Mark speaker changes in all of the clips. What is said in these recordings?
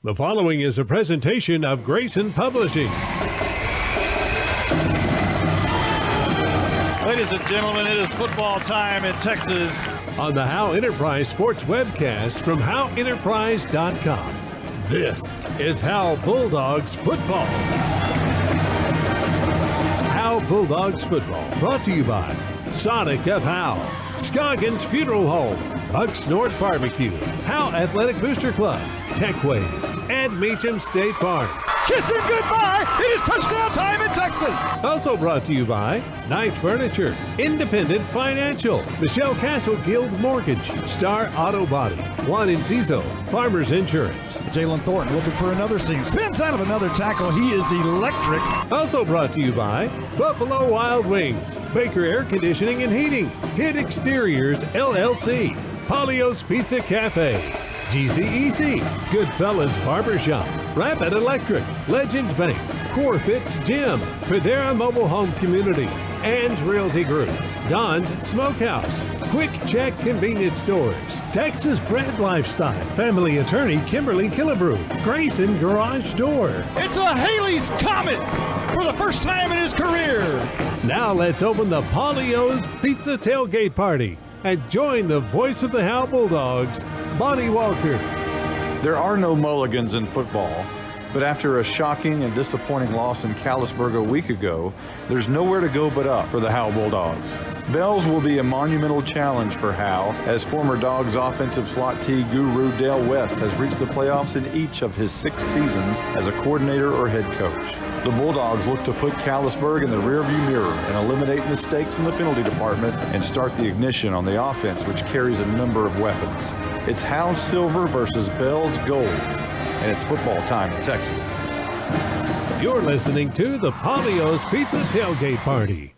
Speaker 1: The following is a presentation of Grayson Publishing.
Speaker 2: Ladies and gentlemen, it is football time in Texas.
Speaker 1: On the Howe Enterprise Sports webcast from HoweEnterprise.com. This is Howe Bulldogs Football. Howe Bulldogs Football, brought to you by Sonic of Howe, Scoggins Funeral Home, Buck Snort Barbecue, Howe Athletic Booster Club, Techway, and Meacham State Farm.
Speaker 2: Kiss him goodbye! It is touchdown time in Texas!
Speaker 1: Also brought to you by Knight Furniture, Independent Financial, Michelle Castle Guild Mortgage, Star Auto Body, Juan Enciso, Farmers Insurance.
Speaker 2: Jalen Thornton looking for another seam. Spins out of another tackle. He is electric.
Speaker 1: Also brought to you by Buffalo Wild Wings, Baker Air Conditioning and Heating, Hid Exteriors LLC, Polio's Pizza Cafe, GCEC, Goodfellas Barbershop, Rapid Electric, Legends Bank, Core Fits Gym, Pradera Mobile Home Community, Ann's Realty Group, Don's Smokehouse, Quick Check Convenience Stores, Texas Bred Lifestyle, Family Attorney Kimberly Killebrew, Grayson Garage Door.
Speaker 2: It's a Haley's Comet for the first time in his career.
Speaker 1: Now let's open the Polio's Pizza Tailgate Party and join the voice of the Howe Bulldogs, Bonnie Walker.
Speaker 3: There are no mulligans in football, but after a shocking and disappointing loss in Callisburg a week ago, there's nowhere to go but up for the Howe Bulldogs. Bells will be a monumental challenge for Howe, as former Dogs offensive slot T guru Dale West has reached the playoffs in each of his 6 seasons as a coordinator or head coach. The Bulldogs look to put Callisburg in the rearview mirror and eliminate mistakes in the penalty department and start the ignition on the offense, which carries a number of weapons. It's Howe's silver versus Bell's gold, and it's football time in Texas.
Speaker 1: You're listening to the Polio's Pizza Tailgate Party.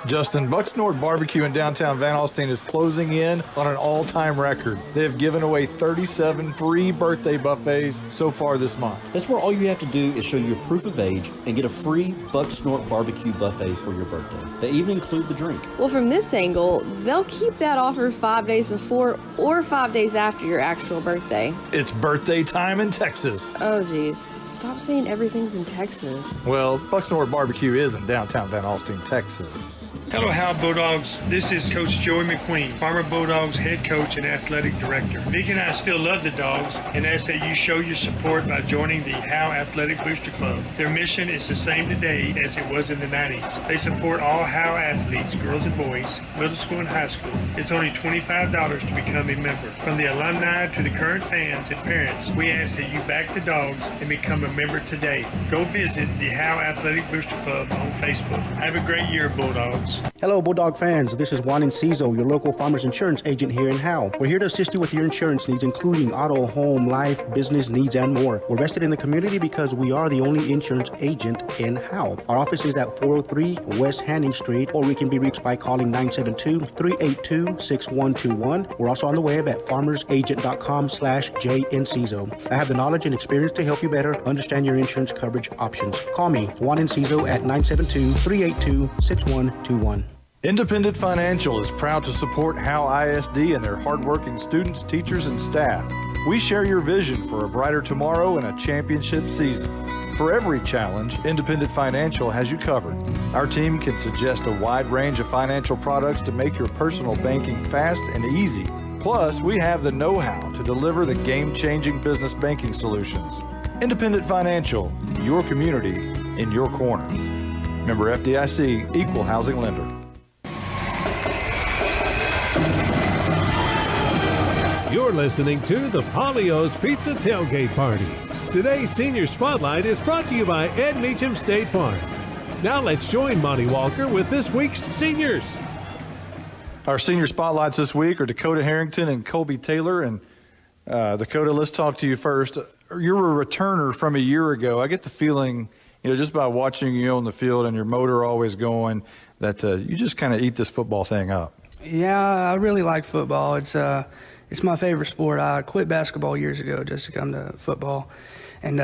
Speaker 3: Justin, Buck Snort Barbecue in downtown Van Alstyne is closing in on an all-time record. They have given away 37 free birthday buffets so far this month.
Speaker 4: That's where all you have to do is show your proof of age and get a free Buck Snort Barbecue buffet for your birthday. They even include the drink.
Speaker 5: Well, from this angle, they'll keep that offer 5 days before or 5 days after your actual birthday.
Speaker 3: It's birthday time in Texas.
Speaker 5: Oh, geez. Stop saying everything's in Texas.
Speaker 3: Well, Buck Snort Barbecue is in downtown Van Alstyne, Texas.
Speaker 6: Hello, Howe Bulldogs. This is Coach Joey McQueen, former Bulldogs head coach and athletic director. Vic and I still love the Dogs and ask that you show your support by joining the Howe Athletic Booster Club. Their mission is the same today as it was in the 90s. They support all Howe athletes, girls and boys, middle school and high school. It's only $25 to become a member. From the alumni to the current fans and parents, we ask that you back the Dogs and become a member today. Go visit the Howe Athletic Booster Club on Facebook. Have a great year, Bulldogs.
Speaker 7: Hello, Bulldog fans. This is Juan Enciso, your local Farmers Insurance agent here in Howe. We're here to assist you with your insurance needs, including auto, home, life, business needs, and more. We're vested in the community because we are the only insurance agent in Howe. Our office is at 403 West Hanning Street, or we can be reached by calling 972-382-6121. We're also on the web at farmersagent.com/JEnciso. I have the knowledge and experience to help you better understand your insurance coverage options. Call me, Juan Enciso, at 972-382-6121.
Speaker 3: Independent Financial is proud to support Howe ISD and their hardworking students, teachers, and staff. We share your vision for a brighter tomorrow and a championship season. For every challenge, Independent Financial has you covered. Our team can suggest a wide range of financial products to make your personal banking fast and easy. Plus, we have the know-how to deliver the game-changing business banking solutions. Independent Financial, your community in your corner. Member FDIC, Equal Housing Lender.
Speaker 1: You're listening to the Polio's Pizza Tailgate Party. Today's Senior Spotlight is brought to you by Ed Meacham State Farm. Now let's join Monty Walker with this week's seniors.
Speaker 3: Our senior spotlights this week are Dakota Harrington and Colby Taylor. And Dakota, let's talk to you first. You're a returner from a year ago. I get the feeling, just by watching you on the field and your motor always going, that you just kind of eat this football thing up.
Speaker 8: Yeah, I really like football. It's my favorite sport. I quit basketball years ago just to come to football. And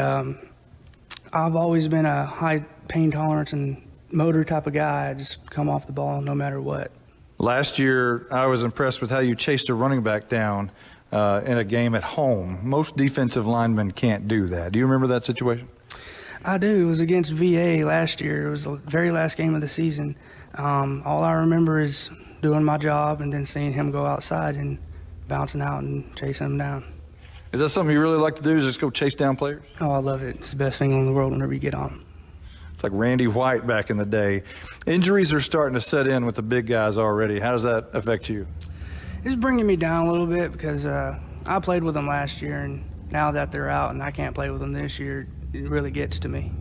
Speaker 8: I've always been a high pain tolerance and motor type of guy. I just come off the ball no matter what.
Speaker 3: Last year, I was impressed with how you chased a running back down in a game at home. Most defensive linemen can't do that. Do you remember that situation?
Speaker 8: I do. It was against VA last year. It was the very last game of the season. All I remember is doing my job and then seeing him go outside and bouncing out and chasing him down.
Speaker 3: Is that something you really like to do, is just go chase down players?
Speaker 8: Oh, I love it. It's the best thing in the world whenever you get on them.
Speaker 3: It's like Randy White back in the day. Injuries are starting to set in with the big guys already. How does that affect you?
Speaker 8: It's bringing me down a little bit because I played with them last year, and now that they're out and I can't play with them this year, it really gets to me.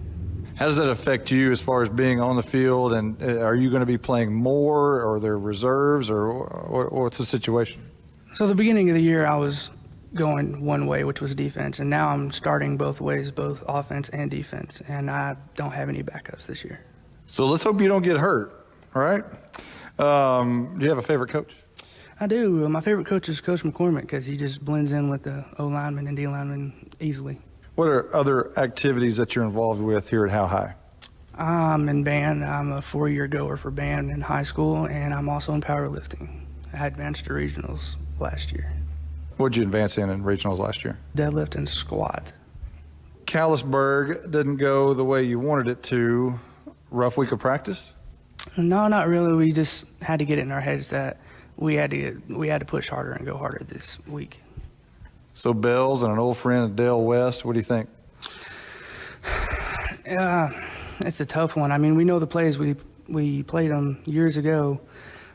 Speaker 3: How does that affect you as far as being on the field, and are you going to be playing more, or are there reserves, or what's the situation?
Speaker 8: So the beginning of the year I was going one way, which was defense, and now I'm starting both ways, both offense and defense, and I don't have any backups this year.
Speaker 3: So let's hope you don't get hurt, all right? Do you have a favorite coach?
Speaker 8: I do. My favorite coach is Coach McCormick because he just blends in with the O-lineman and D-lineman easily.
Speaker 3: What are other activities that you're involved with here at Howe High?
Speaker 8: I'm in band. I'm a 4-year goer for band in high school, and I'm also in powerlifting. I advanced to regionals last year.
Speaker 3: What did you advance in regionals last year?
Speaker 8: Deadlift and squat.
Speaker 3: Callisburg didn't go the way you wanted it to. Rough week of practice?
Speaker 8: No, not really. We just had to get it in our heads that we had to push harder and go harder this week.
Speaker 3: So Bells and an old friend, Dale West, what do you think?
Speaker 8: It's a tough one. I mean, we know the plays. We played them years ago.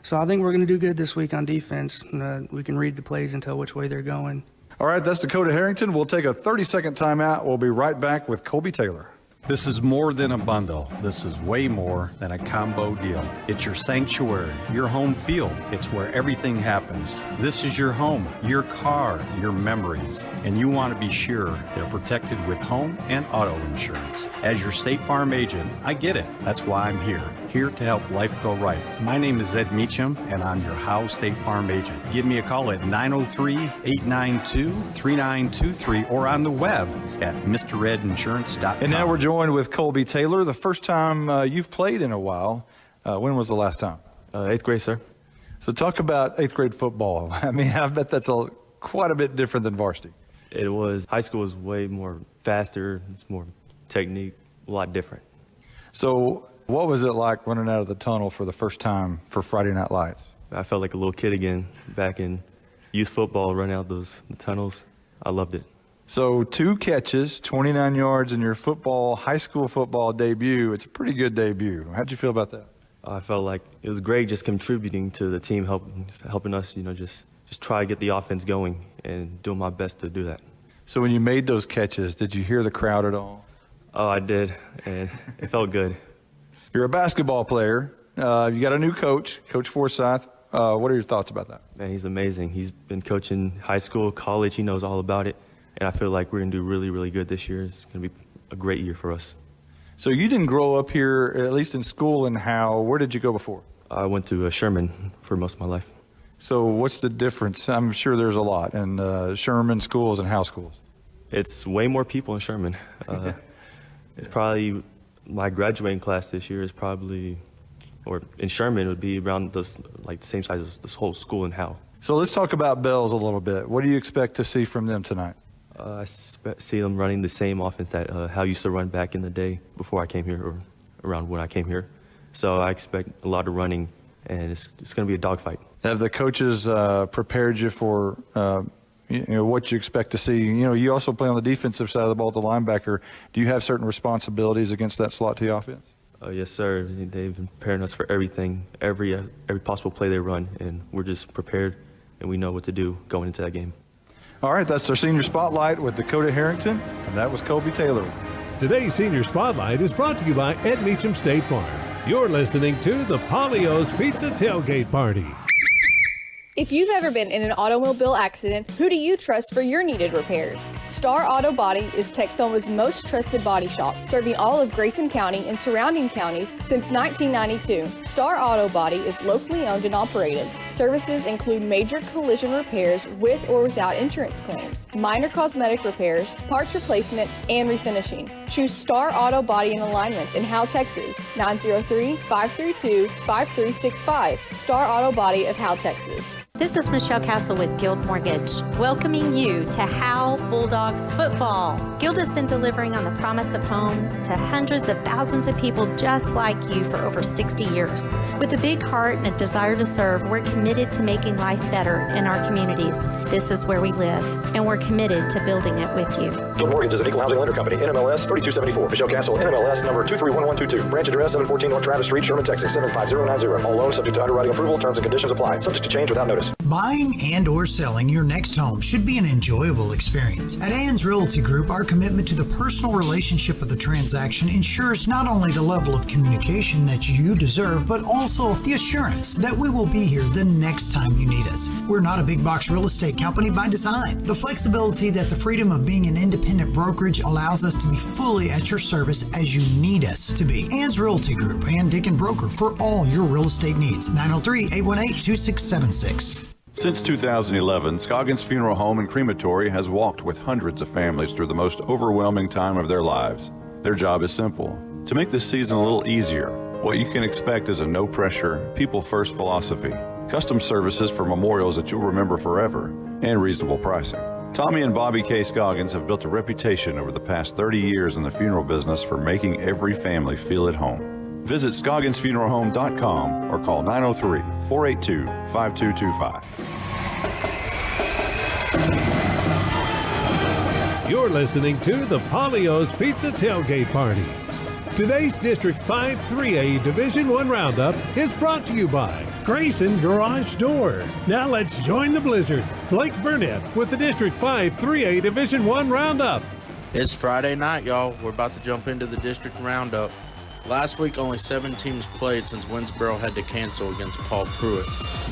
Speaker 8: So I think we're going to do good this week on defense. We can read the plays and tell which way they're going.
Speaker 3: All right, that's Dakota Harrington. We'll take a 30-second timeout. We'll be right back with Colby Taylor.
Speaker 9: This is more than a bundle. This is way more than a combo deal. It's your sanctuary, your home field. It's where everything happens. This is your home, your car, your memories. And you want to be sure they're protected with home and auto insurance. As your State Farm agent, I get it. That's why I'm here to help life go right. My name is Ed Meacham, and I'm your Howe State Farm agent. Give me a call at 903-892-3923 or on the web at MrEdInsurance.com.
Speaker 3: And now we're joined with Colby Taylor. The first time you've played in a while. When was the last time?
Speaker 10: 8th grade, sir.
Speaker 3: So talk about 8th grade football. I mean, I bet that's quite a bit different than varsity.
Speaker 10: It was. High school was way more faster. It's more technique, a lot different.
Speaker 3: So what was it like running out of the tunnel for the first time for Friday Night Lights?
Speaker 10: I felt like a little kid again back in youth football, running out the tunnels. I loved it.
Speaker 3: So 2 catches, 29 yards in your high school football debut. It's a pretty good debut. How'd you feel about that?
Speaker 10: I felt like it was great just contributing to the team, helping us, just try to get the offense going and doing my best to do that.
Speaker 3: So when you made those catches, did you hear the crowd at all?
Speaker 10: Oh, I did, and it felt good.
Speaker 3: You're a basketball player. You got a new coach, Coach Forsyth. What are your thoughts about that?
Speaker 10: Man, he's amazing. He's been coaching high school, college. He knows all about it. And I feel like we're going to do really, really good this year. It's going to be a great year for us.
Speaker 3: So you didn't grow up here, at least in school, in Howe. Where did you go before?
Speaker 10: I went to Sherman for most of my life.
Speaker 3: So what's the difference? I'm sure there's a lot in Sherman schools and Howe schools.
Speaker 10: It's way more people in Sherman. It's probably my graduating class this year is probably, or in Sherman, it would be around the same size as this whole school in Howe.
Speaker 3: So let's talk about Bells a little bit. What do you expect to see from them tonight?
Speaker 10: I see them running the same offense that Howe used to run back in the day before I came here, or around when I came here. So I expect a lot of running, and it's going to be a dogfight.
Speaker 3: Have the coaches prepared you for what you expect to see? You also play on the defensive side of the ball, the linebacker. Do you have certain responsibilities against that slot T offense?
Speaker 10: Yes, sir. They've been preparing us for everything, every possible play they run, and we're just prepared, and we know what to do going into that game.
Speaker 3: All right, that's our Senior Spotlight with Dakota Harrington, and that was Colby Taylor.
Speaker 1: Today's Senior Spotlight is brought to you by Ed Meacham State Farm. You're listening to the Polio's Pizza Tailgate Party.
Speaker 11: If you've ever been in an automobile accident, who do you trust for your needed repairs? Star Auto Body is Texoma's most trusted body shop, serving all of Grayson County and surrounding counties since 1992. Star Auto Body is locally owned and operated. Services include major collision repairs with or without insurance claims, minor cosmetic repairs, parts replacement, and refinishing. Choose Star Auto Body and Alignments in Howe, Texas, 903-532-5365. Star Auto Body of Howe, Texas.
Speaker 12: This is Michelle Castle with Guild Mortgage, welcoming you to Howe Bulldogs football. Guild has been delivering on the promise of home to hundreds of thousands of people just like you for over 60 years. With a big heart and a desire to serve, we're committed to making life better in our communities. This is where we live, and we're committed to building it with you.
Speaker 13: Guild Mortgage is an equal housing lender company, NMLS 3274. Michelle Castle, NMLS number 231122. Branch address 714 North Travis Street, Sherman, Texas 75090. All loans subject to underwriting approval. Terms and conditions apply. Subject to change without notice.
Speaker 14: Buying and or selling your next home should be an enjoyable experience. At Ann's Realty Group, our commitment to the personal relationship of the transaction ensures not only the level of communication that you deserve, but also the assurance that we will be here the next time you need us. We're not a big box real estate company by design. The flexibility that the freedom of being an independent brokerage allows us to be fully at your service as you need us to be. Ann's Realty Group, Ann Dicken Broker, for all your real estate needs. 903-818-2676.
Speaker 3: Since 2011, Scoggins Funeral Home and Crematory has walked with hundreds of families through the most overwhelming time of their lives. Their job is simple: to make this season a little easier. What you can expect is a no-pressure, people-first philosophy, custom services for memorials that you'll remember forever, and reasonable pricing. Tommy and Bobby K. Scoggins have built a reputation over the past 30 years in the funeral business for making every family feel at home. Visit ScogginsFuneralHome.com or call 903-482-5225.
Speaker 1: You're listening to the Polio's Pizza Tailgate Party. Today's District 5 3A Division I Roundup is brought to you by Grayson Garage Door. Now let's join the blizzard. Blake Burnett with the District 5 3A Division I Roundup.
Speaker 15: It's Friday night, y'all. We're about to jump into the District Roundup. Last week, only 7 teams played since Winsboro had to cancel against Paul Pruitt.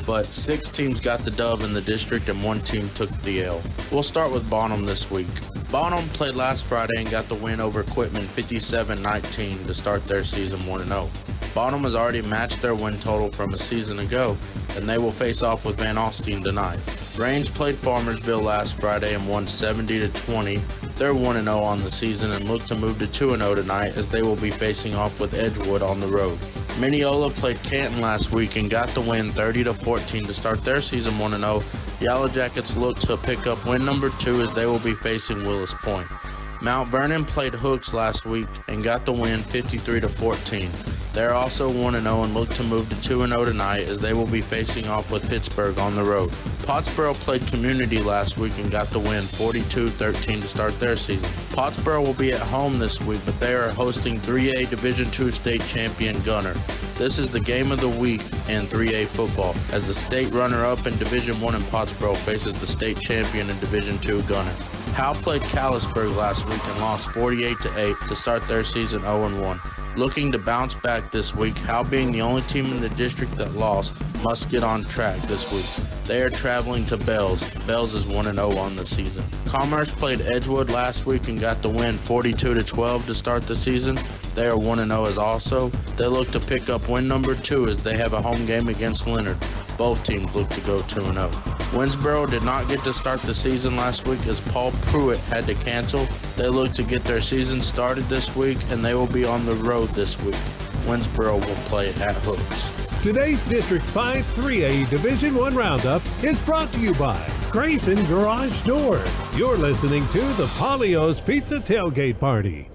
Speaker 15: But 6 teams got the dub in the district and 1 team took the L. We'll start with Bonham this week. Bonham played last Friday and got the win over Quitman 57-19 to start their season 1-0. Bonham has already matched their win total from a season ago, and they will face off with Van Alstyne tonight. Range played Farmersville last Friday and won 70-20. They're 1-0 on the season and look to move to 2-0 tonight as they will be facing off with Edgewood on the road. Mineola played Canton last week and got the win 30-14 to start their season 1-0. Yellow Jackets look to pick up win number 2 as they will be facing Willis Point. Mount Vernon played Hooks last week and got the win 53-14. They're also 1-0 and look to move to 2-0 tonight as they will be facing off with Pittsburgh on the road. Pottsboro played Community last week and got the win 42-13 to start their season. Pottsboro will be at home this week, but they are hosting 3A Division II state champion Gunner. This is the game of the week in 3A football, as the state runner-up in Division I in Pottsboro faces the state champion in Division II Gunner. Howe played Callisburg last week and lost 48-8 to start their season 0-1. Looking to bounce back this week, Howe being the only team in the district that lost must get on track this week. They are traveling to Bells. Bells is 1-0 on the season. Commerce played Edgewood last week and got the win 42-12 to start the season. They are 1-0 as also. They look to pick up win number 2 as they have a home game against Leonard. Both teams look to go 2-0. Winsboro did not get to start the season last week as Paul Pruitt had to cancel. They look to get their season started this week and they will be on the road this week. Winsboro will play at Hooks.
Speaker 1: Today's District 5 3A Division I Roundup is brought to you by Grayson Garage Door. You're listening to the Polio's Pizza Tailgate Party.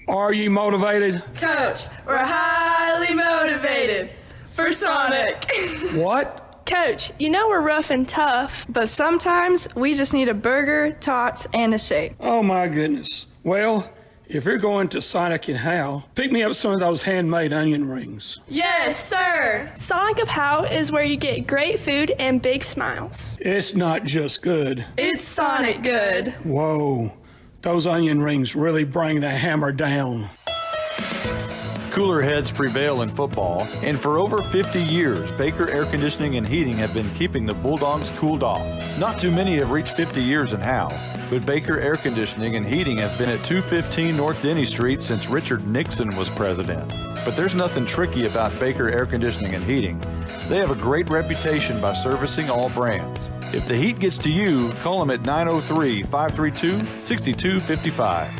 Speaker 16: Are you motivated?
Speaker 17: Coach, we're highly motivated for Sonic.
Speaker 16: What?
Speaker 17: Coach, you know we're rough and tough, but sometimes we just need a burger, tots, and a shake.
Speaker 16: Oh my goodness. Well, if you're going to Sonic and Howe, pick me up some of those handmade onion rings.
Speaker 17: Yes, sir. Sonic of Howe is where you get great food and big smiles.
Speaker 16: It's not just good.
Speaker 17: It's Sonic good.
Speaker 16: Whoa, those onion rings really bring the hammer down.
Speaker 3: Cooler heads prevail in football, and for over 50 years, Baker Air Conditioning and Heating have been keeping the Bulldogs cooled off. Not too many have reached 50 years in Howe, but Baker Air Conditioning and Heating have been at 215 North Denny Street since Richard Nixon was president. But there's nothing tricky about Baker Air Conditioning and Heating. They have a great reputation by servicing all brands. If the heat gets to you, call them at 903-532-6255.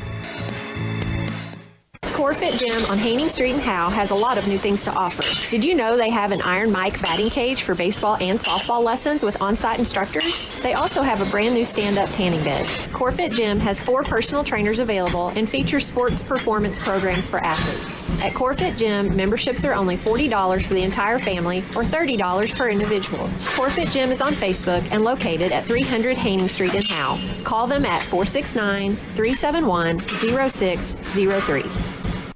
Speaker 18: Corfit Gym on Haining Street in Howe has a lot of new things to offer. Did you know they have an Iron Mike batting cage for baseball and softball lessons with on-site instructors? They also have a brand new stand-up tanning bed. Corfit Gym has 4 personal trainers available and features sports performance programs for athletes. At Corfit Gym, memberships are only $40 for the entire family or $30 per individual. Corfit Gym is on Facebook and located at 300 Haining Street in Howe. Call them at 469-371-0603.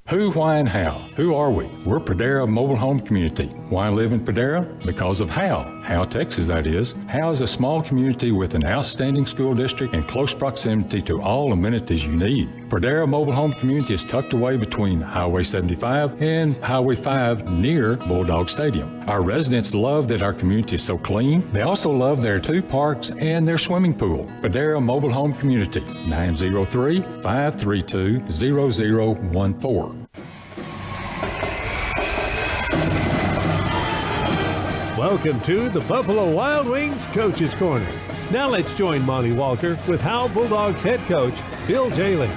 Speaker 19: Who, why, and how? Who are we? We're Pradera Mobile Home Community. Why live in Pradera? Because of Howe. Howe, Texas, that is. Howe is a small community with an outstanding school district and close proximity to all amenities you need. Pradera Mobile Home Community is tucked away between Highway 75 and Highway 5 near Bulldog Stadium. Our residents love that our community is so clean. They also love their 2 parks and their swimming pool. Pradera Mobile Home Community, 903-532-0014.
Speaker 1: Welcome to the Buffalo Wild Wings Coach's Corner. Now let's join Monty Walker with Howe Bulldogs head coach Bill Jalen.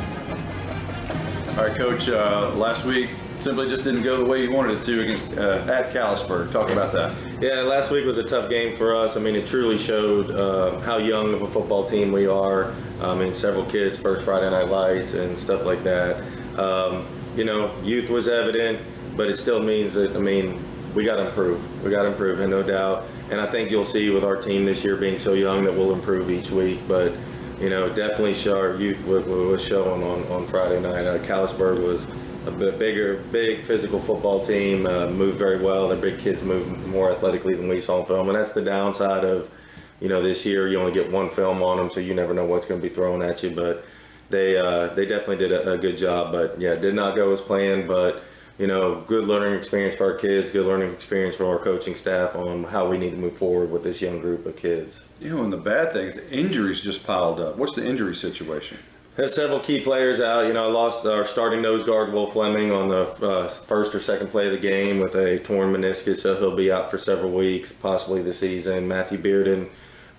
Speaker 3: All right, Coach, last week simply just didn't go the way you wanted it to against at Callisburg. Talk about that.
Speaker 20: Yeah, last week was a tough game for us. I mean, it truly showed how young of a football team we are. I mean, several kids, first Friday Night Lights and stuff like that. You know, youth was evident, but it still means that, I mean, we got to improve. We got to improve, and no doubt. And I think you'll see with our team this year being so young that we'll improve each week. But, you know, definitely our youth was showing on Friday night. Callisburg was a big physical football team, moved very well. Their big kids moved more athletically than we saw on film. And that's the downside of, you know, this year you only get one film on them, so you never know what's going to be thrown at you. But they definitely did a good job. But, yeah, it did not go as planned. But, you know, good learning experience for our kids, good learning experience for our coaching staff on how we need to move forward with this young group of kids.
Speaker 3: You know, and the bad thing is the injuries just piled up. What's the injury situation?
Speaker 20: There's several key players out. You know, I lost our starting nose guard, Will Fleming, on the first or second play of the game with a torn meniscus, so he'll be out for several weeks, possibly the season. Matthew Bearden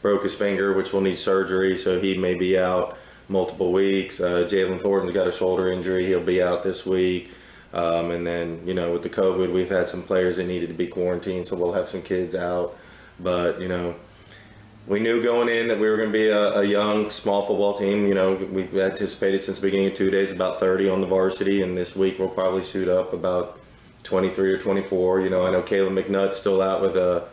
Speaker 20: broke his finger, which will need surgery, so he may be out multiple weeks. Jalen Thornton's got a shoulder injury. He'll be out this week. And then, you know, with the COVID, we've had some players that needed to be quarantined, so we'll have some kids out. But, you know, we knew going in that we were going to be a young, small football team. You know, we've anticipated since the beginning of 2 days about 30 on the varsity, and this week we'll probably suit up about 23 or 24. You know, I know Caleb McNutt's still out with a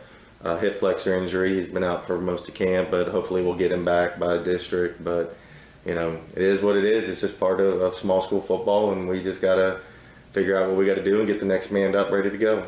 Speaker 20: hip flexor injury. He's been out for most of camp, but hopefully we'll get him back by district. But, you know, it is what it is. It's just part of small school football, and we just got to figure out what we got to do and get the next man up ready to go.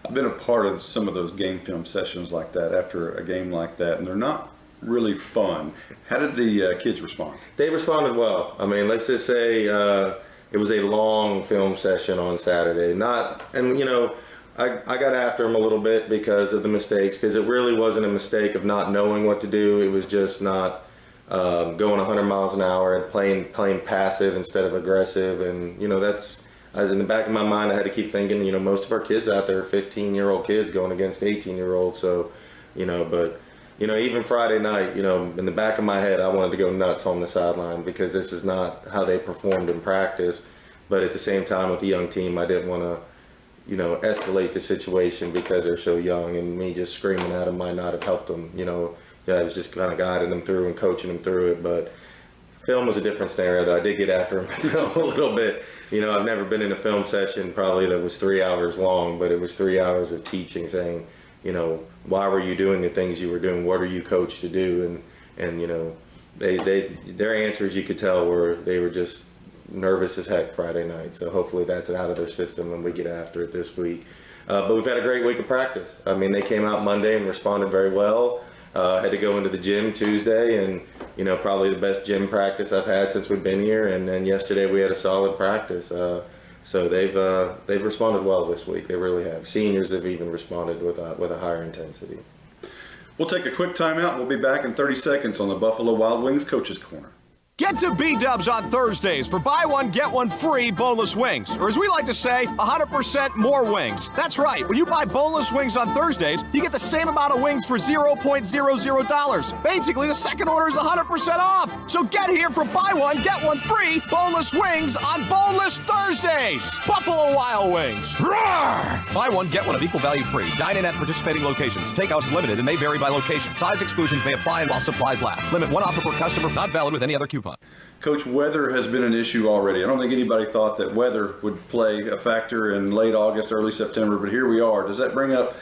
Speaker 3: I've been a part of some of those game film sessions like that after a game like that, and they're not really fun. How did the kids respond?
Speaker 20: They responded well. I mean, let's just say it was a long film session on Saturday. And you know, I got after them a little bit because of the mistakes, because it really wasn't a mistake of not knowing what to do. It was just not going 100 miles an hour and playing passive instead of aggressive. And, you know, that's, as in the back of my mind, I had to keep thinking, you know, most of our kids out there are 15-year-old kids going against 18-year-olds. So, you know, but, you know, even Friday night, you know, in the back of my head, I wanted to go nuts on the sideline because this is not how they performed in practice. But at the same time, with the young team, I didn't want to, you know, escalate the situation because they're so young, and me just screaming at them might not have helped them. You know, yeah, I was just kind of guiding them through and coaching them through it. But film was a different scenario, though. I did get after them a little bit. You know, I've never been in a film session probably that was 3 hours long, but it was 3 hours of teaching, saying, you know, why were you doing the things you were doing? What are you coached to do? And you know, their answers, you could tell, they were just nervous as heck Friday night. So hopefully that's out of their system and we get after it this week. But we've had a great week of practice. I mean, they came out Monday and responded very well. Had to go into the gym Tuesday, and, you know, probably the best gym practice I've had since we've been here. And then yesterday we had a solid practice. So they've responded well this week. They really have. Seniors have even responded with a higher intensity.
Speaker 3: We'll take a quick timeout. We'll be back in 30 seconds on the Buffalo Wild Wings Coaches Corner.
Speaker 21: Get to B-Dubs on Thursdays for buy one, get one free boneless wings. Or as we like to say, 100% more wings. That's right. When you buy boneless wings on Thursdays, you get the same amount of wings for $0.00. Basically, the second order is 100% off. So get here for buy one, get one free boneless wings on Boneless Thursdays. Buffalo Wild Wings. Roar!
Speaker 22: Buy one, get one of equal value free. Dine in at participating locations. Takeout is limited and may vary by location. Size exclusions may apply while supplies last. Limit one offer per customer, not valid with any other coupon.
Speaker 3: Coach, weather has been an issue already. I don't think anybody thought that weather would play a factor in late August, early September, but here we are. Does that bring up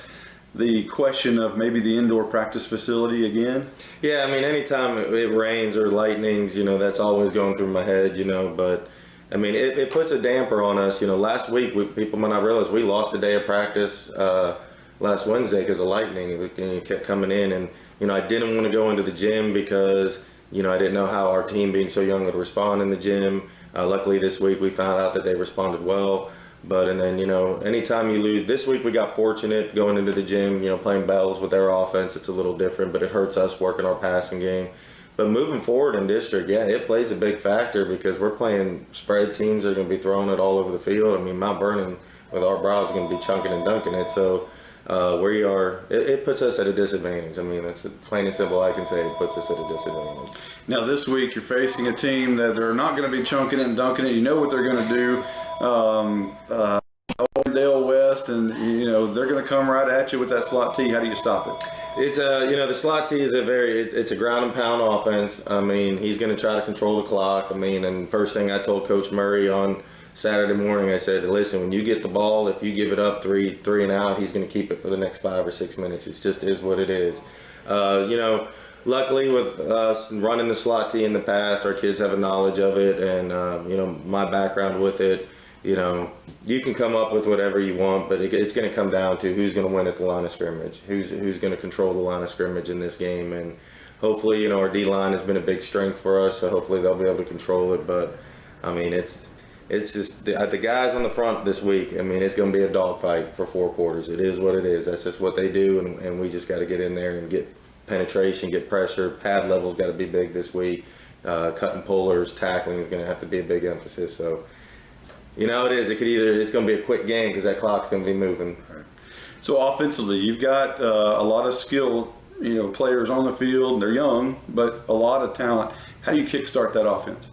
Speaker 3: the question of maybe the indoor practice facility again?
Speaker 20: Yeah, I mean, anytime it rains or lightnings, that's always going through my head, but I mean, it puts a damper on us. Last week, people might not realize we lost a day of practice last Wednesday because of lightning. It kept coming in, and, I didn't want to go into the gym because I didn't know how our team, being so young, would respond in the gym. Luckily, this week we found out that they responded well. And then, anytime you lose, this week we got fortunate going into the gym, playing bells with their offense. It's a little different, but it hurts us working our passing game. But moving forward in district, yeah, it plays a big factor because we're playing spread teams that are going to be throwing it all over the field. I mean, Mount Vernon with our brows is going to be chunking and dunking it. So we are, it puts us at a disadvantage. I mean, that's plain and simple. I can say it puts us at a disadvantage.
Speaker 3: Now this week you're facing a team that they're not going to be chunking it and dunking it. You know what they're going to do. Dale West, and they're going to come right at you with that slot T. How do you stop it?
Speaker 20: It's the slot T is it's a ground and pound offense. I mean, he's going to try to control the clock. I mean, and first thing I told Coach Murray on Saturday morning, I said, listen, when you get the ball, if you give it up three and out, he's going to keep it for the next 5 or 6 minutes. It just is what it is. Luckily with us running the slot T in the past, our kids have a knowledge of it, and my background with it, you can come up with whatever you want, but it's going to come down to who's going to win at the line of scrimmage, who's going to control the line of scrimmage in this game. And hopefully, our D-line has been a big strength for us, so hopefully they'll be able to control it. But I mean, it's just the guys on the front this week. I mean, it's going to be a dogfight for 4 quarters. It is what it is. That's just what they do, and we just got to get in there and get penetration, get pressure. Pad level's got to be big this week. Cutting pullers, tackling is going to have to be a big emphasis. So, it is. It's going to be a quick game because that clock's going to be moving.
Speaker 3: Right. So offensively, you've got a lot of skilled, players on the field. They're young, but a lot of talent. How do you kickstart that offense?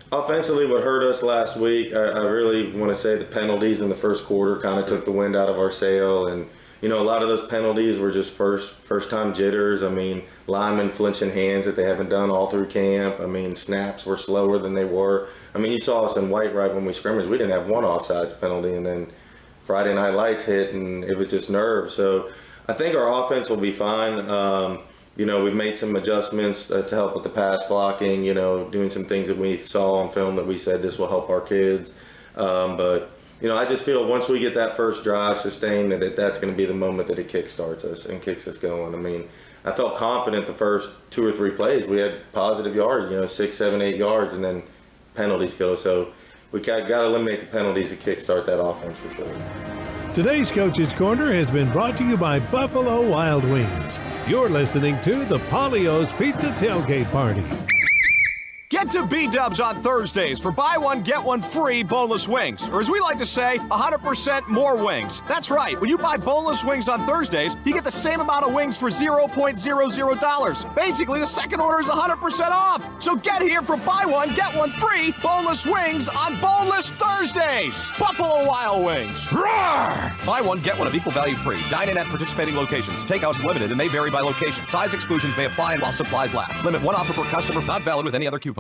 Speaker 20: Offensively, what hurt us last week, I really want to say the penalties in the first quarter kind of took the wind out of our sail. And, a lot of those penalties were just first-time jitters. I mean, linemen flinching hands that they haven't done all through camp. I mean, snaps were slower than they were. I mean, you saw us in White right when we scrimmaged. We didn't have one offsides penalty, and then Friday Night Lights hit, and it was just nerves. So I think our offense will be fine. We've made some adjustments to help with the pass blocking, doing some things that we saw on film that we said this will help our kids. But I just feel once we get that first drive sustained, that's going to be the moment that it kickstarts us and kicks us going. I mean, I felt confident the first 2 or 3 plays. We had positive yards, 6, 7, 8 yards, and then penalties go. So we got to eliminate the penalties to kickstart that offense for sure.
Speaker 1: Today's Coach's Corner has been brought to you by Buffalo Wild Wings. You're listening to the Polio's Pizza Tailgate Party.
Speaker 21: Get to B-Dubs on Thursdays for buy one, get one free boneless wings. Or as we like to say, 100% more wings. That's right. When you buy boneless wings on Thursdays, you get the same amount of wings for $0.00. Basically, the second order is 100% off. So get here for buy one, get one free boneless wings on Boneless Thursdays. Buffalo Wild Wings. Roar!
Speaker 22: Buy one, get one of equal value free. Dine in at participating locations. Takeout is limited and may vary by location. Size exclusions may apply while supplies last. Limit one offer per customer, not valid with any other coupon.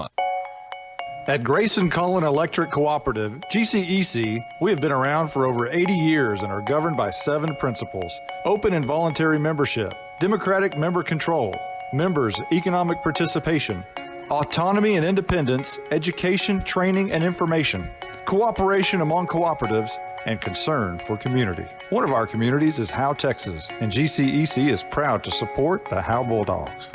Speaker 3: At Grayson Cullen Electric Cooperative, GCEC, we have been around for over 80 years and are governed by 7 principles: open and voluntary membership, democratic member control, members' economic participation, autonomy and independence, education, training, and information, cooperation among cooperatives, and concern for community. One of our communities is Howe, Texas, and GCEC is proud to support the Howe Bulldogs.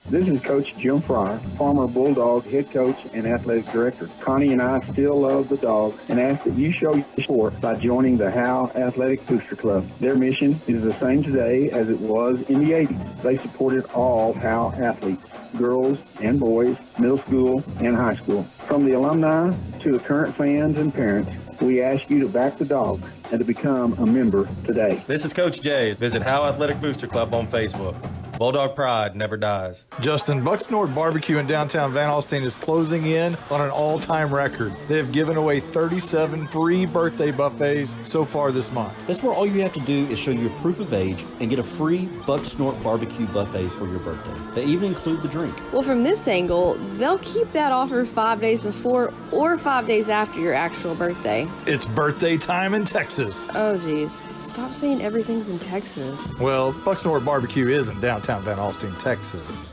Speaker 2: This is Coach Jim Fryer, former Bulldog head coach and athletic director. Connie and I still love the Dogs and ask that you show your support by joining the Howe Athletic Booster Club. Their mission is the same today as it was in the 80s. They supported all Howe athletes, girls and boys, middle school and high school. From the alumni to the current fans and parents, we ask you to back the Dogs and to become a member today.
Speaker 4: This is Coach Jay. Visit Howe Athletic Booster Club on Facebook. Bulldog pride never dies.
Speaker 3: Justin, Bucksnort Barbecue in downtown Van Alstyne is closing in on an all-time record. They have given away 37 free birthday buffets so far this month.
Speaker 23: That's where all you have to do is show your proof of age and get a free Bucksnort Barbecue buffet for your birthday. They even include the drink.
Speaker 5: Well, from this angle, they'll keep that offer 5 days before or 5 days after your actual birthday.
Speaker 3: It's birthday time in Texas.
Speaker 5: Oh, geez. Stop saying everything's in Texas.
Speaker 3: Well, Bucksnort Barbecue is in downtown Van Alstyne, Texas.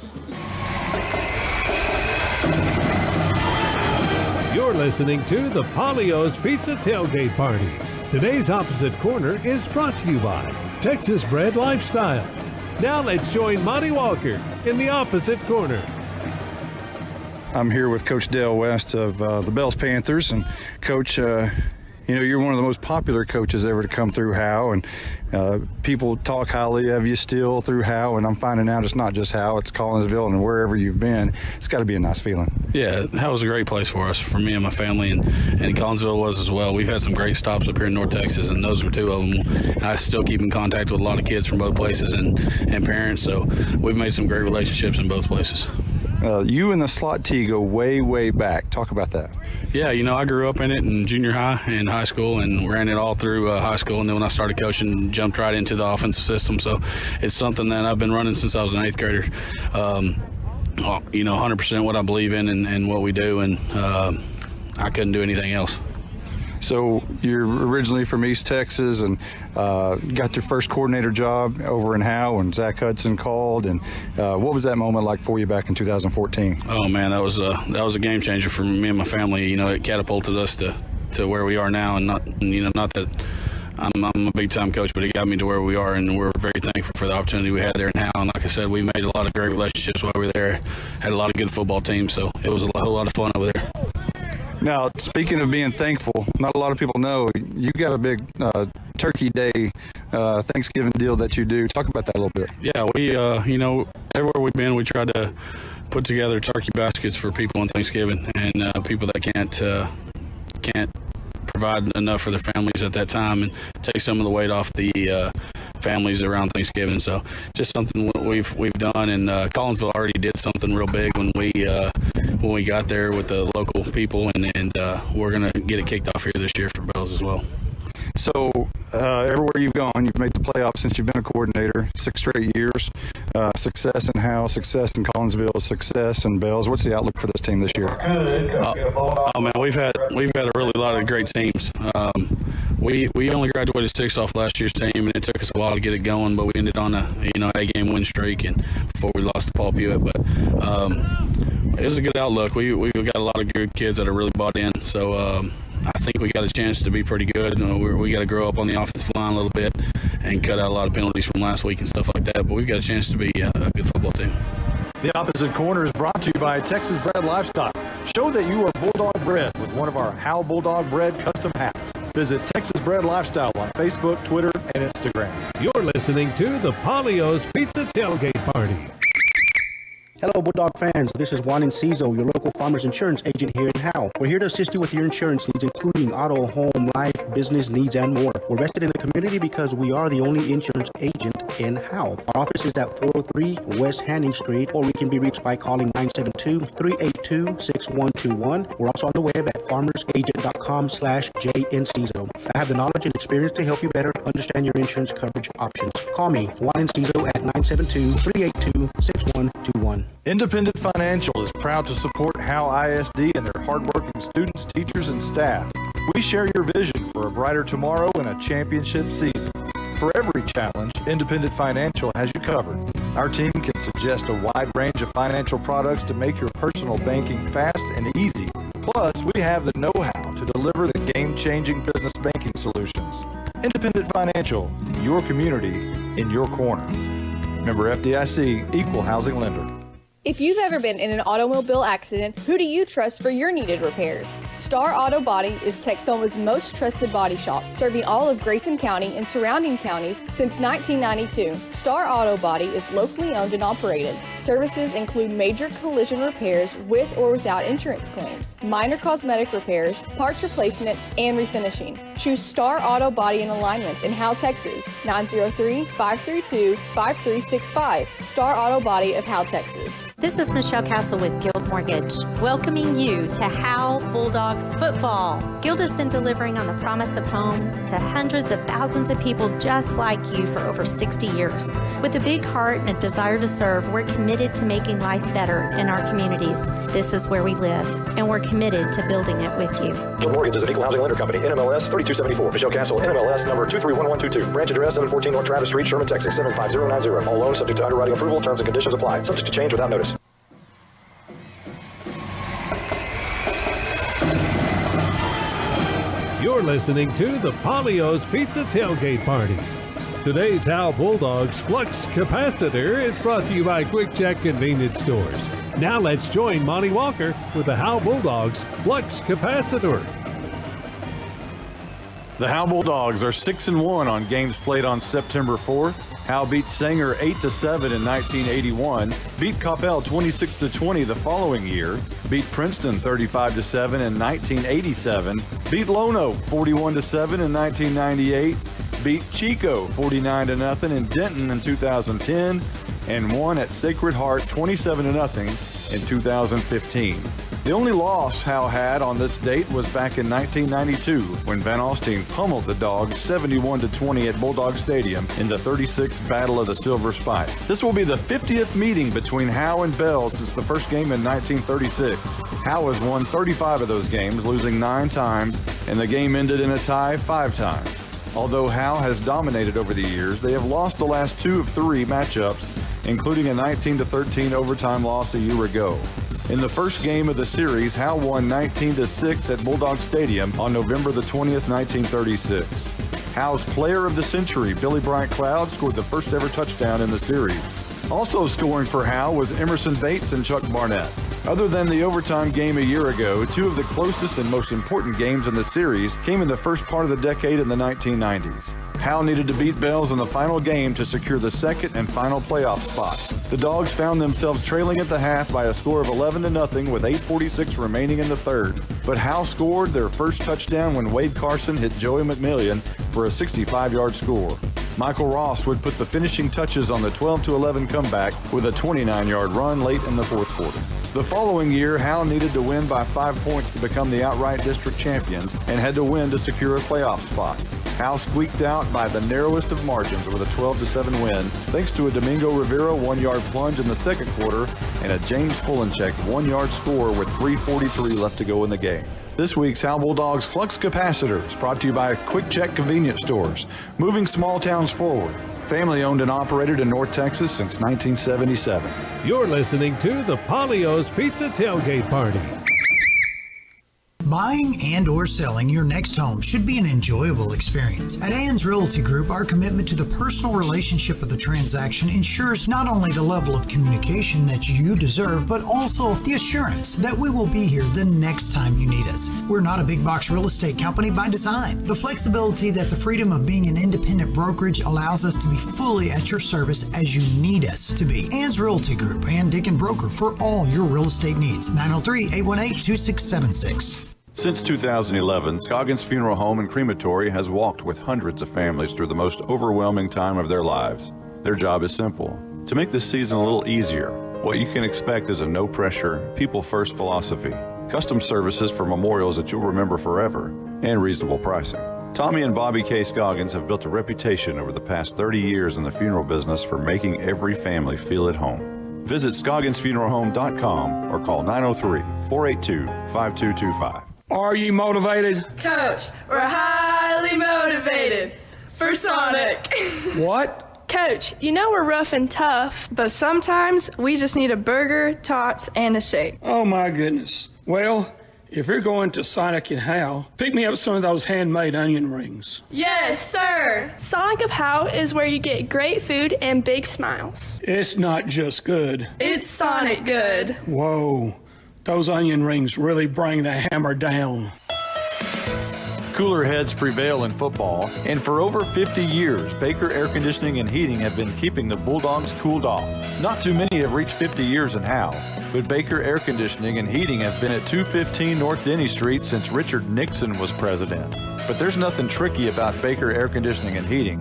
Speaker 1: You're listening to the Polio's Pizza Tailgate Party. Today's Opposite Corner is brought to you by Texas Bred Lifestyle. Now let's join Monty Walker in the Opposite Corner.
Speaker 3: I'm here with Coach Dale West of the Bells Panthers. And Coach, you're one of the most popular coaches ever to come through Howe, and people talk highly of you still through Howe, and I'm finding out it's not just Howe, it's Collinsville and wherever you've been. It's got to be a nice feeling.
Speaker 24: Yeah, Howe was a great place for us, for me and my family, and Collinsville was as well. We've had some great stops up here in North Texas, and those were two of them. I still keep in contact with a lot of kids from both places and parents, so we've made some great relationships in both places.
Speaker 3: You and the slot T go way, way back. Talk about that.
Speaker 24: Yeah, I grew up in it in junior high and high school, and ran it all through high school. And then when I started coaching, jumped right into the offensive system. So it's something that I've been running since I was an 8th grader. 100% what I believe in and what we do, and I couldn't do anything else.
Speaker 3: So you're originally from East Texas and got your first coordinator job over in Howe when Zach Hudson called. And what was that moment like for you back in 2014?
Speaker 24: Oh man, that was a game changer for me and my family. It catapulted us to where we are now, and not that I'm a big time coach, but it got me to where we are, and we're very thankful for the opportunity we had there in Howe. And like I said, we made a lot of great relationships while we were there. Had a lot of good football teams, so it was a whole lot of fun over there.
Speaker 3: Now, speaking of being thankful, not a lot of people know you got a big Turkey Day Thanksgiving deal that you do. Talk about that a little bit.
Speaker 24: Yeah, we, everywhere we've been, we try to put together turkey baskets for people on Thanksgiving, and people that can't provide enough for their families at that time, and take some of the weight off the families around Thanksgiving. So just something we've done, and Collinsville already did something real big when we got there with the local people, and we're gonna get it kicked off here this year for Bells as well.
Speaker 3: So everywhere you've gone, you've made the playoffs since you've been a coordinator, 6 straight years. Success in Howe, success in Collinsville, success in Bells. What's the outlook for this team this year?
Speaker 24: Oh man, we've had a really lot of great teams. We only graduated 6th off last year's team, and it took us a while to get it going, but we ended on a 8-game win streak, and before we lost to Paul Pewitt. But it was a good outlook. We've got a lot of good kids that are really bought in, so I think we got a chance to be pretty good. We got to grow up on the offensive line a little bit and cut out a lot of penalties from last week and stuff like that, but we've got a chance to be a good football team.
Speaker 3: The Opposite Corner is brought to you by Texas Bred Lifestyle. Show that you are Bulldog bred with one of our Howe Bulldog Bred custom hats. Visit Texas Bred Lifestyle on Facebook, Twitter, and Instagram.
Speaker 1: You're listening to the Polio's Pizza Tailgate Party.
Speaker 7: Hello, Bulldog fans. This is Juan Enciso, your local farmer's insurance agent here in Howe. We're here to assist you with your insurance needs, including auto, home, life, business needs, and more. We're vested in the community because we are the only insurance agent in Howe. Our office is at 403 West Hanning Street, or we can be reached by calling 972-382-6121. We're also on the web at farmersagent.com/JEnciso. I have the knowledge and experience to help you better understand your insurance coverage options. Call me, Juan Enciso, at 972-382-6121.
Speaker 3: Independent Financial is proud to support Howe ISD and their hardworking students, teachers, and staff. We share your vision for a brighter tomorrow and a championship season. For every challenge, Independent Financial has you covered. Our team can suggest a wide range of financial products to make your personal banking fast and easy. Plus, we have the know-how to deliver the game-changing business banking solutions. Independent Financial, your community in your corner. Member FDIC, Equal Housing Lender.
Speaker 11: If you've ever been in an automobile accident, who do you trust for your needed repairs? Star Auto Body is Texoma's most trusted body shop, serving all of Grayson County and surrounding counties since 1992. Star Auto Body is locally owned and operated. Services include major collision repairs with or without insurance claims, minor cosmetic repairs, parts replacement, and refinishing. Choose Star Auto Body and Alignments in Howe, Texas, 903-532-5365. Star Auto Body of Howe, Texas.
Speaker 12: This is Michelle Castle with Guild Mortgage, welcoming you to Howe Bulldogs football. Guild has been delivering on the promise of home to hundreds of thousands of people just like you for over 60 years. With a big heart and a desire to serve, we're committed to making life better in our communities. This is where we live, and we're committed to building it with you.
Speaker 13: Guild Mortgage is an equal housing lender company, NMLS 3274. Michelle Castle, NMLS number 231122. Branch address 714 North Travis Street, Sherman, Texas 75090. All loans subject to underwriting approval. Terms and conditions apply. Subject to change without notice.
Speaker 1: You're listening to the Polio's Pizza Tailgate Party. Today's Howe Bulldogs Flux Capacitor is brought to you by Quick Check Convenience Stores. Now let's join Monty Walker with the Howe Bulldogs Flux Capacitor.
Speaker 3: The Howe Bulldogs are 6-1 on games played on September 4th. Howe beat Sanger 8-7 in 1981, beat Coppell 26-20 the following year, beat Princeton 35-7 in 1987, beat Lono 41-7 in 1998, beat Chico 49-0 in Denton in 2010, and won at Sacred Heart 27-0 in 2015. The only loss Howe had on this date was back in 1992 when Van Alstyne pummeled the Dogs 71-20 at Bulldog Stadium in the 36th Battle of the Silver Spike. This will be the 50th meeting between Howe and Bell since the first game in 1936. Howe has won 35 of those games, losing 9 times, and the game ended in a tie 5 times. Although Howe has dominated over the years, they have lost the last 2 of 3 matchups, including a 19-13 overtime loss a year ago. In the first game of the series, Howe won 19-6 at Bulldog Stadium on November the 20th, 1936. Howe's Player of the Century, Billy Bryant Cloud, scored the first ever touchdown in the series. Also scoring for Howe was Emerson Bates and Chuck Barnett. Other than the overtime game a year ago, 2 of the closest and most important games in the series came in the first part of the decade in the 1990s. Howe needed to beat Bells in the final game to secure the second and final playoff spot. The Dogs found themselves trailing at the half by a score of 11-0 with 8:46 remaining in the third. But Howe scored their first touchdown when Wade Carson hit Joey McMillian for a 65-yard score. Michael Ross would put the finishing touches on the 12-11 comeback with a 29-yard run late in the fourth quarter. The following year, Howe needed to win by 5 points to become the outright district champions and had to win to secure a playoff spot. Howe squeaked out by the narrowest of margins with a 12-7 win, thanks to a Domingo Rivera 1-yard plunge in the second quarter and a James Fulencheck 1-yard score with 3:43 left to go in the game. This week's Howe Bulldogs Flux Capacitor is brought to you by Quick Check Convenience Stores, moving small towns forward. Family owned and operated in North Texas since 1977.
Speaker 1: You're listening to the Polio's Pizza Tailgate Party.
Speaker 14: Buying and or selling your next home should be an enjoyable experience. At Ann's Realty Group, our commitment to the personal relationship of the transaction ensures not only the level of communication that you deserve, but also the assurance that we will be here the next time you need us. We're not a big box real estate company by design. The flexibility that the freedom of being an independent brokerage allows us to be fully at your service as you need us to be. Ann's Realty Group, Ann Dicken Broker, for all your real estate needs. 903-818-2676.
Speaker 3: Since 2011, Scoggins Funeral Home and Crematory has walked with hundreds of families through the most overwhelming time of their lives. Their job is simple: to make this season a little easier. What you can expect is a no-pressure, people-first philosophy, custom services for memorials that you'll remember forever, and reasonable pricing. Tommy and Bobby K. Scoggins have built a reputation over the past 30 years in the funeral business for making every family feel at home. Visit ScogginsFuneralHome.com or call 903-482-5225.
Speaker 16: Are you motivated?
Speaker 17: Coach, we're highly motivated for Sonic.
Speaker 16: What?
Speaker 17: Coach, you know we're rough and tough, but sometimes we just need a burger, tots, and a shake.
Speaker 16: Oh my goodness. Well, If you're going to Sonic and Howe, pick me up some of those handmade onion rings.
Speaker 17: Yes, sir. Sonic of Howe is where you get great food and big smiles.
Speaker 16: It's not just good.
Speaker 17: It's Sonic good.
Speaker 16: Whoa, those onion rings really bring the hammer down.
Speaker 3: Cooler heads prevail in football, and for over 50 years, Baker Air Conditioning and Heating have been keeping the Bulldogs cooled off. Not too many have reached 50 years in Howe, but Baker Air Conditioning and Heating have been at 215 North Denny Street since Richard Nixon was president. But there's nothing tricky about Baker Air Conditioning and Heating.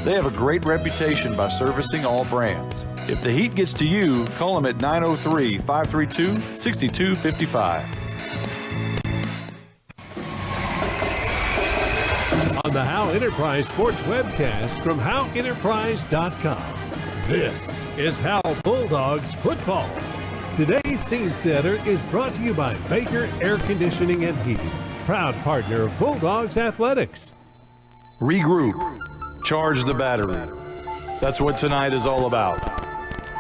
Speaker 3: They have a great reputation by servicing all brands. If the heat gets to you, call them at 903-532-6255.
Speaker 1: On the Howe Enterprise Sports webcast from HoweEnterprise.com. This is Howe Bulldogs football. Today's scene setter is brought to you by Baker Air Conditioning and Heating, proud partner of Bulldogs Athletics.
Speaker 3: Regroup. Charge the battery. That's what tonight is all about.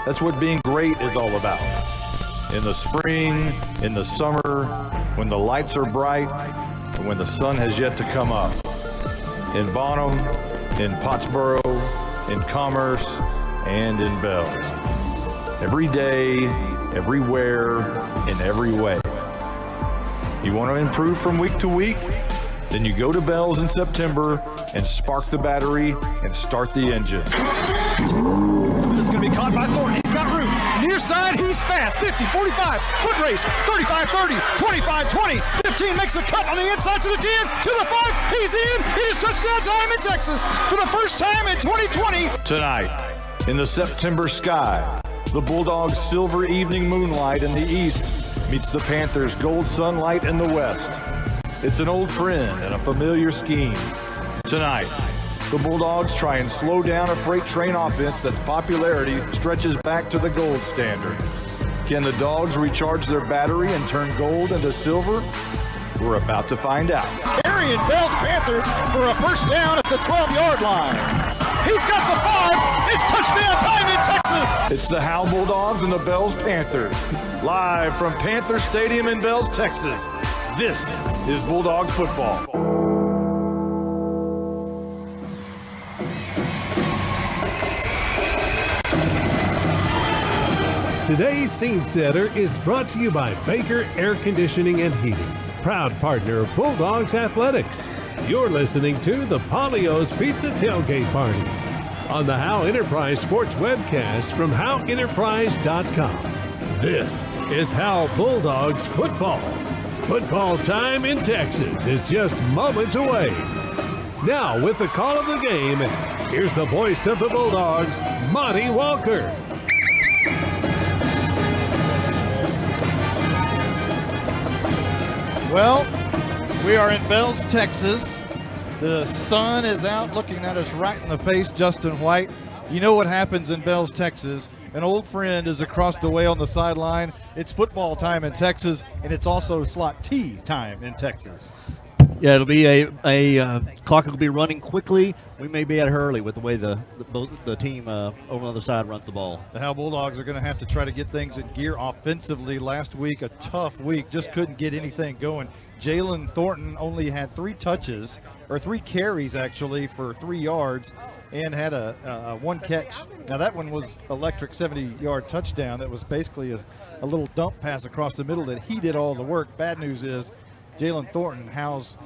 Speaker 3: That's what being great is all about. In the spring, in the summer, when the lights are bright, and when the sun has yet to come up. In Bonham, in Pottsboro, in Commerce, and in Bells. Every day, everywhere, in every way. You want to improve from week to week? Then you go to Bells in September and spark the battery and start the engine.
Speaker 6: This is going to be caught by Thornton. He's got room. Near side, he's fast. 50, 45, foot race, 35, 30, 25, 20, 15, makes a cut on the inside to the 10, to the 5. He's in. It is touchdown time in Texas for the first time in 2020.
Speaker 3: Tonight, in the September sky, the Bulldogs' silver evening moonlight in the east meets the Panthers' gold sunlight in the west. It's an old friend and a familiar scheme. Tonight, the Bulldogs try and slow down a freight train offense that's popularity stretches back to the gold standard. Can the Dogs recharge their battery and turn gold into silver? We're about to find out.
Speaker 6: Carrying Bell's Panthers for a first down at the 12-yard line. He's got the 5. It's touchdown time in Texas.
Speaker 3: It's the Howe Bulldogs and the Bells Panthers. Live from Panther Stadium in Bells, Texas. This is Bulldogs football.
Speaker 1: Today's scene setter is brought to you by Baker Air Conditioning and Heating, proud partner of Bulldogs Athletics. You're listening to the Polio's Pizza Tailgate Party on the Howe Enterprise Sports webcast from HoweEnterprise.com. This is Howe Bulldogs football. Football time in Texas is just moments away. Now, with the call of the game, here's the voice of the Bulldogs, Monty Walker.
Speaker 6: Well, we are in Bells, Texas. The sun is out looking at us right in the face, Justin White. You know what happens in Bells, Texas. An old friend is across the way on the sideline. It's football time in Texas, and it's also slot T time in Texas.
Speaker 8: Yeah, it'll be a clock will be running quickly. We may be at her early with the way the team over on the other side runs the ball.
Speaker 6: The Howe Bulldogs are going to have to try to get things in gear offensively. Last week, a tough week, just couldn't get anything going. Jalen Thornton only had 3 touches, or 3 carries actually, for 3 yards, and had a 1 catch. Now that one was electric 70-yard touchdown. That was basically a little dump pass across the middle that he did all the work. Bad news is Jalen Thornton, Howe's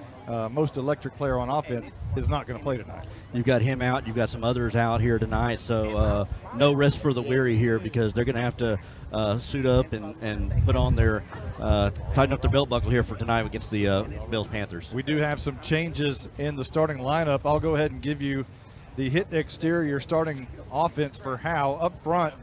Speaker 6: most electric player on offense, is not going to play tonight.
Speaker 8: You've got him out. You've got some others out here tonight. So no rest for the weary here, because they're going to have to suit up and put on their tighten up their belt buckle here for tonight against the Bills Panthers.
Speaker 6: We do have some changes in the starting lineup. I'll go ahead and give you the hit exterior starting offense for Howe. Up front,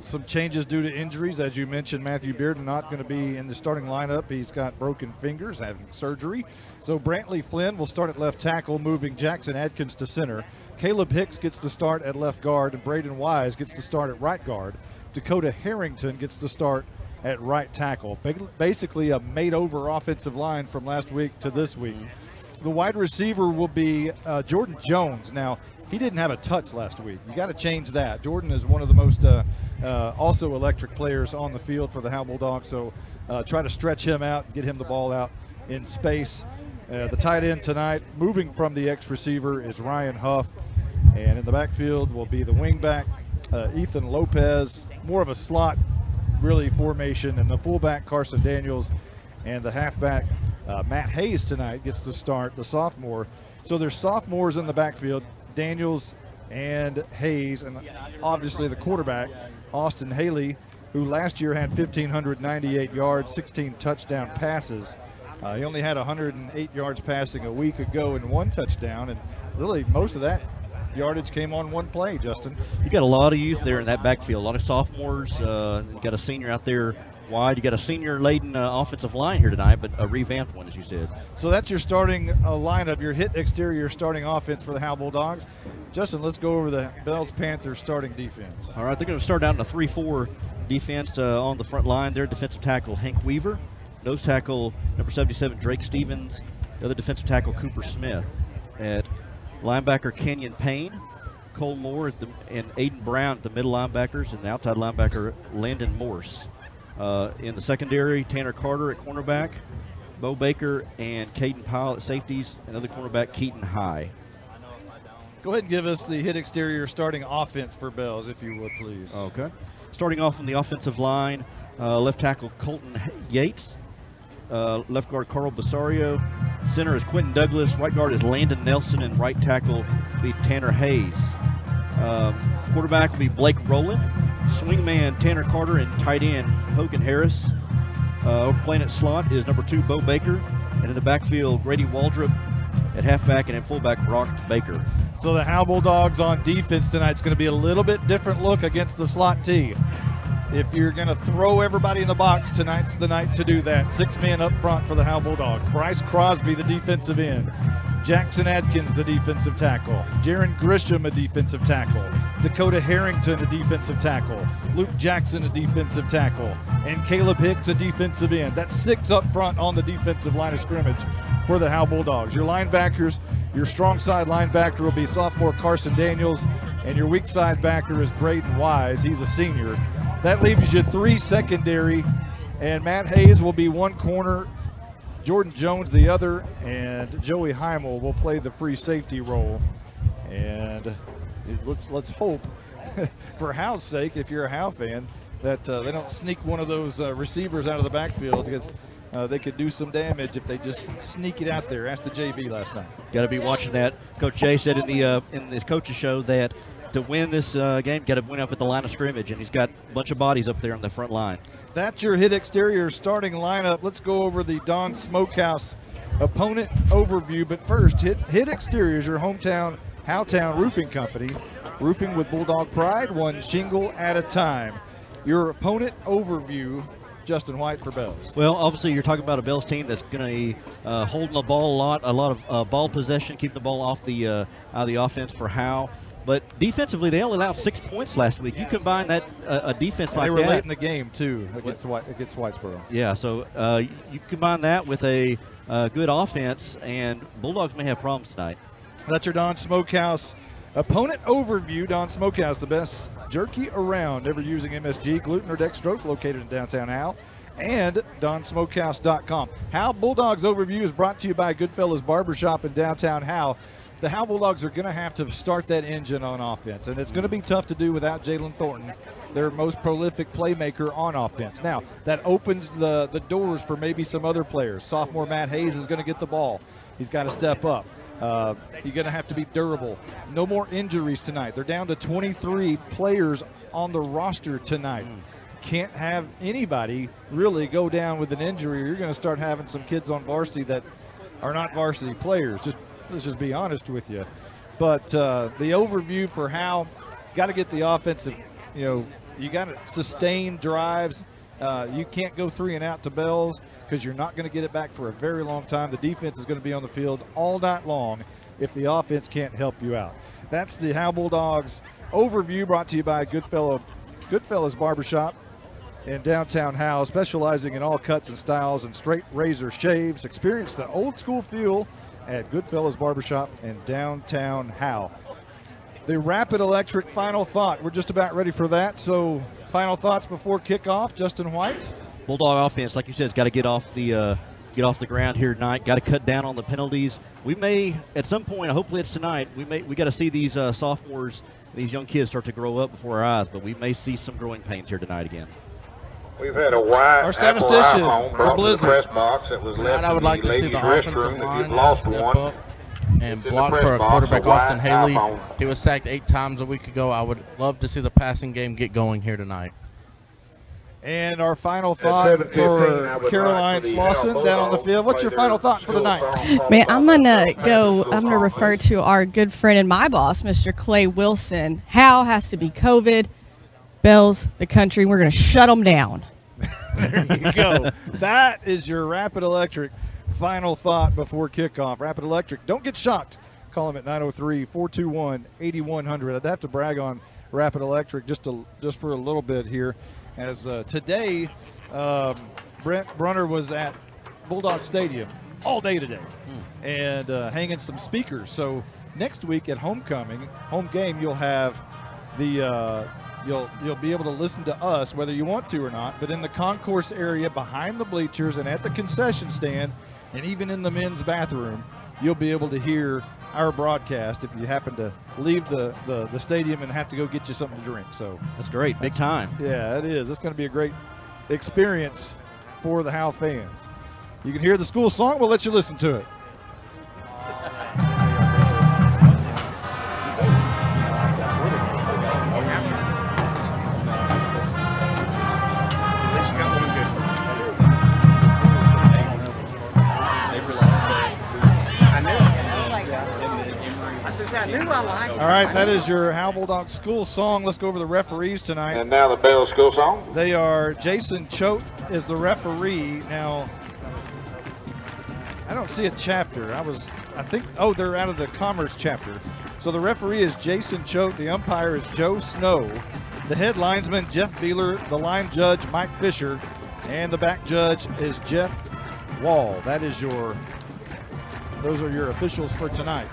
Speaker 6: some changes due to injuries. As you mentioned, Matthew Bearden not going to be in the starting lineup. He's got broken fingers, having surgery. So Brantley Flynn will start at left tackle, moving Jackson Adkins to center. Caleb Hicks gets to start at left guard, and Braden Wise gets to start at right guard. Dakota Harrington gets to start at right tackle. Basically a made-over offensive line from last week to this week. The wide receiver will be Jordan Jones. Now, he didn't have a touch last week. You got to change that. Jordan is one of the most also electric players on the field for the Howe Bulldogs, so try to stretch him out and get him the ball out in space. The tight end tonight, moving from the X receiver, is Ryan Huff. And in the backfield will be the wingback, Ethan Lopez, more of a slot, really, formation. And the fullback, Carson Daniels. And the halfback, Matt Hayes tonight gets to start, the sophomore. So there's sophomores in the backfield, Daniels and Hayes, and obviously the quarterback, Austin Haley, who last year had 1,598 yards, 16 touchdown passes. He only had 108 yards passing a week ago and 1 touchdown, and really most of that yardage came on 1 play, Justin.
Speaker 8: You got a lot of youth there in that backfield, a lot of sophomores. You got a senior out there wide. You got a senior-laden offensive line here tonight, but a revamped one, as you said.
Speaker 6: So that's your starting lineup, your hit exterior starting offense for the Howe Bulldogs. Justin, let's go over the Bells Panthers starting defense.
Speaker 8: All right, they're going to start out in a 3-4 defense on the front line. Their defensive tackle, Hank Weaver. Nose tackle, number 77, Drake Stevens. The other defensive tackle, Cooper Smith. At linebacker, Kenyon Payne. Cole Moore and Aiden Brown at the middle linebackers, and the outside linebacker, Landon Morse. In the secondary, Tanner Carter at cornerback, Bo Baker and Caden Powell at safeties, and other cornerback, Keaton High.
Speaker 6: Go ahead and give us the hit exterior starting offense for Bells, if you would, please.
Speaker 8: Okay. Starting off on the offensive line, left tackle Colton Yates, left guard Carl Basario, center is Quentin Douglas, right guard is Landon Nelson, and right tackle will be Tanner Hayes. Quarterback will be Blake Rowland, swingman Tanner Carter, and tight end Hogan Harris. Playing at slot is number 2 Bo Baker, and in the backfield Grady Waldrop at halfback, and at fullback Brock Baker.
Speaker 6: So the Howe Bulldogs on defense tonight is going to be a little bit different look against the slot T. If you're going to throw everybody in the box, tonight's the night to do that. 6 men up front for the Howe Bulldogs. Bryce Crosby, the defensive end. Jackson Adkins, the defensive tackle. Jaron Grisham, a defensive tackle. Dakota Harrington, a defensive tackle. Luke Jackson, a defensive tackle. And Caleb Hicks, a defensive end. That's 6 up front on the defensive line of scrimmage for the Howe Bulldogs. Your linebackers, your strong side linebacker will be sophomore Carson Daniels, and your weak side backer is Braden Wise. He's a senior. That leaves you 3 secondary, and Matt Hayes will be 1 corner, Jordan Jones the other, and Joey Heimel will play the free safety role. And let's hope, for Howe's sake, if you're a Howe fan, that they don't sneak one of those receivers out of the backfield, because they could do some damage if they just sneak it out there. Asked the JV last night.
Speaker 8: Got to be watching that. Coach Jay said in the coaches show that to win this game, got to win up at the line of scrimmage, and he's got a bunch of bodies up there on the front line.
Speaker 6: That's your hit exterior starting lineup. Let's go over the Don Smokehouse opponent overview, but first, hit exterior is your hometown Howtown Roofing Company. Roofing with Bulldog pride, 1 shingle at a time. Your opponent overview, Justin White for Bells.
Speaker 8: Well, obviously you're talking about a Bells team that's going to be holding the ball a lot of ball possession, keeping the ball off the out of the offense for Howe. But defensively, they only allowed 6 points last week. You combine that a defense like that.
Speaker 6: They were late in the game too against Whitesboro.
Speaker 8: Yeah, so you combine that with a good offense, and Bulldogs may have problems tonight.
Speaker 6: That's your Don Smokehouse opponent overview. Don Smokehouse, the best jerky around, ever using MSG, gluten or dextrose, located in downtown Howe, and DonSmokehouse.com. Howe Bulldogs overview is brought to you by Goodfellas Barbershop in downtown Howe. The Howe Bulldogs are going to have to start that engine on offense, and it's going to be tough to do without Jalen Thornton, their most prolific playmaker on offense. Now, that opens the doors for maybe some other players. Sophomore Matt Hayes is going to get the ball. He's got to step up. You're going to have to be durable. No more injuries tonight. They're down to 23 players on the roster tonight. Can't have anybody really go down with an injury, or you're going to start having some kids on varsity that are not varsity players. Let's just be honest with you. But the overview for Howe, got to get the offensive, you got to sustain drives. You can't go 3 and out to Bells, because you're not going to get it back for a very long time. The defense is going to be on the field all night long if the offense can't help you out. That's the Howe Bulldogs overview, brought to you by Goodfellas Barbershop in downtown Howe, specializing in all cuts and styles and straight razor shaves. Experience the old school feel at Goodfellas Barbershop in downtown Howe. The Rapid Electric final thought. We're just about ready for that. So final thoughts before kickoff, Justin White.
Speaker 8: Bulldog offense, like you said, has got to get off the get off the ground here tonight. Got to cut down on the penalties. We may, at some point, hopefully it's tonight, we got to see these sophomores, these young kids start to grow up before our eyes, but we may see some growing pains here tonight again.
Speaker 9: We've had a white
Speaker 6: our statistician
Speaker 9: for Blizzard. Press box that was left
Speaker 10: I would like
Speaker 9: in the
Speaker 10: to see the
Speaker 9: ladies'
Speaker 10: offensive
Speaker 9: restroom. If
Speaker 10: line
Speaker 9: you've lost
Speaker 10: step
Speaker 9: one,
Speaker 10: up and
Speaker 9: it's in the
Speaker 10: block
Speaker 9: press
Speaker 10: for
Speaker 9: box,
Speaker 10: quarterback
Speaker 9: a white
Speaker 10: Austin Haley.
Speaker 9: iPhone.
Speaker 10: He was sacked 8 times a week ago. I would love to see the passing game get going here tonight.
Speaker 6: And our final thought for Caroline Slauson down on the field. What's your final thought for the night?
Speaker 11: Man, I'm gonna refer to our good friend and my boss, Mr. Clay Wilson. Howe has to be COVID. Bells, the country, we're gonna shut them down.
Speaker 6: There you go. That is your Rapid Electric final thought before kickoff. Rapid Electric, don't get shocked. Call them at 903-421-8100. I'd have to brag on Rapid Electric just for a little bit here. As today, Brent Brunner was at Bulldog Stadium all day today and hanging some speakers. So next week at home game, you'll have the you'll be able to listen to us whether you want to or not. But in the concourse area behind the bleachers and at the concession stand and even in the men's bathroom, you'll be able to hear our broadcast if you happen to leave the stadium and have to go get you something to drink. So
Speaker 8: that's great. Big time.
Speaker 6: Yeah, it is. It's going to be a great experience for the Howe fans. You can hear the school song. We'll let you listen to it. All right, that is your Howe Bulldogs school song. Let's go over the referees tonight.
Speaker 9: And now the Bell school song.
Speaker 6: They are Jason Choate is the referee. Now, I don't see a chapter. I think, they're out of the Commerce chapter. So the referee is Jason Choate. The umpire is Joe Snow. The head linesman, Jeff Beeler. The line judge, Mike Fisher. And the back judge is Jeff Wall. Those are your officials for tonight.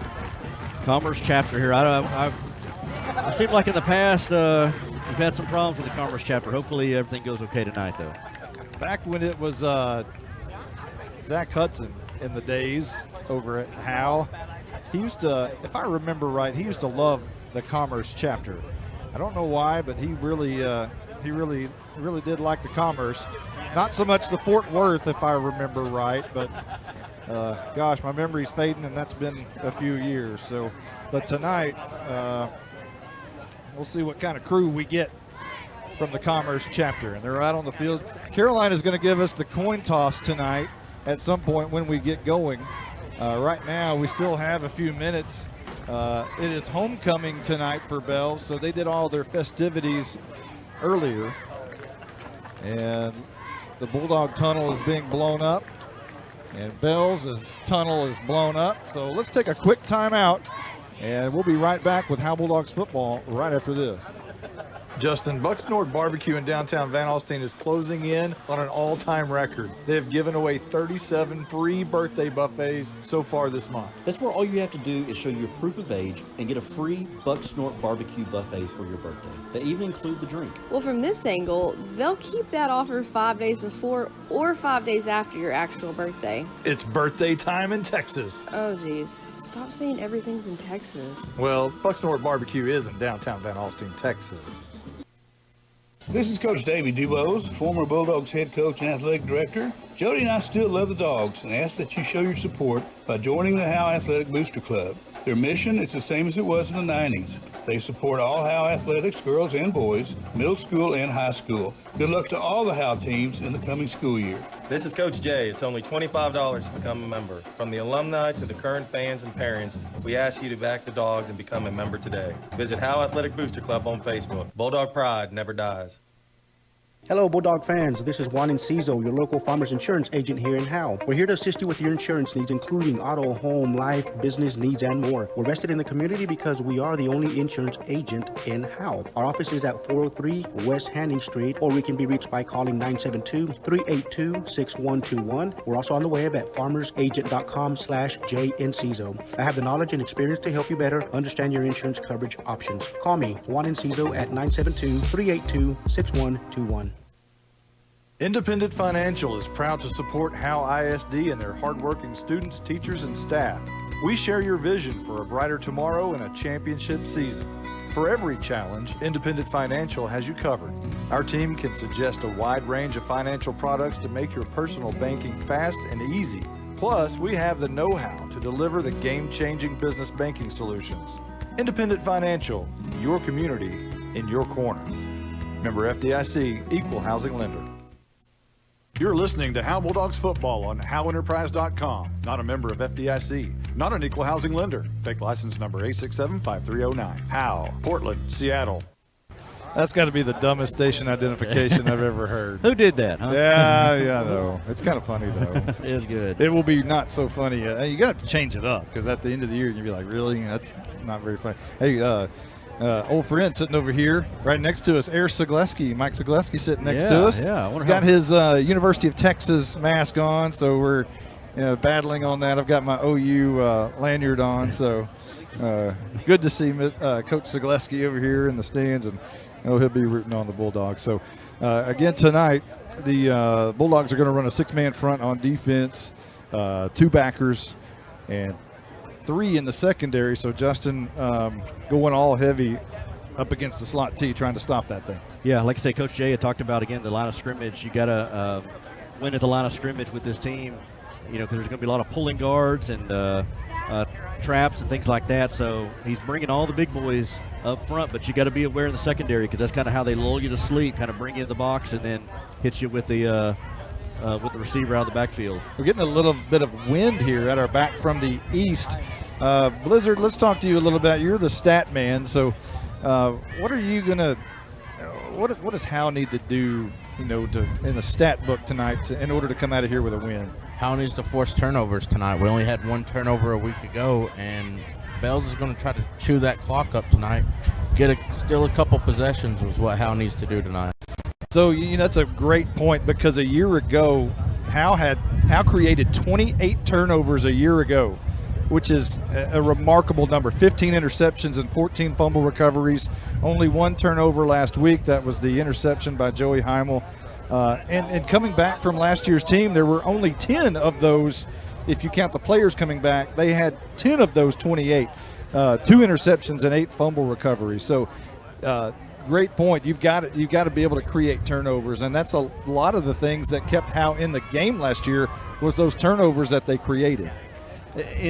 Speaker 8: Commerce chapter here. It seemed like in the past we've had some problems with the Commerce chapter. Hopefully everything goes okay tonight, though.
Speaker 6: Back when it was Zach Hudson in the days over at Howe, he used to, if I remember right, he used to love the Commerce chapter. I don't know why, but he really did like the Commerce. Not so much the Fort Worth, if I remember right, but gosh, my memory's fading, and that's been a few years. So, but tonight, we'll see what kind of crew we get from the Commerce chapter, and they're out on the field. Caroline is going to give us the coin toss tonight at some point when we get going. Right now, we still have a few minutes. It is homecoming tonight for Bells, so they did all their festivities earlier, and the Bulldog tunnel is being blown up. And Bell's tunnel is blown up. So let's take a quick timeout, and we'll be right back with Howe Bulldogs football right after this. Justin, Bucks North Barbecue in downtown Van Alstyne is closing in on an all-time record. They have given away 37 free birthday buffets so far this month.
Speaker 23: That's where all you have to do is show your proof of age and get a free Buck Snort barbecue buffet for your birthday. They even include the drink.
Speaker 5: Well, from this angle, they'll keep that offer 5 days before or 5 days after your actual birthday.
Speaker 6: It's birthday time in Texas.
Speaker 5: Oh, geez. Stop saying everything's in Texas.
Speaker 6: Well, Bucks North Barbecue is in downtown Van Alstyne, Texas.
Speaker 15: This is Coach Davey Dubose, former Bulldogs head coach and athletic director. Jody and I still love the Dogs and ask that you show your support by joining the Howe Athletic Booster Club. Their mission is the same as it was in the 90s. They support all Howe athletics, girls and boys, middle school and high school. Good luck to all the Howe teams in the coming school year.
Speaker 4: This is Coach Jay. It's only $25 to become a member. From the alumni to the current fans and parents, we ask you to back the Dogs and become a member today. Visit Howe Athletic Booster Club on Facebook. Bulldog pride never dies.
Speaker 7: Hello, Bulldog fans. This is Juan Enciso, your local farmers insurance agent here in Howe. We're here to assist you with your insurance needs, including auto, home, life, business needs, and more. We're vested in the community because we are the only insurance agent in Howe. Our office is at 403 West Hanning Street, or we can be reached by calling 972-382-6121. We're also on the web at farmersagent.com/JEnciso. I have the knowledge and experience to help you better understand your insurance coverage options. Call me, Juan Enciso, at 972-382-6121.
Speaker 3: Independent Financial is proud to support Howe ISD and their hardworking students, teachers, and staff. We share your vision for a brighter tomorrow and a championship season. For every challenge, Independent Financial has you covered. Our team can suggest a wide range of financial products to make your personal banking fast and easy. Plus, we have the know-how to deliver the game-changing business banking solutions. Independent Financial, your community in your corner. Member FDIC, Equal Housing Lender. You're listening to Howe Bulldogs football on HoweEnterprise.com. Not a member of FDIC. Not an equal housing lender. Fake license number 8675309. Howe, Portland, Seattle.
Speaker 6: That's got to be the dumbest station identification I've ever heard.
Speaker 8: Who did that, huh?
Speaker 6: Yeah, I know. It's kind of funny, though.
Speaker 8: It is good.
Speaker 6: It will be not so funny. You got to change it up because at the end of the year, you'll be like, really? That's not very funny. Hey, old friend sitting over here right next to us, Mike Zagleski sitting next to us.
Speaker 8: Yeah,
Speaker 6: he's got his University of Texas mask on, so we're battling on that. I've got my OU lanyard on, so good to see Coach Zagleski over here in the stands, and he'll be rooting on the Bulldogs. So again tonight, the Bulldogs are going to run a 6-man front on defense, 2 backers, and 3 in the secondary. So Justin going all heavy up against the slot T, trying to stop that thing.
Speaker 8: Yeah, like I say, Coach Jay had talked about, again, the line of scrimmage. You got to win at the line of scrimmage with this team, because there's going to be a lot of pulling guards and traps and things like that. So he's bringing all the big boys up front, but you got to be aware in the secondary because that's kind of how they lull you to sleep, kind of bring you in the box and then hit you with the receiver out of the backfield.
Speaker 6: We're getting a little bit of wind here at our back from the east. Blizzard, let's talk to you a little bit. You're the stat man, so what are you gonna? What does Howe need to do, in the stat book tonight in order to come out of here with a win?
Speaker 10: Howe needs to force turnovers tonight. We only had 1 turnover a week ago, and Bells is going to try to chew that clock up tonight. Still a couple possessions was what Howe needs to do tonight.
Speaker 6: So that's a great point because a year ago, Howe created 28 turnovers a year ago, which is a remarkable number. 15 interceptions and 14 fumble recoveries. Only 1 turnover last week. That was the interception by Joey Heimel. And coming back from last year's team, there were only 10 of those. If you count the players coming back, they had 10 of those 28. 2 interceptions and 8 fumble recoveries. So great point. You've got to be able to create turnovers, and that's a lot of the things that kept Howe in the game last year was those turnovers that they created.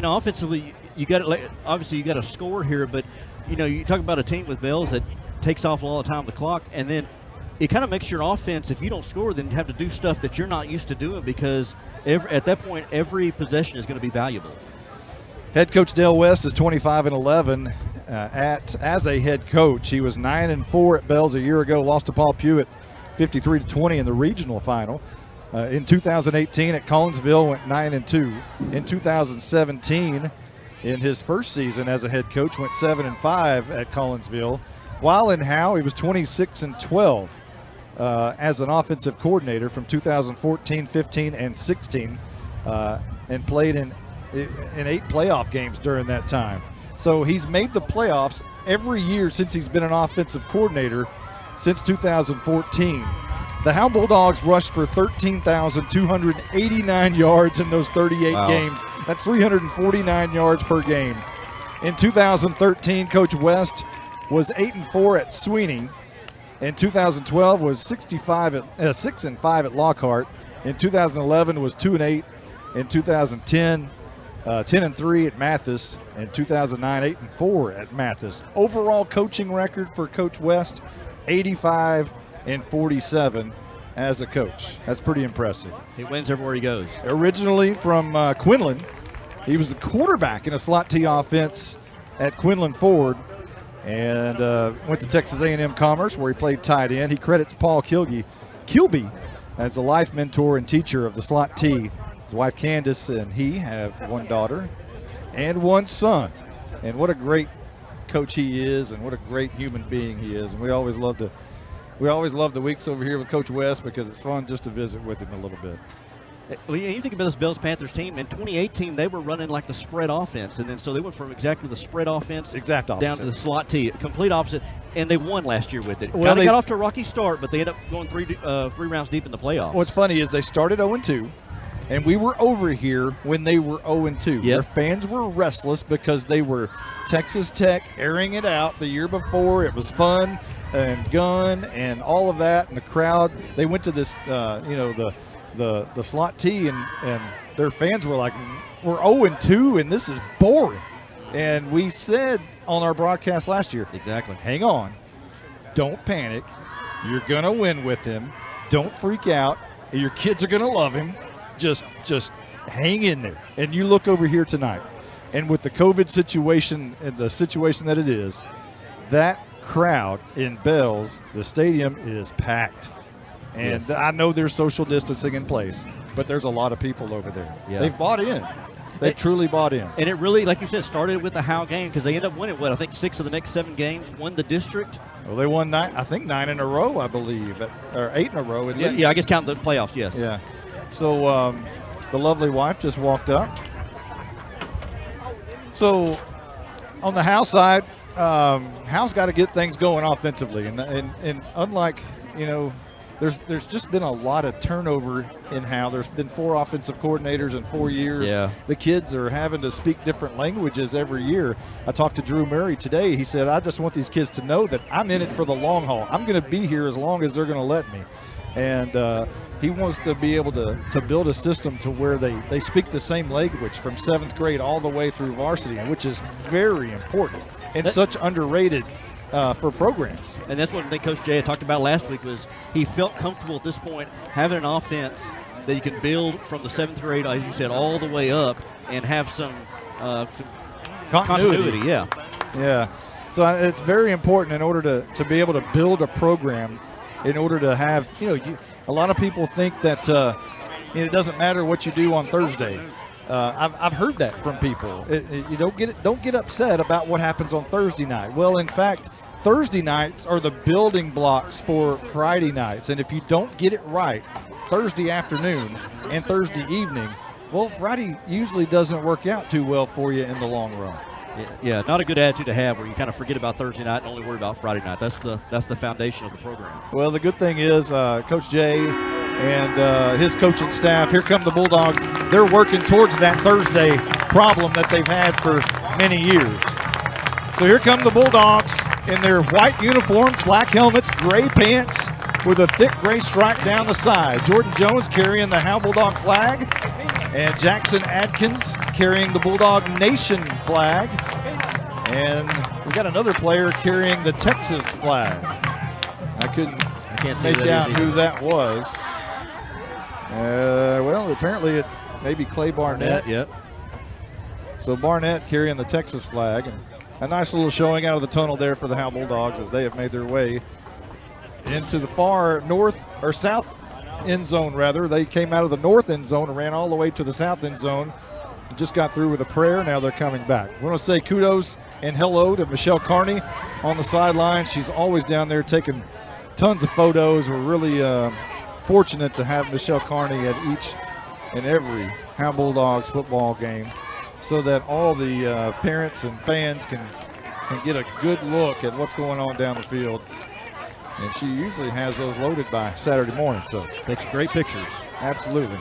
Speaker 8: Offensively, you got to score here, but you talk about a team with Bells that takes off a lot of time on the clock, and then it kind of makes your offense, if you don't score, then you have to do stuff that you're not used to doing because at that point every possession is going to be valuable.
Speaker 6: Head coach Dale West is 25-11 as a head coach. He was 9-4 at Bells a year ago, lost to Paul Pewitt 53-20 in the regional final. In 2018 at Collinsville went 9-2. In 2017, in his first season as a head coach, went 7-5 at Collinsville. While in Howe, he was 26-12 as an offensive coordinator from 2014, 15, and 16, and played in 8 playoff games during that time. So he's made the playoffs every year since he's been an offensive coordinator since 2014. The Howe Bulldogs rushed for 13,289 yards in those 38 games. That's 349 yards per game. In 2013, Coach West was 8-4 at Sweeney. In 2012 was 6-5 at Lockhart. In 2011 was 2-8. In 2010, 10-3 at Mathis. In 2009, 8-4 at Mathis. Overall coaching record for Coach West, 85-47 as a coach. That's pretty impressive.
Speaker 8: He wins everywhere he goes.
Speaker 6: Originally from Quinlan, he was the quarterback in a slot T offense at Quinlan Ford, and went to Texas A&M Commerce where he played tight end. He credits Paul Kilby as a life mentor and teacher of the slot T. His wife Candace and he have 1 daughter and 1 son. And what a great coach he is, and what a great human being he is. And we always love the weeks over here with Coach West because it's fun just to visit with him a little bit.
Speaker 8: Well, you think about this Bills Panthers team. In 2018, they were running like the spread offense, and then so they went from exactly the spread offense
Speaker 6: down
Speaker 8: to the slot T, complete opposite. And they won last year with it.
Speaker 6: Well,
Speaker 8: They got off to a rocky start, but they ended up going three rounds deep in the playoffs.
Speaker 6: What's funny is they started 0-2, and we were over here when they were 0-2. Their fans were restless because they were Texas Tech airing it out the year before. It was fun and gun and all of that, and the crowd. They went to this, the slot T, and their fans were like, "We're 0-2, and this is boring." And we said on our broadcast last year,
Speaker 8: exactly,
Speaker 6: hang on, don't panic, you're gonna win with him, don't freak out, your kids are gonna love him, just hang in there. And you look over here tonight, and with the COVID situation and the situation that it is, that crowd in Bells, the stadium is packed. And I know there's social distancing in place, but there's a lot of people over there. They've bought in. They truly bought in.
Speaker 8: And it really, like you said, started with the Howe game because they ended up winning, I think 6 of the next 7 games, won the district.
Speaker 6: Well, they won 9 in a row, I believe, or 8 in a row at least.
Speaker 8: Yeah, I guess count the playoffs, yes.
Speaker 6: Yeah. So the lovely wife just walked up. So on the Howe side, Howe's got to get things going offensively. And unlike, there's just been a lot of turnover in Howe. There's been 4 offensive coordinators in 4 years.
Speaker 8: Yeah.
Speaker 6: The kids are having to speak different languages every year. I talked to Drew Murray today. He said, I just want these kids to know that I'm in it for the long haul. I'm going to be here as long as they're going to let me. And he wants to be able to build a system to where they speak the same language from 7th grade all the way through varsity, which is very important and such underrated for programs.
Speaker 8: And that's what I think Coach Jay had talked about last week was he felt comfortable at this point having an offense that you can build from the 7th grade, as you said, all the way up and have some continuity.
Speaker 6: Yeah. So it's very important in order to be able to build a program, in order to have, a lot of people think that it doesn't matter what you do on Thursday. I've heard that from people. You don't get upset about what happens on Thursday night. Well, in fact, Thursday nights are the building blocks for Friday nights, and if you don't get it right Thursday afternoon and Thursday evening, well, Friday usually doesn't work out too well for you in the long run.
Speaker 8: Yeah, not a good attitude to have where you kind of forget about Thursday night and only worry about Friday night. That's the foundation of the program.
Speaker 6: Well, the good thing is Coach Jay and his coaching staff, here come the Bulldogs. They're working towards that Thursday problem that they've had for many years. So here come the Bulldogs in their white uniforms, black helmets, gray pants with a thick gray stripe down the side. Jordan Jones carrying the Howe Bulldog flag, and Jackson Adkins carrying the Bulldog Nation flag. And we got another player carrying the Texas flag. I can't make out who that was. Well, apparently it's maybe Clay Barnett.
Speaker 8: Yep.
Speaker 6: So Barnett carrying the Texas flag. And a nice little showing out of the tunnel there for the Howe Bulldogs as they have made their way into the far north or south end zone, rather. They came out of the north end zone and ran all the way to the south end zone. Just got through with a prayer. Now they're coming back. We want to say kudos and hello to Michelle Carney on the sideline. She's always down there taking tons of photos. We're really fortunate to have Michelle Carney at each and every Howe Bulldogs football game so that all the parents and fans can get a good look at what's going on down the field. And she usually has those loaded by Saturday morning. So
Speaker 8: takes great pictures.
Speaker 6: Absolutely.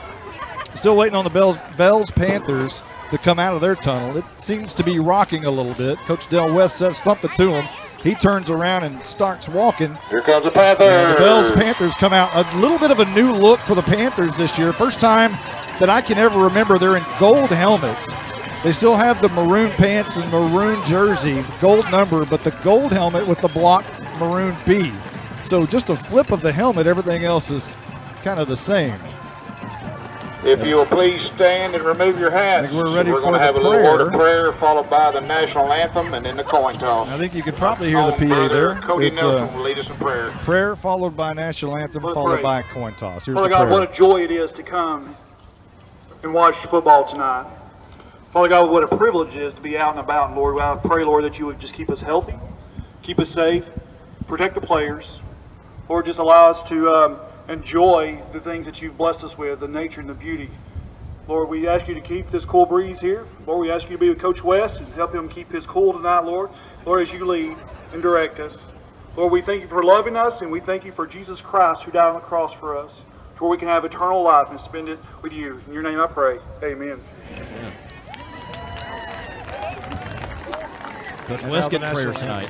Speaker 6: Still waiting on the Bells Panthers to come out of their tunnel. It seems to be rocking a little bit. Coach Del West says something to him. He turns around and starts walking.
Speaker 9: Here comes the Panthers.
Speaker 6: And the Bells Panthers come out. A little bit of a new look for the Panthers this year. First time that I can ever remember they're in gold helmets. They still have the maroon pants and maroon jersey, gold number, but the gold helmet with the block maroon B. So just a flip of the helmet, everything else is kind of the same.
Speaker 9: If you will please stand and remove your hats.
Speaker 6: I think we're ready for
Speaker 9: going to have a little word of prayer followed by the national anthem and then the coin toss.
Speaker 6: I think you can probably hear the PA there.
Speaker 9: Cody Nelson will lead us in prayer.
Speaker 6: Prayer followed by national anthem, followed by coin toss. Here's
Speaker 18: Father
Speaker 6: the
Speaker 18: God,
Speaker 6: prayer.
Speaker 18: what a joy it is to come and watch football tonight. Father God, what a privilege it is to be out and about. And Lord, I pray, Lord, that you would just keep us healthy, keep us safe, protect the players. Lord, just allow us to enjoy the things that you've blessed us with, the nature and the beauty. Lord, we ask you to keep this cool breeze here. Lord, we ask you to be with Coach West and help him keep his cool tonight, Lord. Lord, as you lead and direct us. Lord, we thank you for loving us, and we thank you for Jesus Christ who died on the cross for us, to where we can have eternal life and spend it with you. In your name I pray. Amen.
Speaker 8: Amen. Coach West getting prayers tonight.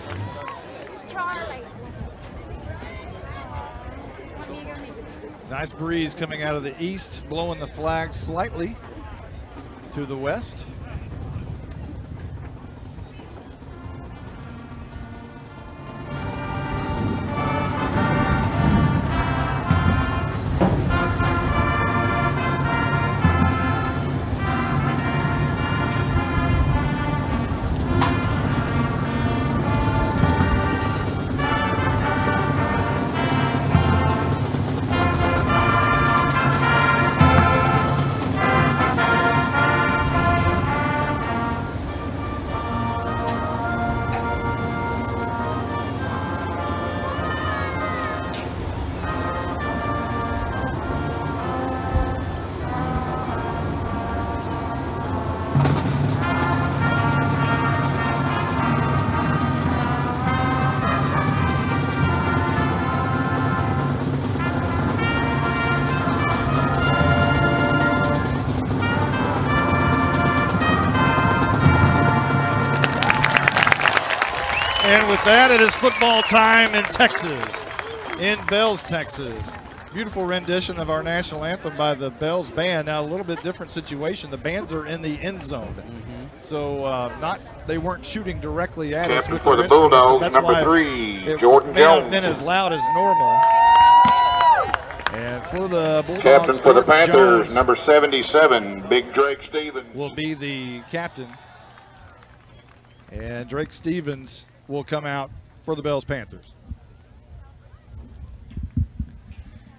Speaker 6: Nice breeze coming out of the east, blowing the flag slightly to the west. And with that, it is football time in Texas, in Bells, Texas. Beautiful rendition of our national anthem by the Bells Band. Now, a little bit different situation. The bands are in the end zone. So they weren't shooting directly at us with
Speaker 9: for the Bulldogs, number 3, Jordan Jones.
Speaker 6: May not have been as loud as normal. And for the Bulldogs,
Speaker 9: captain for the
Speaker 6: Jordan
Speaker 9: Panthers,
Speaker 6: Jones
Speaker 9: number 77, Big Drake Stevens.
Speaker 6: will be the captain. And Drake Stevens will come out for the Bells Panthers.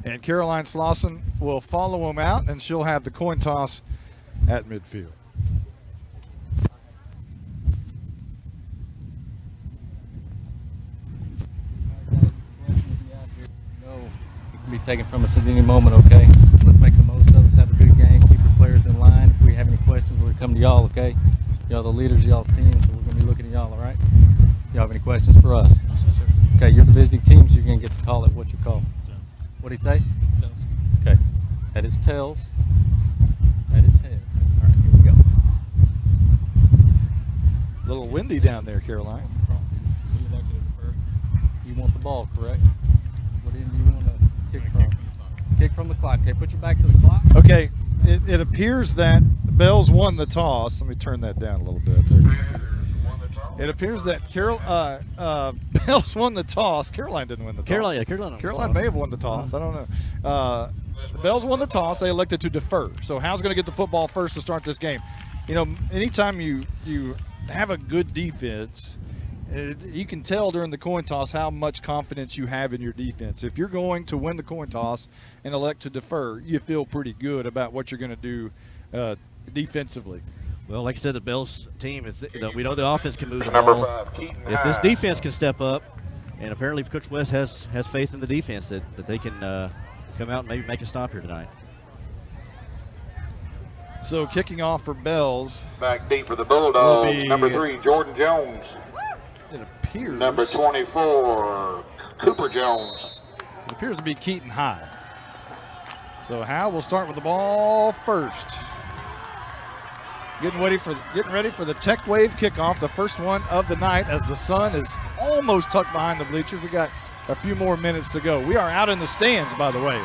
Speaker 6: And Caroline Slauson will follow him out, and she'll have the coin toss at midfield.
Speaker 19: It can be taken from us at any moment, okay? Let's make the most of it, have a good game, keep our players in line. If we have any questions, we'll come to y'all, okay? Y'all the leaders of y'all's team, so we're going to be looking at y'all, all right? Y'all have any questions for us? Okay, you're the visiting team, so you're going to get to call it what you call. What do you say? Okay, that is tails. That is head. All right, here we go.
Speaker 6: A little windy down there, Caroline.
Speaker 19: You want the ball, correct? What end do you want to kick from? Kick from the clock. Okay, put your back to the clock.
Speaker 6: Okay, it appears that Bells won the toss. Let me turn that down a little bit there. It appears that Bells won the toss. Caroline didn't win the toss. Caroline may have won the toss. I don't know. The Bells won the toss. They elected to defer. So Howe's going to get the football first to start this game. You know, anytime you have a good defense, you can tell during the coin toss how much confidence you have in your defense. If you're going to win the coin toss and elect to defer, you feel pretty good about what you're going to do defensively.
Speaker 8: Well, like I said, the Bells team, we know the offense can move the ball. If this defense can step up, and apparently Coach West has faith in the defense that they can come out and maybe make a stop here tonight.
Speaker 6: So kicking off for Bells.
Speaker 9: Back deep for the Bulldogs, number 3, Jordan Jones.
Speaker 6: It appears.
Speaker 9: Number 24, Cooper Jones.
Speaker 6: It appears to be Keaton High. So Howe will start with the ball first. Getting ready for the Tech Wave kickoff, the first one of the night, as the sun is almost tucked behind the bleachers. We got a few more minutes to go. We are out in the stands, by the way.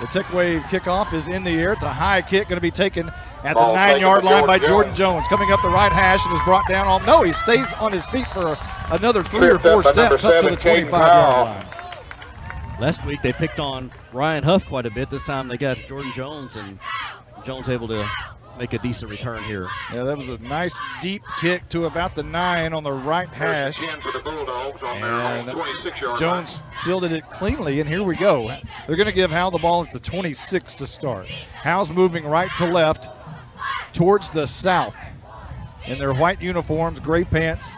Speaker 6: The Tech Wave kickoff is in the air. It's a high kick, going to be taken at the 9-yard line by Jordan Jones. Coming up the right hash and is brought down on. No, he stays on his feet for another 3 or 4 steps up to the 25-yard line.
Speaker 8: Last week they picked on Ryan Huff quite a bit. This time they got Jordan Jones, and Jones able to make a decent return here.
Speaker 6: Yeah, that was a nice deep kick to about the 9 on the right hash.
Speaker 9: For the Bulldogs on their 26-yard
Speaker 6: Jones
Speaker 9: line.
Speaker 6: fielded it cleanly, and here we go. They're going to give Howe the ball at the 26 to start. Howe's moving right to left towards the south in their white uniforms, gray pants,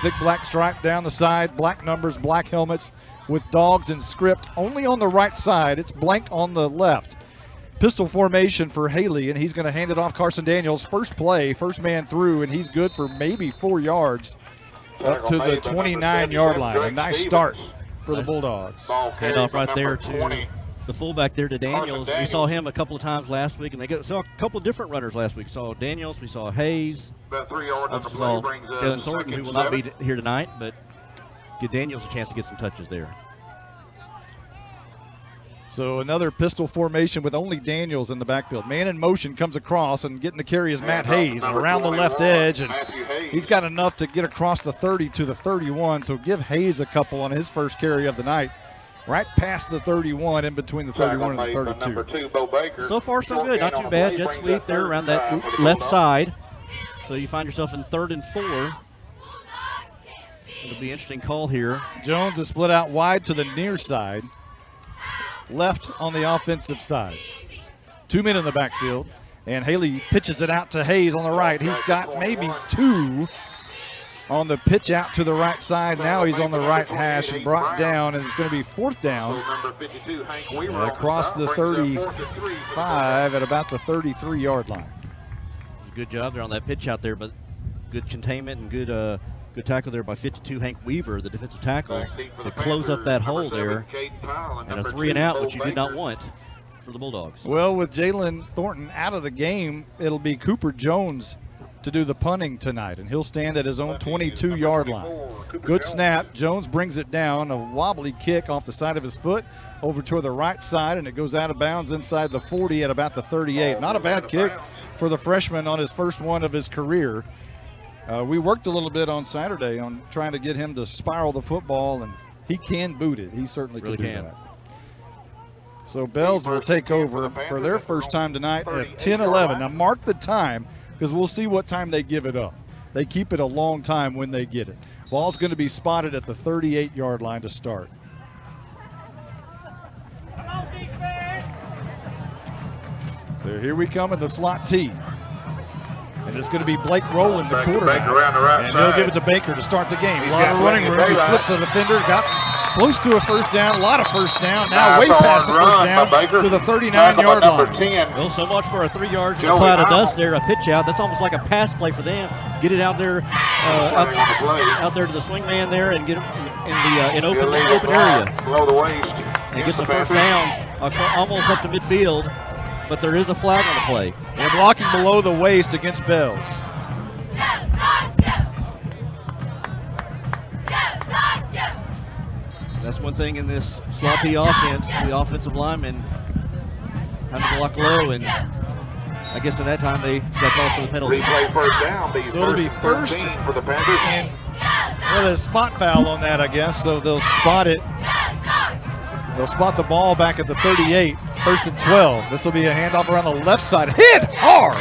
Speaker 6: thick black stripe down the side, black numbers, black helmets with dogs in script only on the right side. It's blank on the left. Pistol formation for Haley, and he's going to hand it off Carson Daniels. First play, first man through, and he's good for maybe 4 yards up to the 29-yard line. A nice start for the Bulldogs.
Speaker 8: Hand off right there to the fullback there to Daniels. We saw him a couple of times last week, and saw a couple of different runners last week. Saw Daniels, we saw Hayes,
Speaker 9: About 3 yards on the
Speaker 8: we
Speaker 9: play
Speaker 8: saw
Speaker 9: brings up
Speaker 8: Jalen Thornton, who
Speaker 9: 2nd
Speaker 8: will not be
Speaker 9: 7.
Speaker 8: here tonight, but give Daniels a chance to get some touches there.
Speaker 6: So another pistol formation with only Daniels in the backfield. Man in motion comes across, and getting the carry is Matt Hayes around the left edge, and he's got enough to get across the 30 to the 31, so give Hayes a couple on his first carry of the night. Right past the 31, in between the 31 and the 32.
Speaker 9: Number 2, Bo Baker.
Speaker 8: So far, so good. Not
Speaker 9: Short
Speaker 8: too
Speaker 9: gain on
Speaker 8: bad.
Speaker 9: the play
Speaker 8: Jet
Speaker 9: brings
Speaker 8: sweep
Speaker 9: up
Speaker 8: there
Speaker 9: 3rd
Speaker 8: around
Speaker 9: and
Speaker 8: that
Speaker 9: 5 for the
Speaker 8: left
Speaker 9: Bulldogs.
Speaker 8: side. So you find yourself in 3rd and 4. It'll be an interesting call here.
Speaker 6: Jones is split out wide to the near side, left on the offensive side. 2 men in the backfield, and Haley pitches it out to Hayes on the right. He's got maybe 2 on the pitch out to the right side. Now he's on the right hash and brought down, and it's going to be 4th down across the 35 at about the 33-yard line.
Speaker 8: Good job there on that pitch out there, but good containment and good tackle there by 52 Hank Weaver, the defensive tackle, to close up that hole there. And a 3 and out, which you did not want for the Bulldogs.
Speaker 6: Well, with Jalen Thornton out of the game, it'll be Cooper Jones to do the punting tonight, and he'll stand at his own 22-yard line. Good snap. Jones brings it down, a wobbly kick off the side of his foot over to the right side, and it goes out of bounds inside the 40 at about the 38. Not a bad kick for the freshman on his first one of his career. We worked a little bit on Saturday on trying to get him to spiral the football, and he can boot it. He certainly
Speaker 8: really
Speaker 6: can do
Speaker 8: can.
Speaker 6: that. So Bells will take over for their first time tonight at 10-11. Now mark the time, because we'll see what time they give it up. They keep it a long time when they get it. Ball's going to be spotted at the 38-yard line to start. Here we come in the slot T. And it's going to be Blake Rowland, the quarterback. And he'll give it to Baker to start the game. A lot of running room. He slips the defender, got close to a first down, a lot of first down. Now way past the first down to the 39-yard line.
Speaker 8: Well, so much for a 3 yards in a cloud of dust there, a pitch out. That's almost like a pass play for them. Get it out there, out there to the swing man there, and get him in open area.
Speaker 9: Below the waist.
Speaker 8: And get the first down almost up to midfield. But there is a flag on the play.
Speaker 6: They're blocking below the waist against Bells.
Speaker 8: That's one thing in this sloppy offense. The offensive linemen have to block low, and I guess in that time that's also the penalty.
Speaker 9: Replay first down.
Speaker 6: So it'll be first
Speaker 9: for the Panthers.
Speaker 6: And well, a spot foul on that, I guess. So they'll spot it. They'll spot the ball back at the 38, 1st and 12. This will be a handoff around the left side. Hit hard.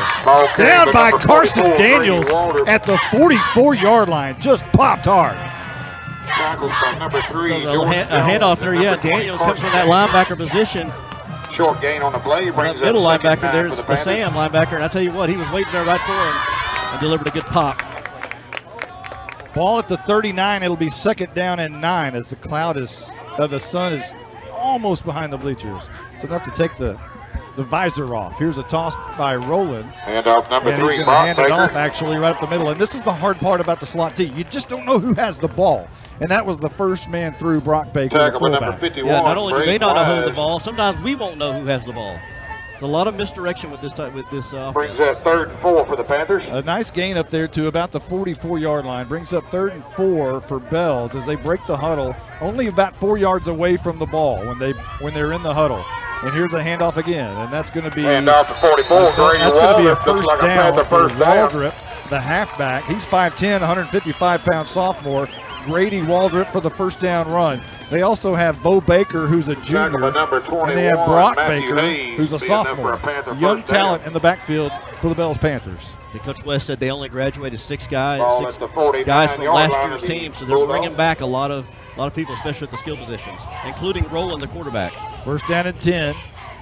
Speaker 6: Down by Carson Daniels at the 44-yard line. Just popped hard.
Speaker 9: Tackled by number 3.
Speaker 8: A handoff there, yeah. Daniels comes from that linebacker position.
Speaker 9: Short gain on the play. Brings
Speaker 8: Middle
Speaker 9: up
Speaker 8: linebacker there,
Speaker 9: the
Speaker 8: the Sam linebacker. And I tell you what, he was waiting there right for him and delivered a good pop.
Speaker 6: Ball at the 39. It'll be 2nd down and 9 as the cloud is, the sun is almost behind the bleachers. It's enough to take the visor off. Here's a toss by Rowland.
Speaker 9: Hand off number 3.
Speaker 6: He's going to hand it off actually right up the middle. And this is the hard part about the slot T. You just don't know who has the ball. And that was the first man through, Brock Baker, the fullback.
Speaker 8: Yeah, not only do they not know who has the ball, sometimes we won't know who has the ball. There's a lot of misdirection with this offense.
Speaker 9: Brings that 3rd and 4 for the Panthers.
Speaker 6: A nice gain up there to about the 44-yard line. Brings up 3rd and 4 for Bells as they break the huddle. Only about 4 yards away from the ball when they're in the huddle. And here's a handoff again, and that's going to be
Speaker 9: handoff to 44.
Speaker 6: That's going to be a first
Speaker 9: like
Speaker 6: down for
Speaker 9: down.
Speaker 6: Waldrop, the halfback. He's 5'10", 155-pound sophomore. Grady Waldrop for the first down run. They also have Bo Baker, who's a junior, and they have Brock Baker, who's a sophomore. Young talent in the backfield for the Bells Panthers.
Speaker 8: Coach West said they only graduated 6 guys,
Speaker 9: Ball
Speaker 8: 6
Speaker 9: at the 49
Speaker 8: guys from
Speaker 9: yard
Speaker 8: last
Speaker 9: line
Speaker 8: year's
Speaker 9: of the
Speaker 8: team, so they're
Speaker 9: Bulldogs.
Speaker 8: bringing back a lot of people, especially at the skill positions, including Rowland, the quarterback.
Speaker 6: First down and 10.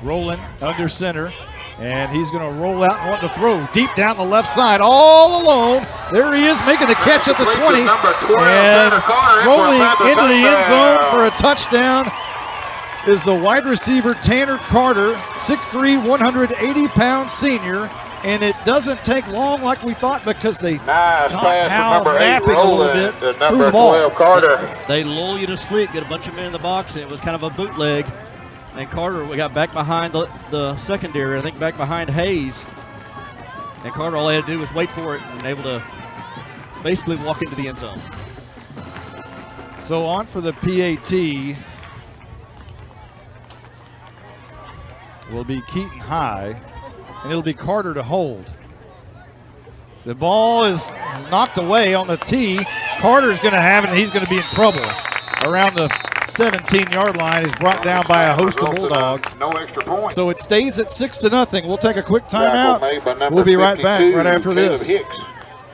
Speaker 6: Rowland under center, and he's going to roll out and want to throw deep down the left side all alone. There he is making the catch at the 20 and rolling into the end zone for a touchdown is the wide receiver Tanner Carter, 6'3", 180-pound senior. and it doesn't take long like we thought because they
Speaker 9: Nice
Speaker 6: got
Speaker 9: pass
Speaker 6: Howe
Speaker 9: from number 8,
Speaker 6: napping a little
Speaker 9: Roland,
Speaker 6: bit
Speaker 9: to
Speaker 6: through
Speaker 9: number
Speaker 6: the ball.
Speaker 9: 12, Carter.
Speaker 8: They lull you to sleep, get a bunch of men in the box, and it was kind of a bootleg. And Carter, we got back behind the secondary, I think back behind Hayes. And Carter, all he had to do was wait for it and able to basically walk into the end zone.
Speaker 6: So on for the PAT will be Keaton High, and it'll be Carter to hold. The ball is knocked away on the tee. Carter's going to have it, and he's going to be in trouble. Around the 17-yard line, is brought down by a host of Bulldogs.
Speaker 9: No extra point.
Speaker 6: So it stays at 6-0. We'll take a quick timeout.
Speaker 9: Tackle made by number
Speaker 6: We'll be right back
Speaker 9: 52,
Speaker 6: right after
Speaker 9: Caleb
Speaker 6: this.
Speaker 9: Hicks.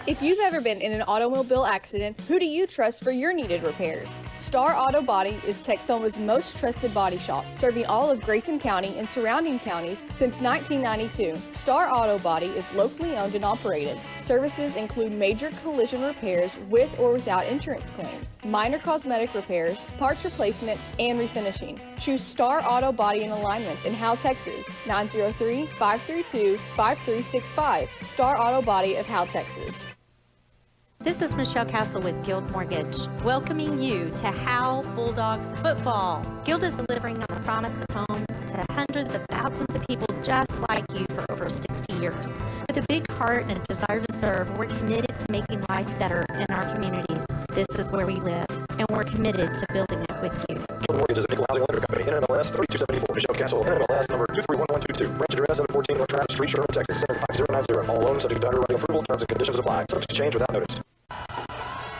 Speaker 11: If you've ever been in an automobile accident, who do you trust for your needed repairs? Star Auto Body is Texoma's most trusted body shop, serving all of Grayson County and surrounding counties since 1992. Star Auto Body is locally owned and operated. Services include major collision repairs with or without insurance claims, minor cosmetic repairs, parts replacement, and refinishing. Choose Star Auto Body and Alignments in Howe, Texas, 903-532-5365. Star Auto Body of Howe, Texas.
Speaker 12: This is Michelle Castle with Guild Mortgage, welcoming you to Howe Bulldogs football. Guild is delivering on the promise of home to hundreds of thousands of people just like you for over 60 years. With a big heart and a desire to serve, we're committed to making life better in our communities. This is where we live, and we're committed to building it with you.
Speaker 13: Guild Mortgage is an equal housing lender company. NMLS 3274. Michelle Castle. NMLS number 231122. Branch address 714 North Travis Street, Sherman, Texas 75090. All loans subject to underwriting approval. Terms and conditions apply. Subject to change without notice.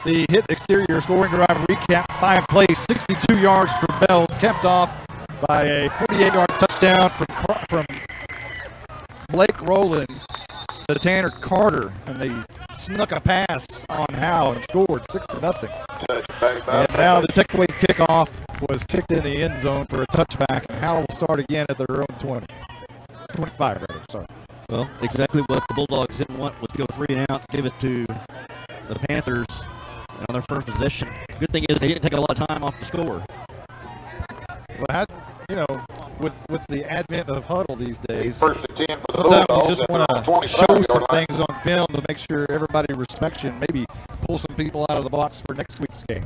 Speaker 6: The hit exterior scoring drive recap, 5 plays, 62 yards for Bells, capped off by a 48-yard touchdown from Blake Rowland to Tanner Carter, and they snuck a pass on Howe and scored 6-0. And now the takeaway kickoff was kicked in the end zone for a touchback, and Howe will start again at their own 25 rather. Sorry.
Speaker 8: Well, exactly what the Bulldogs didn't want was go 3 and out, give it to the Panthers on their first possession. Good thing is they didn't take a lot of time off the score.
Speaker 6: Well, you know, with the advent of huddle these days,
Speaker 9: First and 10 for the
Speaker 6: sometimes you
Speaker 9: Bulldogs
Speaker 6: just
Speaker 9: at
Speaker 6: want
Speaker 9: the
Speaker 6: to
Speaker 9: 25
Speaker 6: show
Speaker 9: yard
Speaker 6: some
Speaker 9: line.
Speaker 6: things on film to make sure everybody respects you and maybe pull some people out of the box for next week's game.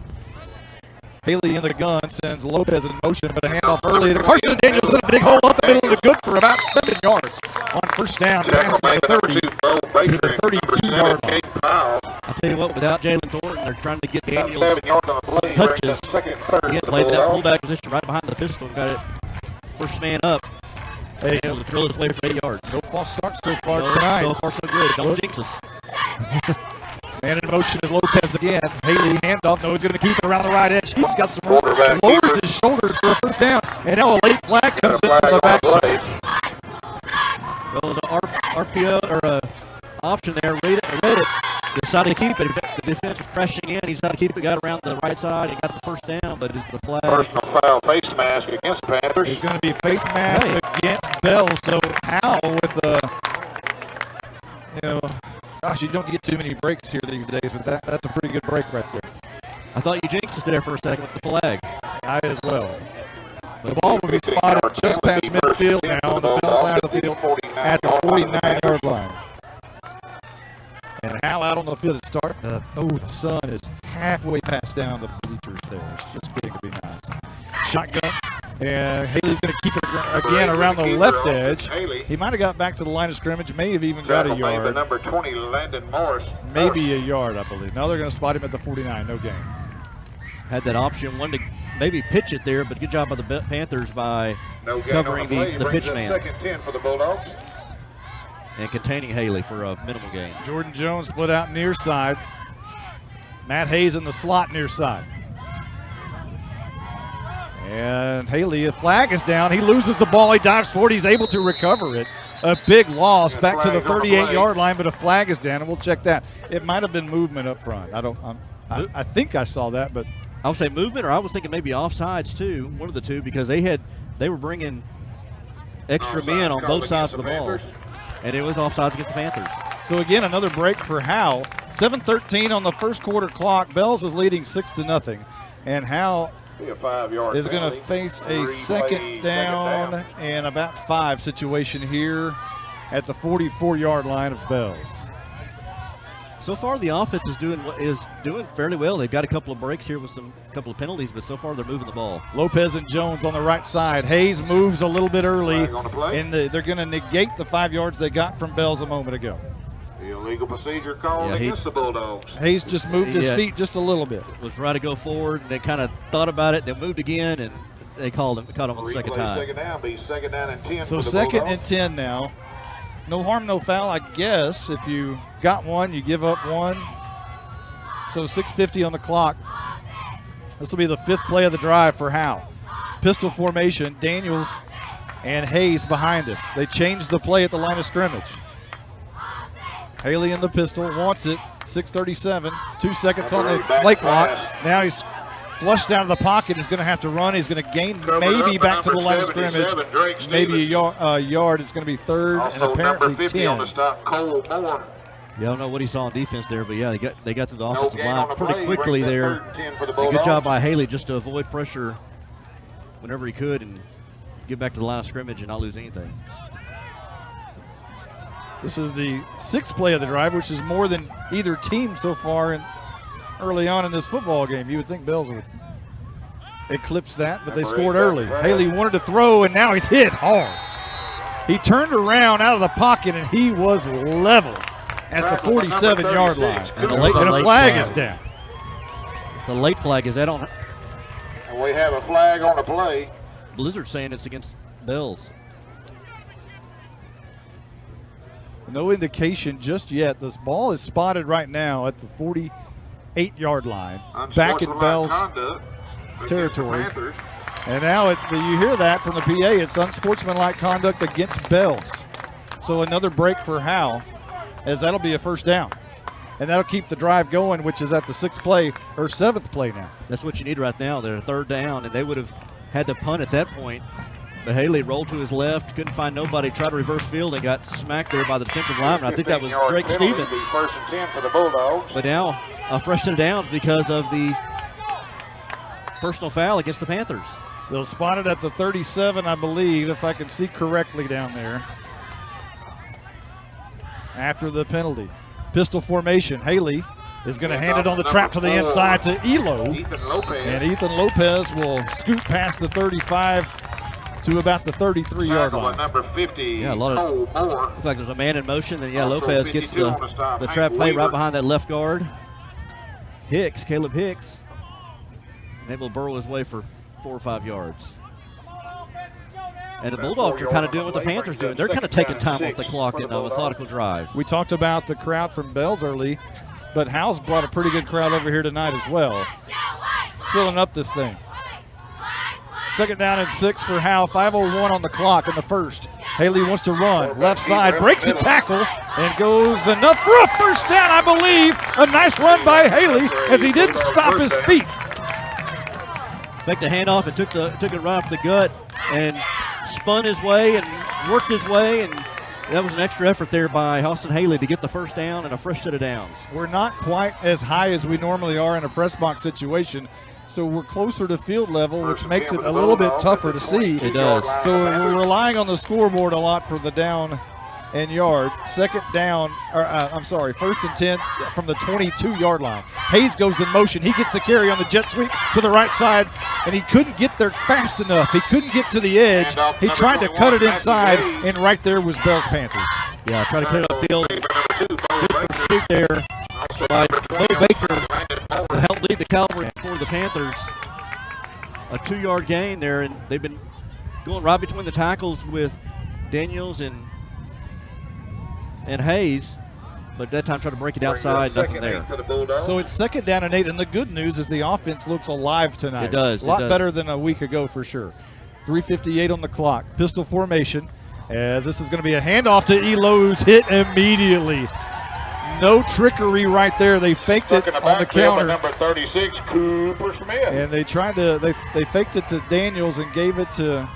Speaker 6: Haley in the gun sends Lopez in motion, but a handoff early to Carson Daniels in a big hole up the middle to good for about 7 yards on first down. Past the 30 to the 32-yard line.
Speaker 8: I'll tell you what, without Jalen Thornton, they're trying to get Daniels
Speaker 9: 7 yards on the play.
Speaker 8: touches.
Speaker 9: Second and third
Speaker 8: Again,
Speaker 9: for the
Speaker 8: played that
Speaker 9: Bulldogs.
Speaker 8: fullback position right behind the pistol. Got it first man up.
Speaker 6: Hey,
Speaker 8: able to drill his way for 8 yards.
Speaker 6: No false start so far
Speaker 8: No,
Speaker 6: tonight.
Speaker 8: So far so good. Don't jinx us.
Speaker 6: Man in motion is Lopez again. Haley handoff. No, he's going to keep it around the right edge. He's got some room. Lowers his shoulders for a first down. And now a late flag comes in from the back.
Speaker 8: Well, the RPO or option there, read it. Decided to keep it. The defense was crashing in. He decided to keep it. Got around the right side and got the first down, but it's the flag.
Speaker 9: Personal foul, face mask against the Panthers.
Speaker 6: It's going to be face mask against Bell. So Howe with gosh, you don't get too many breaks here these days, but that's a pretty good break right there.
Speaker 8: I thought you jinxed us there for a second with the flag.
Speaker 6: I as well. The ball will be spotted just past midfield now on the Bell side of the field at the 49-yard line. And Howe out on the field to start. The sun is halfway past down the bleachers there. It's just getting to be nice. Shotgun. And Haley's going to keep it again around the left edge. He might have got back to the line of scrimmage, may have even got a yard.
Speaker 9: Number 20, Landon Morris.
Speaker 6: Maybe a yard, I believe. Now they're going to spot him at the 49. No gain.
Speaker 8: Had that option, wanted to maybe pitch it there, but good job by the Panthers by covering the pitch man.
Speaker 9: Second 10 for the Bulldogs.
Speaker 8: And containing Haley for a minimal gain.
Speaker 6: Jordan Jones split out near side. Matt Hayes in the slot near side. And Haley, a flag is down. He loses the ball. He dives forward. He's able to recover it. A big loss back to the 38-yard line, but a flag is down, and we'll check that. It might have been movement up front. I think I saw that, but
Speaker 8: I would say movement, or I was thinking maybe offsides too. One of the two, because they were bringing extra men on both sides of the ball, and it was offsides against the Panthers.
Speaker 6: So again, another break for Howe. 7:13 on the first quarter clock. Bells is leading 6-0, and Howe is going to face a second down and about 5 situation here at the 44-yard line of Bells.
Speaker 8: So far, the offense is doing fairly well. They've got a couple of breaks here with a couple of penalties, but so far they're moving the ball.
Speaker 6: Lopez and Jones on the right side. Hayes moves a little bit early, and they're going to negate the 5 yards they got from Bells a moment ago.
Speaker 9: The illegal procedure called against the Bulldogs.
Speaker 6: Hayes just moved his feet just a little bit.
Speaker 8: Was trying to go forward, and they kind of thought about it. They moved again, and they caught him on the second time.
Speaker 9: Second down, be second down and 10.
Speaker 6: So
Speaker 9: for the
Speaker 6: second
Speaker 9: Bulldogs.
Speaker 6: and 10 now. No harm, no foul, I guess. If you got one, you give up one. So 6:50 on the clock. This will be the 5th play of the drive for Howe. Pistol formation, Daniels and Hayes behind him. They changed the play at the line of scrimmage. Haley in the pistol, wants it, 6:37, 2 seconds on the play clock. Now he's flushed out of the pocket. He's going to have to run. He's going to gain maybe back to the line of scrimmage, maybe a yard. It's going to be 3rd and apparently 10.
Speaker 9: On the stop, Cole Moore.
Speaker 8: Yeah, I don't know what he saw on defense there, but yeah, they got to the offensive line pretty quickly there. Good job by Haley just to avoid pressure whenever he could and get back to the line of scrimmage and not lose anything.
Speaker 6: This is the 6th play of the drive, which is more than either team so far early on in this football game. You would think Bells would eclipse that, but they scored early. Haley wanted to throw, and now he's hit hard. He turned around out of the pocket, and he was leveled at the 47-yard line. And a flag is down.
Speaker 8: It's a late flag. Is that on?
Speaker 9: And we have a flag on the play.
Speaker 8: Blizzard saying it's against Bells.
Speaker 6: No indication just yet. This ball is spotted right now at the 48-yard line, back in Bells territory. And now you hear that from the PA. It's unsportsmanlike conduct against Bells. So another break for Howe, as that'll be a 1st down. And that'll keep the drive going, which is at the 6th play or 7th play now.
Speaker 8: That's what you need right now. They're 3rd down, and they would have had to punt at that point. But Haley rolled to his left, couldn't find nobody, tried to reverse field, and got smacked there by the defensive lineman. I think that was Drake Stevens.
Speaker 9: 1st and 10 for the Bulldogs.
Speaker 8: But now a fresh set of downs because of the personal foul against the Panthers.
Speaker 6: They'll spot it at the 37, I believe, if I can see correctly down there. After the penalty. Pistol formation. Haley is going to hand it on the trap to the inside to Elo. And Ethan Lopez will scoot past the 35 to about the 33-yard line.
Speaker 9: Number 50.
Speaker 8: Yeah, a lot of looks like there's a man in motion. Then Lopez gets the trap play right behind that left guard. Caleb Hicks, and able to burrow his way for 4 or 5 yards. And the Bulldogs are kind of doing what the Panthers doing. They're kind of taking time off the clock in a methodical drive.
Speaker 6: We talked about the crowd from Bells early, but Howe's brought a pretty good crowd over here tonight as well. Filling up this thing. 2nd down and 6 for Howe. 5:01 on the clock in the 1st. Haley wants to run. Left side, breaks the tackle, and goes enough for a 1st down, I believe. A nice run by Haley as he didn't stop his feet.
Speaker 8: Faked the handoff and took it right off the gut and spun his way and worked his way, and that was an extra effort there by Austin Haley to get the 1st down and a fresh set of downs.
Speaker 6: We're not quite as high as we normally are in a press box situation, so we're closer to field level, which makes it a little bit tougher to see.
Speaker 8: It does.
Speaker 6: So we're relying on the scoreboard a lot for the down and yard. 2nd down, I'm sorry, 1st and 10 from the 22-yard line. Hayes goes in motion. He gets the carry on the jet sweep to the right side, and he couldn't get there fast enough. He couldn't get to the edge. He tried to cut it inside, and right there was Bells Panthers.
Speaker 8: Yeah, trying to put it upfield. Good pursuit there by Bo Baker to help lead the cavalry for the Panthers. A 2-yard gain there, and they've been going right between the tackles with Daniels and Hayes, but that time tried to break it outside, nothing there.
Speaker 6: So it's 2nd down and 8, and the good news is the offense looks alive tonight.
Speaker 8: It does.
Speaker 6: A lot better than a week ago for sure. 3:58 on the clock. Pistol formation, as this is going to be a handoff to Elo, who's hit immediately. No trickery right there. They faked it on the counter.
Speaker 9: Number 36, Cooper Smith.
Speaker 6: And they tried to, they faked it to Daniels and gave it to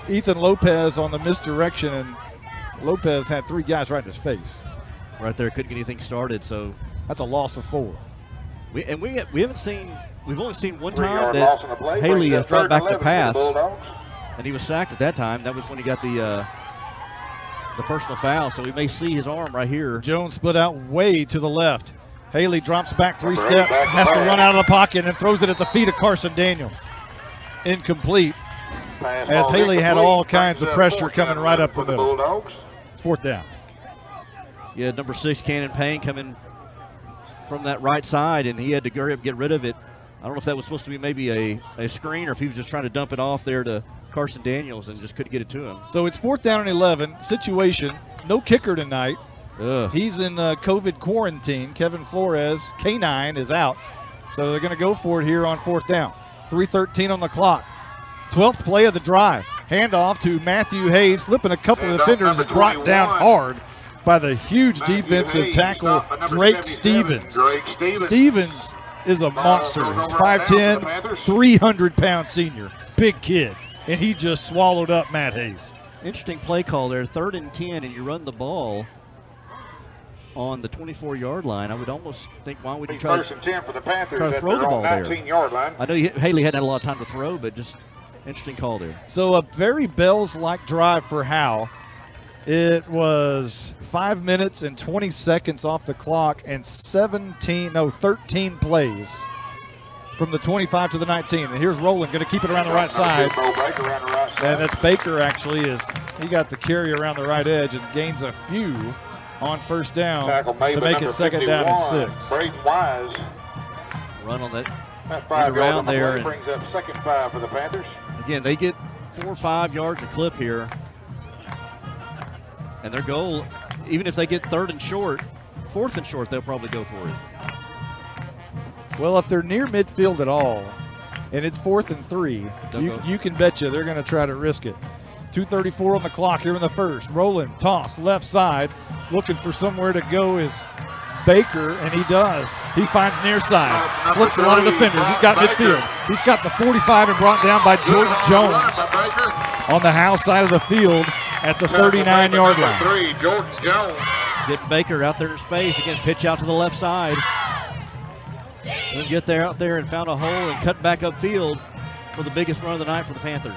Speaker 6: Ethan Lopez on the misdirection, and Lopez had 3 guys right in his face.
Speaker 8: Right there, couldn't get anything started, so
Speaker 6: that's a loss of 4.
Speaker 8: We've only seen one time that Haley has dropped back the pass, and he was sacked at that time. That was when he got the the personal foul, so we may see his arm right here.
Speaker 6: Jones split out way to the left. Haley drops back 3 steps, has to run out of the pocket and throws it at the feet of Carson Daniels. Incomplete, as Haley had all kinds of pressure coming right up the middle. It's 4th down.
Speaker 8: Yeah, number 6, Cannon Payne, coming from that right side, and he had to hurry up, get rid of it. I don't know if that was supposed to be maybe a screen or if he was just trying to dump it off there to Carson Daniels and just couldn't get it to him.
Speaker 6: So it's 4th down and 11. Situation, no kicker tonight.
Speaker 8: Ugh.
Speaker 6: He's in COVID quarantine. Kevin Flores, K9, is out. So they're going to go for it here on 4th down. 3:13 on the clock. 12th play of the drive. Handoff to Matthew Hayes, slipping a couple of defenders, is brought down hard by the huge defensive tackle, Drake Stevens. Stevens is a monster. He's 5'10", 300-pound senior. Big kid. And he just swallowed up Matt Hayes.
Speaker 8: Interesting play call there. 3rd and 10, and you run the ball on the 24-yard line. I would almost think, why would you try
Speaker 9: First and 10 for the Panthers
Speaker 8: to throw the ball there?
Speaker 9: 19-yard line.
Speaker 8: I know Haley hadn't had a lot of time to throw, but just interesting call there.
Speaker 6: So a very Bells-like drive for Howe. It was 5 minutes and 20 seconds off the clock and 13 plays from the 25 to the 19. And here's Rowland, going to keep it around the right side. And that's Baker, actually, he got the carry around the right edge and gains a few on 1st down to make it 2nd down and 6.
Speaker 9: Braden Wise.
Speaker 8: Run on that
Speaker 9: 5
Speaker 8: around there.
Speaker 9: And brings up 2nd 5 for the Panthers.
Speaker 8: Again, they get 4 or 5 yards a clip here. And their goal, even if they get 3rd and short, 4th and short, they'll probably go for it.
Speaker 6: Well, if they're near midfield at all, and it's 4th and 3, you can bet you they're going to try to risk it. 2:34 on the clock here in the 1st. Rowland, toss, left side. Looking for somewhere to go is Baker, and he does. He finds near side. Slips a lot of defenders. He's got midfield. He's got the 45 and brought down by Jordan Jones on the Howe side of the field at the 39-yard line.
Speaker 9: Jordan Jones.
Speaker 8: Get Baker out there in space. Again, pitch out to the left side. Then get there out there and found a hole and cut back upfield for the biggest run of the night for the Panthers.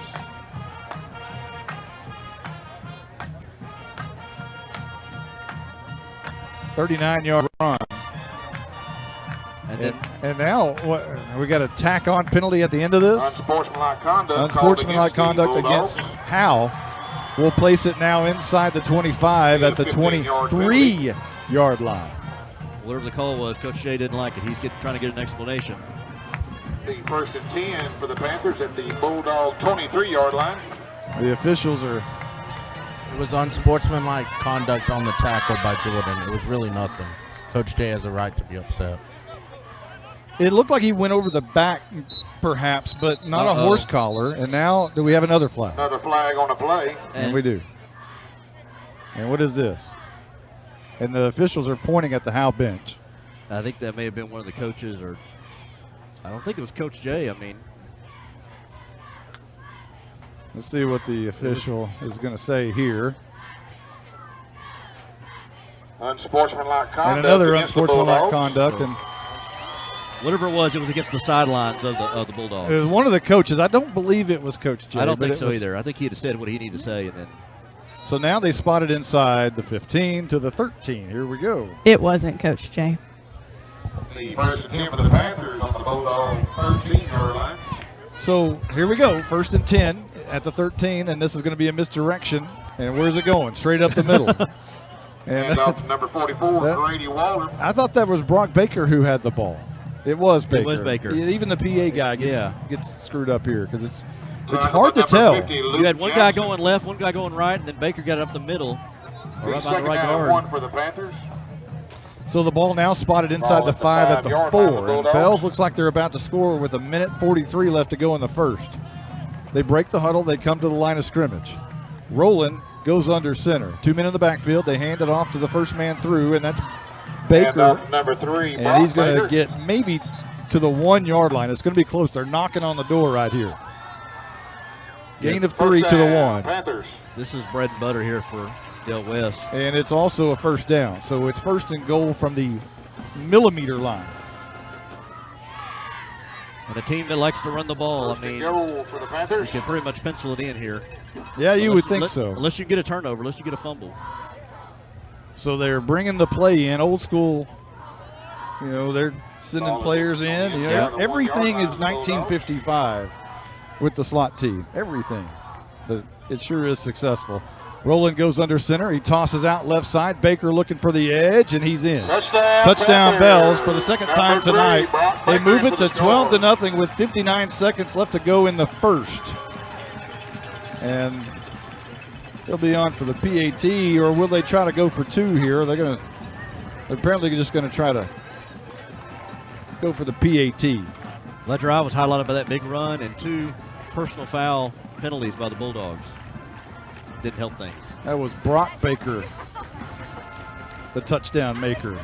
Speaker 6: .39-yard run. And now what, we got a tack-on penalty at the end of this.
Speaker 9: Unsportsmanlike conduct.
Speaker 6: Unsportsmanlike conduct against Howe. We'll place it now inside the 25 at the 23-yard line.
Speaker 8: Whatever the call was, Coach Jay didn't like it. He's trying to get an explanation.
Speaker 9: The 1st and 10 for the Panthers at the Bulldog 23-yard line.
Speaker 6: The officials are...
Speaker 10: It was unsportsmanlike conduct on the tackle by Jordan. It was really nothing. Coach Jay has a right to be upset.
Speaker 6: It looked like he went over the back, perhaps, but not a horse collar. And now, do we have another flag?
Speaker 9: Another flag on the play.
Speaker 6: And we do. And what is this? And the officials are pointing at the Howe bench.
Speaker 8: I think that may have been one of the coaches, or I don't think it was Coach Jay. I mean,
Speaker 6: let's see what the official is going to say here.
Speaker 9: Unsportsmanlike conduct.
Speaker 6: And another unsportsmanlike conduct. And
Speaker 8: whatever it was against the sidelines of the Bulldogs.
Speaker 6: It was one of the coaches. I don't believe it was Coach Jay.
Speaker 8: I don't think so either. I think he had said what he needed to say, and then.
Speaker 6: So now they spot it inside the 15 to the 13. Here we go.
Speaker 2: It wasn't Coach Jay.
Speaker 9: The 1st and 10 for the Panthers on the Bulldog 13-yard line.
Speaker 6: So here we go. 1st and 10 at the 13, and this is going to be a misdirection. And where's it going? Straight up the middle.
Speaker 9: And off number 44, Grady Waller.
Speaker 6: I thought that was Brock Baker who had the ball. It was Baker.
Speaker 8: It was Baker.
Speaker 6: Even the PA guy gets screwed up here because it's hard to tell.
Speaker 8: You had one guy going left, one guy going right, and then Baker got it up the middle. Right by the right guard.
Speaker 9: 1 for the Panthers.
Speaker 6: So the ball now spotted inside the 5 at the 4. And Bells looks like they're about to score with 1:43 left to go in the 1st. They break the huddle. They come to the line of scrimmage. Rowland goes under center. 2 men in the backfield. They hand it off to the first man through, and that's Baker.
Speaker 9: Number 3,
Speaker 6: and he's going to get maybe to the 1-yard line. It's going to be close. They're knocking on the door right here. Gain of 3 to the 1.
Speaker 9: Panthers.
Speaker 8: This is bread and butter here for Del West.
Speaker 6: And it's also a 1st down. So it's 1st and goal from the millimeter line.
Speaker 8: And a team that likes to run the ball, I mean,
Speaker 9: goal for the Panthers.
Speaker 8: you can pretty much pencil it in here.
Speaker 6: Yeah, you would think so.
Speaker 8: Unless you get a turnover, unless you get a fumble.
Speaker 6: So they're bringing the play in, old school. You know, they're sending players in. You know, everything is 1955 with the slot T. Everything. But it sure is successful. Roland goes under center. He tosses out left side. Baker looking for the edge, and he's in. Touchdown Bells for the second time tonight. They move it to 12-0 with 59 seconds left to go in the first. And they'll be on for the PAT, or will they try to go for two here? They're apparently just going to try to go for the PAT.
Speaker 8: That drive was highlighted by that big run and 2 personal foul penalties by the Bulldogs. Didn't help things.
Speaker 6: That was Brock Baker, the touchdown maker.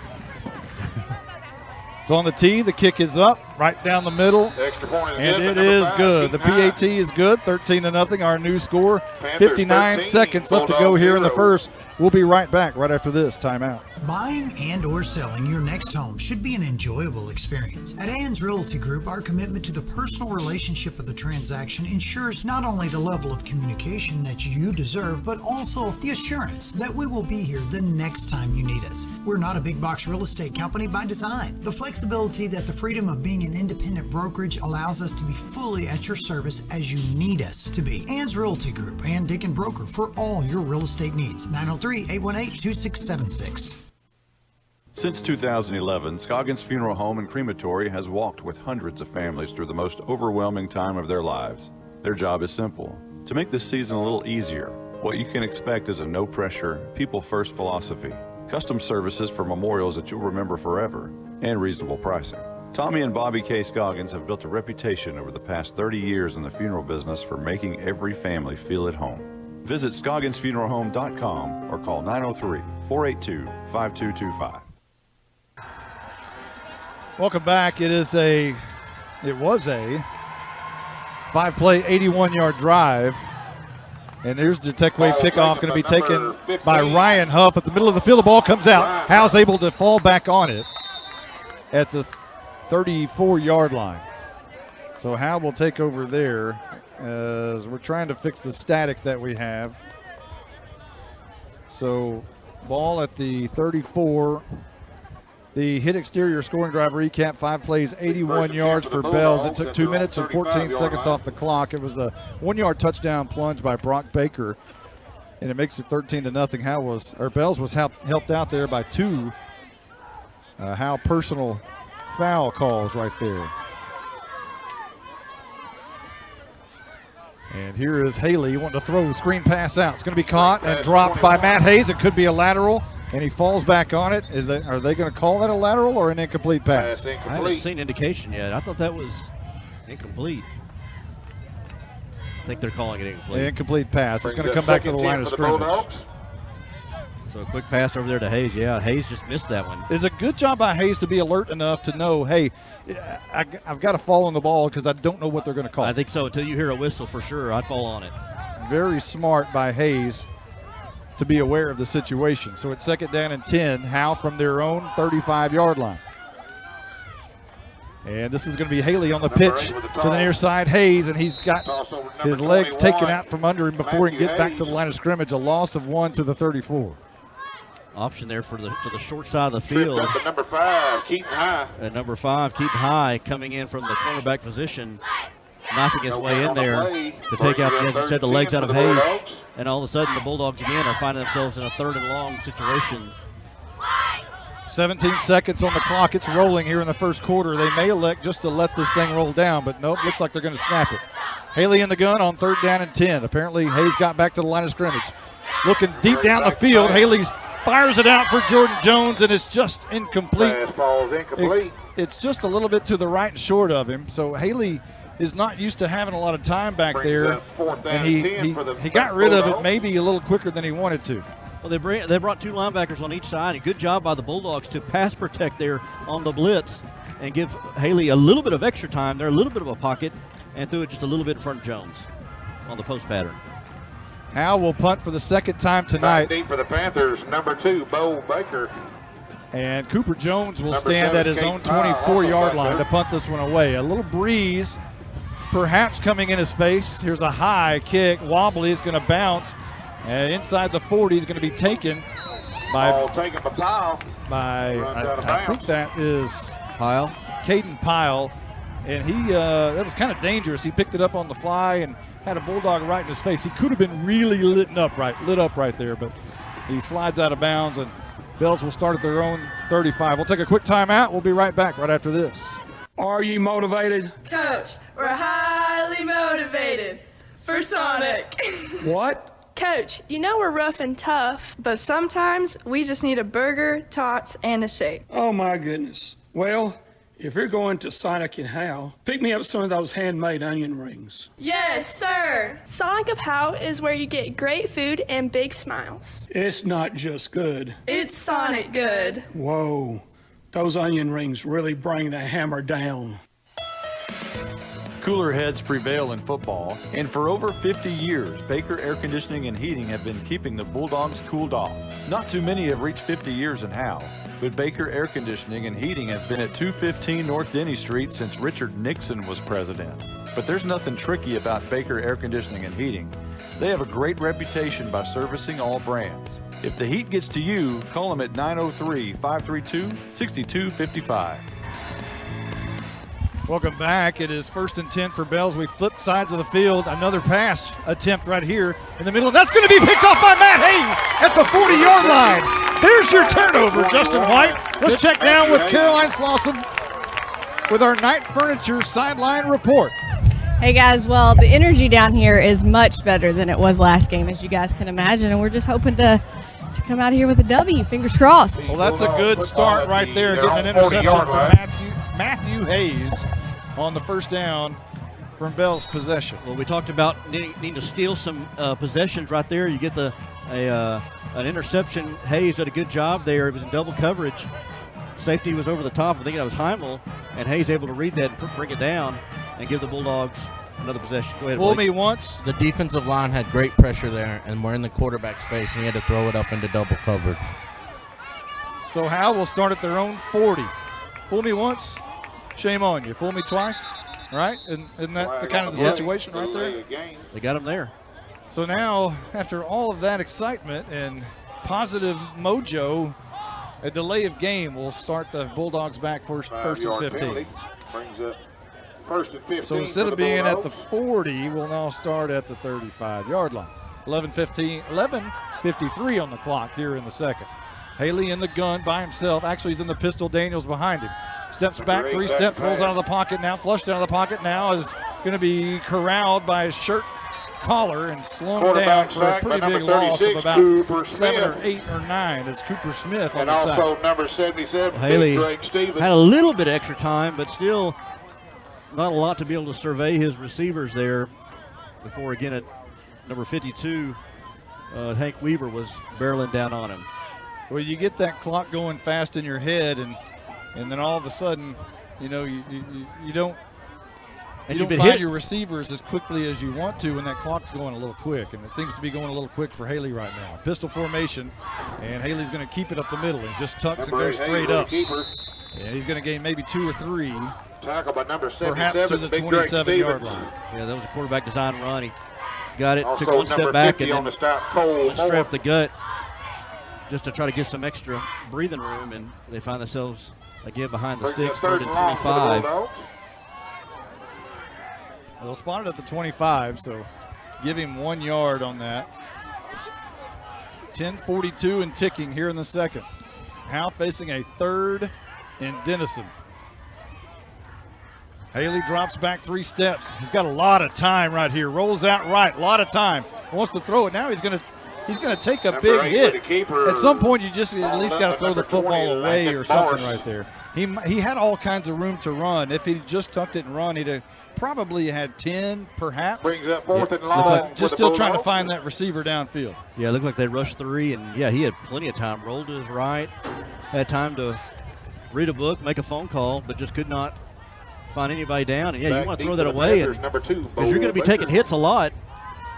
Speaker 6: It's on the tee. The kick is up, right down the middle, and it is good. The PAT is good, 13-0, our new score. 59 seconds left to go here in the first. We'll be right back right after this timeout.
Speaker 14: Buying and or selling your next home should be an enjoyable experience. At Ann's Realty Group, our commitment to the personal relationship of the transaction ensures not only the level of communication that you deserve, but also the assurance that we will be here the next time you need us. We're not a big box real estate company by design. The flexibility that the freedom of being an independent brokerage allows us to be fully at your service as you need us to be. Ann's Realty Group, Ann Dick & Broker, for all your real estate needs. 903-818-2676.
Speaker 3: Since 2011, Scoggins Funeral Home and Crematory has walked with hundreds of families through the most overwhelming time of their lives. Their job is simple: to make this season a little easier. What you can expect is a no-pressure, people-first philosophy, custom services for memorials that you'll remember forever, and reasonable pricing. Tommy and Bobby K. Scoggins have built a reputation over the past 30 years in the funeral business for making every family feel at home. Visit ScogginsFuneralHome.com or call 903-482-5225.
Speaker 6: Welcome back. It was a 5-play, 81-yard drive. And there's the Tech Wave kickoff, going to be taken by Ryan Huff at the middle of the field. The ball comes out. Howe's able to fall back on it at the 34-yard line. So Howe will take over there as we're trying to fix the static that we have. So ball at the 34. The hit exterior scoring drive recap, 5 plays, 81 yards for Bells. It took 2 minutes and 14 seconds off the clock. It was a 1-yard touchdown plunge by Brock Baker, and it makes it 13-0. Bells was helped out there by 2 Howe personal foul calls right there. And here is Haley wanting to throw screen pass out. It's going to be caught and dropped by Matt Hayes. It could be a lateral, and he falls back on it. Are they going to call that a lateral or an incomplete pass?
Speaker 8: I haven't seen indication yet. I thought that was incomplete. I think they're calling it incomplete.
Speaker 6: Incomplete pass. It's going to come back to the line of scrimmage.
Speaker 8: So a quick pass over there to Hayes. Yeah, Hayes just missed that one.
Speaker 6: It's a good job by Hayes to be alert enough to know, hey, I've got to fall on the ball because I don't know what they're going to call.
Speaker 8: I think so. Until you hear a whistle for sure, I'd fall on it.
Speaker 6: Very smart by Hayes to be aware of the situation. So it's 2nd down and 10, Howe from their own 35-yard line. And this is going to be Haley on the pitch to the near side. Hayes, and he's got his legs taken out from under him before he can get back to the line of scrimmage. A loss of 1 to the 34.
Speaker 8: Option there to the short side of the field.
Speaker 9: At number 5, Keaton High.
Speaker 8: At number 5, Keaton High coming in from the cornerback position, knocking his way in there to take out, as you said, the legs out of Hayes. And all of a sudden, the Bulldogs again are finding themselves in a 3rd and long situation.
Speaker 6: 17 seconds on the clock. It's rolling here in the first quarter. They may elect just to let this thing roll down, but nope, looks like they're going to snap it. Haley in the gun on 3rd down and 10. Apparently, Hayes got back to the line of scrimmage. Looking deep down the field, Haley fires it out for Jordan Jones, and it's just incomplete. It's just a little bit to the right and short of him. So Haley is not used to having a lot of time back there, and he got rid of it maybe a little quicker than he wanted to.
Speaker 8: Well, they brought 2 linebackers on each side. A good job by the Bulldogs to pass protect there on the blitz and give Haley a little bit of extra time there, a little bit of a pocket, and threw it just a little bit in front of Jones on the post pattern.
Speaker 6: Howe will punt for the 2nd time tonight.
Speaker 9: Deep for the Panthers, number 2, Bo Baker.
Speaker 6: And Cooper Jones will stand at his own 24-yard line to punt this one away. A little breeze perhaps coming in his face. Here's a high kick. Wobbly is going to bounce. And inside the 40 is going to be taken by I think that is
Speaker 8: Pyle.
Speaker 6: Caden Pyle. And that was kind of dangerous. He picked it up on the fly and had a Bulldog right in his face. He could have been really lit up right there, but he slides out of bounds, and Bells will start at their own 35. We'll take a quick timeout. We'll be right back right after this.
Speaker 16: Are you motivated?
Speaker 17: Coach, we're highly motivated for Sonic.
Speaker 16: What?
Speaker 17: Coach, you know we're rough and tough, but sometimes we just need a burger, tots, and a shake.
Speaker 16: Oh, my goodness. Well, if you're going to Sonic and Howe, pick me up some of those handmade onion rings.
Speaker 17: Yes, sir. Sonic of Howe is where you get great food and big smiles.
Speaker 16: It's not just good.
Speaker 17: It's Sonic good.
Speaker 16: Whoa, those onion rings really bring the hammer down.
Speaker 3: Cooler heads prevail in football, and for over 50 years, Baker Air Conditioning and Heating have been keeping the Bulldogs cooled off. Not too many have reached 50 years in Howe, but Baker Air Conditioning and Heating have been at 215 North Denny Street since Richard Nixon was president. But there's nothing tricky about Baker Air Conditioning and Heating. They have a great reputation by servicing all brands. If the heat gets to you, call them at 903-532-6255.
Speaker 6: Welcome back. It is 1st and 10 for Bells. We flip sides of the field. Another pass attempt right here in the middle. That's going to be picked off by Matt Hayes at the 40-yard line. There's your turnover, Justin White. Let's check down with Caroline Slauson with our Night Furniture sideline report.
Speaker 5: Hey guys, well, the energy down here is much better than it was last game, as you guys can imagine, and we're just hoping to come out of here with a W. Fingers crossed.
Speaker 6: Well, that's a good start right there, getting an interception from Matthew Hayes on the first down from Bell's possession.
Speaker 8: Well, we talked about needing to steal some possessions right there. You get an interception. Hayes did a good job there. It was in double coverage. Safety was over the top. I think that was Heimel, and Hayes able to read that and bring it down and give the Bulldogs another possession. Go ahead,
Speaker 6: Fool me once.
Speaker 10: The defensive line had great pressure there, and we're in the quarterback's face, and he had to throw it up into double coverage.
Speaker 6: So Howe will start at their own 40. Fool me once, shame on you. Fool me twice, right? Isn't that the kind of the situation right there?
Speaker 8: They got him there.
Speaker 6: So now, after all of that excitement and positive mojo, a delay of game will start the Bulldogs back first and 15.
Speaker 9: Brings up 1st and 15.
Speaker 6: So instead of being at the 40, we'll now start at the 35-yard line. 11:53 on the clock here in the second. Haley in the gun by himself. Actually, he's in the pistol. Daniels behind him. Steps back, 3 steps, rolls out of the pocket now, flushed out of the pocket now, is going to be corralled by his shirt collar and slowed down for a pretty big loss of about
Speaker 9: Cooper
Speaker 6: 7 or
Speaker 9: Smith.
Speaker 6: 8 or 9. It's Cooper Smith on
Speaker 9: And
Speaker 6: the side.
Speaker 9: also number 77,
Speaker 8: Haley
Speaker 9: Drake Stevens.
Speaker 8: had a little bit of extra time, but still not a lot to be able to survey his receivers there before, again, at number 52, Hank Weaver was barreling down on him.
Speaker 6: Well, you get that clock going fast in your head, and then all of a sudden, you know, you don't find your receivers as quickly as you want to when that clock's going a little quick, and it seems to be going a little quick for Haley right now. Pistol formation, and Haley's going to keep it up the middle and just tucks and goes straight up. And he's going to gain maybe 2 or 3.
Speaker 9: Tackle by number 77,
Speaker 6: perhaps to the 27-yard line.
Speaker 8: Yeah, that was a quarterback design run. He got it,
Speaker 9: Also
Speaker 8: took 1 step back, and
Speaker 9: on
Speaker 8: then
Speaker 9: the
Speaker 8: straight up the gut just to try to get some extra breathing room, and they find themselves again behind the sticks, 3rd and 25.
Speaker 6: They'll spot it at the 25, so give him 1 yard on that. 10:42 and ticking here in the second. Howe facing a 3rd and Denison. Haley drops back 3 steps. He's got a lot of time right here. Rolls out right, a lot of time. Wants to throw it now. He's going to take a big hit. At some point, you just at least got to throw the football away or something right there. He had all kinds of room to run. If he just tucked it and run, he'd have probably had 10, perhaps.
Speaker 9: Brings up 4th and long.
Speaker 6: But just still trying to find that receiver downfield.
Speaker 8: Yeah, it looked like they rushed 3, and yeah, he had plenty of time. Rolled to his right, had time to read a book, make a phone call, but just could not find anybody down. And yeah, you want to throw that away, because you're going to be taking hits a lot.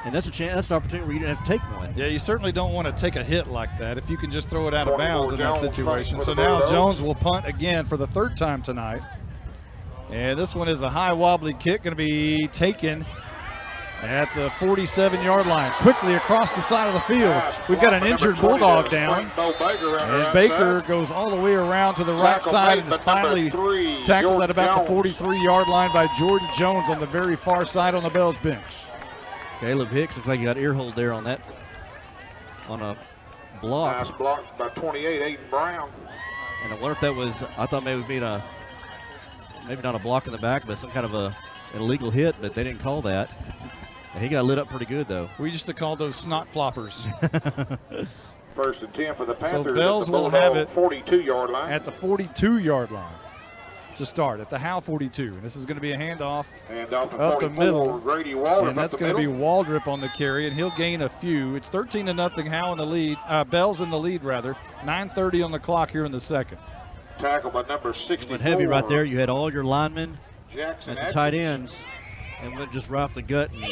Speaker 8: And that's a chance. That's an opportunity where you didn't have to take one.
Speaker 6: Yeah, you certainly don't want to take a hit like that if you can just throw it out of bounds in that situation. So now Jones will punt again for the third time tonight. And this one is a high wobbly kick, going to be taken at the 47-yard line. Quickly across the side of the field. We've got an injured Bulldog down. And Baker goes all the way around to the right side and is finally tackled at about the 43-yard line by Jordan Jones on the very far side on the Bells bench.
Speaker 8: Caleb Hicks looks like he got ear hold there on that, on a block.
Speaker 9: Nice block by 28, Aiden Brown.
Speaker 8: And I wonder if that was, I thought maybe it was being maybe not a block in the back, but some kind of an illegal hit, but they didn't call that. And he got lit up pretty good, though.
Speaker 6: We used to call those snot floppers.
Speaker 9: First and 10 for the Panthers.
Speaker 6: So Bells will have it
Speaker 9: 42-yard line.
Speaker 6: At the 42-yard line to start at the Howe 42. And this is going to be a handoff up the middle. And that's going to be Waldrop on the carry, and he'll gain a few. It's 13-0. Howe in the lead. Bells in the lead, rather. 9:30 on the clock here in the second.
Speaker 9: Tackle by number 64.
Speaker 8: Went heavy right there. You had all your linemen
Speaker 9: Jackson
Speaker 8: and the tight ends, and went just right off the gut and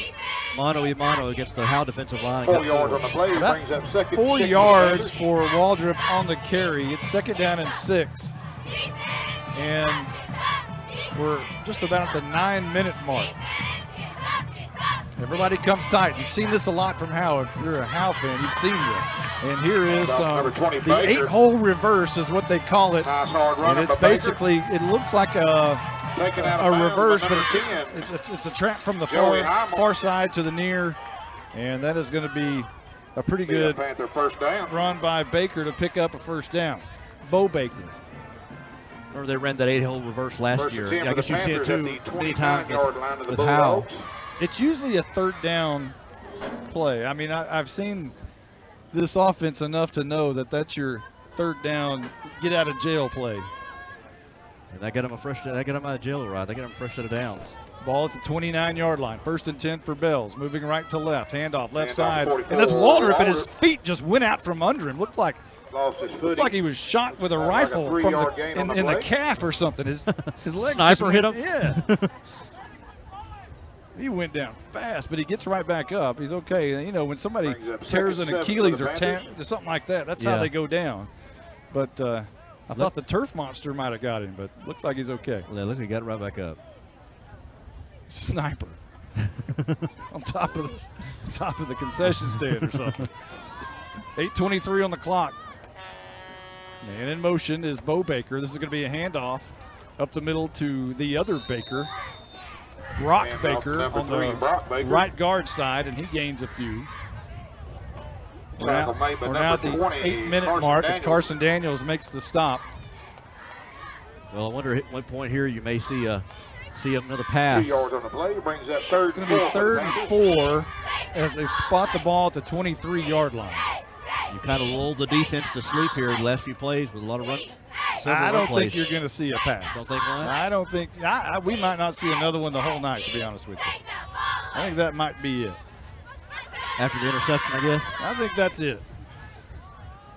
Speaker 8: mano-a-mano against the Howe defensive line.
Speaker 9: 4 yards on the play.
Speaker 6: About
Speaker 9: Brings up second
Speaker 6: 4 yards for Waldrop on the carry. It's second down and 6. And we're just about at the 9-minute mark. Everybody comes tight. You've seen this a lot from Howe. If you're a Howe fan, you've seen this. And here is the 8-hole reverse is what they call it.
Speaker 9: Nice hard run,
Speaker 6: and it's basically, it looks like a reverse, but it's a trap from the far side to the near. And that is going to be a pretty good
Speaker 9: Panther first down.
Speaker 6: Run by Baker to pick up a first down. Bo Baker.
Speaker 8: Remember they ran that 8-hole reverse last year. Yeah, I guess you've seen it too many times with
Speaker 9: the
Speaker 8: Howe.
Speaker 6: It's usually a third down play. I mean, I've seen this offense enough to know that that's your third down, get out of jail play.
Speaker 8: And that got him out of jail, right? They got him a fresh set of downs.
Speaker 6: Ball at the 29-yard line. First and 10 for Bells. Moving right to left. Handoff, left side. And that's Waldrop, and his feet just went out from under him. Looked like he was shot with a rifle from in the calf or something. His legs
Speaker 8: Sniper hit him?
Speaker 6: Yeah. He went down fast, but he gets right back up. He's okay. You know, when somebody tears an Achilles or something like that, that's how they go down. But I thought the turf monster might have got him, but looks like he's okay.
Speaker 8: Yeah, look, he got right back up.
Speaker 6: Sniper on top of the concession stand or something. 8:23 on the clock. Man in motion is Bo Baker. This is going to be a handoff up the middle to the other Baker. Brock Baker on the right guard side, and he gains a few. We're now at the 8-minute mark as Carson Daniels makes the stop.
Speaker 8: Well, I wonder at what point here you may see another pass.
Speaker 9: 2 yards on the play, brings up third.
Speaker 6: It's going to be 3rd and 4 as they spot the ball at the 23-yard line.
Speaker 8: You kind of lulled the defense to sleep here the last few plays with a lot of runs.
Speaker 6: I don't think you're going to see a pass.
Speaker 8: Don't think what?
Speaker 6: I don't think we might not see another one the whole night, to be honest with you. I think that might be it.
Speaker 8: After the interception, I guess?
Speaker 6: I think that's it.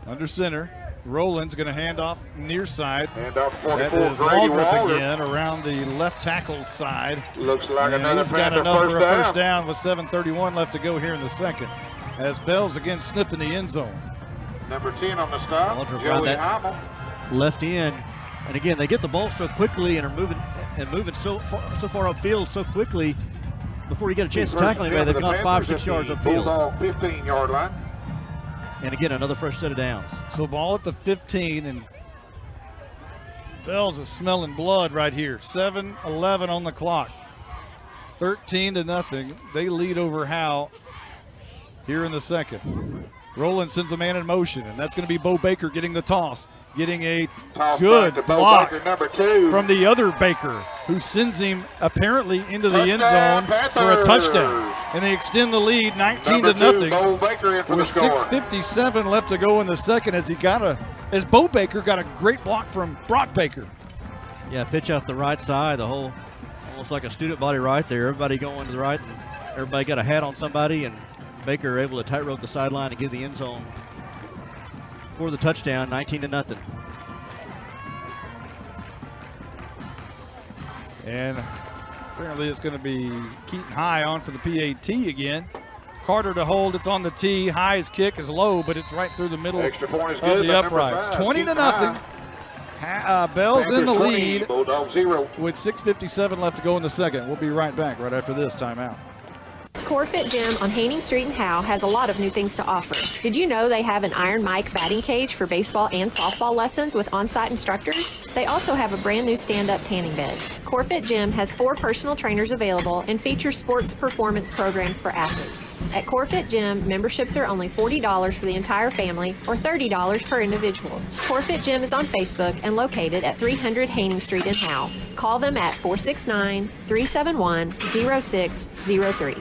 Speaker 6: Under center, Rowland's going to hand off near side.
Speaker 9: Handoff 44,
Speaker 6: that is Waldrop again around the left tackle side.
Speaker 9: Looks like
Speaker 6: and
Speaker 9: another
Speaker 6: he's got
Speaker 9: Panther
Speaker 6: enough for a first down with 7:31 left to go here in the second. As Bells again sniffing the end zone.
Speaker 9: Number 10 on the stop, Joey Heimel.
Speaker 8: Left in, and again they get the ball so quickly and are moving so far upfield so quickly. Before you get a chance to tackle anybody, they've gone 5-6 yards upfield.
Speaker 9: Bulldog 15-yard line.
Speaker 8: And again, another fresh set of downs.
Speaker 6: So ball at the 15, and Bells is smelling blood right here. 7:11 on the clock. 13-0. They lead over Howe here in the second. Rowland sends a man in motion, and that's going to be Bo Baker getting the toss. Getting a good block
Speaker 9: number 2
Speaker 6: from the other Baker, who sends him apparently into the end zone for a touchdown. And they extend the lead 19-0 with 6:57 left to go in the second as Bo Baker got a great block from Brock Baker.
Speaker 8: Yeah, pitch out the right side, almost like a student body right there. Everybody going to the right, and everybody got a hat on somebody, and Baker able to tightrope the sideline and get the end zone for the touchdown, 19-0.
Speaker 6: And apparently it's going to be Keaton High on for the PAT again. Carter to hold. It's on the tee. High's kick is low, but it's right through the middle
Speaker 9: Extra point is
Speaker 6: of
Speaker 9: good
Speaker 6: the
Speaker 9: by number
Speaker 6: uprights.
Speaker 9: 5,
Speaker 6: 20-0. Bell's in the
Speaker 9: Panthers
Speaker 6: lead
Speaker 9: 20, Bulldogs 0.
Speaker 6: with 6:57 left to go in the second. We'll be right back right after this timeout.
Speaker 2: CoreFit Gym on Haining Street in Howe has a lot of new things to offer. Did you know they have an Iron Mike batting cage for baseball and softball lessons with on-site instructors? They also have a brand new stand-up tanning bed. CoreFit Gym has 4 personal trainers available and features sports performance programs for athletes. At CoreFit Gym, memberships are only $40 for the entire family or $30 per individual. CoreFit Gym is on Facebook and located at 300 Haining Street in Howe. Call them at 469-371-0603.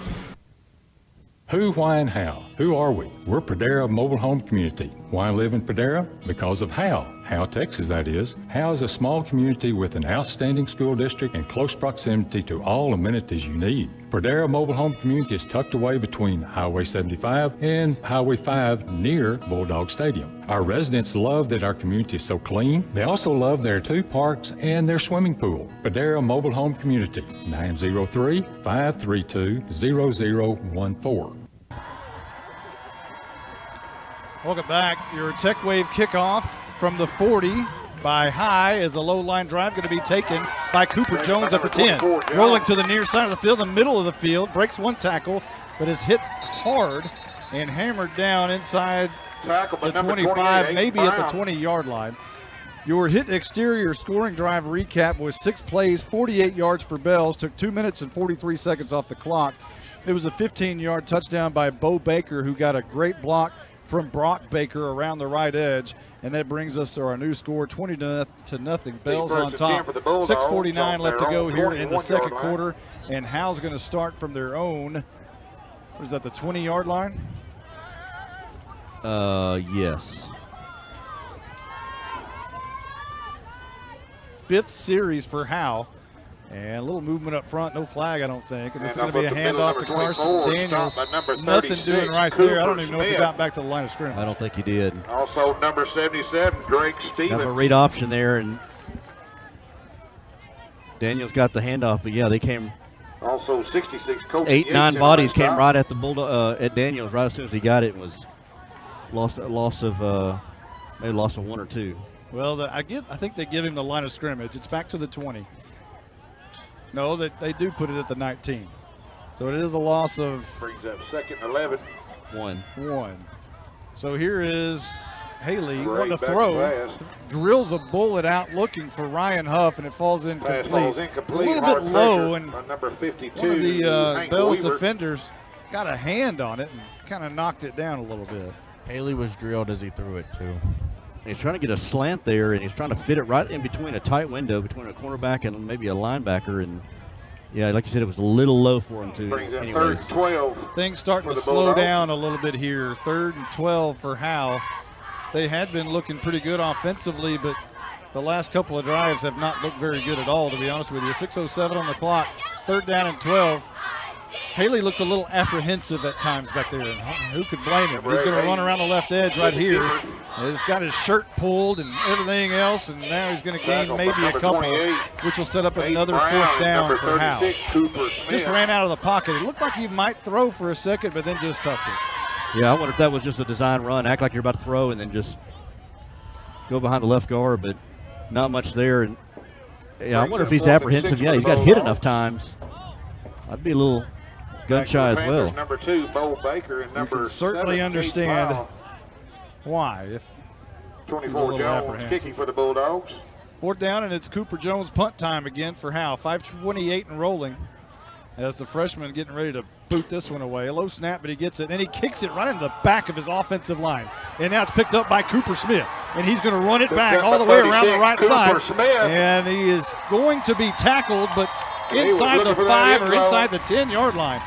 Speaker 20: Who, why, and how? Who are we? We're Pradera Mobile Home Community. Why live in Pradera? Because of Howe. Howe, Texas, that is. Howe is a small community with an outstanding school district and close proximity to all amenities you need. Pradera Mobile Home Community is tucked away between Highway 75 and Highway 5 near Bulldog Stadium. Our residents love that our community is so clean. They also love their 2 parks and their swimming pool. Pradera Mobile Home Community, 903-532-0014.
Speaker 6: Welcome back. Your Tech Wave kickoff from the 40 by High is a low line drive going to be taken by Cooper Jones at the 10. Rolling to the near side of the field, the middle of the field, breaks 1 tackle, but is hit hard and hammered down inside the 25, maybe at the 20-yard line. Your hit exterior scoring drive recap was 6 plays, 48 yards for Bells, took 2 minutes and 43 seconds off the clock. It was a 15-yard touchdown by Bo Baker, who got a great block from Brock Baker around the right edge, and that brings us to our new score, 20-0. Bells on top. 6:49 left to go here in the second quarter, and Howe's going to start from their own. What is that, the 20-yard line?
Speaker 8: Yes.
Speaker 6: 5th series for Howe. And a little movement up front, no flag, I don't think. And this is going to be a handoff to Carson Daniels. Nothing doing right there. I don't even know if he got back to the line of scrimmage.
Speaker 8: I don't think he did.
Speaker 9: Also number 77, Drake Stevens.
Speaker 8: Got a read option there, and Daniels got the handoff, but yeah, they came.
Speaker 9: Also 66, Coach
Speaker 8: 8-9 bodies came right at the Bulldog at Daniels right as soon as he got it. Was loss of maybe loss of 1 or 2.
Speaker 6: Well, I think they give him the line of scrimmage. It's back to the 20. No, they do put it at the 19. So it is a loss of.
Speaker 9: Brings up 2nd and 11.
Speaker 8: 1.
Speaker 6: So here is Haley wanting to throw. Drills a bullet out looking for Ryan Huff, and it falls incomplete. A little bit low, and
Speaker 9: number 52,
Speaker 6: one of the Bells defenders got a hand on it and kind of knocked it down a little bit.
Speaker 10: Haley was drilled as he threw it, too.
Speaker 8: He's trying to get a slant there, and he's trying to fit it right in between a tight window between a cornerback and maybe a linebacker. And yeah, like you said, it was a little low for him too.
Speaker 9: Brings up 3rd and 12.
Speaker 6: Things starting to slow down a little bit here. 3rd and 12 for Howe. They had been looking pretty good offensively, but the last couple of drives have not looked very good at all, to be honest with you. 6:07 on the clock. 3rd down and 12. Haley looks a little apprehensive at times back there, and who could blame him? He's going to run around the left edge right here. He's got his shirt pulled and everything else, and now he's going to gain maybe a couple, which will set up another 4th down for Howe. Just ran out of the pocket. It looked like he might throw for a second, but then just tucked it.
Speaker 8: Yeah, I wonder if that was just a design run. Act like you're about to throw and then just go behind the left guard, but not much there. And yeah, I wonder if he's apprehensive. Yeah, he's got hit enough times. I'd be a little gun shy as well.
Speaker 9: Number 2, Bo Baker, and number 7,
Speaker 6: certainly understand why. If
Speaker 9: 24 Jones kicking for the Bulldogs.
Speaker 6: 4th down, and it's Cooper Jones punt time again for Howe. 5:28 and rolling as the freshman getting ready to boot this one away. A low snap, but he gets it, and he kicks it right into the back of his offensive line. And now it's picked up by Cooper Smith, and he's going to run it back all the way around the right side. And he is going to be tackled, but inside the 5 or inside the 10-yard line.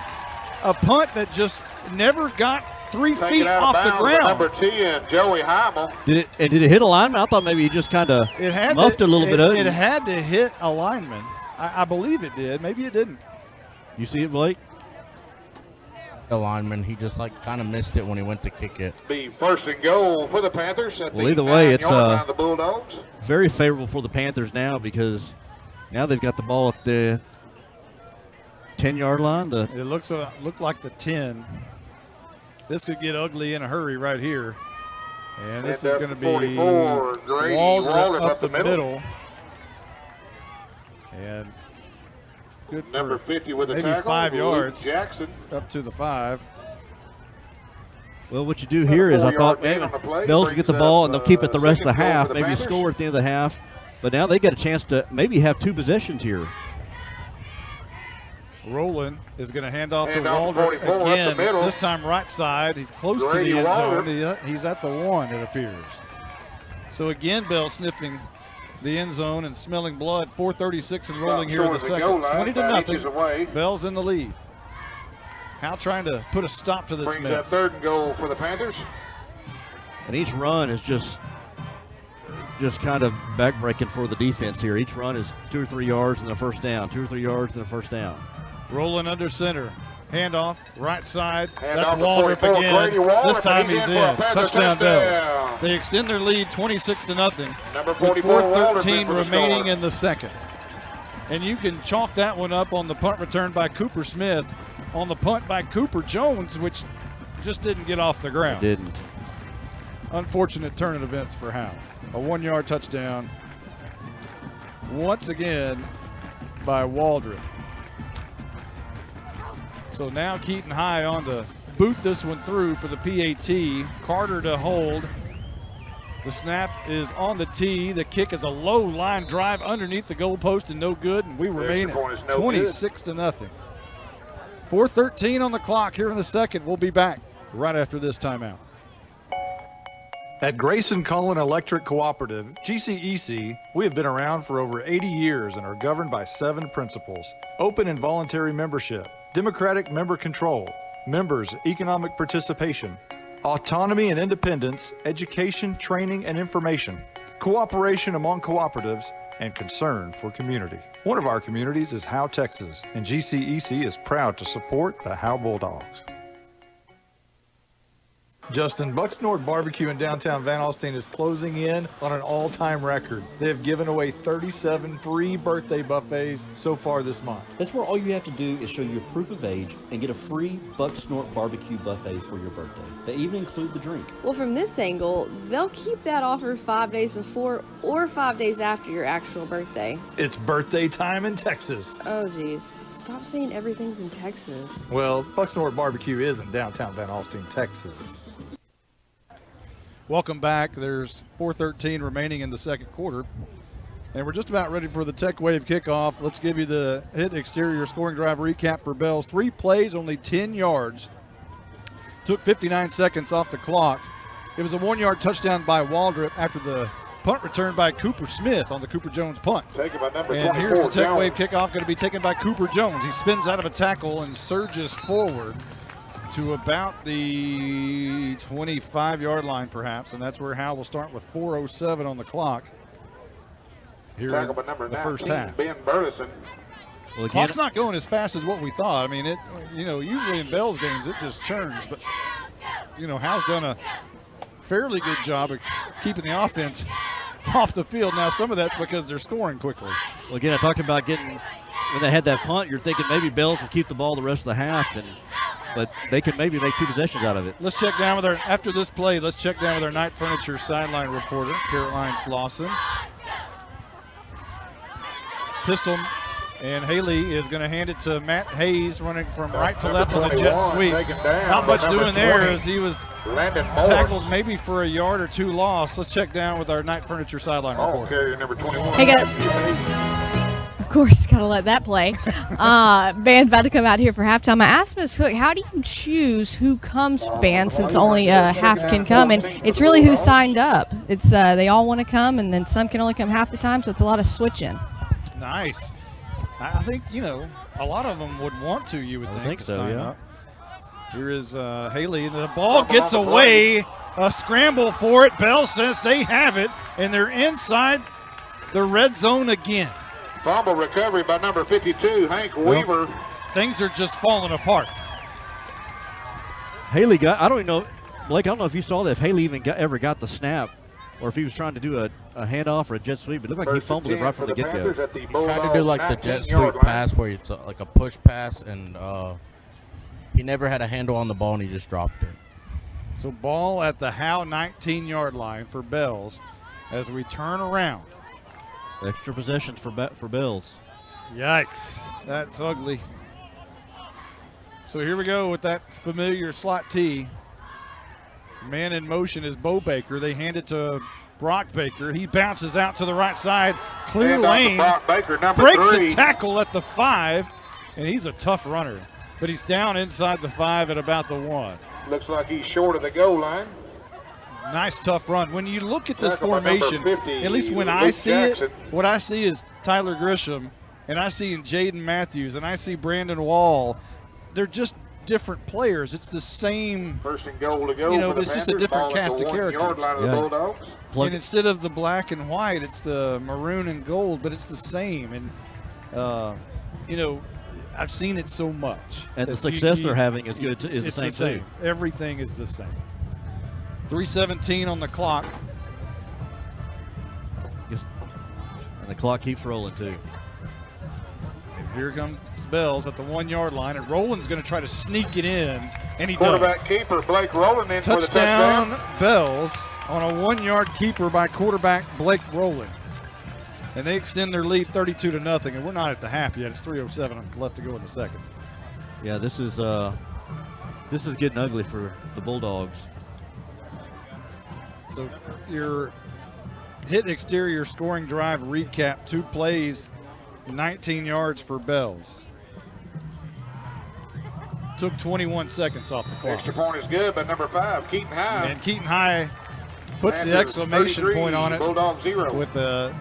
Speaker 6: A punt that just never got 3 feet off the ground.
Speaker 9: Number 10, Joey Heimel.
Speaker 8: Did it hit a lineman? I thought maybe he just kind of muffed a little bit of it.
Speaker 6: It had to hit a lineman. I believe it did. Maybe it didn't.
Speaker 8: You see it, Blake?
Speaker 10: The lineman, he just kind of missed it when he went to kick it.
Speaker 9: Be 1st and goal for the Panthers.
Speaker 8: Well, either way, it's
Speaker 9: the Bulldogs.
Speaker 8: Very favorable for the Panthers now, because now they've got the ball at the 10-yard line.
Speaker 6: It looked like the 10. This could get ugly in a hurry right here. And this
Speaker 9: And
Speaker 6: is going to be
Speaker 9: 44, Grady
Speaker 6: Waldrop up the
Speaker 9: middle.
Speaker 6: middle. And good for
Speaker 9: Number 50 with a
Speaker 6: maybe
Speaker 9: tackle,
Speaker 6: 5
Speaker 9: Luke
Speaker 6: yards.
Speaker 9: Jackson.
Speaker 6: Up to the 5.
Speaker 8: Well, what you do here is I thought maybe Bells will get the ball and they'll keep it the rest of the half, maybe
Speaker 9: Panthers.
Speaker 8: score at the end of the half. But now they get a chance to maybe have 2 possessions here.
Speaker 6: Roland is going to hand off to
Speaker 9: Hand off to
Speaker 6: Waldrop
Speaker 9: 44 up the
Speaker 6: again.
Speaker 9: middle.
Speaker 6: This time right side. He's close
Speaker 9: Grady
Speaker 6: to the end
Speaker 9: Waldrop.
Speaker 6: zone. He's at the 1, it appears. So again, Bell sniffing the end zone and smelling blood. 4:36 and rolling here in the
Speaker 9: short of the goal
Speaker 6: second.
Speaker 9: line,
Speaker 6: 20 to
Speaker 9: about inches away.
Speaker 6: nothing. Bell's in the lead. Howe trying to put a stop to this
Speaker 9: Brings that
Speaker 6: mess.
Speaker 9: 3rd and goal for the Panthers.
Speaker 8: And each run is just kind of backbreaking for the defense here. Each run is 2 or 3 yards and a first down, 2 or 3 yards and a first down.
Speaker 6: Rolling under center. Handoff, right side.
Speaker 9: Hand
Speaker 6: That's
Speaker 9: off to
Speaker 6: Waldrop
Speaker 9: 44,
Speaker 6: again.
Speaker 9: Grady Waldrop,
Speaker 6: This time
Speaker 9: and
Speaker 6: he's
Speaker 9: for a
Speaker 6: in.
Speaker 9: Panther
Speaker 6: Touchdown
Speaker 9: touchdown.
Speaker 6: Bells. They extend their lead 26 to nothing.
Speaker 9: Number
Speaker 6: With
Speaker 9: 44 Waldrop
Speaker 6: 4:13
Speaker 9: in for the
Speaker 6: remaining
Speaker 9: score.
Speaker 6: in the second. And you can chalk that one up on the punt return by Cooper Smith, on the punt by Cooper Jones, which just didn't get off the ground.
Speaker 8: It didn't.
Speaker 6: Unfortunate turn of events for Howe. A 1-yard touchdown once again by Waldrop. So now Keaton High on to boot this one through for the PAT. Carter to hold. The snap is on the tee. The kick is a low line drive underneath the goalpost and no good. And we remain
Speaker 9: point is
Speaker 6: at
Speaker 9: no
Speaker 6: 26 to nothing. 4:13 on the clock here in the second. We'll be back right after this timeout. At Grayson Cullen Electric Cooperative, GCEC, we have been around for over 80 years and are governed by 7 principles: open and voluntary membership, democratic member control, members' economic participation, autonomy and independence, education, training, and information, cooperation among cooperatives, and concern for community. One of our communities is Howe, Texas, and GCEC is proud to support the Howe Bulldogs. Justin, Bucksnort Barbecue in downtown Van Alstyne is closing in on an all-time record. They have given away 37 free birthday buffets so far this month.
Speaker 23: That's where all you have to do is show your proof of age and get a free Bucksnort Barbecue buffet for your birthday. They even include the drink.
Speaker 11: Well, from this angle, they'll keep that offer 5 days before or 5 days after your actual birthday.
Speaker 6: It's birthday time in Texas.
Speaker 11: Oh, geez. Stop saying everything's in Texas.
Speaker 6: Well, Bucksnort Barbecue is in downtown Van Alstyne, Texas. Welcome back. There's 4:13 remaining in the second quarter. And we're just about ready for the Tech Wave kickoff. Let's give you the hit exterior scoring drive recap for Bells. 3 plays, only 10 yards. Took 59 seconds off the clock. It was a 1-yard touchdown by Waldrop after the punt return by Cooper Smith on the Cooper Jones punt.
Speaker 9: Taken by number
Speaker 6: And
Speaker 9: 24,
Speaker 6: here's the Tech
Speaker 9: Jones.
Speaker 6: Wave kickoff, going to be taken by Cooper Jones. He spins out of a tackle and surges forward to about the 25-yard line, perhaps, and that's where Howe will start with 4:07 on the clock here in
Speaker 9: Tackle by number
Speaker 6: the
Speaker 9: 19,
Speaker 6: first half.
Speaker 9: Ben Burleson.
Speaker 8: Well,
Speaker 6: Clock's not going as fast as what we thought. I mean, it, usually in Bell's games it just churns, but Howe's done a fairly good job of keeping the offense off the field. Now, some of that's because they're scoring quickly.
Speaker 8: Well, again, I talked about when they had that punt, you're thinking maybe Bells will keep the ball the rest of the half, but they could maybe make 2 possessions out of it.
Speaker 6: Let's check down with after this play, let's check down with our Night Furniture sideline reporter, Caroline Slauson. Pistol and Haley is going to hand it to Matt Hayes, running from right to left on the jet sweep. Not much doing there as he was tackled maybe for a yard or 2 loss. Let's check down with our Night Furniture sideline reporter.
Speaker 9: Carrier number 21.
Speaker 5: Hey, of course, gotta let that play. Band's about to come out here for halftime. I asked Ms. Hook, how do you choose who comes for band since only half can come? And it's really who signed up. It's they all want to come, and then some can only come half the time, so it's a lot of switching.
Speaker 6: Nice. I think, a lot of them would want to, you would think to
Speaker 8: so,
Speaker 6: sign
Speaker 8: yeah.
Speaker 6: up. Here is Haley, and the ball gets away. A scramble for it. Bell says they have it, and they're inside the red zone again.
Speaker 9: Fumble recovery by number 52, Hank Weaver.
Speaker 6: Things are just falling apart.
Speaker 8: Haley I don't even know, Blake, I don't know if you saw that, if Haley even ever got the snap, or if he was trying to do a handoff or a jet sweep. It looked like he fumbled it right from the get-go.
Speaker 10: He tried to do like the jet sweep pass where it's like a push pass, and he never had a handle on the ball and he just dropped it.
Speaker 6: So ball at the Howe 19-yard line for Bells as we turn around.
Speaker 8: Extra possessions for Bells.
Speaker 6: Yikes, that's ugly. So here we go with that familiar slot T. Man in motion is Bo Baker. They hand it to Brock Baker. He bounces out to the right side. Clear lane.
Speaker 9: Brock Baker, number
Speaker 6: breaks
Speaker 9: 3.
Speaker 6: a tackle at the 5, and he's a tough runner. But he's down inside the 5 at about the 1.
Speaker 9: Looks like he's short of the goal line.
Speaker 6: Nice, tough run. When you look at this
Speaker 9: Tackle by number
Speaker 6: formation,
Speaker 9: 50,
Speaker 6: at least when
Speaker 9: Luke
Speaker 6: I see
Speaker 9: Jackson.
Speaker 6: it, what I see is Tyler Grisham, and I see Jaden Matthews, and I see Brandon Wall. They're just different players. It's the same.
Speaker 9: First and goal to go.
Speaker 6: You know,
Speaker 9: for the
Speaker 6: it's just a
Speaker 9: Panthers.
Speaker 6: different
Speaker 9: Ball at
Speaker 6: cast
Speaker 9: the
Speaker 6: of
Speaker 9: 1-yard
Speaker 6: characters.
Speaker 9: line of the Bulldogs.
Speaker 6: And instead of the black and white, it's the maroon and gold, but it's the same. And, you know, I've seen it so much.
Speaker 8: And the
Speaker 6: that
Speaker 8: success they're having is good. Is
Speaker 6: it's
Speaker 8: the same too.
Speaker 6: Everything is the same. 3:17 on the clock.
Speaker 8: And the clock keeps rolling too.
Speaker 6: And here comes Bells at the 1-yard line, and Rowland's going to try to sneak it in, and he
Speaker 9: Quarterback
Speaker 6: does.
Speaker 9: keeper Blake Rowland in for the
Speaker 6: Touchdown,
Speaker 9: touchdown.
Speaker 6: Bells on a 1-yard keeper by quarterback Blake Rowland. And they extend their lead 32-0, and we're not at the half yet. It's 3:07 left to go in the second.
Speaker 8: Yeah, this is getting ugly for the Bulldogs.
Speaker 6: So your hit exterior scoring drive recap, 2 plays, 19 yards for Bells. Took 21 seconds off the clock.
Speaker 9: Extra point is good, but number 5, Keaton High.
Speaker 6: And Keaton High puts the
Speaker 9: Panthers
Speaker 6: exclamation
Speaker 9: 33,
Speaker 6: point on it
Speaker 9: Bulldog 0.
Speaker 6: with the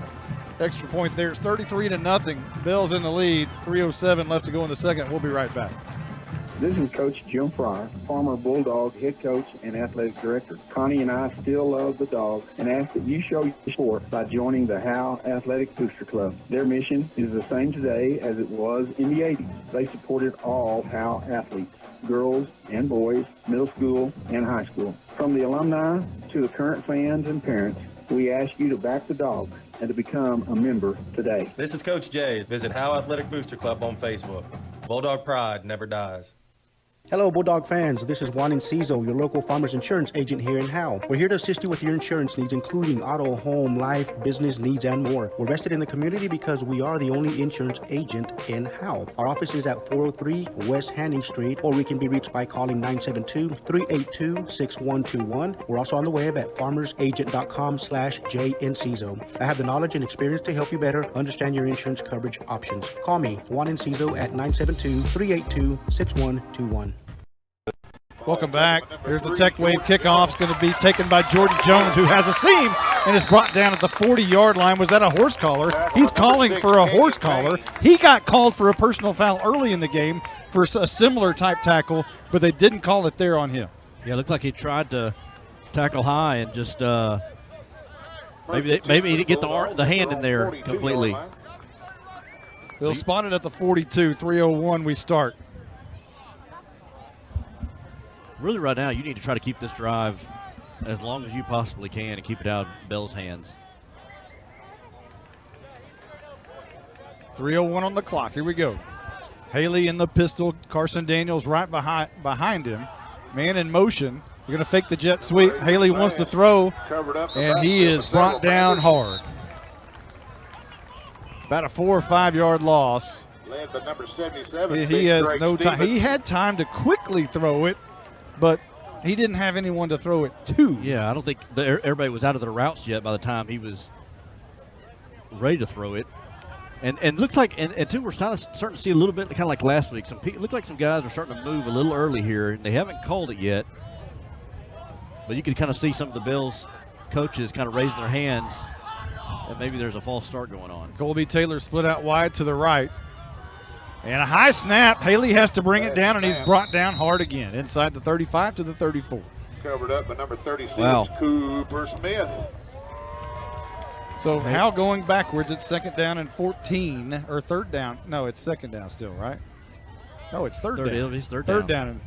Speaker 6: extra point there. It's 33-0. Bells in the lead. 3:07 left to go in the second. We'll be right back.
Speaker 1: This is Coach Jim Fryer, former Bulldog head coach and athletic director. Connie and I still love the Dogs and ask that you show your support by joining the Howe Athletic Booster Club. Their mission is the same today as it was in the 80s. They supported all Howe athletes, girls and boys, middle school and high school. From the alumni to the current fans and parents, we ask you to back the Dogs and to become a member today.
Speaker 4: This is Coach Jay. Visit Howe Athletic Booster Club on Facebook. Bulldog pride never dies.
Speaker 7: Hello, Bulldog fans. This is Juan Enciso, your local farmers insurance agent here in Howe. We're here to assist you with your insurance needs, including auto, home, life, business needs, and more. We're vested in the community because we are the only insurance agent in Howe. Our office is at 403 West Hanning Street, or we can be reached by calling 972-382-6121. We're also on the web at farmersagent.com/JEnciso. I have the knowledge and experience to help you better understand your insurance coverage options. Call me, Juan Enciso, at 972-382-6121.
Speaker 6: Welcome back. Here's the Tech Wave kickoff. It's going to be taken by Jordan Jones, who has a seam and is brought down at the 40-yard line. Was that a horse collar? He's calling for a horse collar. He got called for a personal foul early in the game for a similar type tackle, but they didn't call it there on him.
Speaker 8: Yeah, it looked like he tried to tackle high and just maybe he didn't get the hand in there completely.
Speaker 6: They'll spot it at the 42. 3:01 we start.
Speaker 8: Really, right now, you need to try to keep this drive as long as you possibly can and keep it out of Bell's hands.
Speaker 6: 3:01 on the clock. Here we go. Haley in the pistol. Carson Daniels right behind him. Man in motion. You're going to fake the jet sweep. Haley wants to throw, and he is brought down hard. About a 4 or 5 yard loss.
Speaker 9: Led by number 77.
Speaker 6: He has no time. He had time to quickly throw it, but he didn't have anyone to throw it to.
Speaker 8: Yeah, I don't think everybody was out of their routes yet by the time he was ready to throw it. And looks like, and too, we're starting to see a little bit, kind of like last week. Look like some guys are starting to move a little early here, and they haven't called it yet. But you can kind of see some of the Bills coaches kind of raising their hands, and maybe there's a false start going on.
Speaker 6: Colby Taylor split out wide to the right. And a high snap. Haley has to bring it down, and he's brought down hard again, inside the 35 to the 34.
Speaker 9: Covered up by number 36,
Speaker 8: wow.
Speaker 9: Cooper Smith.
Speaker 6: So Howe going backwards. It's second down and 14, or third down. No, it's second down still, right? No, it's third down.
Speaker 8: It's third
Speaker 6: down.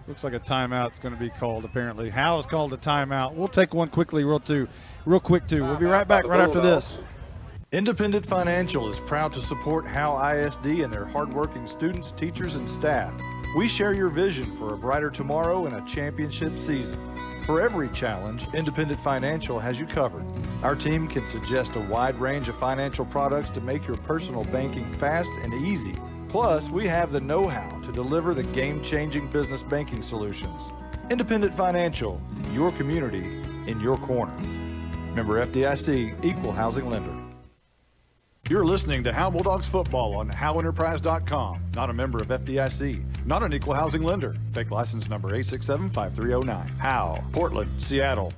Speaker 6: Looks like a timeout's going to be called, apparently. Howe has called a timeout. We'll take one quickly, real quick, too. We'll be right back right after this.
Speaker 3: Independent Financial is proud to support Howe ISD and their hardworking students, teachers, and staff. We share your vision for a brighter tomorrow and a championship season. For every challenge, Independent Financial has you covered. Our team can suggest a wide range of financial products to make your personal banking fast and easy. Plus, we have the know-how to deliver the game-changing business banking solutions. Independent Financial, your community in your corner. Member FDIC, Equal Housing Lender. You're listening to Howe Bulldogs football on HoweEnterprise.com. Not a member of FDIC. Not an equal housing lender. Fake license number 8675309. Howe, Portland, Seattle.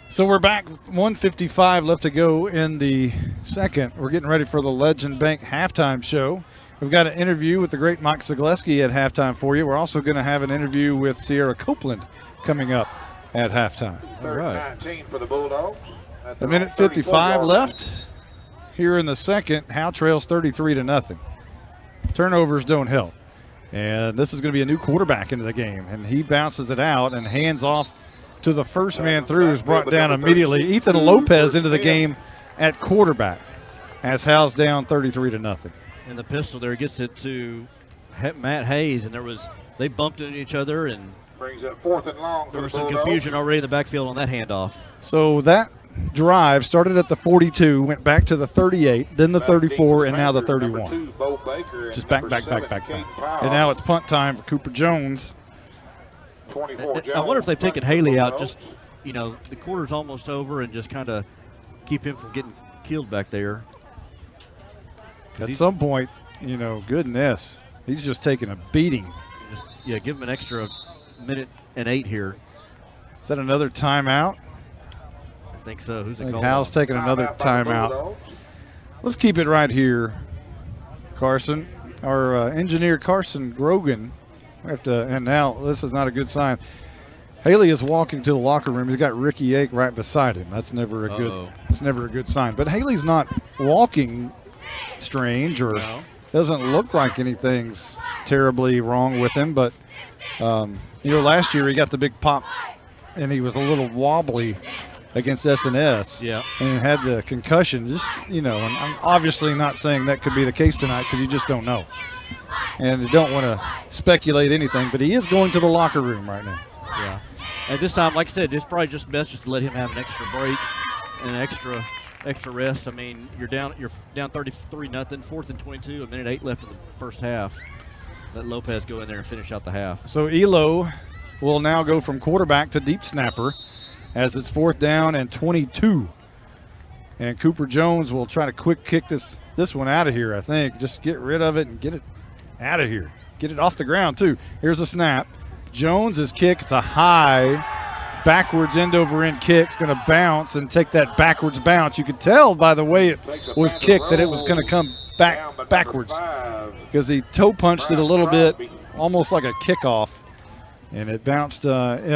Speaker 6: So we're back. 1:55 left to go in the second. We're getting ready for the Legend Bank halftime show. We've got an interview with the great Mike Zagleski at halftime for you. We're also going to have an interview with Sierra Copeland coming up at halftime.
Speaker 9: Third and 19 for the Bulldogs.
Speaker 6: A minute 55 left. Here in the second, Howe trails 33-0. Turnovers don't help. And this is going to be a new quarterback into the game. And he bounces it out and hands off to the first man through, who's brought down immediately. Ethan Lopez into the game at quarterback as Howe's down 33-0.
Speaker 8: And the pistol there gets it to Matt Hayes, and they bumped into each other, and
Speaker 9: brings up 4th and long.
Speaker 8: There was some confusion already in the backfield on that handoff.
Speaker 6: So that drive started at the 42, went back to the 38, then the 34, and now the 31. Just back. And now it's punt time for Cooper Jones.
Speaker 8: I wonder if they've taken Haley out, just, the quarter's almost over, and just kind of keep him from getting killed back there.
Speaker 6: At some point, goodness, he's just taking a beating.
Speaker 8: Yeah, give him an extra minute and 8 here.
Speaker 6: Is that another timeout?
Speaker 8: I think so. Who's it called?
Speaker 6: Hal's taking another timeout. Let's keep it right here, Carson. Our engineer, Carson Grogan, and now this is not a good sign. Haley is walking to the locker room. He's got Ricky Ake right beside him. That's never a good. It's never a good sign. But Haley's not walking strange or doesn't look like anything's terribly wrong with him. But last year he got the big pop, and he was a little wobbly against S&S.
Speaker 8: Yeah.
Speaker 6: And had the concussion. Just and I'm obviously not saying that could be the case tonight because you just don't know, and you don't want to speculate anything. But he is going to the locker room right now.
Speaker 8: Yeah. At this time, like I said, it's probably just best just to let him have an extra break and an extra rest. I mean, you're down 33-0, 4th and 22, a minute 8 left in the first half. Let Lopez go in there and finish out the half.
Speaker 6: So Elo will now go from quarterback to deep snapper as it's 4th down and 22. And Cooper Jones will try to quick kick this one out of here, I think. Just get rid of it and get it out of here. Get it off the ground, too. Here's a snap. Jones's kick, it's a high, backwards end-over-end kick. It's going to bounce and take that backwards bounce. You could tell by the way it was kicked that it was going to come backwards because he toe punched it a little bit, almost like a kickoff, and it bounced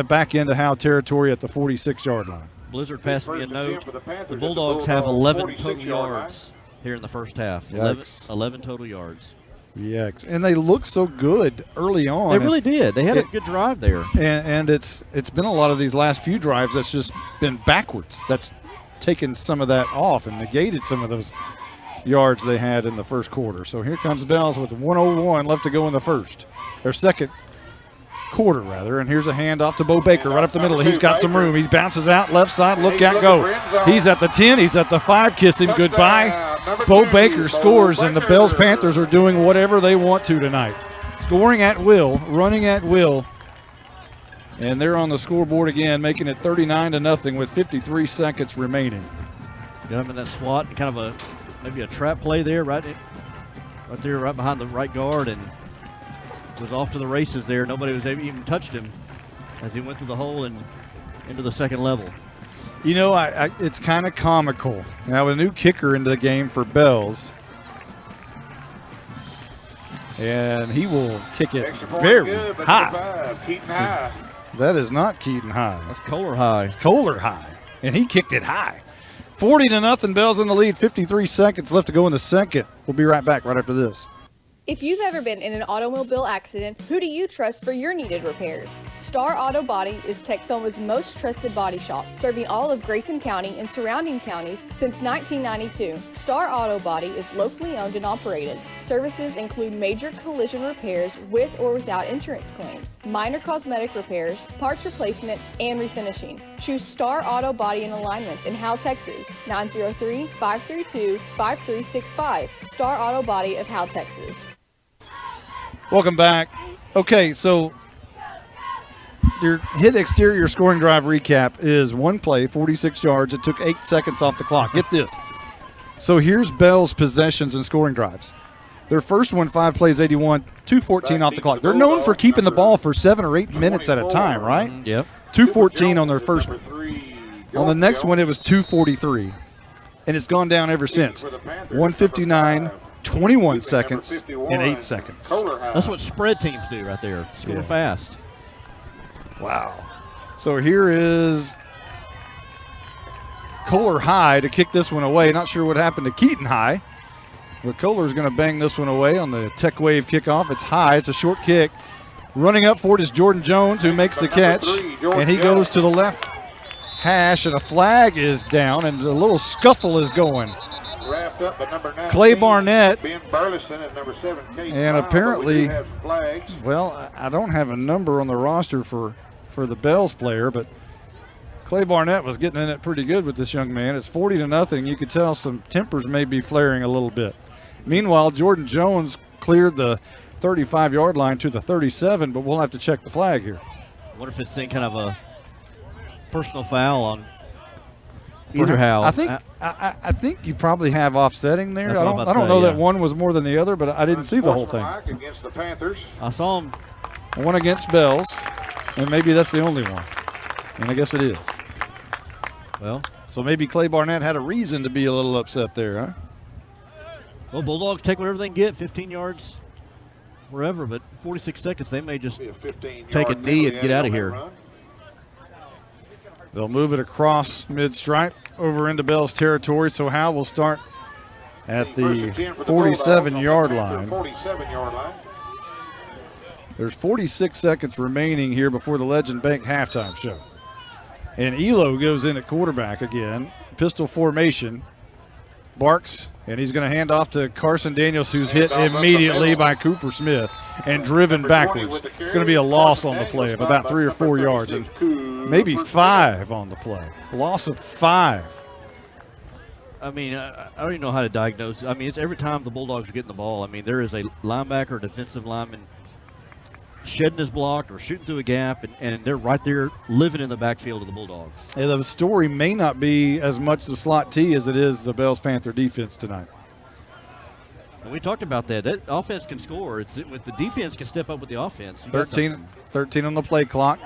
Speaker 6: back into Howe territory at the 46-yard line.
Speaker 8: Blizzard passed me a note. The Bulldogs have 11 total yards here in the first half. 11 total yards.
Speaker 6: Yikes. And they looked so good early on.
Speaker 8: They really did. They had a good drive there.
Speaker 6: And it's been a lot of these last few drives that's just been backwards. That's taken some of that off and negated some of those yards they had in the first quarter. So here comes Bells with 1:01 left to go in the first. Their second quarter, rather. And here's a handoff to Bo Baker right up the middle. He's got some room. He bounces out, left side, look out, go. He's at the 10, he's at the 5, kiss him goodbye. Bo Baker scores, and the Bells Panthers are doing whatever they want to tonight. Scoring at will, running at will. And they're on the scoreboard again, making it 39-0 with 53 seconds remaining.
Speaker 8: Got him in that SWAT, kind of maybe a trap play there, right there, right behind the right guard, and was off to the races there. Nobody was even touched him as he went through the hole and into the second level.
Speaker 6: It's kind of comical. Now a new kicker into the game for Bells. And he will kick it very high.
Speaker 9: Keaton High.
Speaker 6: That is not Keaton High.
Speaker 8: That's Kohler High.
Speaker 6: It's Kohler High. And he kicked it high. 40-0, Bells in the lead. 53 seconds left to go in the second. We'll be right back right after this.
Speaker 11: If you've ever been in an automobile accident, who do you trust for your needed repairs? Star Auto Body is Texoma's most trusted body shop, serving all of Grayson County and surrounding counties since 1992. Star Auto Body is locally owned and operated. Services include major collision repairs with or without insurance claims, minor cosmetic repairs, parts replacement, and refinishing. Choose Star Auto Body and Alignments in Howe, Texas, 903-532-5365. Star Auto Body of Howe, Texas.
Speaker 6: Welcome back. Okay, so your hit exterior scoring drive recap is one play, 46 yards. It took 8 seconds off the clock. Get this. So here's Bell's possessions and scoring drives. Their first one, 5 plays, 81, 2:14 off the clock. They're known for keeping the ball for 7 or 8 minutes at a time, right?
Speaker 8: Yep.
Speaker 6: 2:14 on their first one. On the next one, it was 2:43, and it's gone down ever since. 1:59, 21 seconds, and 8 seconds.
Speaker 8: That's what spread teams do right there. Score fast.
Speaker 6: Wow. So here is Kohler High to kick this one away. Not sure what happened to Keaton High, but Kohler's going to bang this one away on the Tech Wave kickoff. It's high. It's a short kick. Running up for it is Jordan Jones, who makes the catch, and he goes to the left hash, and a flag is down, and a little scuffle is going.
Speaker 9: Wrapped up by number 19,
Speaker 6: Clay Barnett.
Speaker 9: Ben Burleson at number 7, Kate
Speaker 6: And
Speaker 9: Brown,
Speaker 6: apparently,
Speaker 9: but we do have some flags.
Speaker 6: well, I don't have a number on the roster for the Bells player, but Clay Barnett was getting in it pretty good with this young man. It's 40-0. You could tell some tempers may be flaring a little bit. Meanwhile, Jordan Jones cleared the 35-yard line to the 37, but we'll have to check the flag here.
Speaker 8: I wonder if it's in kind of a personal foul on either Howe.
Speaker 6: I think you probably have offsetting there.
Speaker 8: That's
Speaker 6: I
Speaker 8: what
Speaker 6: don't
Speaker 8: I'm
Speaker 6: know
Speaker 8: about to
Speaker 6: that
Speaker 8: say,
Speaker 6: one was more than the other, but I didn't see the whole thing.
Speaker 9: Against the Panthers.
Speaker 8: I saw him.
Speaker 6: One against Bells, and maybe that's the only one. And I guess it is.
Speaker 8: Well,
Speaker 6: so maybe Clay Barnett had a reason to be a little upset there, huh?
Speaker 8: Well, Bulldogs take whatever they can get, 15 yards wherever, but 46 seconds, they may just take a knee and get out of here.
Speaker 6: They'll move it across mid-stripe over into Bell's territory, so Howe will start at the 47-yard line.
Speaker 9: 47-yard line.
Speaker 6: There's 46 seconds remaining here before the Legend Bank halftime show. And Elo goes in at quarterback again. Pistol formation. Barks, and he's going to hand off to Carson Daniels, who's hit immediately by Cooper Smith and driven backwards. It's going to be a loss on the play of about 3 or 4 yards, and maybe 5 on the play. Loss of 5.
Speaker 8: I mean, I don't even know how to diagnose. I mean, it's every time the Bulldogs are getting the ball. I mean, there is a linebacker or defensive lineman shedding his block or shooting through a gap, and they're right there living in the backfield of the Bulldogs.
Speaker 6: Yeah, the story may not be as much the slot T as it is the Bells Panther defense tonight.
Speaker 8: And we talked about that. That offense can score. It's with the defense can step up with the offense.
Speaker 6: 13 on the play clock,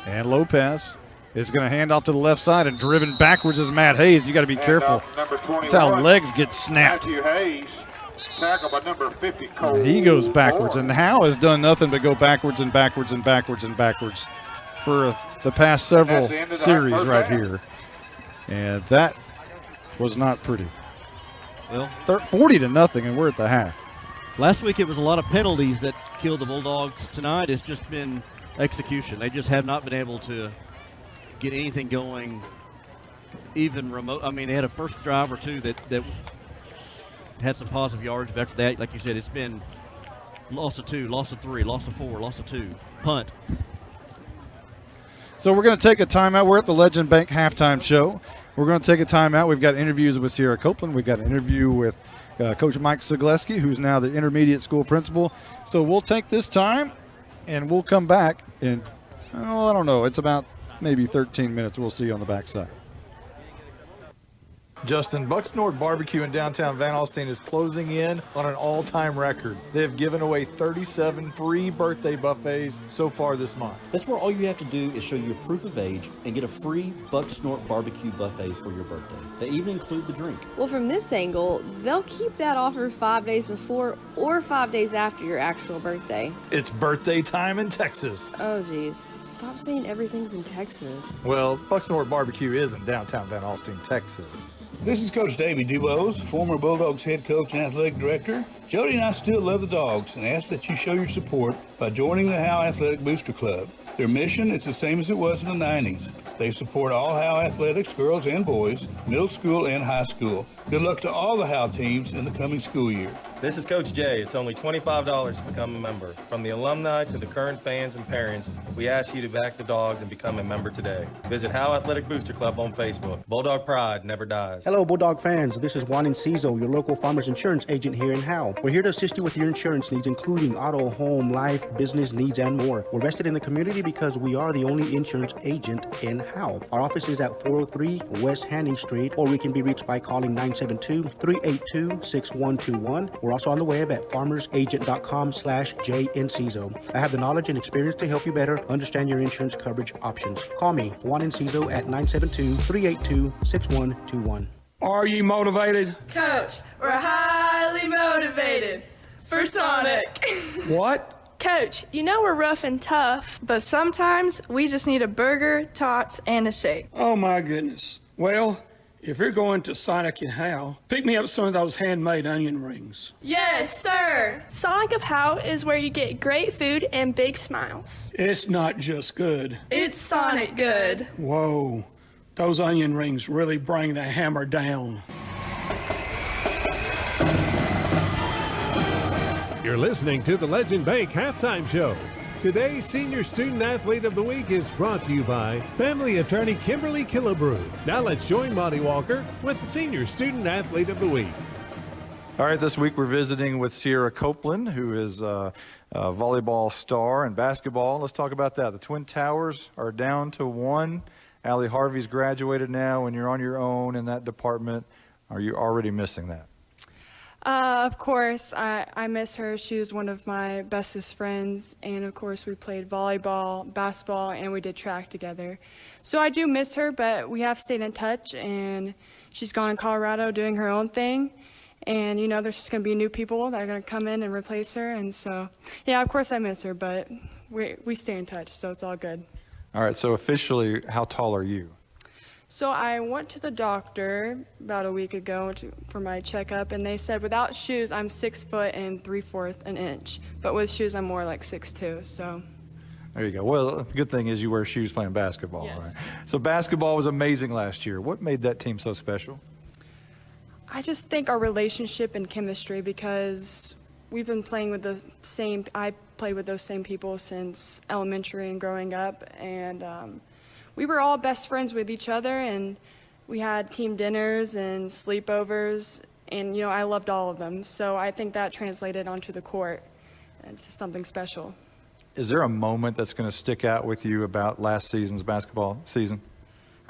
Speaker 6: and Lopez is going to hand off to the left side, and driven backwards is Matt Hayes. You got to be careful. That's how legs get snapped.
Speaker 9: Matthew Hayes, tackle by number 50, Cole.
Speaker 6: And he goes backwards, and Howe has done nothing but go backwards and backwards and backwards and backwards for the past several series right here. And that was not pretty.
Speaker 8: Well,
Speaker 6: 40-0, and we're at the half.
Speaker 8: Last week it was a lot of penalties that killed the Bulldogs. Tonight it's just been execution. They just have not been able to get anything going, even remote. I mean, they had a first drive or two that had some positive yards, but after that, like you said, it's been loss of 2, loss of 3, loss of 4, loss of 2, punt.
Speaker 6: So we're going to take a timeout. We're at the Legend Bank halftime show. We're going to take a timeout. We've got interviews with Sierra Copeland. We've got an interview with Coach Mike Zagleski, who's now the intermediate school principal. So we'll take this time, and we'll come back in, I don't know, it's about maybe 13 minutes. We'll see you on the backside.
Speaker 3: Justin, Bucksnort Barbecue in downtown Van Alstyne is closing in on an all-time record. They have given away 37 free birthday buffets so far this month.
Speaker 23: That's where all you have to do is show your proof of age and get a free Bucksnort Barbecue buffet for your birthday. They even include the drink.
Speaker 11: Well, from this angle, they'll keep that offer 5 days before or 5 days after your actual birthday.
Speaker 3: It's birthday time in Texas.
Speaker 11: Oh, geez. Stop saying everything's in Texas.
Speaker 3: Well, Bucksnort Barbecue is in downtown Van Alstyne, Texas.
Speaker 15: This is Coach Davey Dubose, former Bulldogs head coach and athletic director. Jody and I still love the Dogs and ask that you show your support by joining the Howe Athletic Booster Club. Their mission is the same as it was in the 90s. They support all Howe athletics, girls and boys, middle school and high school. Good luck to all the Howe teams in the coming school year.
Speaker 4: This is Coach Jay. It's only $25 to become a member. From the alumni to the current fans and parents, we ask you to back the Dogs and become a member today. Visit Howe Athletic Booster Club on Facebook. Bulldog pride never dies.
Speaker 7: Hello, Bulldog fans. This is Juan Enciso, your local farmers insurance agent here in Howe. We're here to assist you with your insurance needs, including auto, home, life, business needs, and more. We're vested in the community because we are the only insurance agent in Howe. Our office is at 403 West Hanning Street, or we can be reached by calling 972-382-6121. We're also on the web at farmersagent.com/JEnciso. I have the knowledge and experience to help you better understand your insurance coverage options. Call me, Juan Enciso, at 972-382-6121.
Speaker 16: Are you motivated?
Speaker 17: Coach, we're highly motivated for Sonic.
Speaker 16: What?
Speaker 17: Coach, you know we're rough and tough, but sometimes we just need a burger, tots, and a shake.
Speaker 16: Oh my goodness. Well, if you're going to Sonic and Howe, pick me up some of those handmade onion rings.
Speaker 17: Yes, sir. Sonic of Howe is where you get great food and big smiles.
Speaker 16: It's not just good.
Speaker 17: It's Sonic good.
Speaker 16: Whoa, those onion rings really bring the hammer down.
Speaker 18: You're listening to the Legend Bank Halftime Show. Today's Senior Student Athlete of the Week is brought to you by family attorney Kimberly Killebrew. Now let's join Monty Walker with the Senior Student Athlete of the Week.
Speaker 3: All right, this week we're visiting with Sierra Copeland, who is a volleyball star and basketball. Let's talk about that. The Twin Towers are down to one. Allie Harvey's graduated now, and you're on your own in that department. Are you already missing that?
Speaker 21: Of course, I miss her. She was one of my bestest friends, and of course we played volleyball, basketball, and we did track together. So I do miss her, but we have stayed in touch, and she's gone in Colorado doing her own thing. And, you know, there's just going to be new people that are going to come in and replace her. And so, yeah, of course I miss her, but we stay in touch, so it's all good.
Speaker 3: All right, so officially, how tall are you?
Speaker 21: So I went to the doctor about a week ago for my checkup, and they said without shoes, I'm 6 foot and 3/4 an inch. But with shoes, I'm more like 6'2", so.
Speaker 3: There you go. Well, the good thing is you wear shoes playing basketball,
Speaker 21: yes.
Speaker 3: Right? So basketball was amazing last year. What made that team so special?
Speaker 21: I just think our relationship and chemistry, because we've been playing with I played with those same people since elementary and growing up, and we were all best friends with each other, and we had team dinners and sleepovers, and, you know, I loved all of them. So I think that translated onto the court into something special.
Speaker 3: Is there a moment that's going to stick out with you about last season's basketball season?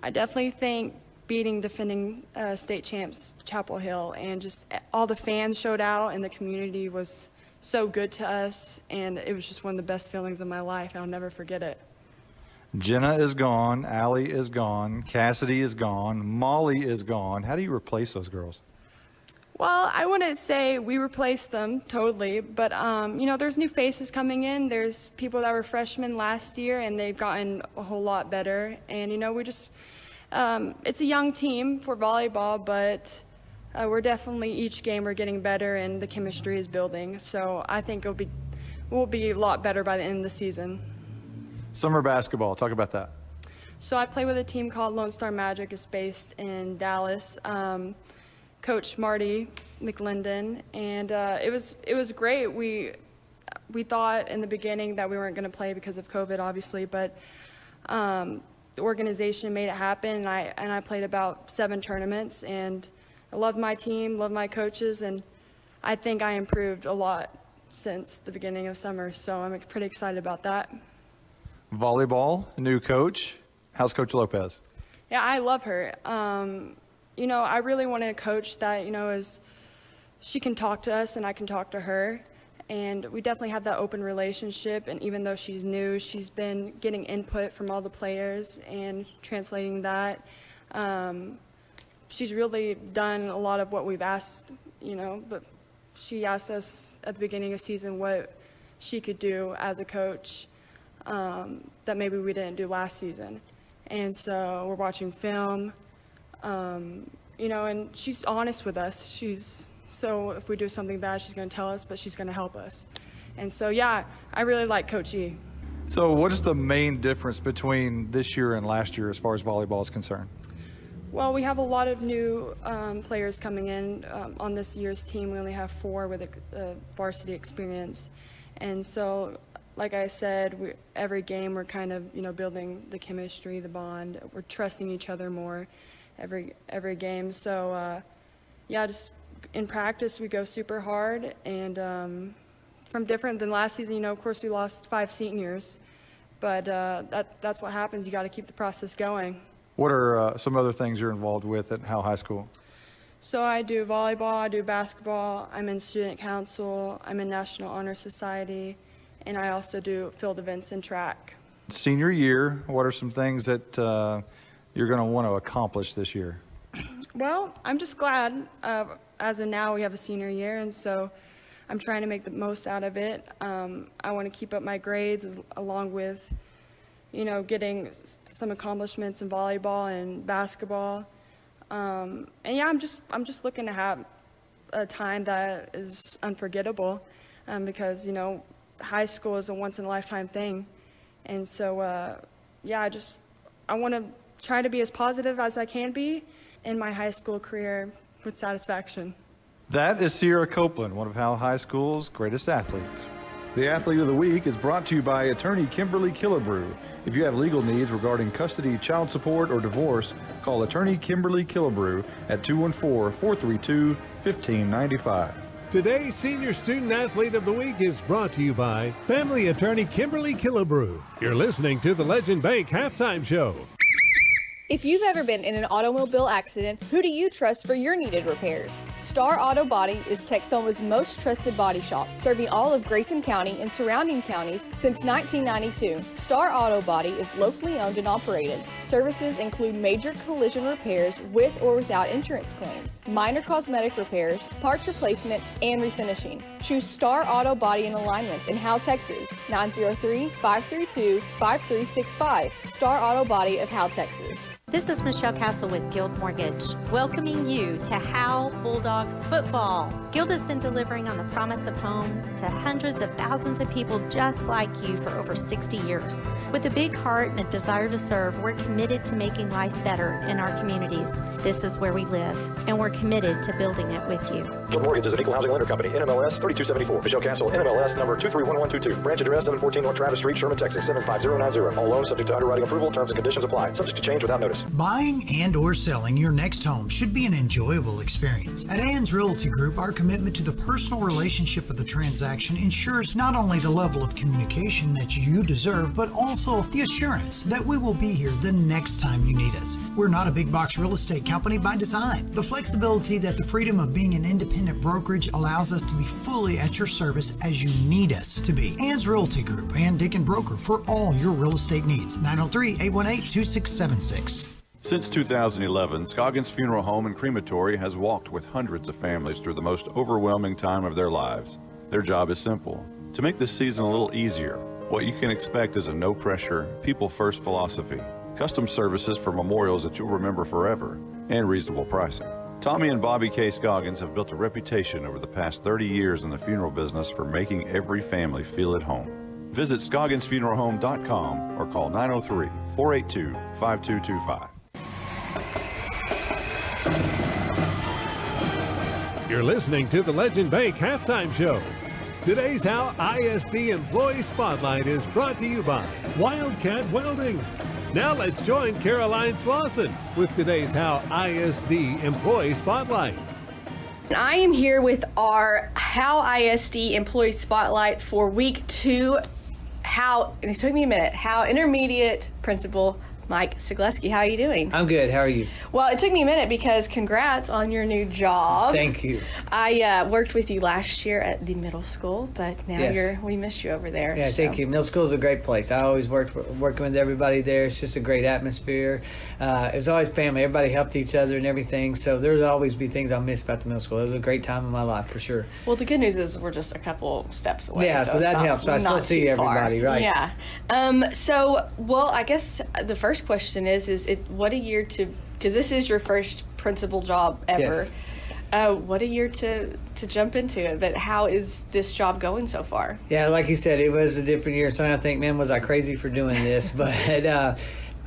Speaker 21: I definitely think beating defending state champs Chapel Hill, and just all the fans showed out, and the community was so good to us, and it was just one of the best feelings of my life. I'll never forget it.
Speaker 3: Jenna is gone, Allie is gone, Cassidy is gone, Molly is gone. How do you replace those girls?
Speaker 21: Well, I wouldn't say we replaced them totally, but you know, there's new faces coming in. There's people that were freshmen last year, and they've gotten a whole lot better. And, you know, we just it's a young team for volleyball, but we're definitely, each game we're getting better, and the chemistry is building. So I think we'll be a lot better by the end of the season.
Speaker 3: Summer basketball, talk about that.
Speaker 21: So I play with a team called Lone Star Magic. It's based in Dallas. Coach Marty McLendon, and it was great. We thought in the beginning that we weren't going to play because of COVID, obviously, but the organization made it happen, and I played about 7 tournaments, and I love my team, love my coaches, and I think I improved a lot since the beginning of summer, so I'm pretty excited about that.
Speaker 3: Volleyball, new coach. How's Coach Lopez?
Speaker 21: Yeah, I love her. You know, I really wanted a coach that, you know, she can talk to us and I can talk to her. And we definitely have that open relationship. And even though she's new, she's been getting input from all the players and translating that. She's really done a lot of what we've asked, you know, but she asked us at the beginning of the season what she could do as a coach that maybe we didn't do last season. And so we're watching film. You know, and she's honest with us. So if we do something bad, she's going to tell us, but she's going to help us. And so, yeah, I really like Coach E.
Speaker 3: So what is the main difference between this year and last year as far as volleyball is concerned?
Speaker 21: Well, we have a lot of new players coming in on this year's team. We only have 4 with a varsity experience. And so, like I said, every game we're kind of, building the chemistry, the bond. We're trusting each other more every game. So, yeah, just in practice we go super hard. And from different than last season, of course we lost 5 seniors. But that's what happens. You got to keep the process going.
Speaker 3: What are some other things you're involved with at Howe High School?
Speaker 21: So I do volleyball, I do basketball, I'm in student council, I'm in National Honor Society, and I also do field events and track.
Speaker 3: Senior year, what are some things that you're going to want to accomplish this year?
Speaker 21: Well, I'm just glad as of now we have a senior year, and so I'm trying to make the most out of it. I want to keep up my grades along with getting some accomplishments in volleyball and basketball. And yeah, I'm just looking to have a time that is unforgettable because, high school is a once in a lifetime thing. And so, yeah, I want to try to be as positive as I can be in my high school career with satisfaction.
Speaker 3: That is Sierra Copeland, one of Howe High School's greatest athletes. The Athlete of the Week is brought to you by attorney Kimberly Killebrew. If you have legal needs regarding custody, child support, or divorce, call attorney Kimberly Killebrew at 214-432-1595.
Speaker 18: Today's Senior Student Athlete of the Week is brought to you by family attorney Kimberly Killebrew. You're listening to the Legend Bank Halftime Show.
Speaker 11: If you've ever been in an automobile accident, who do you trust for your needed repairs? Star Auto Body is Texoma's most trusted body shop, serving all of Grayson County and surrounding counties since 1992. Star Auto Body is locally owned and operated. Services include major collision repairs with or without insurance claims, minor cosmetic repairs, parts replacement, and refinishing. Choose Star Auto Body and Alignments in Howe, Texas, 903-532-5365. Star Auto Body of Howe, Texas.
Speaker 12: This is Michelle Castle with Guild Mortgage, welcoming you to Howe Bulldogs football. Guild has been delivering on the promise of home to hundreds of thousands of people just like you for over 60 years. With a big heart and a desire to serve, we're committed to making life better in our communities. This is where we live, and we're committed to building it with you.
Speaker 13: Guild Mortgage is an equal housing lender company, NMLS 3274. Michelle Castle, NMLS number 231122. Branch address 714 North Travis Street, Sherman, Texas 75090. All loans subject to underwriting approval. Terms and conditions apply. Subject to change without notice.
Speaker 14: Buying and or selling your next home should be an enjoyable experience. At Ann's Realty Group, our commitment to the personal relationship of the transaction ensures not only the level of communication that you deserve, but also the assurance that we will be here the next time you need us. We're not a big box real estate company by design. The flexibility that the freedom of being an independent brokerage allows us to be fully at your service as you need us to be. Ann's Realty Group and Dick & Broker for all your real estate needs. 903-818-2676.
Speaker 3: Since 2011, Scoggins Funeral Home and Crematory has walked with hundreds of families through the most overwhelming time of their lives. Their job is simple: to make this season a little easier. What you can expect is a no-pressure, people-first philosophy, custom services for memorials that you'll remember forever, and reasonable pricing. Tommy and Bobby K. Scoggins have built a reputation over the past 30 years in the funeral business for making every family feel at home. Visit ScogginsFuneralHome.com or call 903-482-5225.
Speaker 18: You're listening to the Legend Bank Halftime Show. Today's Howe ISD Employee Spotlight is brought to you by Wildcat Welding. Now let's join Caroline Slauson with today's Howe ISD Employee Spotlight.
Speaker 11: I am here with our Howe ISD Employee Spotlight for week 2. Howe, and it took me a minute, Howe Intermediate Principal Mike Sigleski. How are you doing?
Speaker 19: I'm good. How are you?
Speaker 11: Well, it took me a minute because congrats on your new job.
Speaker 19: Thank you.
Speaker 11: I worked with you last year at the middle school, but now we miss you over there.
Speaker 19: Yeah, thank you. Middle school is a great place. I always working with everybody there. It's just a great atmosphere. It was always family. Everybody helped each other and everything. So there'll always be things I miss about the middle school. It was a great time in my life for sure.
Speaker 11: Well, the good news is we're just a couple steps away.
Speaker 19: Yeah, so that helps. I still see everybody, right?
Speaker 11: Yeah. I guess the first question is what a year to, because this is your first principal job ever.
Speaker 19: Yes.
Speaker 11: What a year to jump into it, but how is this job going so far?
Speaker 19: Yeah, like you said, it was a different year, so I think, man, was I crazy for doing this? But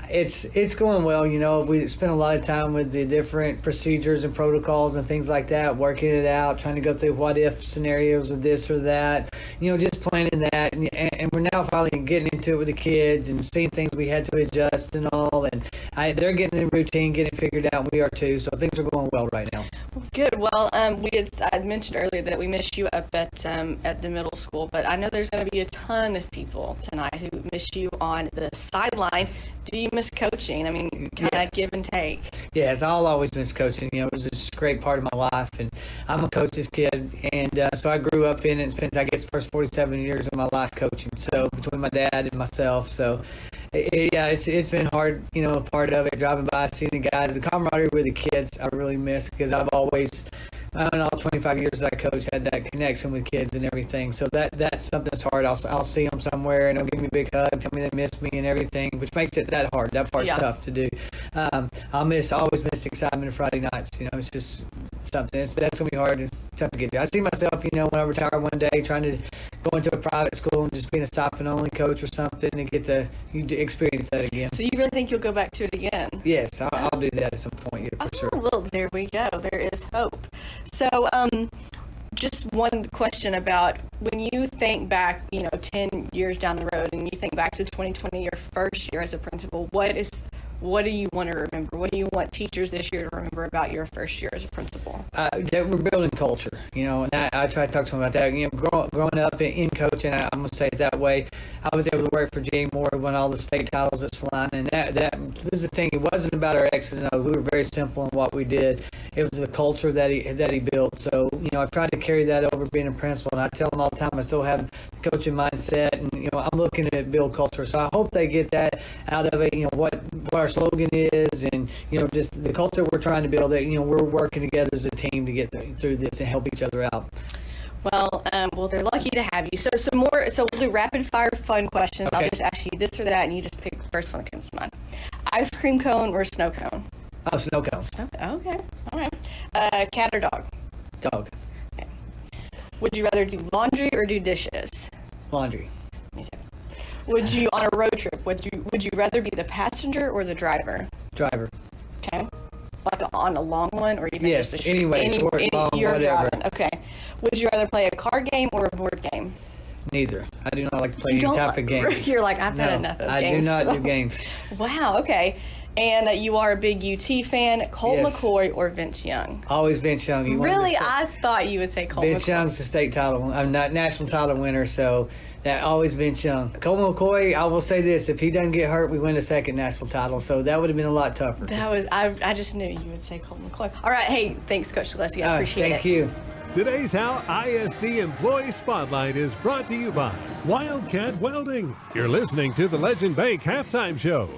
Speaker 19: it's going well. You know, we spent a lot of time with the different procedures and protocols and things like that, working it out, trying to go through what if scenarios of this or that, you know, just planning that. And we're now finally getting into it with the kids and seeing things we had to adjust and all. And they're getting in routine, getting it figured out. We are too. So things are going well right now.
Speaker 11: Good. Well, I mentioned earlier that we missed you up at the middle school, but I know there's going to be a ton of people tonight who miss you on the sideline. Do you miss coaching? I mean, kind of give and take.
Speaker 19: Yes, I'll always miss coaching. You know, it was just a great part of my life, and I'm a coach's kid, and so I grew up in it and spent, I guess, the first 47 years of my life coaching. So between my dad and myself, so it's been hard, you know, part of it, driving by, seeing the guys, the camaraderie with the kids I really miss, because I've always, I don't know, 25 years that I coached, had that connection with kids and everything. So that's something that's hard. I'll see them somewhere and they'll give me a big hug, tell me they miss me and everything, which makes it that hard. That part's tough to do. I always miss excitement of Friday nights. You know, it's just something. That's going to be hard, tough to get to. I see myself, you know, when I retire one day, trying to go into a private school and just being a stop and only coach or something and get to experience that again.
Speaker 11: So you really think you'll go back to it again?
Speaker 19: Yes, I'll do that at some point, yeah, for sure.
Speaker 11: Well, there we go. There is hope. So, just one question about when you think back, you know, 10 years down the road, and you think back to 2020, your first year as a principal, what do you want to remember? What do you want teachers this year to remember about your first year as a principal?
Speaker 19: That we're building culture, you know, and I try to talk to them about that. You know, growing up in coaching, I'm going to say it that way, I was able to work for Jay Moore, won all the state titles at Salina, and that was the thing. It wasn't about our X's and O's. We were very simple in what we did. It was the culture that he built. So, you know, I've tried to carry that over being a principal, and I tell them all the time I still have the coaching mindset, and, you know, I'm looking to build culture. So I hope they get that out of it, you know, what our slogan is, and, you know, just the culture we're trying to build, that, you know, we're working together as a team to get through this and help each other out.
Speaker 11: Well, they're lucky to have you. So we'll do rapid fire fun questions. Okay. I'll just ask you this or that, and you just pick the first one that comes to mind. Ice cream cone or snow cone?
Speaker 19: Oh, snow cone.
Speaker 11: Okay. All right. Cat or dog?
Speaker 19: Dog.
Speaker 11: Okay. Would you rather do laundry or do dishes?
Speaker 19: Laundry.
Speaker 11: Me too. Would you, on a road trip, would you rather be the passenger or the driver?
Speaker 19: Driver.
Speaker 11: Okay. Like on a long one, or even
Speaker 19: yes,
Speaker 11: just
Speaker 19: anyway, short, long,
Speaker 11: you're
Speaker 19: whatever.
Speaker 11: Driving. Okay. Would you rather play a card game or a board game?
Speaker 19: Neither. I do not like to play any type of games.
Speaker 11: You're like, I've had enough of games.
Speaker 19: I do not do games.
Speaker 11: Wow. Okay. And you are a big UT fan. Colt McCoy or Vince Young?
Speaker 19: Always Vince Young.
Speaker 11: Really? I thought you would say Colt McCoy.
Speaker 19: Vince Young's the state title, national title winner, so that always Vince Young. Colt McCoy, I will say this, if he doesn't get hurt, we win a second national title, so that would have been a lot tougher.
Speaker 11: I just knew you would say Colt McCoy. All right, hey, thanks, Coach Gillespie. I appreciate it.
Speaker 19: Thank you.
Speaker 18: Today's Howe ISD Employee Spotlight is brought to you by Wildcat Welding. You're listening to the Legend Bank Halftime Show.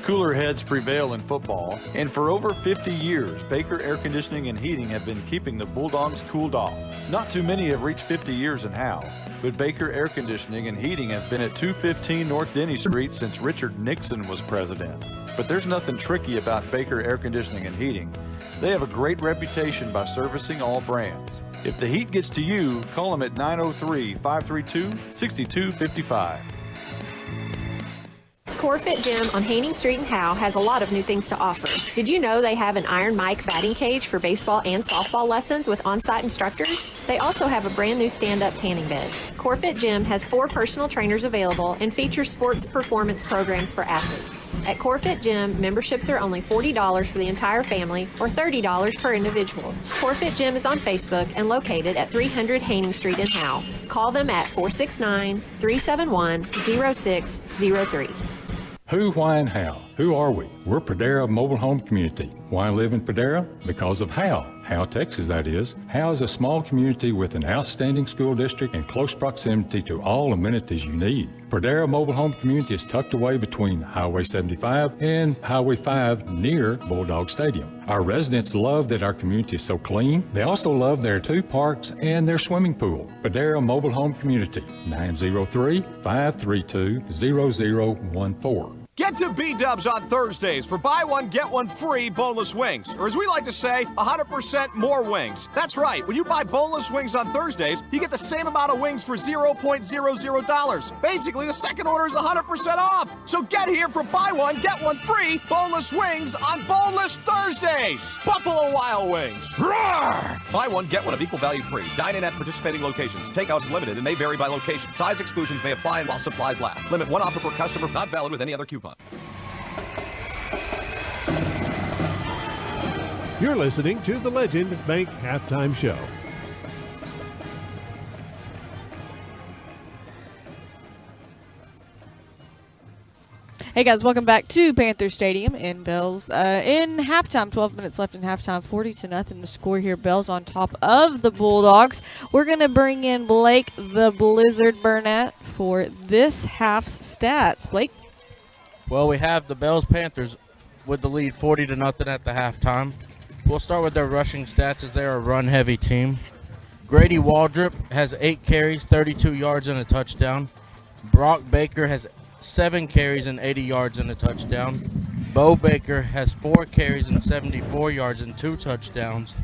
Speaker 3: Cooler heads prevail in football, and for over 50 years, Baker Air Conditioning and Heating have been keeping the Bulldogs cooled off. Not too many have reached 50 years in Howe, but Baker Air Conditioning and Heating have been at 215 North Denny Street since Richard Nixon was president. But there's nothing tricky about Baker Air Conditioning and Heating. They have a great reputation by servicing all brands. If the heat gets to you, call them at 903-532-6255.
Speaker 2: Corfit Gym on Haining Street in Howe has a lot of new things to offer. Did you know they have an Iron Mike batting cage for baseball and softball lessons with on-site instructors? They also have a brand new stand-up tanning bed. Corfit Gym has 4 personal trainers available and features sports performance programs for athletes. At Corfit Gym, memberships are only $40 for the entire family or $30 per individual. Corfit Gym is on Facebook and located at 300 Haining Street in Howe. Call them at 469-371-0603.
Speaker 20: Who, why, and how? Who are we? We're Pradera Mobile Home Community. Why live in Pradera? Because of Howe. Howe, Texas, that is. Howe is a small community with an outstanding school district and close proximity to all amenities you need. Pradera Mobile Home Community is tucked away between Highway 75 and Highway 5 near Bulldog Stadium. Our residents love that our community is so clean. They also love their 2 parks and their swimming pool. Pradera Mobile Home Community, 903-532-0014.
Speaker 5: Get to B-Dubs on Thursdays for buy one, get one free boneless wings. Or as we like to say, 100% more wings. That's right. When you buy boneless wings on Thursdays, you get the same amount of wings for $0.00. Basically, the second order is 100% off. So get here for buy one, get one free boneless wings on Boneless Thursdays. Buffalo Wild Wings. Roar! Buy one, get one of equal value free. Dine in at participating locations. Takeout is limited and may vary by location. Size exclusions may apply while supplies last. Limit one offer per customer. Not valid with any other coupon.
Speaker 18: You're listening to the Legend Bank Halftime Show.
Speaker 10: Hey guys, welcome back to Panther Stadium in Bells. In halftime, 12 minutes left in halftime, 40-0 the score here. Bells on top of the Bulldogs. We're going to bring in Blake the Blizzard Burnett for this half's stats. Blake?
Speaker 22: Well, we have the Bells Panthers with the lead 40-0 at the halftime. We'll start with their rushing stats as they're a run-heavy team. Grady Waldrop has 8 carries, 32 yards, and a touchdown. Brock Baker has 7 carries and 80 yards and a touchdown. Bo Baker has 4 carries and 74 yards and 2 touchdowns.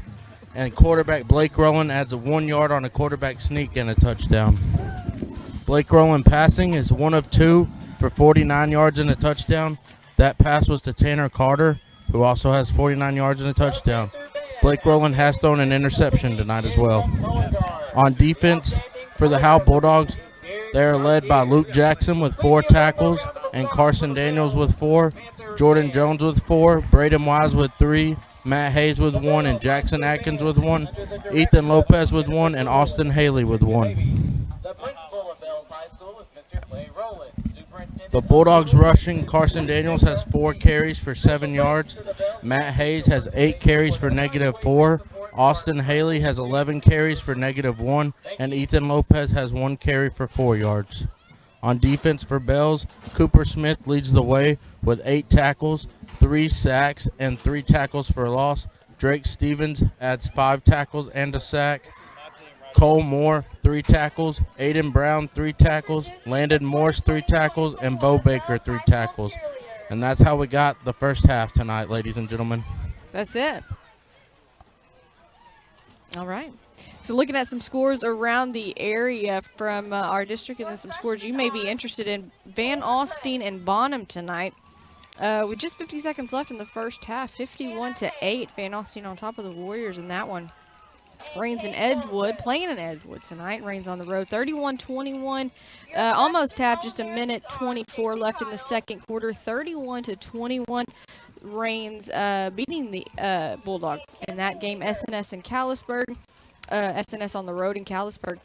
Speaker 22: And quarterback Blake Rowland adds a 1 yard on a quarterback sneak and a touchdown. Blake Rowland passing is 1 of 2 for 49 yards and a touchdown. That pass was to Tanner Carter, who also has 49 yards and a touchdown. Blake Rowland has thrown an interception tonight as well. On defense for the Howe Bulldogs, they are led by Luke Jackson with 4 tackles and Carson Daniels with 4, Jordan Jones with 4, Braden Wise with 3, Matt Hayes with 1, and Jackson Atkins with 1, Ethan Lopez with 1, and Austin Haley with 1. The Bulldogs rushing, Carson Daniels has 4 carries for 7 yards. Matt Hayes has 8 carries for -4. Austin Haley has 11 carries for -1. And Ethan Lopez has 1 carry for 4 yards. On defense for Bells, Cooper Smith leads the way with 8 tackles, 3 sacks, and 3 tackles for loss. Drake Stevens adds 5 tackles and a sack. Cole Moore, 3 tackles. Aiden Brown, 3 tackles. Landon Morse, 3 tackles. And Bo Baker, 3 tackles. And that's how we got the first half tonight, ladies and gentlemen.
Speaker 10: That's it. All right. So looking at some scores around the area from our district and then some scores you may be interested in. Van Alstyne and Bonham tonight. With just 50 seconds left in the first half, 51-8. Van Alstyne on top of the Warriors in that one. Reigns in Edgewood, playing in Edgewood tonight. Reigns on the road, 31-21. Almost half, just a minute 24 left in the second quarter, 31-21. Reigns beating the Bulldogs in that game. SNS and Callisburg. SNS on the road in Callisburg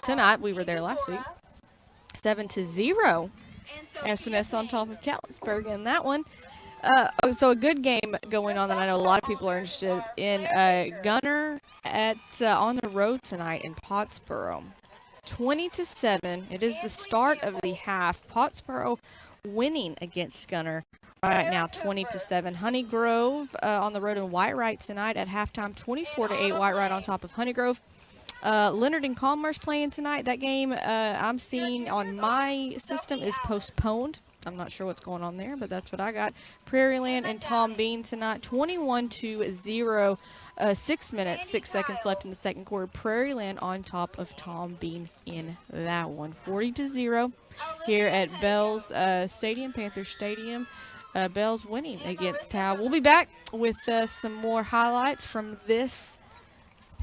Speaker 10: tonight. We were there last week. 7-0. SNS on top of Callisburg in that one. So a good game going on that I know a lot of people are interested in. Gunner at on the road tonight in Pottsboro. 20-7. It is the start of the half. Pottsboro winning against Gunner right now, 20-7. Honeygrove on the road in Whitewright tonight at halftime, 24-8. Whitewright on top of Honeygrove. Leonard and Commerce playing tonight. That game I'm seeing on my system is postponed. I'm not sure what's going on there, but that's what I got. Prairieland and Tom Bean tonight, 21-0. 6 minutes, 6 seconds left in the second quarter. Prairieland on top of Tom Bean in that one. 40-0 here at Bells Stadium, Panther Stadium. Bells winning against Howe. We'll be back with some more highlights from this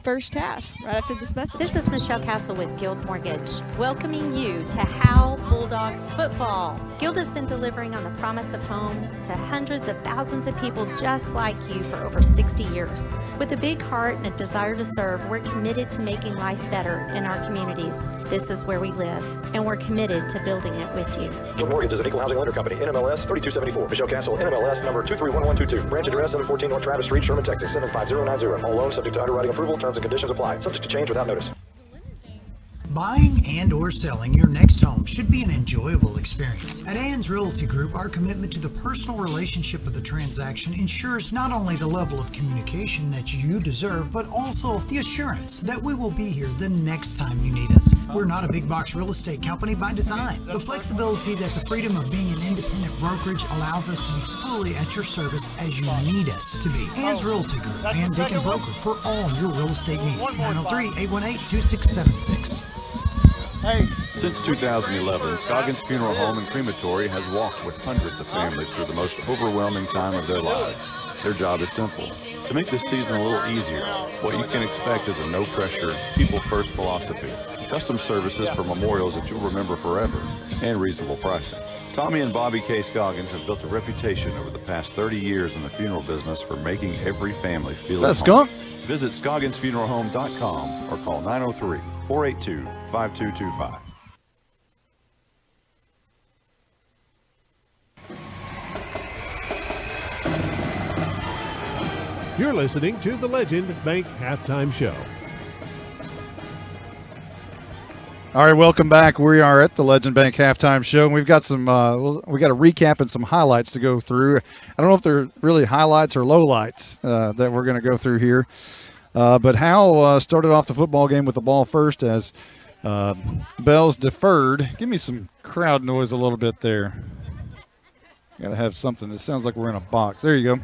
Speaker 10: first half right after this message.
Speaker 12: This is Michelle Castle with Guild Mortgage, welcoming you to Howe Bulldogs football. Guild has been delivering on the promise of home to hundreds of thousands of people just like you for over 60 years. With a big heart and a desire to serve, we're committed to making life better in our communities. This is where we live, and we're committed to building it with you.
Speaker 13: Guild Mortgage is an equal housing lender company, NMLS 3274. Michelle Castle, NMLS number 231122. Branch address 714 North Travis Street, Sherman, Texas 75090. All loans subject to underwriting approval. Terms and conditions apply. Subject to change without notice.
Speaker 14: Buying and or selling your next home should be an enjoyable experience. At Ann's Realty Group, our commitment to the personal relationship of the transaction ensures not only the level of communication that you deserve, but also the assurance that we will be here the next time you need us. We're not a big box real estate company by design. The flexibility that the freedom of being an independent brokerage allows us to be fully at your service as you need us to be. Ann's Realty Group, Ann Dick and Broker for all your real estate needs. 903-818-2676.
Speaker 3: Since 2011, Scoggins Funeral Home and Crematory has walked with hundreds of families through the most overwhelming time of their lives. Their job is simple: to make this season a little easier. What you can expect is a no-pressure, people-first philosophy, custom services for memorials that you'll remember forever, and reasonable pricing. Tommy and Bobby K. Scoggins have built a reputation over the past 30 years in the funeral business for making every family feel at home. Visit ScogginsFuneralHome.com or call 903-482-5225.
Speaker 18: You're listening to the Legend Bank Halftime Show.
Speaker 6: All right, welcome back. We are at the Legend Bank Halftime Show, and we've got some we got a recap and some highlights to go through. I don't know if they're really highlights or lowlights that we're going to go through here. But Howe started off the football game with the ball first as Bells deferred. Give me some crowd noise a little bit there. Got to have something. It sounds like we're in a box. There you go.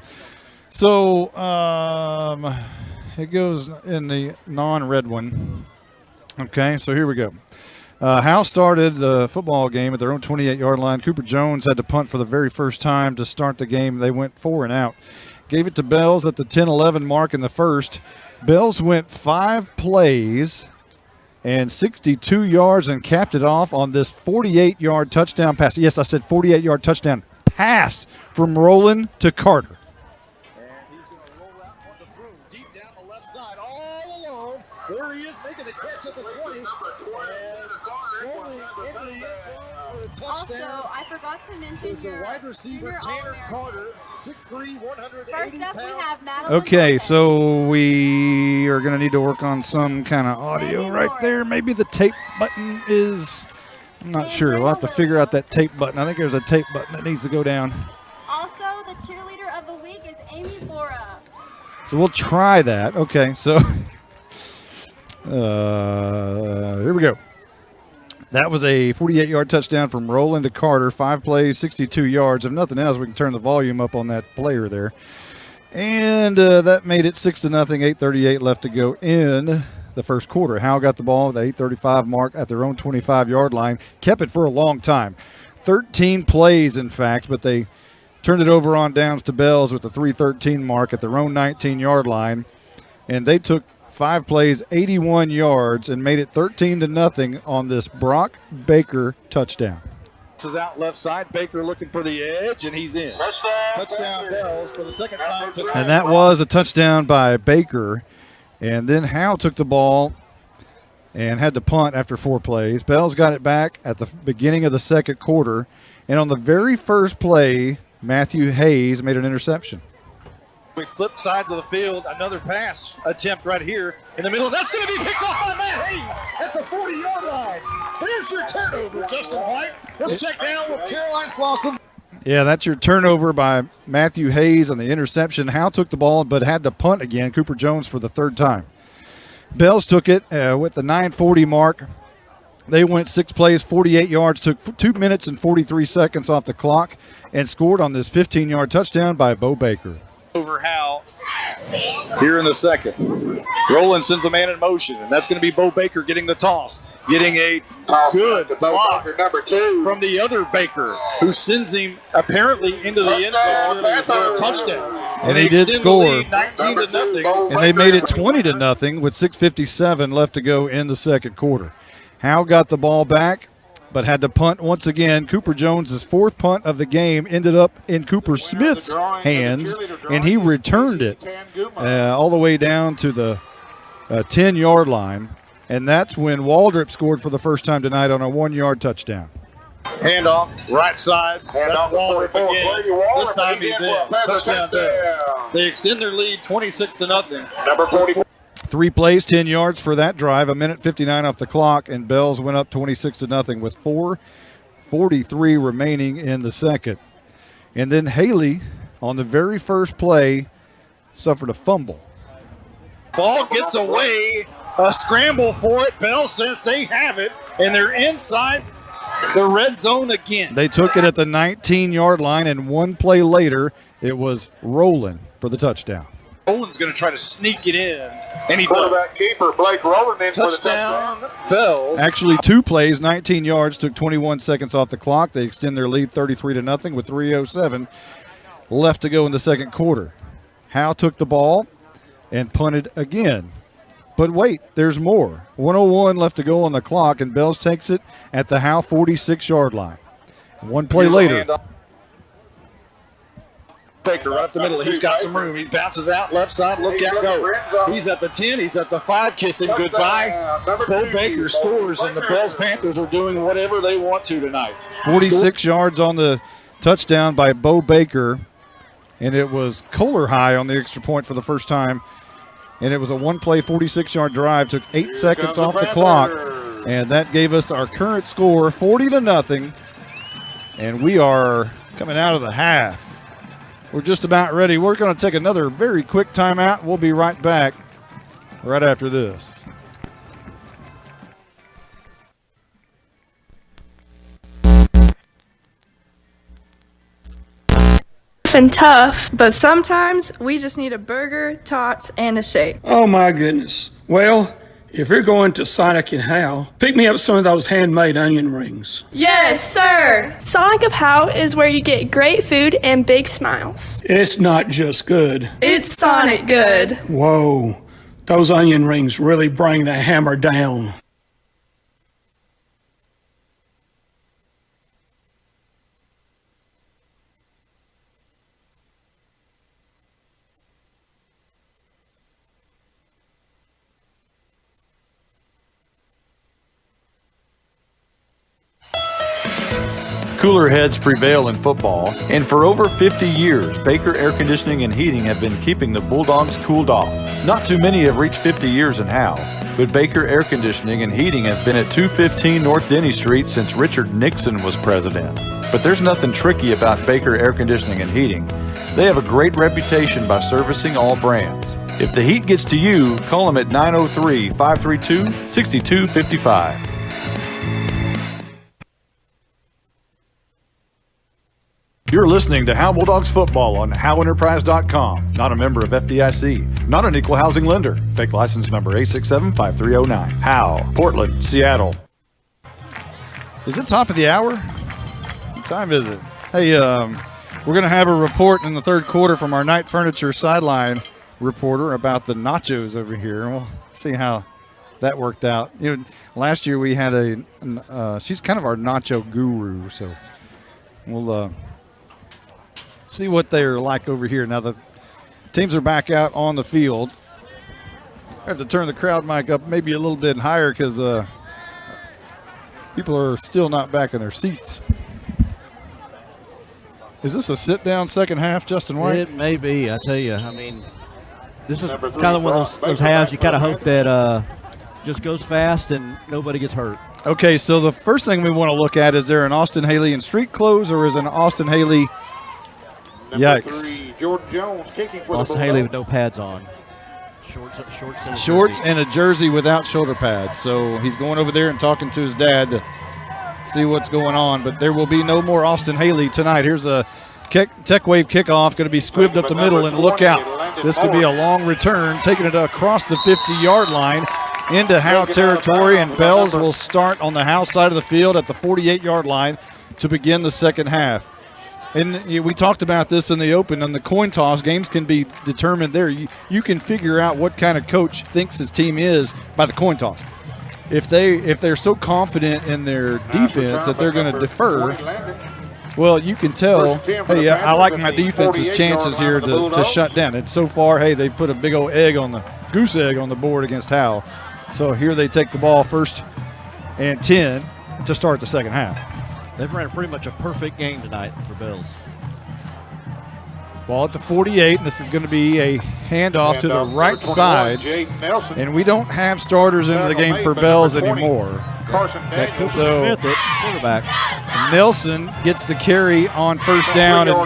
Speaker 6: So it goes in the non-red one. Okay, so here we go. Howe started the football game at their own 28-yard line. Cooper Jones had to punt for the very first time to start the game. They went 4 and out. Gave it to Bells at the 10-11 mark in the first. Bells went 5 plays and 62 yards and capped it off on this 48-yard touchdown pass. Yes, I said 48-yard touchdown pass from Roland to Carter.
Speaker 5: There he is, making the catch at the 20.
Speaker 1: Also, I forgot to mention
Speaker 5: is the wide receiver Tanner Carter, 6'3", 180
Speaker 1: First up, we have Madeline.
Speaker 6: Okay, so we are going to need to work on some kind of audio right there. Maybe the tape button is, I'm not sure. We'll have to figure out that tape button. I think there's a tape button that needs to go down.
Speaker 1: Also, the cheerleader of the week is Amy Laura.
Speaker 6: So we'll try that. Okay, so here we go. That was a 48-yard touchdown from Roland to Carter. 5 plays, 62 yards. If nothing else, we can turn the volume up on that player there. And that made it 6-0, 8:38 left to go in the first quarter. Howe got the ball at the 8:35 mark at their own 25-yard line. Kept it for a long time. 13 plays, in fact, but they turned it over on downs to Bells with the 3:13 mark at their own 19-yard line. And they took 5 plays, 81 yards, and made it 13-0 on this Brock Baker touchdown.
Speaker 5: This is out left side. Baker looking for the edge, and he's in. Touchdown Bells for the second time.
Speaker 6: And that was a touchdown by Baker. And then Howe took the ball and had to punt after 4 plays. Bells got it back at the beginning of the second quarter. And on the very first play, Matthew Hayes made an interception.
Speaker 5: We flip sides of the field. Another pass attempt right here in the middle. That's going to be picked off by Matt Hayes at the 40-yard line. There's your turnover, Justin White. Let's check down with Caroline Slauson.
Speaker 6: Yeah, that's your turnover by Matthew Hayes on the interception. Howe took the ball but had to punt again. Cooper Jones for the 3rd time. Bells took it with the 9:40 mark. They went 6 plays, 48 yards, took 2 minutes and 43 seconds off the clock, and scored on this 15-yard touchdown by Bo Baker.
Speaker 5: Over Howe here in the second. Roland sends a man in motion, and that's going to be Bo Baker getting the toss. Getting a good block number 2 from the other Baker, who sends him apparently into the end zone for a touchdown.
Speaker 6: And he did score.
Speaker 5: 19-0.
Speaker 6: And they made it 20-0 with 6:57 left to go in the second quarter. Howe got the ball back, but had to punt once again. Cooper Jones' 4th punt of the game ended up in Cooper Smith's hands, and he returned it all the way down to the 10-yard line. And that's when Waldrop scored for the first time tonight on a 1-yard touchdown.
Speaker 5: Handoff, right side. That's Waldrop again. This time he's in. Touchdown. They extend their lead 26-0. Number 44.
Speaker 6: 3 plays, 10 yards for that drive, 1:59 off the clock, and Bells went up 26-0 with 4:43 remaining in the second. And then Haley, on the very first play, suffered a fumble.
Speaker 8: Ball gets away, a scramble for it. Bells says they have it, and they're inside the red zone again.
Speaker 6: They took it at the 19-yard line, and 1 play later, it was Rowland for the touchdown.
Speaker 8: Rowland's going to try to sneak it in, and he
Speaker 9: Quarterback
Speaker 8: does.
Speaker 9: keeper Blake Rowland in
Speaker 8: Touchdown,
Speaker 9: for the touchdown.
Speaker 8: Bells.
Speaker 6: Actually, 2 plays, 19 yards, took 21 seconds off the clock. They extend their lead 33-0 with 3:07 left to go in the second quarter. Howe took the ball and punted again. But wait, there's more. 1:01 left to go on the clock, and Bells takes it at the Howe 46-yard line. 1 play later.
Speaker 8: Baker right up the middle. He's got some room. He bounces out left side. Look out, go. He's at the 10. He's at the 5. Kiss him goodbye. Bo Baker scores, and the Bells Panthers are doing whatever they want to tonight.
Speaker 6: 46 yards on the touchdown by Bo Baker, and it was Kohler high on the extra point for the first time. And it was a 1-play, 46-yard drive. Took 8 seconds off the clock, and that gave us our current score, 40-0. And we are coming out of the half. We're just about ready. We're going to take another very quick timeout. We'll be right back right after this.
Speaker 17: And tough, but sometimes we just need a burger, tots, and a shake.
Speaker 16: Oh my goodness. Well, if you're going to Sonic and Howe, pick me up some of those handmade onion rings.
Speaker 17: Yes, sir! Sonic of Howe is where you get great food and big smiles.
Speaker 16: It's not just good.
Speaker 17: It's Sonic good.
Speaker 16: Whoa, those onion rings really bring the hammer down.
Speaker 3: Cooler heads prevail in football, and for over 50 years, Baker Air Conditioning and Heating have been keeping the Bulldogs cooled off. Not too many have reached 50 years in Howe, but Baker Air Conditioning and Heating have been at 215 North Denny Street since Richard Nixon was president. But there's nothing tricky about Baker Air Conditioning and Heating. They have a great reputation by servicing all brands. If the heat gets to you, call them at 903-532-6255. You're listening to Howe Bulldogs football on HoweEnterprise.com. Not a member of FDIC. Not an equal housing lender. Fake license number 867-5309. Howe, Portland, Seattle.
Speaker 6: Is it top of the hour? What time is it? Hey, we're going to have a report in the third quarter from our Night Furniture sideline reporter about the nachos over here. We'll see how that worked out. You know, last year we had she's kind of our nacho guru, so we'll see what they're like over here. Now the teams are back out on the field. I have to turn the crowd mic up maybe a little bit higher because people are still not back in their seats. Is this a sit-down second half, Justin White?
Speaker 23: It may be, I tell you. I mean, this is kind of one of those halves you kind of hope that just goes fast and nobody gets hurt.
Speaker 6: Okay, so the first thing we want to look at, is there an Austin Haley in street clothes or is an Austin Haley? Yikes.
Speaker 9: Jordan Jones kicking for
Speaker 23: Austin
Speaker 9: the
Speaker 23: Haley with no pads on.
Speaker 6: Shorts and a jersey without shoulder pads. So he's going over there and talking to his dad to see what's going on. But there will be no more Austin Haley tonight. Here's a Tech Wave kickoff, going to be squibbed up the middle, and look out. This could be a long return, taking it across the 50-yard line into Howe territory, and Bells will start on the Howe side of the field at the 48-yard line to begin the second half. And we talked about this in the open. On the coin toss, games can be determined there. You can figure out what kind of coach thinks his team is by the coin toss. If they're so confident in their defense that they're going to defer, well, you can tell, hey, I like my defense's chances here to shut down. And so far, hey, they've put a big old goose egg on the board against Howe. So here they take the ball 1st and 10 to start the second half.
Speaker 23: They've ran pretty much a perfect game tonight for Bills.
Speaker 6: Ball at the 48, and this is going to be a handoff to the right side. And we don't have starters into the game for Bells anymore.
Speaker 23: Cooper
Speaker 6: So
Speaker 23: Smith at quarterback.
Speaker 6: Nelson gets the carry on first down, and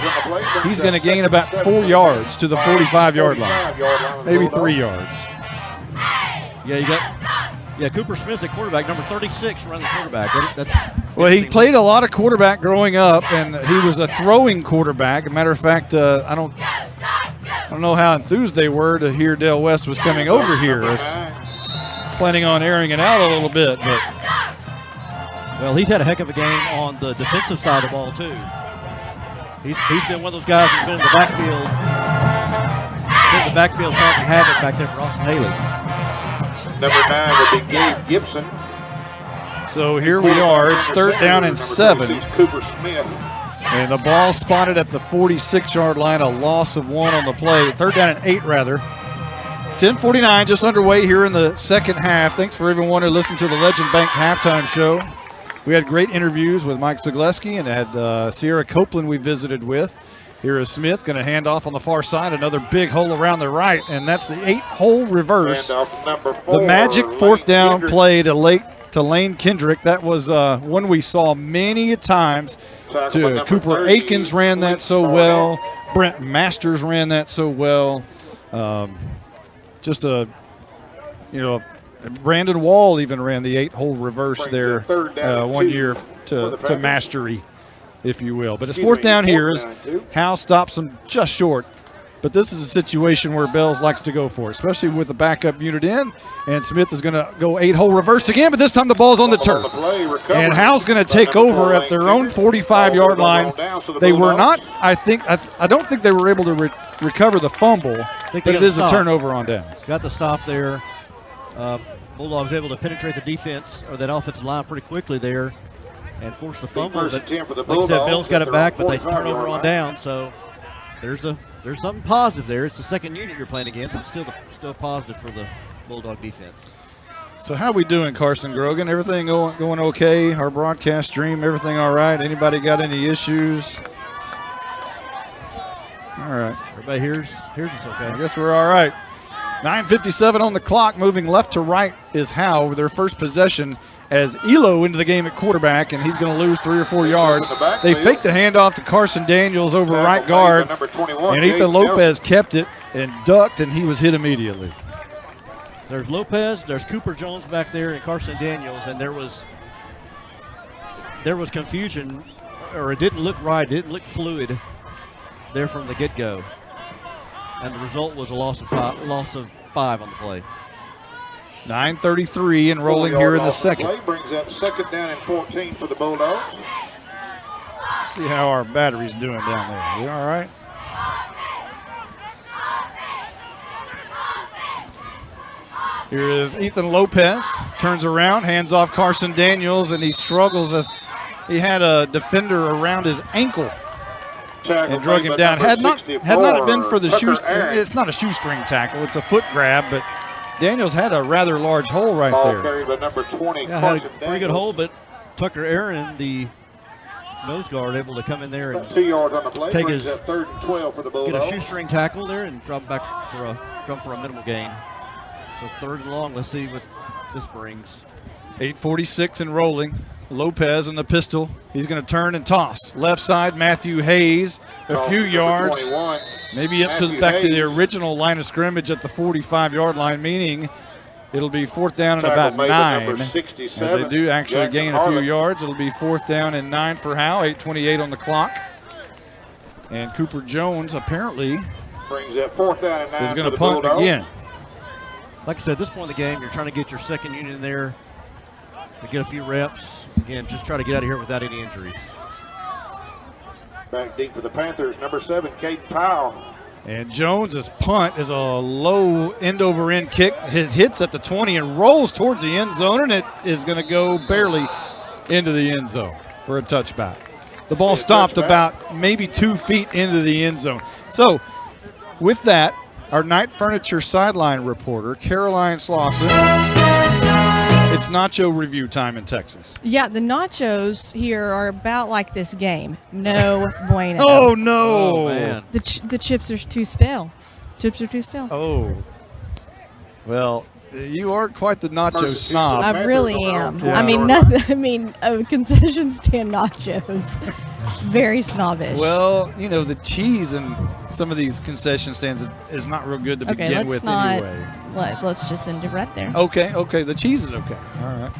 Speaker 6: he's going to gain about 4 yards to the 45-yard line, maybe 3 yards.
Speaker 23: Yeah, you got Cooper Smith at quarterback, number 36, running the quarterback.
Speaker 6: Well, he played a lot of quarterback growing up, and he was a throwing quarterback. As a matter of fact, I don't know how enthused they were to hear Dale West was coming over here. Planning on airing it out a little bit, but
Speaker 23: well, he's had a heck of a game on the defensive side of the ball too. He's been one of those guys who's been in the backfield causing havoc back there for Austin Haley.
Speaker 9: Number 9 would be Gabe Gibson.
Speaker 6: So here we are. It's 3rd down and 7.
Speaker 9: Cooper Smith.
Speaker 6: And the ball spotted at the 46-yard line, a loss of 1 on the play. 3rd down and 8, rather. 10:49 just underway here in the second half. Thanks for everyone who listened to the Legend Bank halftime show. We had great interviews with Mike Zagleski and had Sierra Copeland we visited with. Here is Smith going to hand off on the far side, another big hole around the right, and that's the 8-hole reverse. The magic 4th down play to Lane Kendrick. That was one we saw many times. Cooper Akins ran that so well. Brent Masters ran that so well. Brandon Wall even ran the 8-hole reverse there 1 year to mastery, if you will. But it's 4th down here as Howe stops him just short. But this is a situation where Bells likes to go for it, especially with the backup unit in. And Smith is going to go 8-hole reverse again, but this time the ball's on the turf. And Howe's going to take over at their own 45-yard line. They were not, I don't think they were able to recover the fumble, but it is a turnover on downs.
Speaker 23: Got the stop there. Bulldogs able to penetrate the defense or that offensive line pretty quickly there and force the fumble. But like I said, Bill's got it back, but they turn over on down. So there's something positive there. It's the second unit you're playing against. It's still positive for the Bulldog defense.
Speaker 6: So how we doing, Carson Grogan? Everything going okay? Our broadcast stream, everything all right? Anybody got any issues? All right.
Speaker 23: Everybody here's it's okay.
Speaker 6: I guess we're all right. 9:57 on the clock. Moving left to right is Howe with their first possession as Elo into the game at quarterback, and he's going to lose 3 or 4 yards. They faked a handoff to Carson Daniels over right guard, and Ethan Lopez kept it and ducked, and he was hit immediately.
Speaker 23: There's Lopez, there's Cooper Jones back there, and Carson Daniels, and there was confusion, or it didn't look right, it didn't look fluid there from the get-go. And the result was a loss of 5 on the play.
Speaker 6: 9:33 and rolling here in the second.
Speaker 9: Play brings up 2nd down and 14 for the Bulldogs.
Speaker 6: Let's see how our battery's doing down there. We all right? Here is Ethan Lopez. Turns around, hands off Carson Daniels, and he struggles as he had a defender around his ankle. And drug him down. Had not been for the it's not a shoestring tackle, it's a foot grab, but Daniels had a rather large hole right there.
Speaker 9: Carried by number 20,
Speaker 23: had a pretty good hole, but Tucker Aaron, the nose guard, able to come in there and
Speaker 9: 2 yards on the play,
Speaker 23: take
Speaker 9: his 3rd and 12 for the Bulldogs.
Speaker 23: Get a shoestring tackle there and drop back for a minimal gain. So 3rd and long. Let's see what this brings.
Speaker 6: 8:46 and rolling. Lopez in the pistol. He's going to turn and toss. Left side, Matthew Hayes, a few yards. Maybe up to back to the original line of scrimmage at the 45-yard line, meaning it'll be 4th down and about 9. As they do actually gain a few yards, it'll be 4th down and 9 for Howe, 8:28 on the clock. And Cooper Jones apparently
Speaker 9: brings up 4th down and 9
Speaker 6: is going to punt again.
Speaker 23: Like I said, at this point in the game, you're trying to get your second unit in there to get a few reps. Again, just try to get out of here without any injuries.
Speaker 9: Back deep for the Panthers, number 7, Caden Powell.
Speaker 6: And Jones's punt is a low end-over-end kick. It hits at the 20 and rolls towards the end zone, and it is going to go barely into the end zone for a touchback. The ball stopped about maybe 2 feet into the end zone. So with that, our Knight Furniture sideline reporter, Caroline Slauson, It's nacho review time in Texas.
Speaker 4: Yeah, the nachos here are about like this game. No bueno.
Speaker 6: Oh, no.
Speaker 23: Oh, man.
Speaker 4: The chips are too stale. Chips are too stale.
Speaker 6: Oh. Well, you are quite the nacho snob.
Speaker 4: I really am.
Speaker 6: Yeah.
Speaker 4: I mean, nothing. I mean, concession stand nachos. Very snobbish.
Speaker 6: Well, you know, the cheese in some of these concession stands is not real good to begin with anyway.
Speaker 4: Let's just end it right there.
Speaker 6: Okay. The cheese is okay. All right.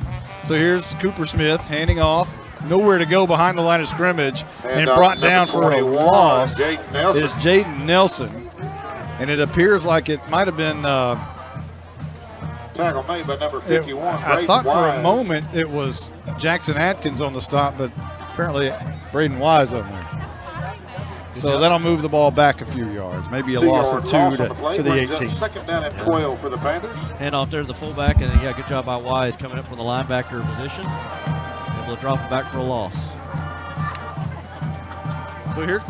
Speaker 6: So here's Cooper Smith handing off. Nowhere to go behind the line of scrimmage. And brought down for a loss is Jaden Nelson. And it appears like it might have been
Speaker 9: tackle made by number 51.
Speaker 6: I thought for a moment it was Jackson Atkins on the stop, but apparently Braden Wise on there. So that'll move the ball back a few yards, maybe a loss of 2 to the 18.
Speaker 9: Second down and 12 for the Panthers.
Speaker 23: Hand off there to the fullback, and yeah, good job by Wise coming up from the linebacker position. Able to drop him back for a loss.
Speaker 6: So here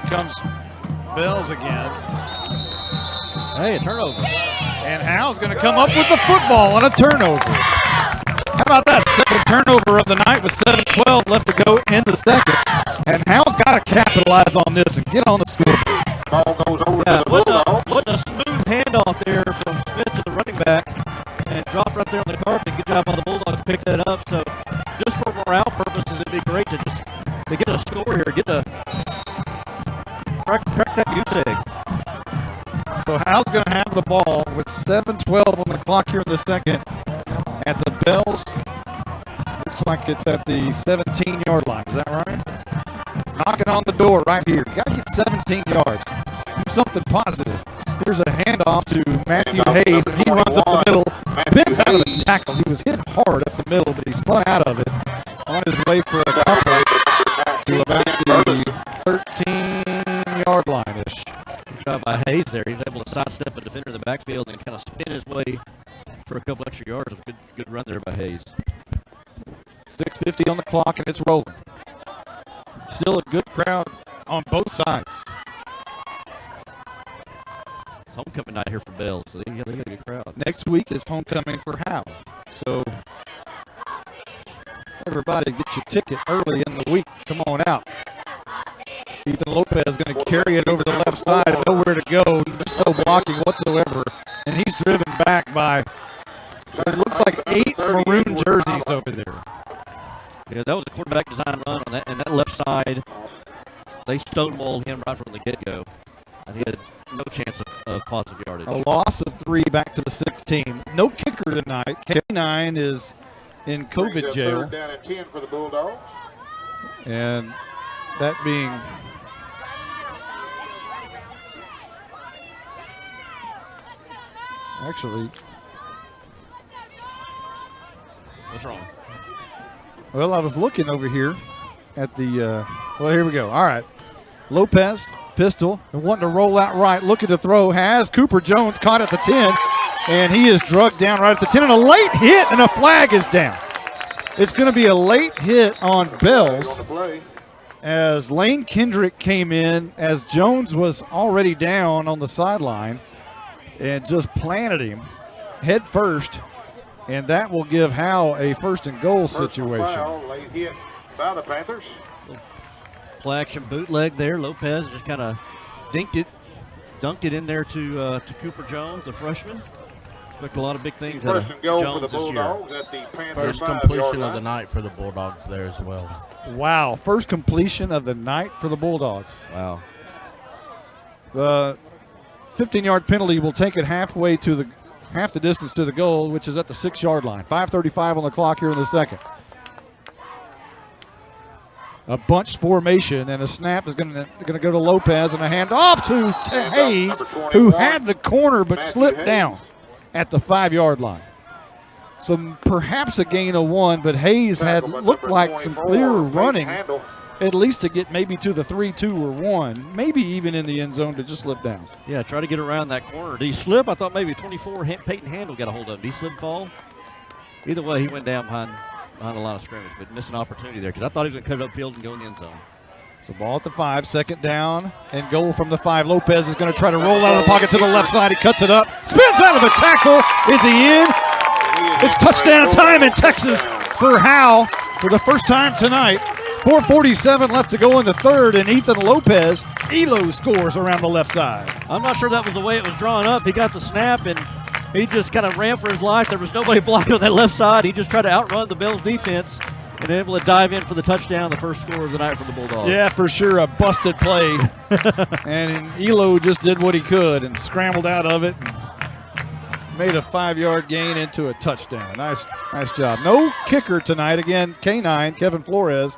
Speaker 6: comes Bells again.
Speaker 23: Hey, a turnover.
Speaker 6: And Howe's going to come up with the football on a turnover. How about that? Second turnover of the night with 7:12 left to go in the second. And Howe's got to capitalize on this and get on the scoreboard.
Speaker 9: Ball goes over to the Bulldogs.
Speaker 23: What a smooth handoff there from Smith to the running back. And dropped right there on the carpet. Good job by the Bulldogs to pick that up. So just for morale purposes, it'd be great to get a score here. Get a crack that goose egg.
Speaker 6: So Howe's going to have the ball with 7:12 on the clock here in the second at the Bells. Looks like it's at the 17-yard line. Is that right? Knocking on the door right here. You got to get 17 yards. Do something positive. Here's a handoff to Matthew Hayes, and he runs up the middle. Spins out of the tackle. He was hit hard up the middle, but he spun out of it on his way for a couple to about the 13-yard line-ish.
Speaker 23: Good job by Hayes there. He was able to sidestep a defender in the backfield and kind of spin his way for a couple extra yards. Good run there by Hayes.
Speaker 6: 6:50 on the clock, and it's rolling. Still a good crowd on both sides.
Speaker 23: It's homecoming night here for Bells, so they got a good crowd.
Speaker 6: Next week is homecoming for Howe. So everybody get your ticket early in the week. Come on out. Ethan Lopez is going to carry it over the left side. Nowhere to go. Just no blocking whatsoever. And he's driven back by, it looks like 8 maroon jerseys over there.
Speaker 23: Yeah, that was a quarterback design run on that, and that left side, they stonewalled him right from the get-go. And he had no chance of positive yardage.
Speaker 6: A loss of 3 back to the 16. No kicker tonight. K9 is in COVID jail.
Speaker 9: Third down and 10 for the Bulldogs.
Speaker 6: And that being actually,
Speaker 23: what's wrong?
Speaker 6: Well, I was looking over here at the, well, here we go. All right. Lopez, pistol, and wanting to roll out right, looking to throw, has Cooper Jones caught at the 10, and he is drugged down right at the 10, and a late hit, and a flag is down. It's going to be a late hit on Bells as Lane Kendrick came in as Jones was already down on the sideline and just planted him head first. And that will give Howe a first and goal situation.
Speaker 9: Foul, late hit by the Panthers.
Speaker 23: Play action bootleg there. Lopez just kind of dunked it in there to Cooper Jones, the freshman. Expect a lot of big things out of
Speaker 9: First and goal
Speaker 23: Jones
Speaker 9: for the
Speaker 23: this year.
Speaker 9: Bulldogs at the Panthers.
Speaker 22: First completion of the night for the Bulldogs there as well.
Speaker 6: Wow, first completion of the night for the Bulldogs.
Speaker 23: Wow.
Speaker 6: The 15-yard penalty will take it half the distance to the goal, which is at the 6-yard line. 5:35 on the clock here in the second. A bunch formation and a snap is going to go to Lopez and a handoff to Hayes, who had the corner but slipped down at the 5-yard line. So perhaps a gain of 1, but Hayes had looked like some clear running, at least to get maybe to the 3, 2, or 1, maybe even in the end zone to just slip down.
Speaker 23: Yeah, try to get around that corner. Did he slip? I thought maybe 24 Peyton Handel got a hold of him. Did he slip and fall? Either way, he went down behind the line of scrimmage, but missed an opportunity there because I thought he was going to cut it upfield and go in the end zone.
Speaker 6: So ball at the 5, second down and goal from the 5. Lopez is going to try to roll out of the pocket to the left side. He cuts it up, spins out of the tackle. Is he in? It's touchdown time in Texas for Howe for the first time tonight. 4:47 left to go in the third, and Ethan Lopez, Elo scores around the left side.
Speaker 23: I'm not sure that was the way it was drawn up. He got the snap, and he just kind of ran for his life. There was nobody blocking on that left side. He just tried to outrun the Bills defense and able to dive in for the touchdown, the first score of the night for the Bulldogs.
Speaker 6: Yeah, for sure, a busted play. And Elo just did what he could and scrambled out of it and made a 5-yard gain into a touchdown. Nice job. No kicker tonight. Again, K9, Kevin Flores,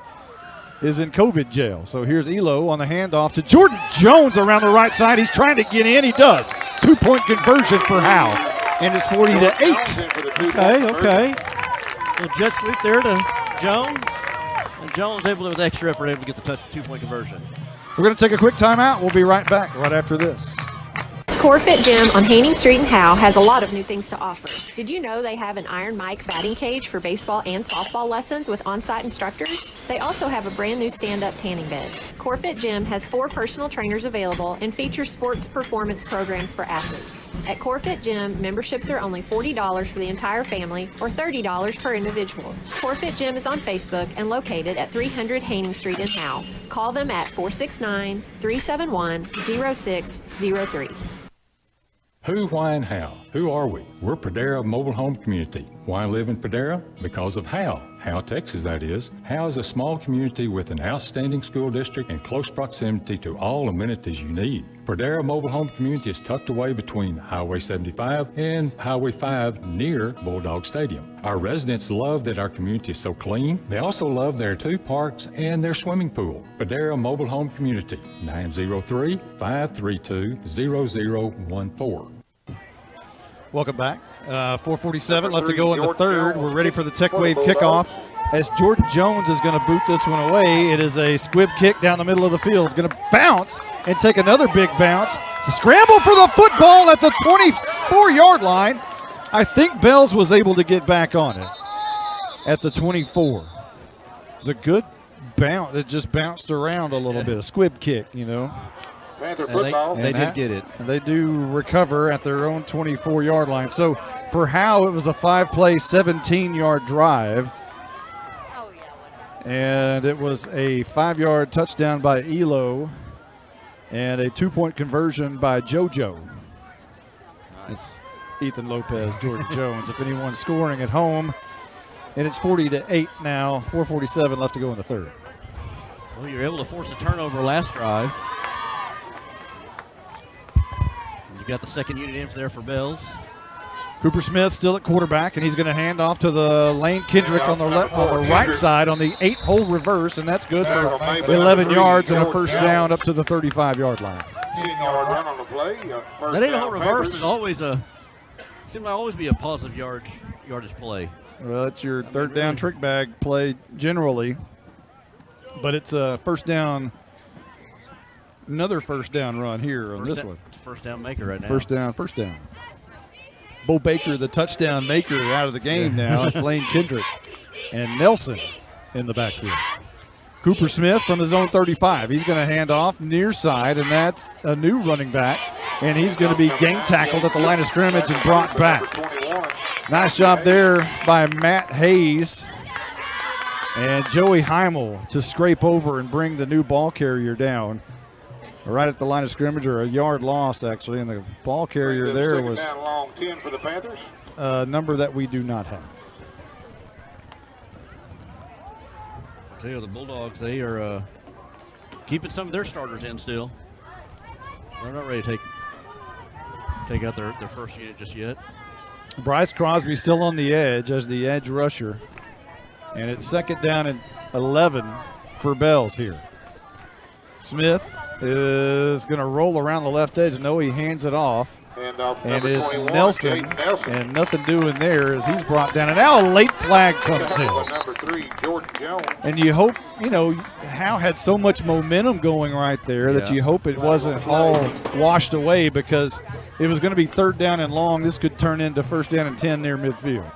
Speaker 6: is in COVID jail. So here's Elo on the handoff to Jordan Jones around the right side. He's trying to get in. He does. 2-point conversion for Howe. And it's 40-8.
Speaker 23: Okay. Little jet sweep there to Jones. And Jones able to, with extra effort, able to get the 2-point conversion.
Speaker 6: We're going to take a quick timeout. We'll be right back right after this.
Speaker 2: Corfit Gym on Haining Street in Howe has a lot of new things to offer. Did you know they have an Iron Mike batting cage for baseball and softball lessons with on-site instructors? They also have a brand new stand-up tanning bed. Corfit Gym has 4 personal trainers available and features sports performance programs for athletes. At Corfit Gym, memberships are only $40 for the entire family or $30 per individual. Corfit Gym is on Facebook and located at 300 Haining Street in Howe. Call them at 469-371-0603.
Speaker 20: Who, why, and how? Who are we? We're Pradera Mobile Home Community. Why live in Pradera? Because of Howe. Howe, Texas, that is. Howe is a small community with an outstanding school district and close proximity to all amenities you need. Pradera Mobile Home Community is tucked away between Highway 75 and Highway 5 near Bulldog Stadium. Our residents love that our community is so clean. They also love their 2 parks and their swimming pool. Pradera Mobile Home Community, 903-532-0014.
Speaker 6: Welcome back. 4:47 left to go in the third. We're ready for the Tech Wave kickoff as Jordan Jones is going to boot this one away. It is a squib kick down the middle of the field. Going to bounce and take another big bounce. Scramble for the football at the 24-yard line. I think Bells was able to get back on it at the 24. It was a good bounce. It just bounced around a little bit. A squib kick, you know.
Speaker 9: Panther football.
Speaker 23: They did get it.
Speaker 6: And they do recover at their own 24-yard line. So for Howe, it was a 5-play, 17-yard drive. And it was a 5-yard touchdown by Elo and a 2-point conversion by JoJo. It's Ethan Lopez, Jordan Jones. If anyone's scoring at home, and it's 40-8 now, 4:47 left to go in the third.
Speaker 23: Well, you're able to force a turnover last drive. You got the second unit in there for Bells.
Speaker 6: Cooper Smith still at quarterback, and he's going to hand off to the Lane Kendrick on the right side on the 8-hole reverse, and that's good for 11 yards and a first down up to the 35-yard line.
Speaker 9: 10-yard run on the play.
Speaker 23: That 8-hole reverse is always seems to always be a positive yardage play.
Speaker 6: Well, it's your third down trick bag play generally, but it's a first down, another first down run here on this one.
Speaker 23: First down maker right now.
Speaker 6: First down. Bo Baker, the touchdown maker, out of the game now. It's Lane Kendrick and Nelson in the backfield. Cooper Smith from his own 35. He's going to hand off near side, and that's a new running back, and he's going to be gang tackled at the line of scrimmage and brought back. Nice job there by Matt Hayes and Joey Heimel to scrape over and bring the new ball carrier down. Right at the line of scrimmage, or a yard lost, actually, and the ball carrier there was
Speaker 9: down long 10 for the Panthers.
Speaker 6: A number that we do not have.
Speaker 23: I tell you, the Bulldogs, they are keeping some of their starters in still. They're not ready to take out their first unit just yet.
Speaker 6: Bryce Crosby still on the edge as the edge rusher, and it's second down and 11 for Bells here. Smith is going to roll around the left edge. No, he hands it off. And is Nelson, and nothing doing there as he's brought down. And now a late flag comes in.
Speaker 9: Number 3, Jordan Jones.
Speaker 6: And you hope, Howe had so much momentum going right there that you hope it wasn't all washed away, because it was going to be third down and long. This could turn into first down and 10 near midfield.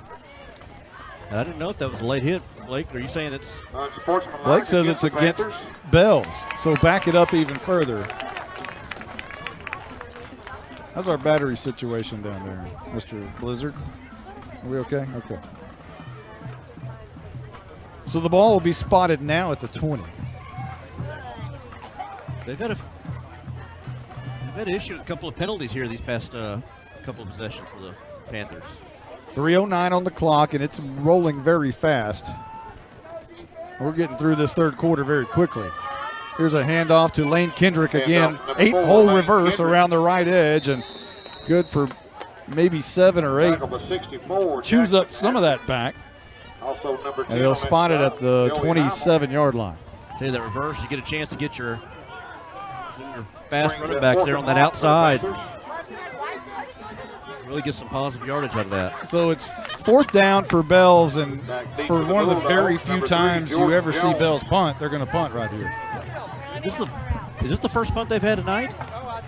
Speaker 23: I didn't know if that was a late hit. Blake, are you saying it's?
Speaker 6: Blake says it's against Bells, so back it up even further. How's our battery situation down there, Mr. Blizzard? Are we okay? Okay. So the ball will be spotted now at the 20.
Speaker 23: They've had an issue with a couple of penalties here these past couple of possessions for the Panthers.
Speaker 6: 3:09 on the clock, and it's rolling very fast. We're getting through this third quarter very quickly. Here's a handoff to Lane Kendrick again. 8-hole reverse around the right edge, and good for maybe 7 or 8. Chews up some of that back. And they'll spot it at the 27-yard line.
Speaker 23: See that reverse, you get a chance to get your fast running backs there on that outside. Really get some positive yardage out of that.
Speaker 6: So it's 4th down for Bells, and for one of the very few times you ever see Bells punt, they're going to punt right here.
Speaker 23: Is this the first punt they've had tonight?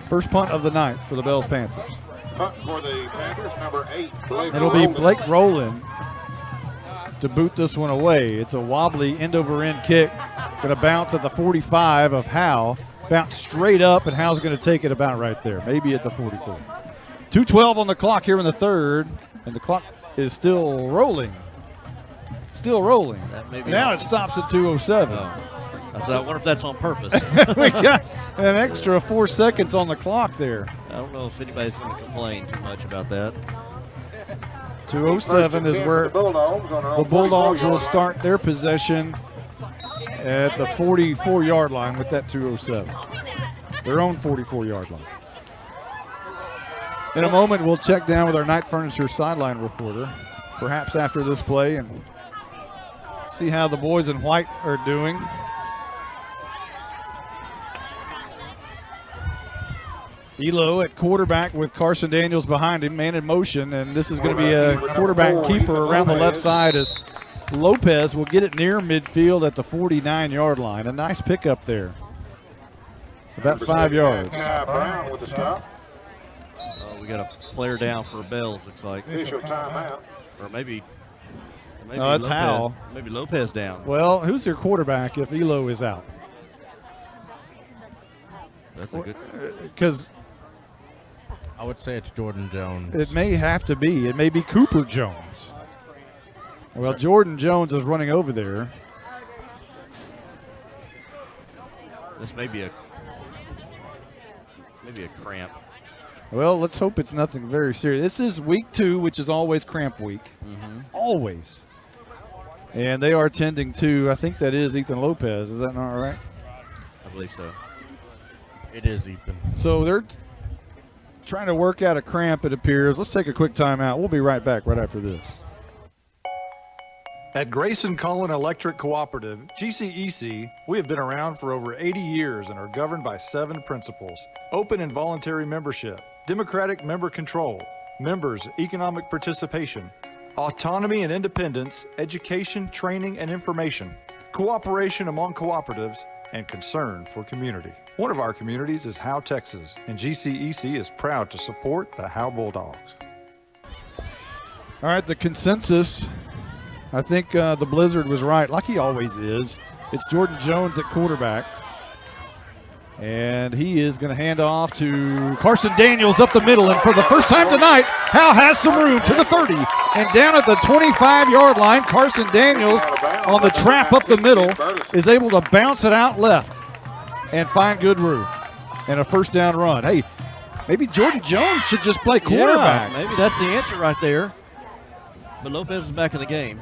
Speaker 6: First punt of the night for the Bells Panthers.
Speaker 9: Punt for the Panthers, number 8.
Speaker 6: It'll be Blake Rowland to boot this one away. It's a wobbly end-over-end kick. Going to bounce at the 45 of Howe. Bounce straight up, and Howe's going to take it about right there, maybe at the 44. 2:12 on the clock here in the third, and the clock is still rolling. Still rolling. Now it stops at 2:07.
Speaker 23: I wonder if that's on purpose.
Speaker 6: We got an extra 4 seconds on the clock there.
Speaker 23: I don't know if anybody's going to complain too much about that.
Speaker 6: 2:07 is where the Bulldogs will start their possession at the 44-yard line with that 2:07. Their own 44-yard line. In a moment, we'll check down with our Night Furniture sideline reporter, perhaps after this play, and see how the boys in white are doing. Elo at quarterback with Carson Daniels behind him, man in motion, and this is going to be a quarterback keeper around the left side as Lopez will get it near midfield at the 49-yard line. A nice pickup there. About 5 yards.
Speaker 9: Brown with the stop.
Speaker 23: We got a player down for Bells, looks like.
Speaker 9: Official timeout.
Speaker 23: Or maybe
Speaker 6: no, that's Howe.
Speaker 23: Maybe Lopez down.
Speaker 6: Well, who's their quarterback if Elo is out?
Speaker 23: That's a good.
Speaker 6: Because
Speaker 22: I would say it's Jordan Jones.
Speaker 6: It may have to be. It may be Cooper Jones. Well, Jordan Jones is running over there.
Speaker 23: This may be a cramp.
Speaker 6: Well, let's hope it's nothing very serious. This is week 2, which is always cramp week. Always. And they are tending to, I think that is Ethan Lopez. Is that not right?
Speaker 23: I believe so.
Speaker 22: It is Ethan.
Speaker 6: So they're trying to work out a cramp, it appears. Let's take a quick timeout. We'll be right back right after this. At Grayson Cullen Electric Cooperative, GCEC, we have been around for over 80 years and are governed by 7 principles: open and voluntary membership, democratic member control, members' economic participation, autonomy and independence, education, training, and information, cooperation among cooperatives, and concern for community. One of our communities is Howe, Texas, and GCEC is proud to support the Howe Bulldogs. All right, the consensus, I think the Blizzard was right, like he always is. It's Jordan Jones at quarterback. And he is going to hand off to Carson Daniels up the middle. And for the first time tonight, Howe has some room to the 30. And down at the 25-yard line, Carson Daniels on the trap up the middle is able to bounce it out left and find good room. And a first down run. Hey, maybe Jordan Jones should just play quarterback.
Speaker 23: Yeah, maybe that's the answer right there. But Lopez is back in the game.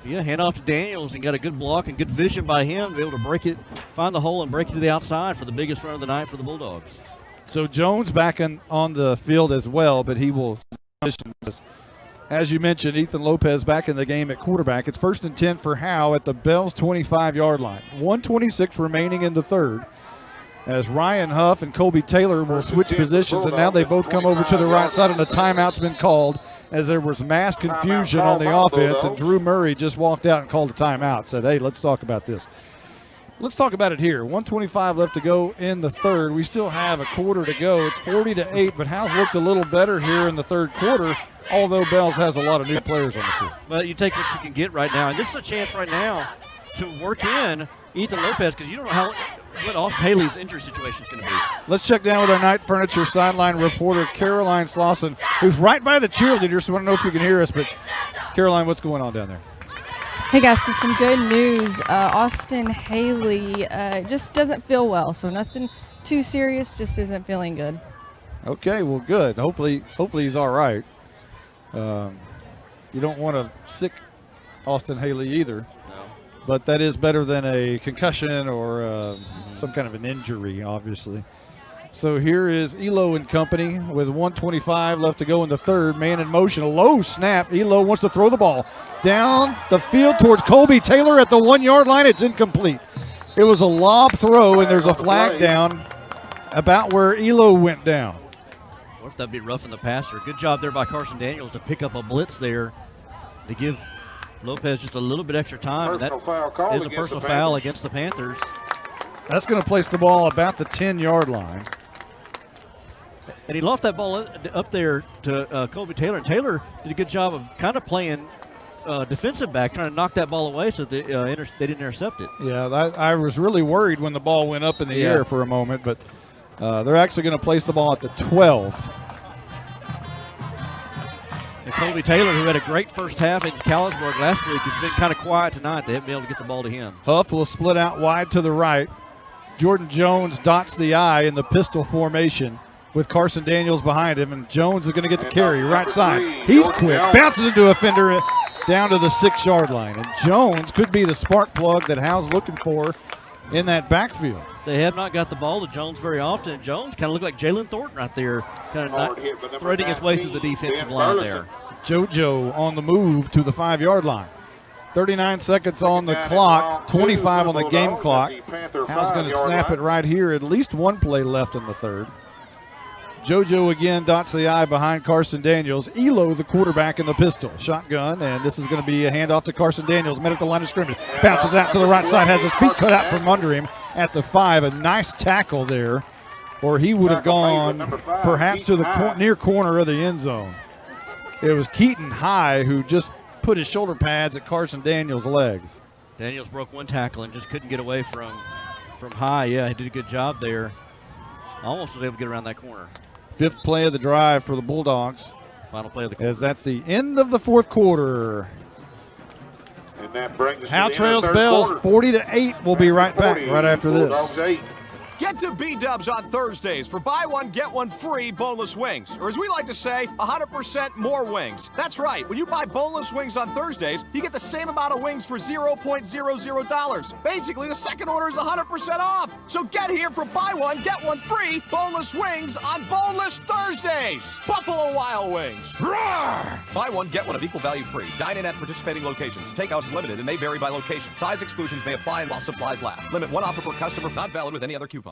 Speaker 23: Yeah, hand off to Daniels and got a good block and good vision by him to be able to break it, find the hole and break it to the outside for the biggest run of the night for the Bulldogs.
Speaker 6: So Jones back on the field as well, but he will, as you mentioned, Ethan Lopez back in the game at quarterback. It's 1st and 10 for Howe at the Bells 25-yard line. 1:26 remaining in the third, as Ryan Huff and Colby Taylor will switch positions, and now they both come over to the right side, and a timeout's been called as there was mass confusion on the offense, and Drew Murray just walked out and called a timeout, said, hey, let's talk about this. Let's talk about it here. 1:25 left to go in the third. We still have a quarter to go. It's 40-8, but Howe's looked a little better here in the third quarter, although Bells has a lot of new players on the field.
Speaker 23: But you take what you can get right now, and this is a chance right now to work in Ethan Lopez because you don't know what Austin Haley's injury situation is going to be.
Speaker 6: Let's check down with our Night Furniture sideline reporter, Caroline Slauson, who's right by the cheerleaders, so I don't know if you can hear us, but Caroline, what's going on down there?
Speaker 4: Hey guys, so some good news. Austin Haley just doesn't feel well, so nothing too serious, just isn't feeling good.
Speaker 6: Okay, well, good. Hopefully he's all right. You don't want to sick Austin Haley either.
Speaker 23: No.
Speaker 6: But that is better than a concussion or some kind of an injury, obviously. So here is Elo and company with 1:25 left to go in the third. Man in motion, a low snap. Elo wants to throw the ball down the field towards Colby Taylor at the 1-yard line. It's incomplete. It was a lob throw, and there's a flag down about where Elo went down.
Speaker 23: Or if that'd be roughing the passer. Good job there by Carson Daniels to pick up a blitz there to give Lopez just a little bit extra time. That is a personal foul against the Panthers.
Speaker 6: That's going to place the ball about the 10-yard line.
Speaker 23: And he lost that ball up there to Colby Taylor, and Taylor did a good job of kind of playing defensive back, trying to knock that ball away so they didn't intercept it.
Speaker 6: Yeah, I was really worried when the ball went up in the air for a moment, but they're actually going to place the ball at the 12.
Speaker 23: And Colby Taylor, who had a great first half in Callisburg last week, has been kind of quiet tonight. They haven't been able to get the ball to him.
Speaker 6: Huff will split out wide to the right. Jordan Jones dots the I in the pistol formation with Carson Daniels behind him, and Jones is going to get the carry right side. He's quick, bounces into a fender down to the 6-yard line, and Jones could be the spark plug that Howe's looking for in that backfield.
Speaker 23: They have not got the ball to Jones very often, and Jones kind of looked like Jalen Thornton right there, kind of not threading his way through the defensive line there.
Speaker 6: JoJo on the move to the 5-yard line. 39 seconds on the clock, 25 on the game clock. Howe's going to snap it right here. At least one play left in the third. JoJo again dots the I behind Carson Daniels. Elo, the quarterback, in the pistol. Shotgun, and this is going to be a handoff to Carson Daniels. Met at the line of scrimmage. Bounces out to the right side, has his feet cut out from under him at the 5. A nice tackle there, or he would have gone perhaps to the near corner of the end zone. It was Keaton High who just put his shoulder pads at Carson Daniels' legs.
Speaker 23: Daniels broke one tackle and just couldn't get away from High. Yeah, he did a good job there. Almost was able to get around that corner.
Speaker 6: 5th play of the drive for the Bulldogs.
Speaker 23: Final play of the quarter.
Speaker 6: As that's the end of the fourth quarter.
Speaker 9: And that brings us
Speaker 6: Howe
Speaker 9: to the end of
Speaker 6: trails
Speaker 9: the third
Speaker 6: Bells
Speaker 9: quarter.
Speaker 6: 40-8. We'll be right back right after
Speaker 9: Bulldogs
Speaker 6: this.
Speaker 9: 8.
Speaker 5: Get to B-Dubs on Thursdays for buy one, get one free boneless wings. Or as we like to say, 100% more wings. That's right. When you buy boneless wings on Thursdays, you get the same amount of wings for $0.00. Basically, the second order is 100% off. So get here for buy one, get one free boneless wings on Boneless Thursdays. Buffalo Wild Wings. Roar! Buy one, get one of equal value free. Dine in at participating locations. Takeout is limited and may vary by location. Size exclusions may apply while supplies last. Limit one offer per customer. Not valid with any other coupon.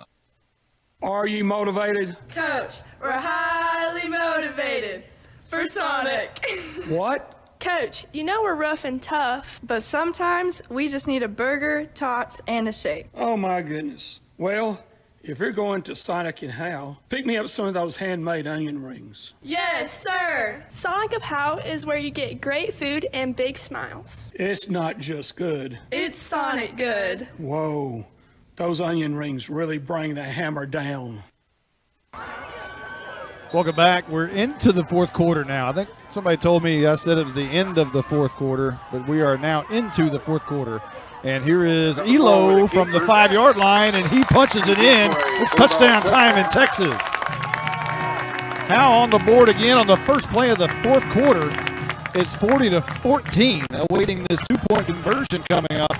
Speaker 16: Are you motivated?
Speaker 17: Coach, we're highly motivated for Sonic.
Speaker 16: What?
Speaker 17: Coach, you know we're rough and tough, but sometimes we just need a burger, tots, and a shake.
Speaker 16: Oh my goodness. Well, if you're going to Sonic and Howe, pick me up some of those handmade onion rings.
Speaker 17: Yes, sir. Sonic of Howe is where you get great food and big smiles.
Speaker 16: It's not just good.
Speaker 17: It's Sonic good.
Speaker 16: Whoa. Those onion rings really bring the hammer down.
Speaker 6: Welcome back. We're into the fourth quarter now. I think somebody told me I said it was the end of the fourth quarter, but we are now into the fourth quarter. And here is Elo from the 5-yard line, and he punches it in. It's touchdown time in Texas. Howe on the board again on the first play of the fourth quarter. It's 40-14, awaiting this 2-point conversion coming up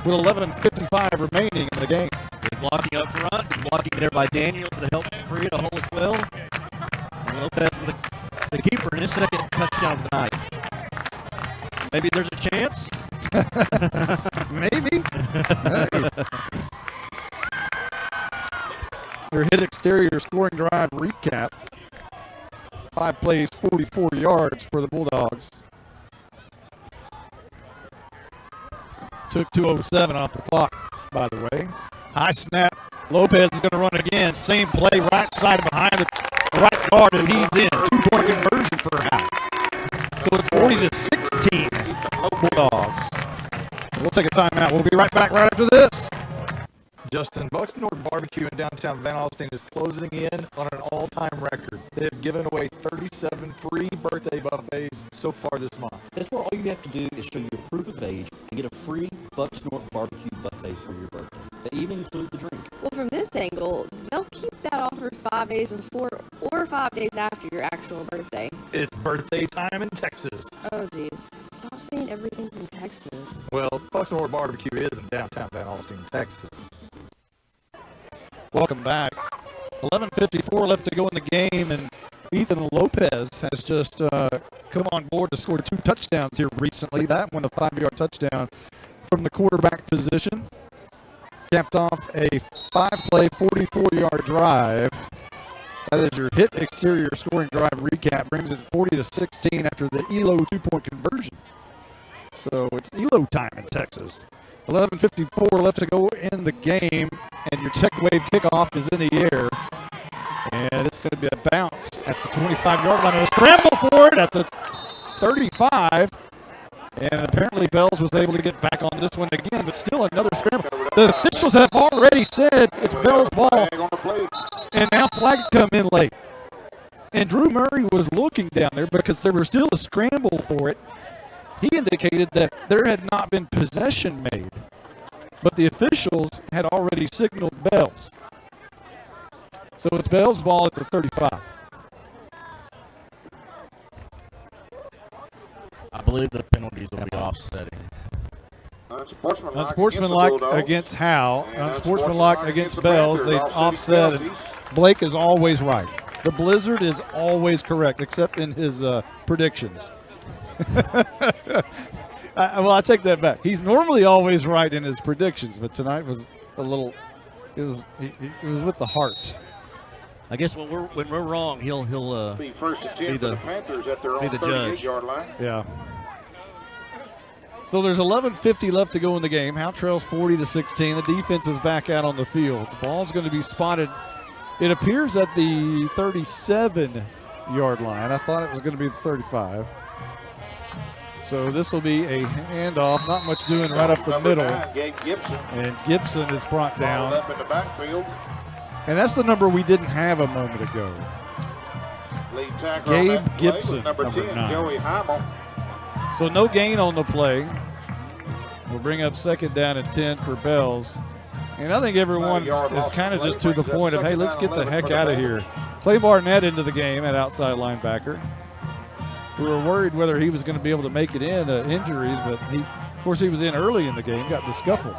Speaker 6: with 11:55 remaining in the game.
Speaker 23: Good blocking up front, good blocking there by Daniel to help create a hole as well. And Lopez with the keeper in his second touchdown of the night. Maybe there's a chance.
Speaker 6: Maybe. Your hit exterior scoring drive recap. 5 plays, 44 yards for the Bulldogs. Took 2:07 off the clock. by the way. High snap. Lopez is going to run again. Same play, right side behind the right guard, and he's in. 2-point conversion for Howe. So it's 40-16 Bulldogs. We'll take a timeout. We'll be right back right after this. Justin, Bucks North Barbecue in downtown Van Alstyne is closing in on an all-time record. They have given away 37 free birthday buffets so far this month.
Speaker 7: That's where all you have to do is show your proof of age and get a free Bucks North Barbecue buffet for your birthday. They even include the drink.
Speaker 11: Well, from this angle, they'll keep that offer 5 days before or 5 days after your actual birthday.
Speaker 6: It's birthday time in Texas.
Speaker 11: Oh, geez. Stop saying everything's in Texas.
Speaker 6: Well, Bucks North Barbecue is in downtown Van Alstyne, Texas. Welcome back. 11:54 left to go in the game, and Ethan Lopez has just come on board to score 2 touchdowns here recently. That one, a 5-yard touchdown from the quarterback position. Capped off a 5-play, 44-yard drive. That is your hit exterior scoring drive recap. Brings it 40-16 after the ELO 2-point conversion. So it's ELO time in Texas. 11:54 left to go in the game, and your Tech Wave kickoff is in the air. And it's going to be a bounce at the 25-yard line. And a scramble for it at the 35. And apparently Bells was able to get back on this one again, but still another scramble. The officials have already said it's Bells' ball, and now flags come in late. And Drew Murray was looking down there because there was still a scramble for it. He indicated that there had not been possession made, but the officials had already signaled Bells. So it's Bells' ball at the 35.
Speaker 22: I believe the penalties will be offsetting.
Speaker 6: Unsportsmanlike against Howe. Unsportsmanlike against Bells. They offset. Blake is always right. The Blizzard is always correct, except in his predictions. Well, I take that back. He's normally always right in his predictions, but tonight was a little. It was with the heart.
Speaker 23: I guess when we're wrong, he'll
Speaker 9: be first and 10 for the Panthers at their own 38-yard line.
Speaker 6: Yeah. So there's 11:50 left to go in the game. Howe trails 40-16. The defense is back out on the field. The ball's going to be spotted. It appears at the 37-yard line. I thought it was going to be the 35. So this will be a handoff. Not much doing right up the middle. And Gibson is brought down.
Speaker 9: Up in the backfield.
Speaker 6: And that's the number we didn't have a moment ago.
Speaker 9: Lead tackle
Speaker 6: Gabe
Speaker 9: on that play
Speaker 6: Gibson,
Speaker 9: was number 10,
Speaker 6: 9.
Speaker 9: Joey Heimel.
Speaker 6: So no gain on the play. We'll bring up 2nd down and 10 for Bells. And I think everyone is kind of just to the point of, hey, let's get the heck out of here. Clay Barnett into the game at outside linebacker. We were worried whether he was going to be able to make it in injuries, but of course he was in early in the game, got the scuffle.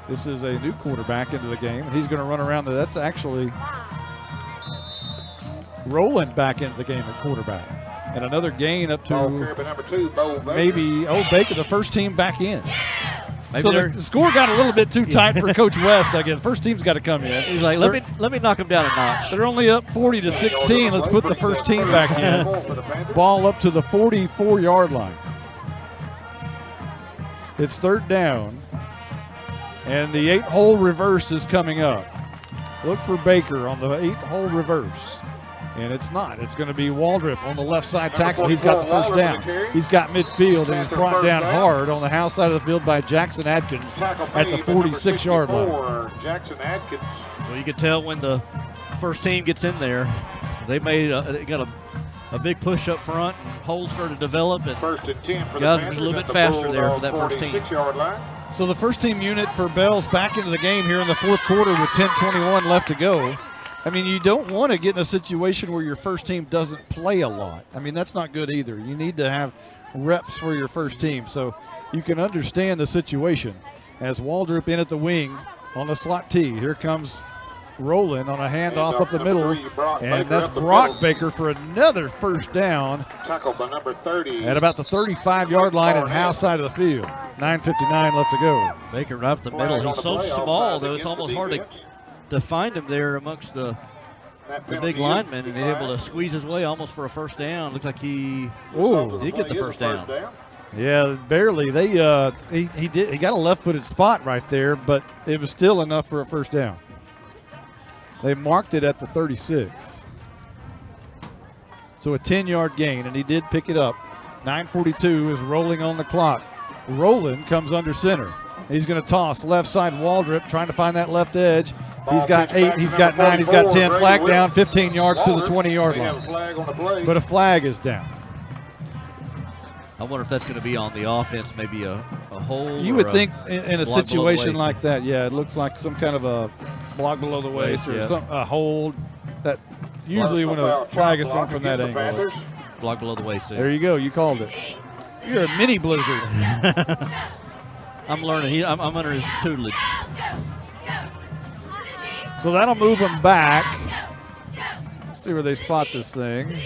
Speaker 6: This is a new quarterback into the game, and he's going to run around. That's actually Rowland back into the game at quarterback. And another gain up to
Speaker 9: number 2, Bo Baker.
Speaker 6: maybe Baker, the first team back in.
Speaker 23: Maybe
Speaker 6: so the score got a little bit too tight for Coach West. I guess first team's got to come in.
Speaker 23: He's like, let me knock him down a notch.
Speaker 6: They're only up 40-16. Let's put the first team back in. Ball up to the 44-yard line. It's 3rd down, and the 8-hole reverse is coming up. Look for Baker on the 8-hole reverse. And it's not. It's going to be Waldrop on the left side tackle. He's got the first down. He's got midfield, and he's brought down hard on the house side of the field by Jackson Adkins at the 46-yard line.
Speaker 9: Jackson Adkins.
Speaker 23: Well, you can tell when the first team gets in there, they got a big push up front. Holes started to develop, and
Speaker 9: first and 10 for the
Speaker 23: guys
Speaker 9: Panthers
Speaker 23: were a little
Speaker 9: at
Speaker 23: bit
Speaker 9: the
Speaker 23: faster there for
Speaker 9: Bulldog
Speaker 23: that first team.
Speaker 9: 46-yard line.
Speaker 6: So the first team unit for Bells back into the game here in the 4th quarter with 10:21 left to go. I mean, you don't want to get in a situation where your first team doesn't play a lot. I mean, that's not good either. You need to have reps for your first team. So you can understand the situation. As Waldrop in at the wing on the slot T. Here comes Rowland on a handoff up the middle. And that's Brock Baker for another first down.
Speaker 9: Tackled by number 30.
Speaker 6: At about the 35-yard line and house side of the field. 9:59 left to go.
Speaker 23: Baker right up the middle. He's so small, though, it's almost hard to find him there amongst the big linemen, and he's able to squeeze his way almost for a first down. Looks like he did get the first down.
Speaker 6: Yeah, barely. They he got a left-footed spot right there, but it was still enough for a first down. They marked it at the 36. So a 10-yard gain, and he did pick it up. 9:42 is rolling on the clock. Roland comes under center. He's going to toss left side. Waldrop trying to find that left edge. He's got 8, he's got 9, he's got 10. Flag down, 15 yards to the 20-yard line. But a flag is down.
Speaker 23: I wonder if that's going to be on the offense, maybe a hold.
Speaker 6: You would think in a situation like that, yeah, it looks like some kind of a block below the waist or a hold. That usually when a flag is thrown from that angle, it's
Speaker 23: block below the waist.
Speaker 6: There you go. You called it. You're a mini blizzard.
Speaker 23: I'm learning. I'm under his tutelage.
Speaker 6: So that'll move him back. Let's see where they spot this thing.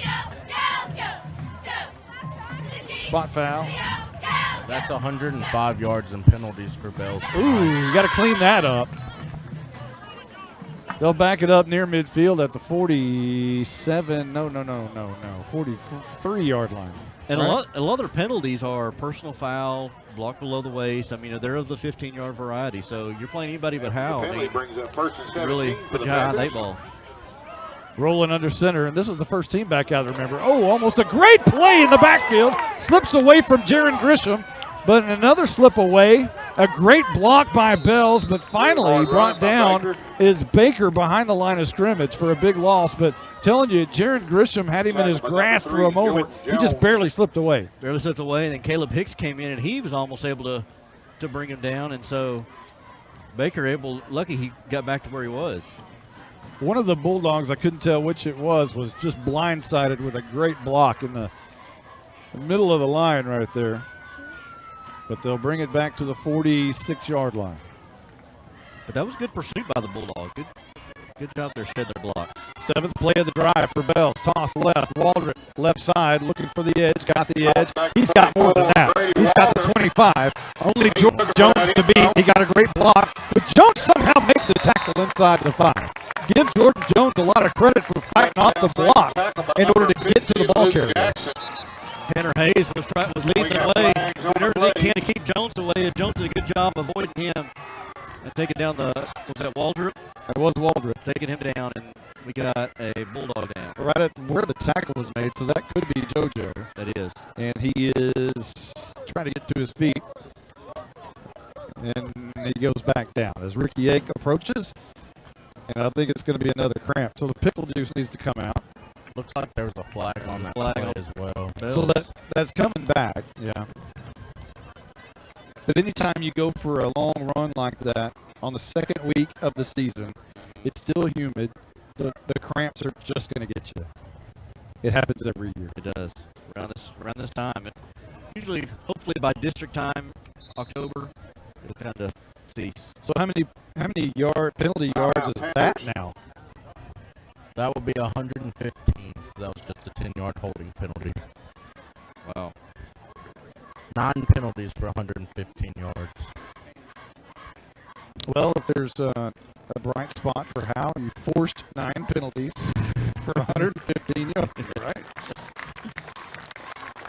Speaker 6: Spot foul.
Speaker 22: That's 105 yards and penalties for Bells.
Speaker 6: Ooh, you got to clean that up. They'll back it up near midfield at the 47. No. 43-yard line.
Speaker 23: And right? a lot of their penalties are personal foul, block below the waist. I mean, they're of the 15-yard variety. So you're playing anybody but Howe.
Speaker 9: Penalty brings up first and 17
Speaker 23: really
Speaker 9: for
Speaker 23: put
Speaker 9: the
Speaker 23: you on the
Speaker 9: Panthers.
Speaker 23: 8 ball.
Speaker 6: Rolling under center, and this is the first team back out, remember. Oh, almost a great play in the backfield. Slips away from Jaron Grisham, but another slip away. A great block by Bells, but finally brought down is Baker behind the line of scrimmage for a big loss. But telling you, Jaron Grisham had him in his grasp for a moment. He just barely slipped away.
Speaker 23: Barely slipped away, and then Caleb Hicks came in, and he was almost able to bring him down. And so Baker lucky he got back to where he was.
Speaker 6: One of the Bulldogs, I couldn't tell which it was just blindsided with a great block in the middle of the line right there. But they'll bring it back to the 46-yard line.
Speaker 23: But that was good pursuit by the Bulldogs. Good job there, shed their blocks.
Speaker 6: 7th play of the drive for Bells. Toss left. Waldrop left side looking for the edge. Got the edge. He's got more than that. He's got the 25. Only Jordan Jones to beat. He got a great block. But Jones somehow makes the tackle inside the 5. Give Jordan Jones a lot of credit for fighting off the block in order to get to the ball carrier.
Speaker 23: Tanner Hayes was leading the way. Doing everything he can to keep Jones away. Jones did a good job avoiding him and taking down was that Waldrop?
Speaker 6: It was Waldrop.
Speaker 23: Taking him down, and we got a Bulldog down.
Speaker 6: Right at where the tackle was made, so that could be JoJo.
Speaker 23: That is.
Speaker 6: And he is trying to get to his feet. And he goes back down as Ricky Ake approaches. And I think it's going to be another cramp. So the pickle juice needs to come out.
Speaker 22: Looks like there was a flag on that play as well.
Speaker 6: So that's coming back, yeah. But anytime you go for a long run like that on the second week of the season, it's still humid. The cramps are just going to get you. It happens every year.
Speaker 23: It does. Around this time. Usually, hopefully by district time, October, it'll kind of cease.
Speaker 6: So how many penalty yards is that now?
Speaker 22: That would be 115. So that was just a 10-yard holding penalty.
Speaker 23: Wow.
Speaker 22: 9 penalties for 115 yards.
Speaker 6: Well, if there's a bright spot for Howe, you forced 9 penalties for 115 yards, right?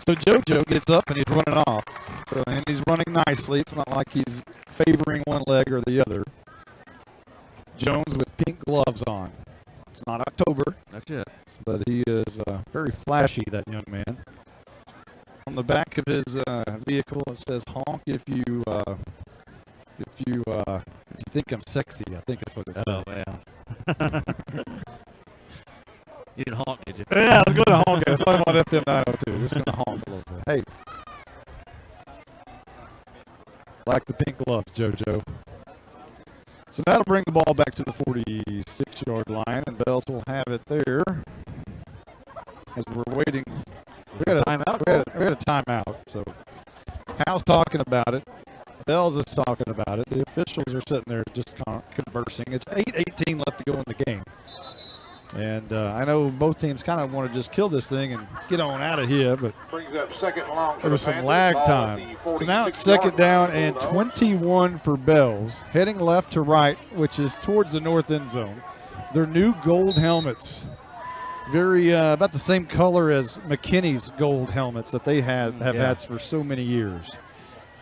Speaker 6: So JoJo gets up and he's running off. And he's running nicely. It's not like he's favoring one leg or the other. Jones with pink gloves on. It's not October.
Speaker 23: That's it.
Speaker 6: But he is very flashy, that young man. On the back of his vehicle, it says "honk if you think I'm sexy." I think that's what it says.
Speaker 23: Oh yeah. You didn't honk, did you?
Speaker 6: Yeah, I was going to honk. That's why I'm on FM 902. Just going to honk a little bit. Hey, like the pink gloves, JoJo. So that'll bring the ball back to the 46-yard line, and Bells will have it there. As we're waiting, we had a timeout. So Howe's talking about it. Bells is talking about it. The officials are sitting there just conversing. It's 8:18 left to go in the game. And I know both teams kind of want to just kill this thing and get on out of here, but
Speaker 9: brings up second and long.
Speaker 6: There was some lag time. So now it's second down and 21 for Bells, heading left to right, which is towards the north end zone. Their new gold helmets Very about the same color as McKinney's gold helmets that they have had for so many years.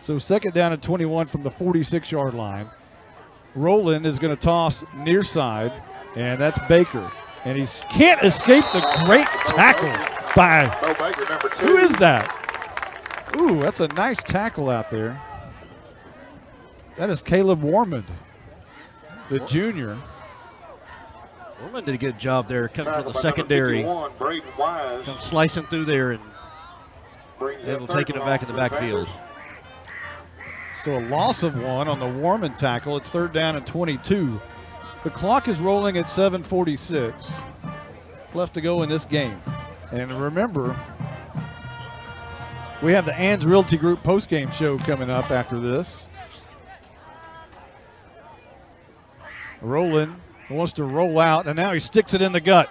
Speaker 6: So second down and 21 from the 46-yard line. Rowland is going to toss near side, and that's Baker. And he can't escape the great tackle by, who is that? Ooh, that's a nice tackle out there. That is Caleb Warmond, the junior.
Speaker 23: Warmond did a good job there coming from the secondary. Come slicing through there and able taking it back in the backfield.
Speaker 6: So a loss of 1 on the Warmond tackle. It's third down and 22. The clock is rolling at 7:46 left to go in this game. And remember, we have the Ann's Realty Group postgame show coming up after this. Rowland wants to roll out, and now he sticks it in the gut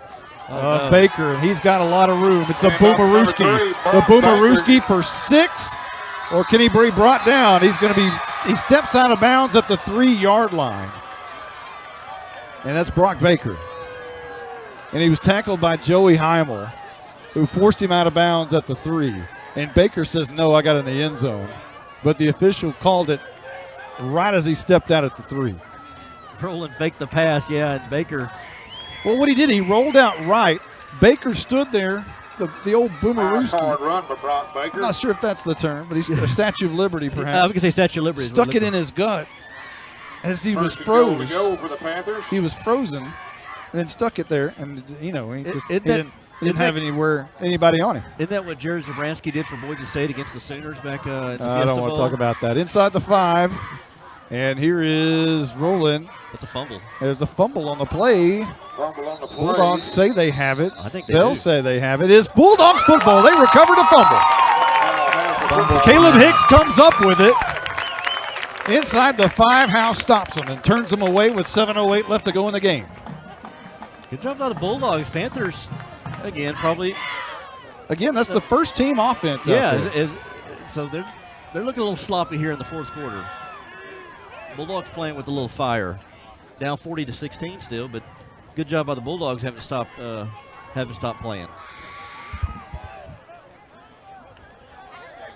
Speaker 6: of Baker, and he's got a lot of room. It's the Boomerooski. The Boomerooski for 6. Or can he be brought down? He steps out of bounds at the 3-yard line. And that's Brock Baker. And he was tackled by Joey Heimel, who forced him out of bounds at the 3. And Baker says, no, I got in the end zone. But the official called it right as he stepped out at the 3.
Speaker 23: Rowland faked the pass, and Baker.
Speaker 6: Well, what he did, he rolled out right. Baker stood there. The old Boomerooski.
Speaker 9: Hard run by Brock Baker.
Speaker 6: I'm not sure if that's the term, but he's a Statue of Liberty, perhaps.
Speaker 23: I was going to say Statue of Liberty.
Speaker 6: Stuck it in his gut as he was froze.
Speaker 9: For the Panthers.
Speaker 6: He was frozen and then stuck it there, and he didn't have anybody on him.
Speaker 23: Isn't that what Jared Zabransky did for Boise State against the Sooners back in the
Speaker 6: I don't want to talk about that. Inside the 5, and here is Rowland.
Speaker 23: With a fumble.
Speaker 6: There's a fumble on the play. Bulldogs say they have it.
Speaker 23: I think they
Speaker 6: Bell
Speaker 23: do.
Speaker 6: say they have it. It's Bulldogs football. They recovered a fumble. Caleb Hicks comes up with it. Inside the 5, Howe stops him and turns him away with 7:08 left to go in the game.
Speaker 23: Good job by the Bulldogs. Panthers, again, probably.
Speaker 6: Again, that's the first team offense.
Speaker 23: So they're looking a little sloppy here in the fourth quarter. Bulldogs playing with a little fire. Down 40-16 still, but good job by the Bulldogs haven't stopped playing.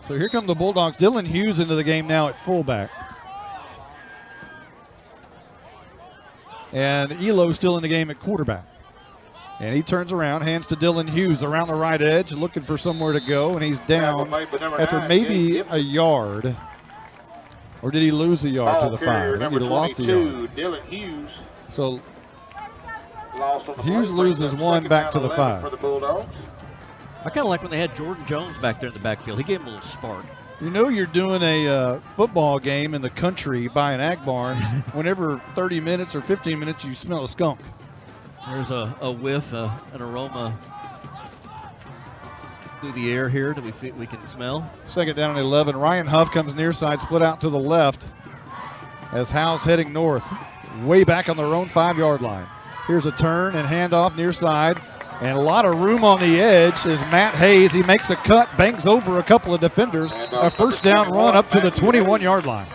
Speaker 6: So here come the Bulldogs. Dylan Hughes into the game now at fullback. And Elo still in the game at quarterback. And he turns around, hands to Dylan Hughes around the right edge, looking for somewhere to go, and he's down after maybe a yard. Or did he lose a yard to the 5? I think he lost a yard.
Speaker 9: Dylan Hughes.
Speaker 6: So Hughes loses 1 back to the 5.
Speaker 9: For the Bulldogs.
Speaker 23: I kind of like when they had Jordan Jones back there in the backfield. He gave him a little spark.
Speaker 6: You know you're doing a football game in the country by an ag barn whenever 30 minutes or 15 minutes you smell a skunk.
Speaker 23: There's a whiff, an aroma through the air here that we can smell.
Speaker 6: Second down and 11. Ryan Huff comes near side, split out to the left as Howe's heading north, way back on their own 5-yard line. Here's a turn and handoff near side, and a lot of room on the edge is Matt Hayes. He makes a cut, bangs over a couple of defenders. A first down run up to the 21-yard line.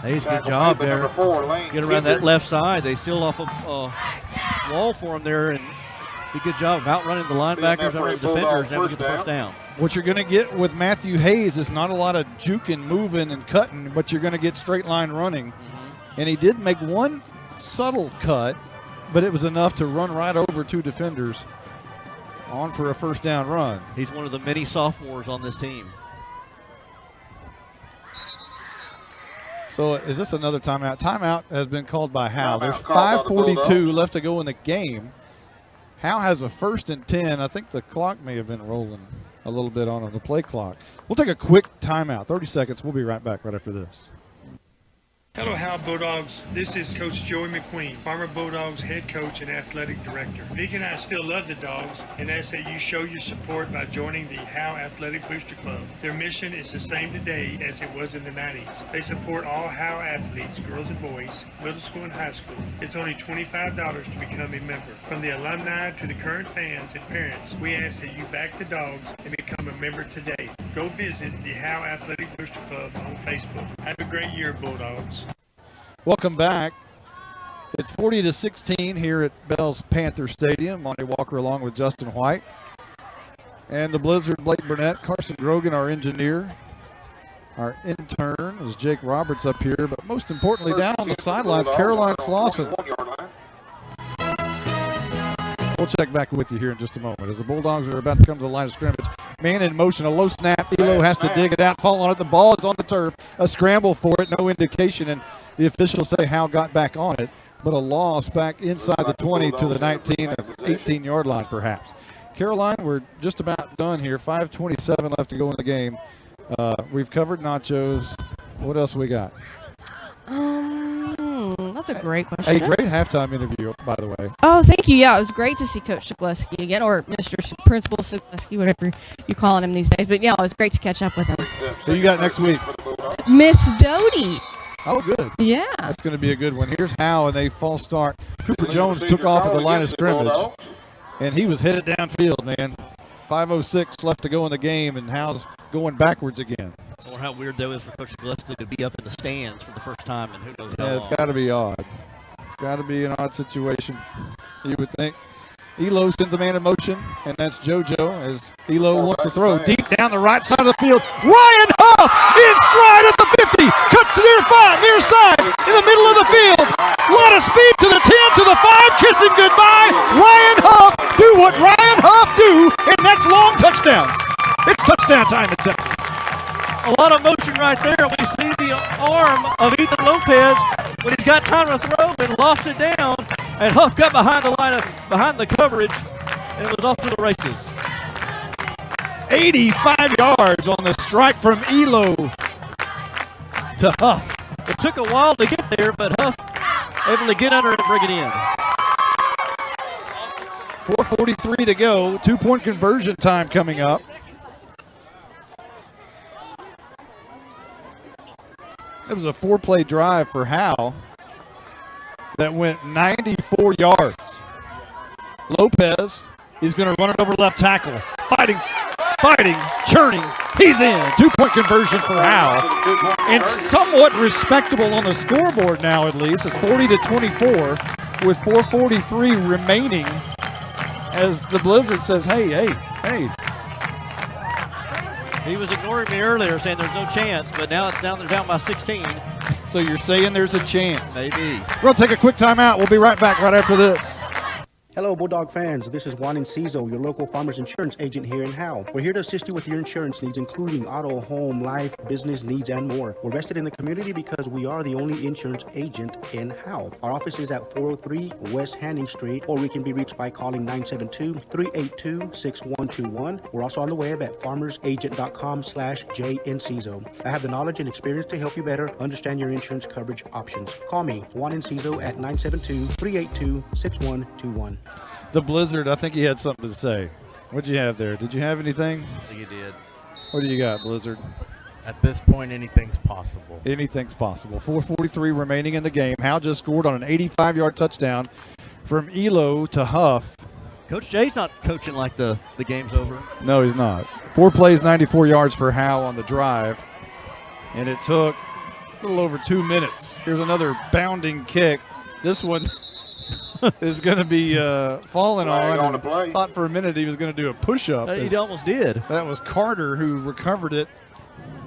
Speaker 23: Hayes, good job there. Get around that left side. They sealed off a wall for him there, and did a good job of outrunning the linebackers and the defenders, and we get the first down.
Speaker 6: What you're going to get with Matthew Hayes is not a lot of juking, moving, and cutting, but you're going to get straight line running. And he did make one subtle cut, but it was enough to run right over 2 defenders on for a first down run.
Speaker 23: He's one of the many sophomores on this team.
Speaker 6: So is this another timeout? Timeout has been called by Howe. There's 5:42 left to go in the game. Howe has a 1st and 10. I think the clock may have been rolling a little bit on the play clock. We'll take a quick timeout, 30 seconds. We'll be right back right after this.
Speaker 15: Hello, Howe Bulldogs. This is Coach Joey McQueen, former Bulldogs head coach and athletic director. Vic and I still love the Dogs and ask that you show your support by joining the Howe Athletic Booster Club. Their mission is the same today as it was in the 90s. They support all Howe athletes, girls and boys, middle school and high school. It's only $25 to become a member. From the alumni to the current fans and parents, we ask that you back the Dogs and become a member today. Go visit the Howe Athletic Booster Club on Facebook. Have a great year, Bulldogs.
Speaker 6: Welcome back. It's 40-16 here at Bell's Panther Stadium. Monty Walker along with Justin White. And the Blizzard, Blake Burnett, Carson Grogan, our engineer. Our intern is Jake Roberts up here. But most importantly, down on the sidelines, Caroline Slauson. We'll check back with you here in just a moment as the Bulldogs are about to come to the line of scrimmage. Man in motion, a low snap. Elo has to dig it out, fall on it. The ball is on the turf. A scramble for it, no indication, and the officials say Howe got back on it, but a loss back inside the 20 to the 19 or 18-yard line perhaps. Caroline, we're just about done here. 5:27 left to go in the game. We've covered nachos. What else we got?
Speaker 4: That's a great question.
Speaker 6: A great halftime interview, by the way.
Speaker 4: Oh, thank you. Yeah, it was great to see Coach Shugleski again, or Principal Shugleski, whatever you're calling him these days. But yeah, it was great to catch up with him.
Speaker 6: So you got next week?
Speaker 4: Miss Doty.
Speaker 6: Oh, good.
Speaker 4: Yeah.
Speaker 6: That's going to be a good one. Here's Howe, and they false start. Cooper Jones took off at the line of scrimmage, and he was headed downfield, man. 5:06 left to go in the game, and Howe's going backwards again.
Speaker 23: I wonder how weird that is for Coach Gillespie to be up in the stands for the first time, and who knows how long.
Speaker 6: It's got to be odd. It's got to be an odd situation, you would think. Elo sends a man in motion, and that's JoJo as Elo wants to throw deep down the right side of the field. Ryan Huff in stride at the 50, cuts to near 5, near side, in the middle of the field. A lot of speed to the 10, to the 5, kissing goodbye. Ryan Huff, do what Ryan Huff do, and that's long touchdowns. It's touchdown time in Texas.
Speaker 23: A lot of motion right there. We see the arm of Ethan Lopez when he's got time to throw and lost it down. And Huff got behind the line behind the coverage and was off to the races.
Speaker 6: 85 yards on the strike from Elo to Huff.
Speaker 23: It took a while to get there, but Huff able to get under it and bring it in.
Speaker 6: 4:43 to go. 2-point conversion time coming up. It was a 4-play drive for Howe that went 94 yards. Lopez is going to run it over left tackle. Fighting, churning. He's in. 2-point conversion for Howe. And somewhat respectable on the scoreboard now, at least. It's 40-24 with 4:43 remaining as the Blizzard says, hey.
Speaker 23: He was ignoring me earlier, saying there's no chance, but now it's down. They're down by 16.
Speaker 6: So you're saying there's a chance?
Speaker 23: Maybe.
Speaker 6: We're going to take a quick timeout. We'll be right back right after this.
Speaker 10: Hello, Bulldog fans. This is Juan Enciso, your local farmers insurance agent here in Howe. We're here to assist you with your insurance needs, including auto, home, life, business needs, and more. We're vested in the community because we are the only insurance agent in Howe. Our office is at 403 West Hanning Street, or we can be reached by calling 972-382-6121. We're also on the web at farmersagent.com/JEnciso. I have the knowledge and experience to help you better understand your insurance coverage options. Call me, Juan Enciso, at 972-382-6121.
Speaker 6: The Blizzard, I think he had something to say. What'd you have there? Did you have anything?
Speaker 22: I think he did.
Speaker 6: What do you got, Blizzard?
Speaker 22: At this point, anything's possible.
Speaker 6: Anything's possible. 4:43 remaining in the game. Howe just scored on an 85-yard touchdown from Elo to Huff.
Speaker 23: Coach Jay's not coaching like the game's over.
Speaker 6: No, he's not. 4 plays, 94 yards for Howe on the drive. And it took a little over 2 minutes. Here's another bounding kick. This one is going to be falling on. Thought for a minute he was going to do a push-up.
Speaker 23: He almost did.
Speaker 6: That was Carter who recovered it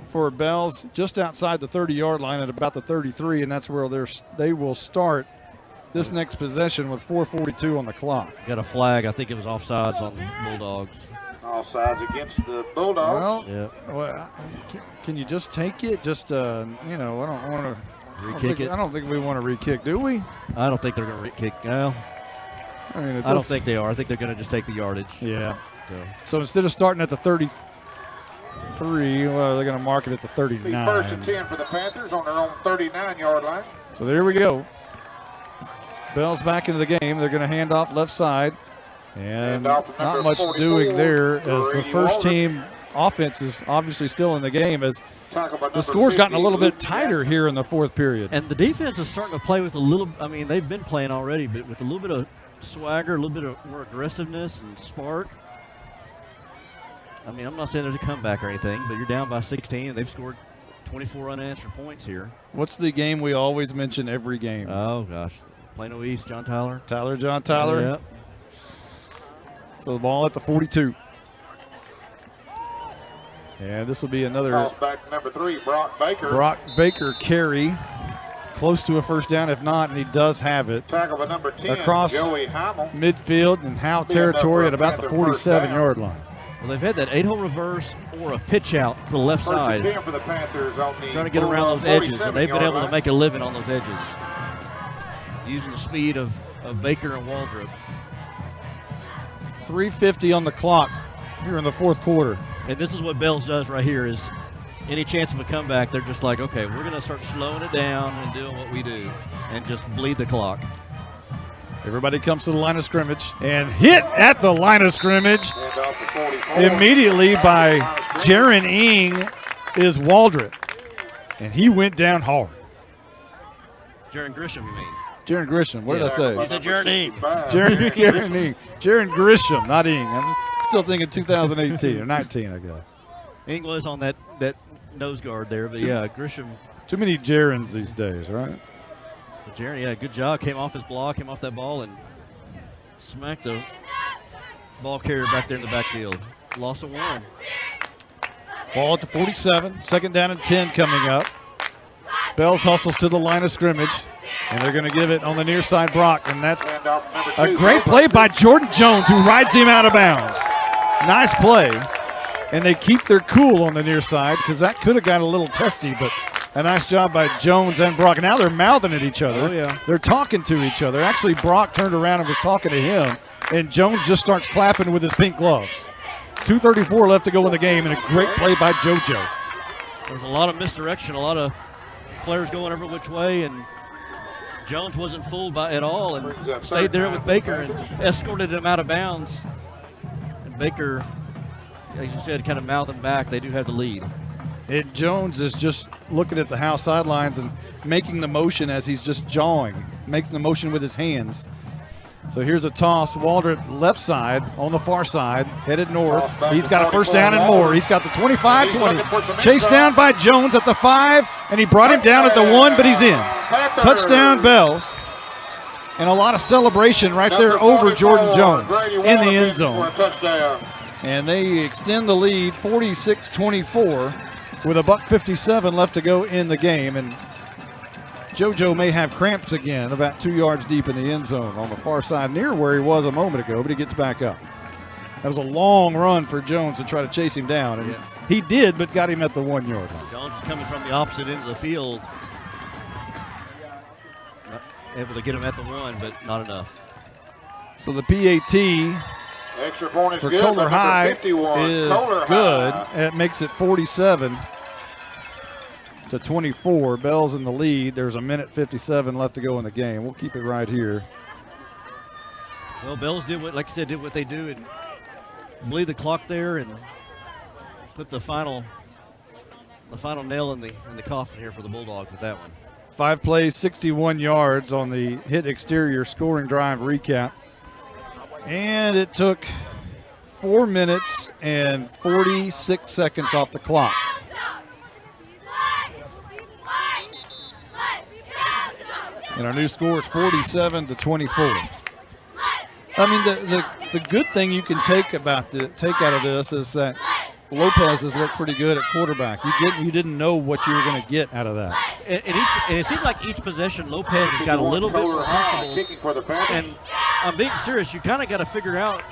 Speaker 6: for Bells just outside the 30-yard line at about the 33, and that's where they will start this next possession with 4:42 on the clock.
Speaker 23: Got a flag. I think it was offsides on the Bulldogs.
Speaker 9: Offsides against the Bulldogs.
Speaker 6: Well, can you just take it? Just, I don't want to. I don't think we want to re-kick, do we?
Speaker 23: I don't think they're going to re-kick. Well, I don't think they are. I think they're going to just take the yardage.
Speaker 6: Yeah. So instead of starting at the 33, well, they're going to mark it at the 39.
Speaker 9: First and 10 for the Panthers on their own 39-yard line.
Speaker 6: So there we go. Bell's back into the game. They're going to hand off left side. And not much doing there as the first team offense is obviously still in the game as the score's gotten a little bit tighter here in the fourth period.
Speaker 23: And the defense is starting to play with a little, they've been playing already, but with a little bit of swagger, a little bit of more aggressiveness and spark. I'm not saying there's a comeback or anything, but you're down by 16 and they've scored 24 unanswered points here.
Speaker 6: What's the game we always mention every game?
Speaker 23: Oh, gosh. Plano East, John Tyler.
Speaker 6: John Tyler.
Speaker 23: Yep.
Speaker 6: So the ball at the 42. And this will be another
Speaker 9: Calls back to number 3, Brock Baker.
Speaker 6: Brock Baker carry. Close to a first down, if not, and he does have it.
Speaker 9: Tackle by number 10,
Speaker 6: across
Speaker 9: Joey Hamel.
Speaker 6: midfield and Howe territory at about the 47-yard line.
Speaker 23: Well, they've had that 8-hole reverse or a pitch out to the left
Speaker 9: First
Speaker 23: side.
Speaker 9: and 10 for the Panthers on the
Speaker 23: Trying to get around those edges, and they've been able to make a living on those edges. Using the speed of Baker and Waldrop.
Speaker 6: 3:50 on the clock here in the fourth quarter.
Speaker 23: And this is what Bells does right here is any chance of a comeback, they're just like, okay, we're going to start slowing it down and doing what we do and just bleed the clock.
Speaker 6: Everybody comes to the line of scrimmage and hit at the line of scrimmage immediately by Jaron Ing is Waldrop. And he went down hard.
Speaker 23: Jaron Grisham, you mean?
Speaker 6: Jaron Grisham, what did I say?
Speaker 23: You said Jaron Ing.
Speaker 6: Jaron Ing. Jaron Grisham, not Ing. I'm still thinking 2018 or 19, I guess.
Speaker 23: Ing was on that nose guard there, but yeah, Grisham.
Speaker 6: Too many Jarons these days, right?
Speaker 23: But Jaron, yeah, good job. Came off his block, came off that ball, and smacked the ball carrier back there in the backfield. Loss of 1.
Speaker 6: Ball at the 47. Second down and 10 coming up. Bells hustles to the line of scrimmage, and they're going to give it on the near side, Brock, and that's a great play by Jordan Jones, who rides him out of bounds. Nice play, and they keep their cool on the near side because that could have got a little testy, but a nice job by Jones and Brock. Now they're mouthing at each other.
Speaker 23: Oh, yeah.
Speaker 6: They're talking to each other. Actually, Brock turned around and was talking to him, and Jones just starts clapping with his pink gloves. 2:34 left to go in the game, and a great play by JoJo.
Speaker 23: There's a lot of misdirection, a lot of players going every which way, and Jones wasn't fooled by at all and stayed there with Baker and escorted him out of bounds. And Baker, as you said, kind of mouthing back. They do have the lead.
Speaker 6: And Jones is just looking at the Howe sidelines and making the motion as he's just jawing, makes the motion with his hands. So here's a toss. Waldrop left side on the far side, headed north. He's got a first down and more. He's got the 25-20. Chased down by Jones at the 5, and he brought him down at the 1, but he's in. Touchdown Bells. And a lot of celebration right there over Jordan Jones in the end zone. And they extend the lead 46-24 with $1:57 left to go in the game. And JoJo may have cramps again about 2 yards deep in the end zone on the far side, near where he was a moment ago, but he gets back up. That was a long run for Jones to try to chase him down, and he did, but got him at the 1 yard line.
Speaker 23: Jones is coming from the opposite end of the field. Not able to get him at the 1, but not enough.
Speaker 6: So the PAT
Speaker 9: extra point is
Speaker 6: for
Speaker 9: good,
Speaker 6: Kohler High
Speaker 9: 51.
Speaker 6: is
Speaker 9: Kohler
Speaker 6: good.
Speaker 9: High.
Speaker 6: It makes it 47-24. Bells in the lead. There's 1:57 left to go in the game. We'll keep it right here.
Speaker 23: Well, Bells did what, like I said, did what they do and bleed the clock there and put the final nail in the coffin here for the Bulldogs with that one.
Speaker 6: 5 plays, 61 yards on the hit exterior scoring drive recap. And it took 4 minutes and 46 seconds off the clock. And our new score is 47-24. I mean, the good thing you can take out of this is that Lopez has looked pretty good at quarterback. You didn't know what you were going to get out of that.
Speaker 23: And it seems like each possession, Lopez has got a little bit more comfortable. And I'm being serious. You kind of got to figure out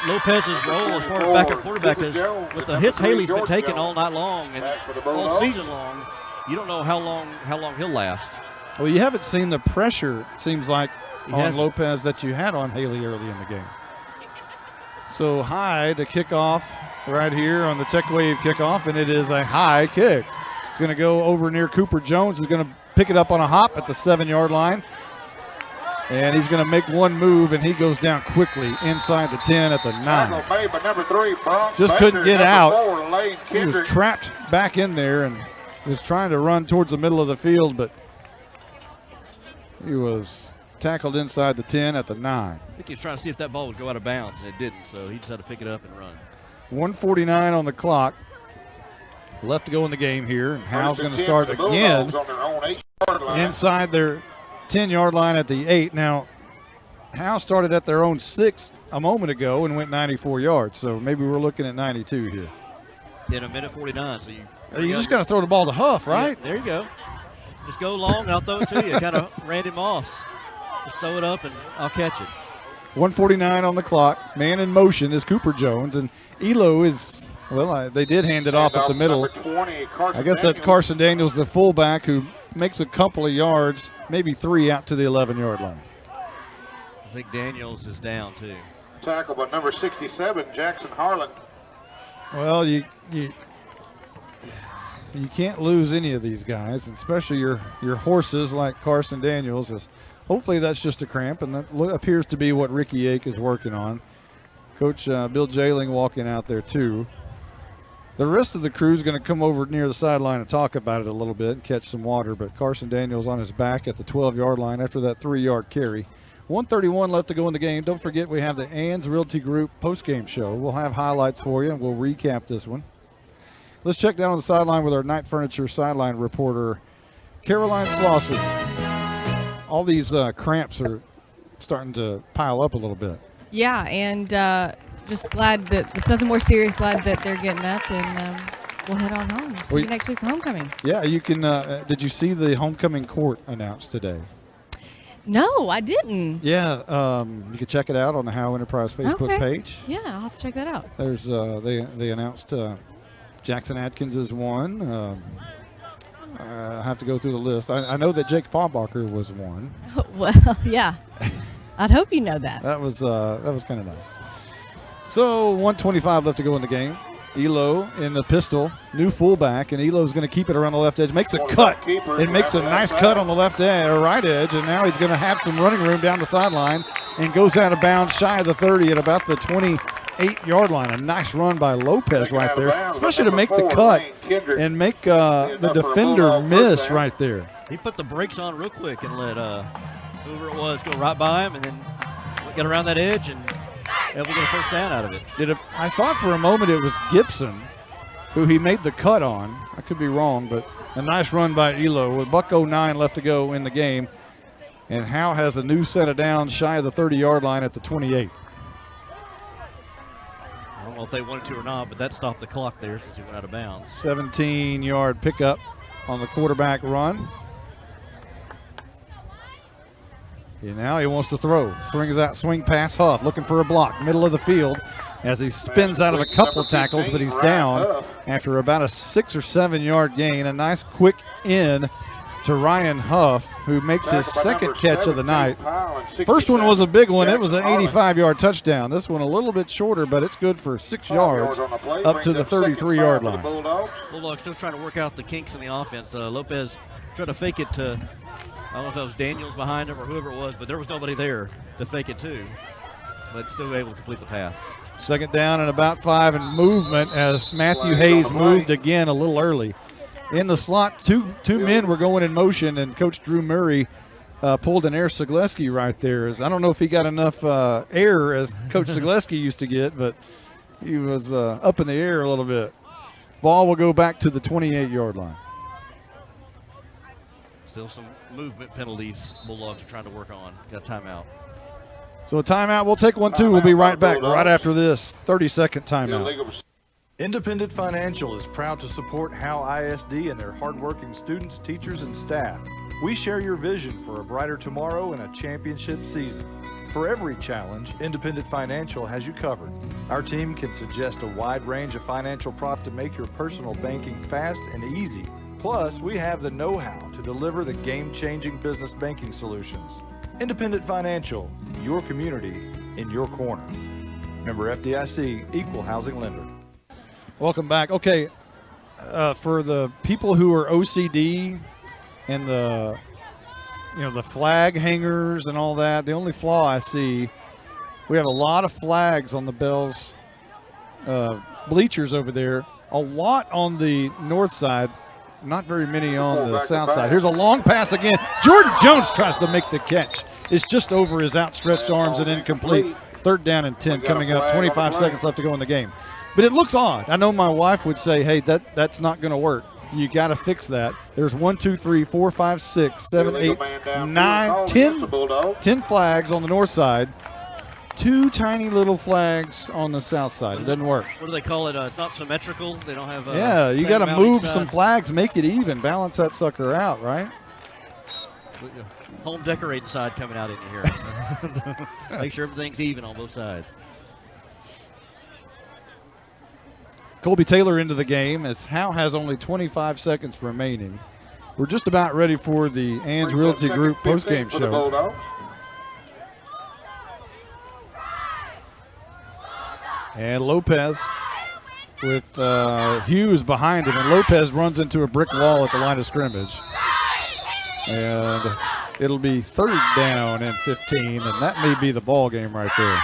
Speaker 23: Lopez's role as far as backup quarterback is. With the hits Haley's been taking all night long and all season long, you don't know how long he'll last.
Speaker 6: Well, you haven't seen the pressure, it seems like, on Lopez that you had on Haley early in the game. So high to kick off right here on the Tech Wave kickoff, and it is a high kick. It's going to go over near Cooper Jones. He's going to pick it up on a hop at the 7-yard line. And he's going to make one move, and he goes down quickly inside the 10 at the 9. Just couldn't get out. He was trapped back in there and was trying to run towards the middle of the field, but he was tackled inside the 10 at the 9.
Speaker 23: I think he was trying to see if that ball would go out of bounds, and it didn't, so he just had to pick it up and run.
Speaker 6: 1:49 on the clock. Left to go in the game here, and Howe's going to start again inside their 10-yard line at the 8. Now, Howe started at their own 6 a moment ago and went 94 yards, so maybe we're looking at 92 here.
Speaker 23: In a minute 49, so
Speaker 6: you're just going to throw the ball to Huff, right?
Speaker 23: Yeah, there you go. Just go long, and I'll throw it to you. Kind of Randy Moss. Just throw it up, and I'll catch it.
Speaker 6: 1:49 on the clock. Man in motion is Cooper Jones, and Elo is, well, they did hand it off at the middle.
Speaker 9: 20,
Speaker 6: I guess that's Carson Daniels, the fullback, who makes a couple of yards, maybe 3 out to the 11-yard line.
Speaker 23: I think Daniels is down, too.
Speaker 9: Tackle by number 67, Jackson Harlan.
Speaker 6: Well, you can't lose any of these guys, and especially your horses like Carson Daniels. Hopefully that's just a cramp, and that appears to be what Ricky Ake is working on. Coach Bill Jailing walking out there too. The rest of the crew is going to come over near the sideline and talk about it a little bit and catch some water, but Carson Daniels on his back at the 12-yard line after that 3-yard carry. 1:31 left to go in the game. Don't forget we have the Ann's Realty Group postgame show. We'll have highlights for you, and we'll recap this one. Let's check down on the sideline with our Night Furniture sideline reporter, Caroline Slauson. All these cramps are starting to pile up a little bit.
Speaker 4: Yeah, and just glad that it's nothing more serious. Glad that they're getting up, and we'll head on home. See you next week for homecoming.
Speaker 6: Yeah, you can. Did you see the homecoming court announced today?
Speaker 4: No, I didn't.
Speaker 6: Yeah, you can check it out on the Howe Enterprise Facebook page.
Speaker 4: Yeah, I'll have to check that out.
Speaker 6: There's they announced Jackson Atkins is one. I have to go through the list. I know that Jake Fahrbacher was one.
Speaker 4: Well, yeah. I'd hope you know that.
Speaker 6: That was kind of nice. So 1:25 left to go in the game. Elo in the pistol, new fullback, and Elo's going to keep it around the left edge. Makes a cut. It makes a nice cut on the left edge, or right edge, and now he's going to have some running room down the sideline and goes out of bounds shy of the 30 at about the 28-yard line. A nice run by Lopez right there, especially to make the cut and make the defender miss right there.
Speaker 23: He put the brakes on real quick and let whoever it was go right by him, and then get around that edge and able to get a first down out of it.
Speaker 6: I thought for a moment it was Gibson who he made the cut on. I could be wrong, but a nice run by Elo with $1:09 left to go in the game. And Howe has a new set of downs shy of the 30-yard line at the 28.
Speaker 23: I don't know if they wanted to or not, but that stopped the clock there since he went out of bounds.
Speaker 6: 17-yard pickup on the quarterback run. And now he wants to throw. Swings out, swing pass Huff, looking for a block, middle of the field as he spins out of a couple of tackles, but he's down after about a 6 or 7 yard gain. A nice quick in to Ryan Huff, who makes his second catch of the night. First one was a big one. It was an 85-yard touchdown. This one a little bit shorter, but it's good for 6 yards up to the 33-yard line.
Speaker 23: Bulldogs still trying to work out the kinks in the offense. Lopez tried to fake it to, I don't know if that was Daniels behind him or whoever it was, but there was nobody there to fake it to, but still able to complete the pass.
Speaker 6: Second down and about 5 in movement as Matthew Hayes moved again a little early. In the slot, two men were going in motion, and Coach Drew Murray pulled an Air Zagleski right there. I don't know if he got enough air as Coach Zagleski used to get, but he was up in the air a little bit. Ball will go back to the 28-yard line.
Speaker 23: Still some movement penalties Bulldogs are trying to work on. Got a timeout.
Speaker 6: So a timeout. We'll take one, too. We'll be right back right after this 30-second timeout. Independent Financial is proud to support Howe ISD and their hardworking students, teachers, and staff. We share your vision for a brighter tomorrow and a championship season. For every challenge, Independent Financial has you covered. Our team can suggest a wide range of financial products to make your personal banking fast and easy. Plus, we have the know-how to deliver the game-changing business banking solutions. Independent Financial, your community in your corner. Member FDIC, Equal Housing Lender. Welcome back. Okay, for the people who are OCD and the flag hangers and all that, the only flaw I see, we have a lot of flags on the Bells bleachers over there. A lot on the north side. Not very many on the south side. Here's a long pass again. Jordan Jones tries to make the catch. It's just over his outstretched arms and incomplete. Third down and 10 coming up. 25 seconds left to go in the game. But it looks odd. I know my wife would say, hey, that's not going to work. You got to fix that. There's 1, 2, 3, 4, 5, 6, 7, 8, 9, 10 flags on the north side. 2 tiny little flags on the south side. It doesn't work.
Speaker 23: What do they call it? It's not symmetrical. They don't have.
Speaker 6: Yeah, you got to move some flags, make it even, balance that sucker out, right?
Speaker 23: Home decorating side coming out in here. Make sure everything's even on both sides.
Speaker 6: Colby Taylor into the game as Howe has only 25 seconds remaining. We're just about ready for the Ann's Realty Group postgame show. And Lopez with Hughes behind him, and Lopez runs into a brick wall at the line of scrimmage. And it'll be 3rd down and 15, and that may be the ball game right there.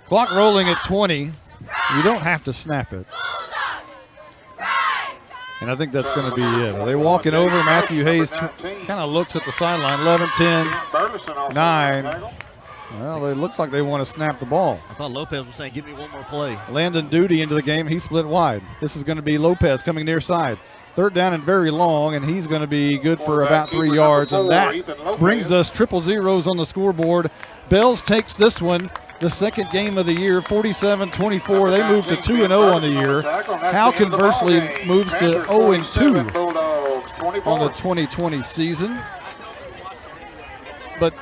Speaker 6: Clock rolling at 20. You don't have to snap it. And I think that's going to be it. Are they walking over? Matthew Hayes kind of looks at the sideline. 11, 10, 9. Well, it looks like they want to snap the ball.
Speaker 23: I thought Lopez was saying, give me one more play.
Speaker 6: Landon Duty into the game. He split wide. This is going to be Lopez coming near side. 3rd down and very long, and he's going to be good for about 3 yards. And that brings us triple zeros on the scoreboard. Bells takes this one, the 2nd game of the year, 47-24. They move to 2-0 on the year. Howe conversely moves to 0-2 on the 2020 season. But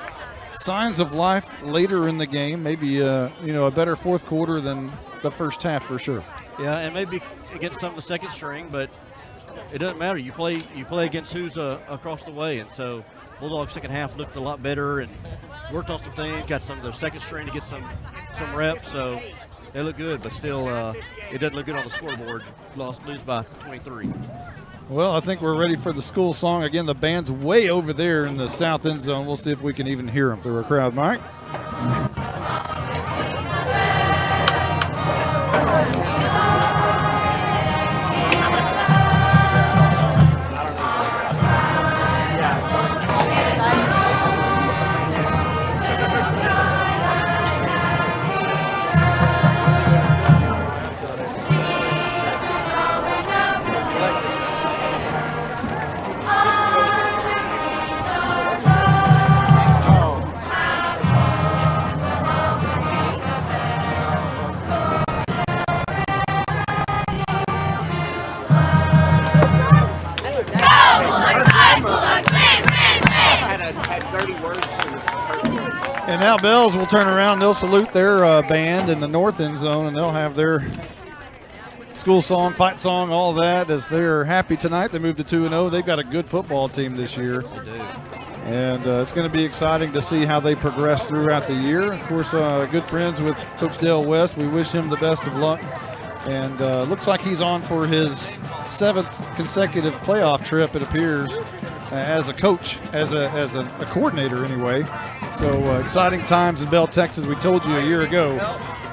Speaker 6: signs of life later in the game, maybe a better 4th quarter than the first half for sure.
Speaker 23: Yeah, and maybe against some of the second string, but it doesn't matter. You play against who's across the way, and so Bulldogs second half looked a lot better and worked on some things. Got some of the second string to get some reps, so they look good. But still, it doesn't look good on the scoreboard. Lose by 23.
Speaker 6: Well, I think we're ready for the school song. Again, the band's way over there in the south end zone. We'll see if we can even hear them through our crowd, Mike. And now Bells will turn around. They'll salute their band in the north end zone, and they'll have their school song, fight song, all that, as they're happy tonight. They moved to 2-0. They've got a good football team this year.
Speaker 23: They do.
Speaker 6: And it's going to be exciting to see how they progress throughout the year. Of course, good friends with Coach Dale West. We wish him the best of luck. And looks like he's on for his 7th consecutive playoff trip, it appears, as a coach, as a coordinator anyway. So exciting times in Bell, Texas. We told you a year ago,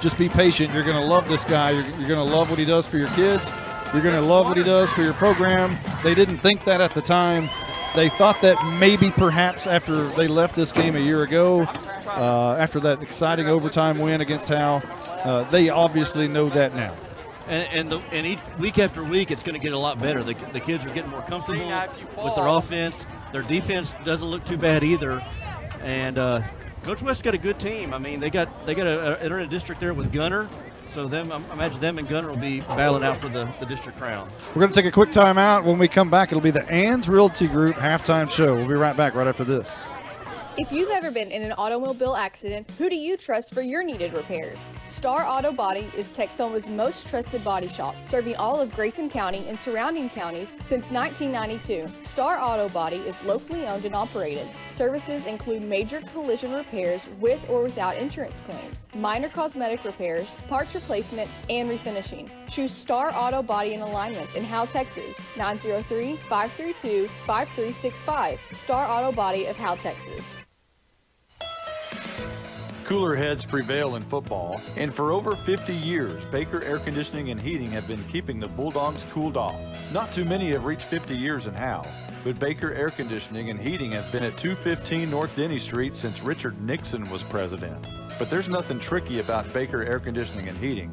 Speaker 6: just be patient. You're going to love this guy. You're going to love what he does for your kids. You're going to love what he does for your program. They didn't think that at the time. They thought that maybe perhaps after they left this game a year ago, after that exciting overtime win against Howe. They obviously know that now.
Speaker 23: And each week after week, it's going to get a lot better. The kids are getting more comfortable with their offense. Their defense doesn't look too bad either. And Coach West's got a good team. I mean, they're in a district there with Gunner. So I imagine them and Gunner will be battling out for the district crown.
Speaker 6: We're going to take a quick time out. When we come back, it'll be the Ann's Realty Group halftime show. We'll be right back right after this.
Speaker 11: If you've ever been in an automobile accident, who do you trust for your needed repairs? Star Auto Body is Texoma's most trusted body shop, serving all of Grayson County and surrounding counties since 1992. Star Auto Body is locally owned and operated. Services include major collision repairs with or without insurance claims, minor cosmetic repairs, parts replacement, and refinishing. Choose Star Auto Body and Alignments in Howe, Texas, 903-532-5365. Star Auto Body of Howe, Texas.
Speaker 3: Cooler heads prevail in football, and for over 50 years, Baker Air Conditioning and Heating have been keeping the Bulldogs cooled off. Not too many have reached 50 years in Howe, but Baker Air Conditioning and Heating have been at 215 North Denny Street since Richard Nixon was president. But there's nothing tricky about Baker Air Conditioning and Heating.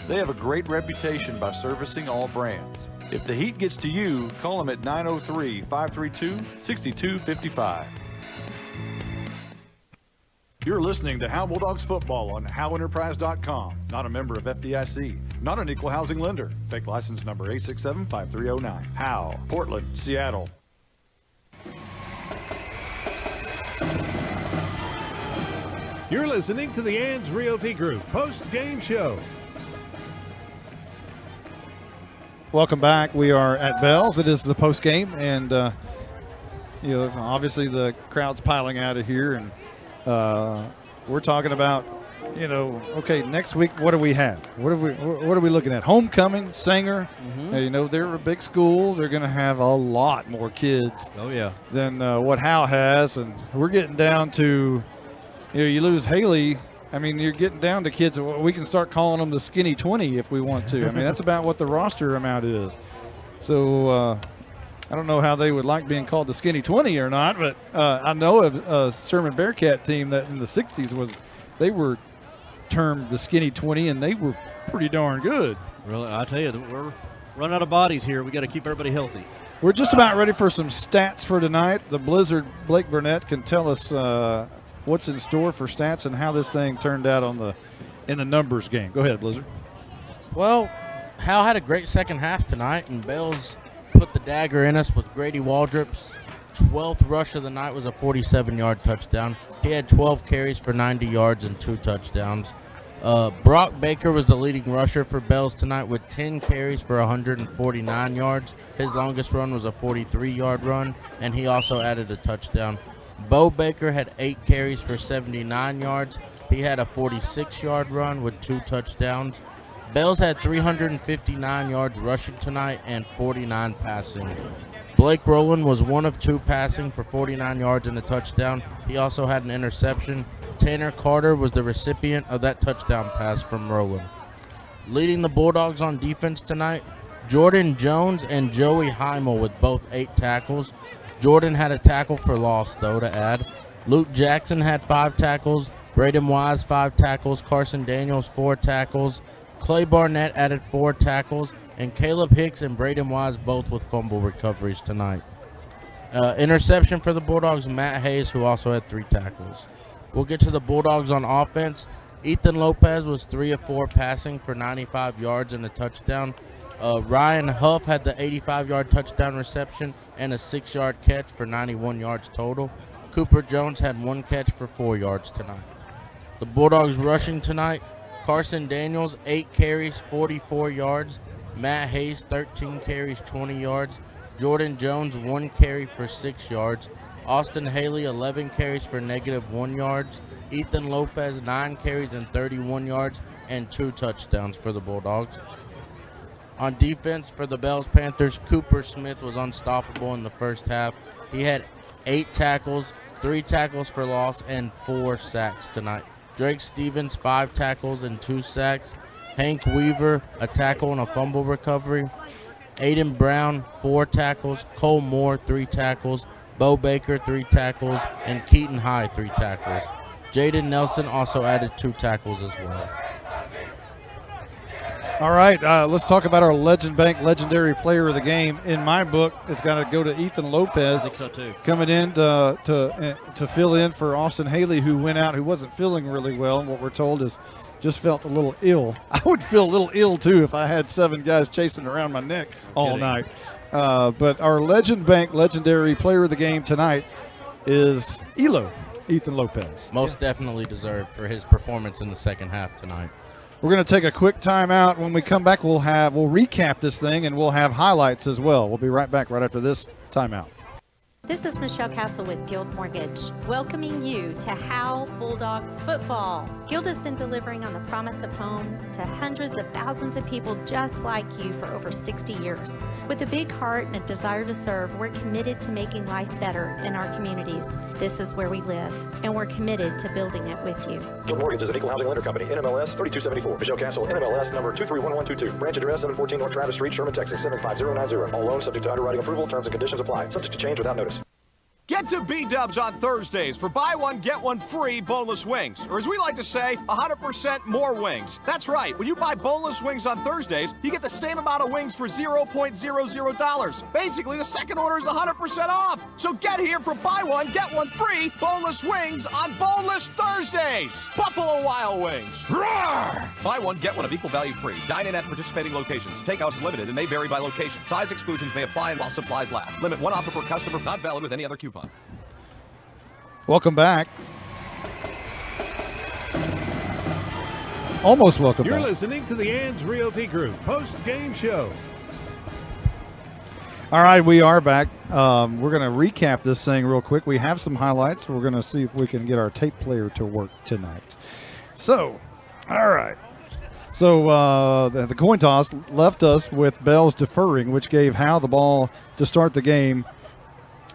Speaker 3: They have a great reputation by servicing all brands. If the heat gets to you, call them at 903-532-6255. You're listening to Howe Bulldogs football on HoweEnterprise.com. Not a member of FDIC. Not an equal housing lender. Fake license number 867-5309. Howe, Portland, Seattle.
Speaker 18: You're listening to the Ann's Realty Group post-game show.
Speaker 6: Welcome back. We are at Bell's. It is the post game, and obviously the crowd's piling out of here, and we're talking about, okay, next week, what do we have? What are we looking at? Homecoming, Sanger. They're a big school. They're going to have a lot more kids.
Speaker 23: Oh yeah.
Speaker 6: Than what Howe has, and we're getting down to, you lose Haley. I mean, you're getting down to kids. We can start calling them the skinny 20 if we want to. I mean, that's about what the roster amount is. So I don't know how they would like being called the skinny 20 or not, but I know a Sherman Bearcat team that in the 60s they were termed the skinny 20, and they were pretty darn good.
Speaker 23: Really, I tell you, we're running out of bodies here. We got to keep everybody healthy.
Speaker 6: We're just about ready for some stats for tonight. The Blizzard, Blake Burnett, can tell us what's in store for stats and how this thing turned out in the numbers game. Go ahead, Blizzard.
Speaker 22: Well, Howe had a great second half tonight, and Bells put the dagger in us with Grady Waldrop's 12th rush of the night was a 47-yard touchdown. He had 12 carries for 90 yards and 2 touchdowns. Brock Baker was the leading rusher for Bells tonight with 10 carries for 149 yards. His longest run was a 43-yard run, and he also added a touchdown. Bo Baker had 8 carries for 79 yards. He had a 46-yard run with 2 touchdowns. Bells had 359 yards rushing tonight and 49 passing. Blake Rowland was 1 of 2 passing for 49 yards and a touchdown. He also had an interception. Tanner Carter was the recipient of that touchdown pass from Rowland. Leading the Bulldogs on defense tonight, Jordan Jones and Joey Heimel with both 8 tackles. Jordan had a tackle for loss, though, to add. Luke Jackson had 5 tackles. Braden Wise, 5 tackles. Carson Daniels, 4 tackles. Clay Barnett added 4 tackles. And Caleb Hicks and Braden Wise both with fumble recoveries tonight. Interception for the Bulldogs, Matt Hayes, who also had 3 tackles. We'll get to the Bulldogs on offense. Ethan Lopez was 3 of 4 passing for 95 yards and a touchdown. Ryan Huff had the 85-yard touchdown reception and a 6-yard catch for 91 yards total. Cooper Jones had 1 catch for 4 yards tonight. The Bulldogs rushing tonight, Carson Daniels, 8 carries, 44 yards. Matt Hayes, 13 carries, 20 yards. Jordan Jones, 1 carry for 6 yards. Austin Haley, 11 carries for -1 yards. Ethan Lopez, 9 carries and 31 yards and 2 touchdowns for the Bulldogs. On defense for the Bells Panthers, Cooper Smith was unstoppable in the first half. He had 8 tackles, 3 tackles for loss, and 4 sacks tonight. Drake Stevens, 5 tackles and 2 sacks. Hank Weaver, a tackle and a fumble recovery. Aiden Brown, 4 tackles. Cole Moore, 3 tackles. Bo Baker, 3 tackles. And Keaton High, 3 tackles. Jaden Nelson also added 2 tackles as well.
Speaker 6: All right, let's talk about our Legend Bank legendary player of the game. In my book, it's got to go to Ethan Lopez.
Speaker 23: I think so too.
Speaker 6: Coming in to fill in for Austin Haley, who went out, who wasn't feeling really well. And what we're told is just felt a little ill. I would feel a little ill too if I had 7 guys chasing around my neck all night. But our Legend Bank legendary player of the game tonight is Ethan Lopez.
Speaker 22: Most definitely deserved for his performance in the second half tonight.
Speaker 6: We're going to take a quick timeout. When we come back, we'll recap this thing, and we'll have highlights as well. We'll be right back right after this timeout.
Speaker 2: This is Michelle Castle with Guild Mortgage, welcoming you to Howe Bulldogs football. Guild has been delivering on the promise of home to hundreds of thousands of people just like you for over 60 years. With a big heart and a desire to serve, we're committed to making life better in our communities. This is where we live, and we're committed to building it with you.
Speaker 13: Guild Mortgage is an equal housing lender company. NMLS 3274. Michelle Castle, NMLS number 231122. Branch address 714 North Travis Street, Sherman, Texas 75090. All loans subject to underwriting approval. Terms and conditions apply. Subject to change without notice.
Speaker 5: Get to B-Dubs on Thursdays for buy one, get one free boneless wings. Or as we like to say, 100% more wings. That's right. When you buy boneless wings on Thursdays, you get the same amount of wings for $0.00. Basically, the second order is 100% off. So get here for buy one, get one free boneless wings on Boneless Thursdays. Buffalo Wild Wings. Roar! Buy one, get one of equal value free. Dine in at participating locations. Takeout is limited and may vary by location. Size exclusions may apply while supplies last. Limit one offer per customer. Not valid with any other coupon.
Speaker 6: Welcome back. Almost welcome
Speaker 18: You're
Speaker 6: back.
Speaker 18: listening to the Ann's Realty Group post-game show.
Speaker 6: All right, we are back. We're going to recap this thing real quick. We have some highlights. We're going to see if we can get our tape player to work tonight. So, all right. So the coin toss left us with Bells deferring, which gave Howe the ball to start the game.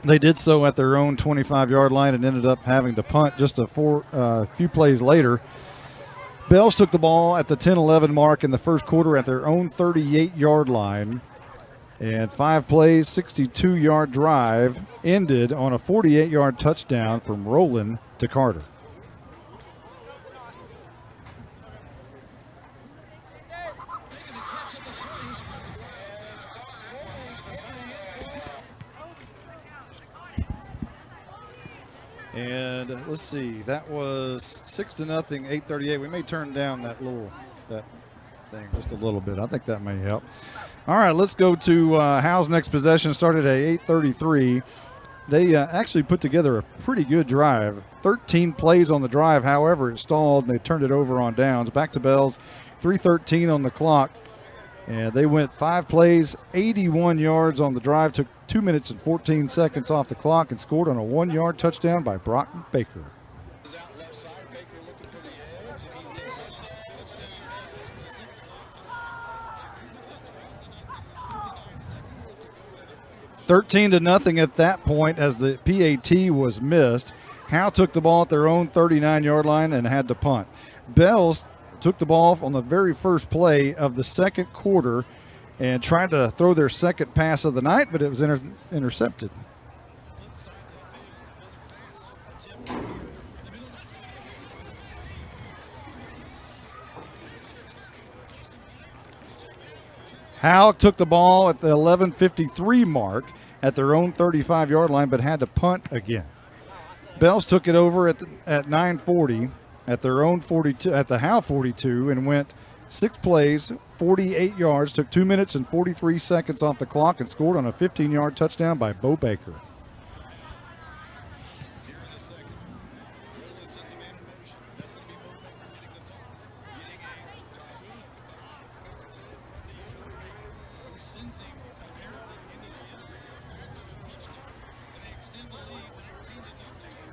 Speaker 6: They did so at their own 25-yard line and ended up having to punt just a few plays later. Bells took the ball at the 10-11 mark in the first quarter at their own 38-yard line. And 5 plays, 62-yard drive ended on a 48-yard touchdown from Rowland to Carter. And let's see, that was 6-0, 8:38. We may turn down that thing just a little bit. I think that may help. All right, let's go to Howe's next possession. Started at 8:33. They actually put together a pretty good drive. 13 plays on the drive. However, it stalled, and they turned it over on downs. Back to Bells, 3:13 on the clock. And they went 5 plays, 81 yards on the drive, took 2 minutes and 14 seconds off the clock, and scored on a 1-yard touchdown by Brock Baker. (13-0) at that point as the PAT was missed. Howe took the ball at their own 39-yard line and had to punt. Bells took the ball on the very first play of the second quarter and tried to throw their second pass of the night, but it was intercepted. Howe took the ball at the 11:53 mark at their own 35-yard line, but had to punt again. Bells took it over at 9:40 at their own 42, at the Howe 42, and went 6 plays, 48 yards, took 2 minutes and 43 seconds off the clock, and scored on a 15-yard touchdown by Bo Baker.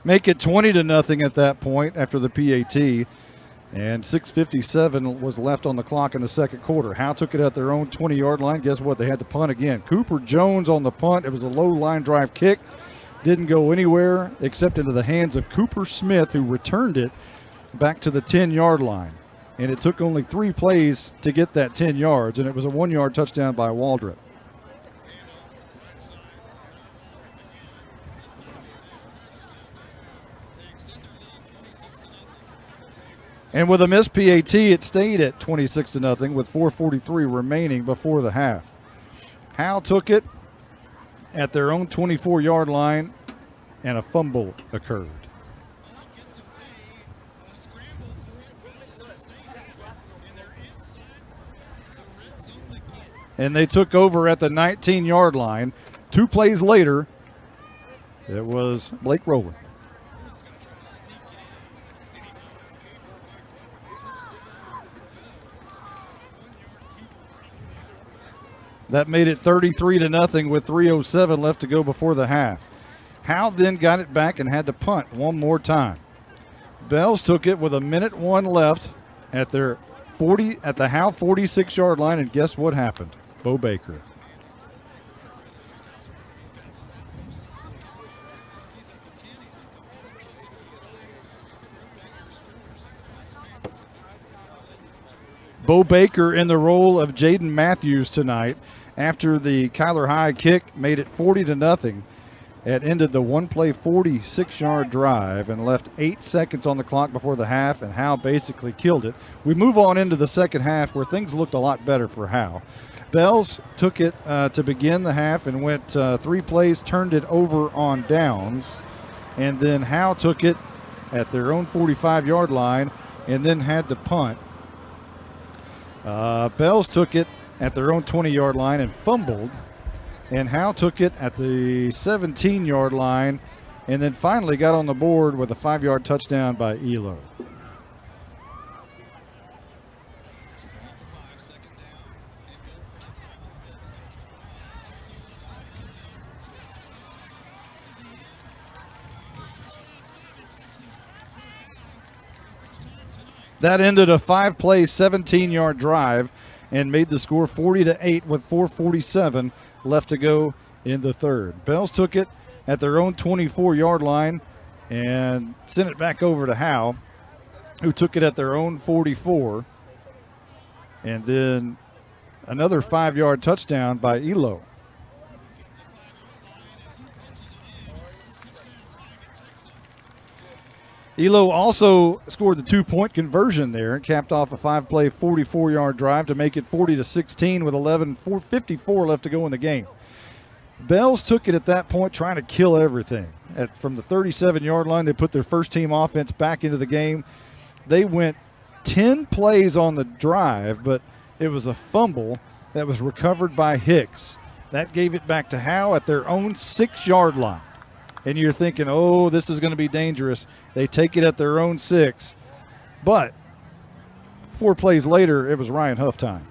Speaker 6: Make it 20-0 at that point after the PAT, and 6:57 was left on the clock in the second quarter. Howe took it at their own 20-yard line. Guess what? They had to punt again. Cooper Jones on the punt. It was a low line drive kick. Didn't go anywhere except into the hands of Cooper Smith, who returned it back to the 10-yard line. And it took only 3 plays to get that 10 yards, and it was a 1-yard touchdown by Waldrop. And with a missed PAT, it stayed at 26-0 with 4:43 remaining before the half. Howe took it at their own 24-yard line, and a fumble occurred. And they took over at the 19-yard line. 2 plays later, it was Blake Rowland. That made it 33-0 with 3:07 left to go before the half. Howe then got it back and had to punt one more time. Bells took it with 1:01 left at their at the Howe 46-yard line, and guess what happened? Bo Baker. Bo Baker in the role of Jaden Matthews tonight, after the Kyler High kick made it 40-0. It ended the one-play 46-yard drive and left 8 seconds on the clock before the half, and Howe basically killed it. We move on into the second half where things looked a lot better for Howe. Bells took it to begin the half and went 3 plays, turned it over on downs, and then Howe took it at their own 45-yard line and then had to punt. Bells took it at their own 20-yard line and fumbled. And Howe took it at the 17-yard line and then finally got on the board with a 5-yard touchdown by Elo. That ended a 5-play, 17-yard drive and made the score 40-8 with 4:47 left to go in the third. Bells took it at their own 24-yard line and sent it back over to Howe, who took it at their own 44. And then another 5-yard touchdown by Elo. Elo also scored the 2-point conversion there and capped off a 5-play, 44-yard drive to make it 40-16 with 11:54 left to go in the game. Bells took it at that point trying to kill everything. From the 37-yard line, they put their first-team offense back into the game. They went 10 plays on the drive, but it was a fumble that was recovered by Hicks. That gave it back to Howe at their own 6-yard line. And you're thinking, oh, this is going to be dangerous. They take it at their own 6. But 4 plays later, it was Ryan Huff time.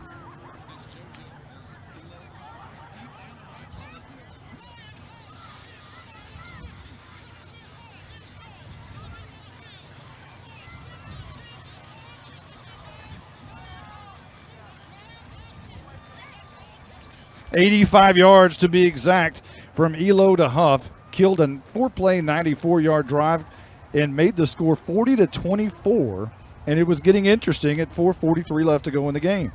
Speaker 6: $85 yards to be exact from Elo to Huff. Killed a 4-play, 94-yard drive and made the score 40-24, and it was getting interesting at 4:43 left to go in the game.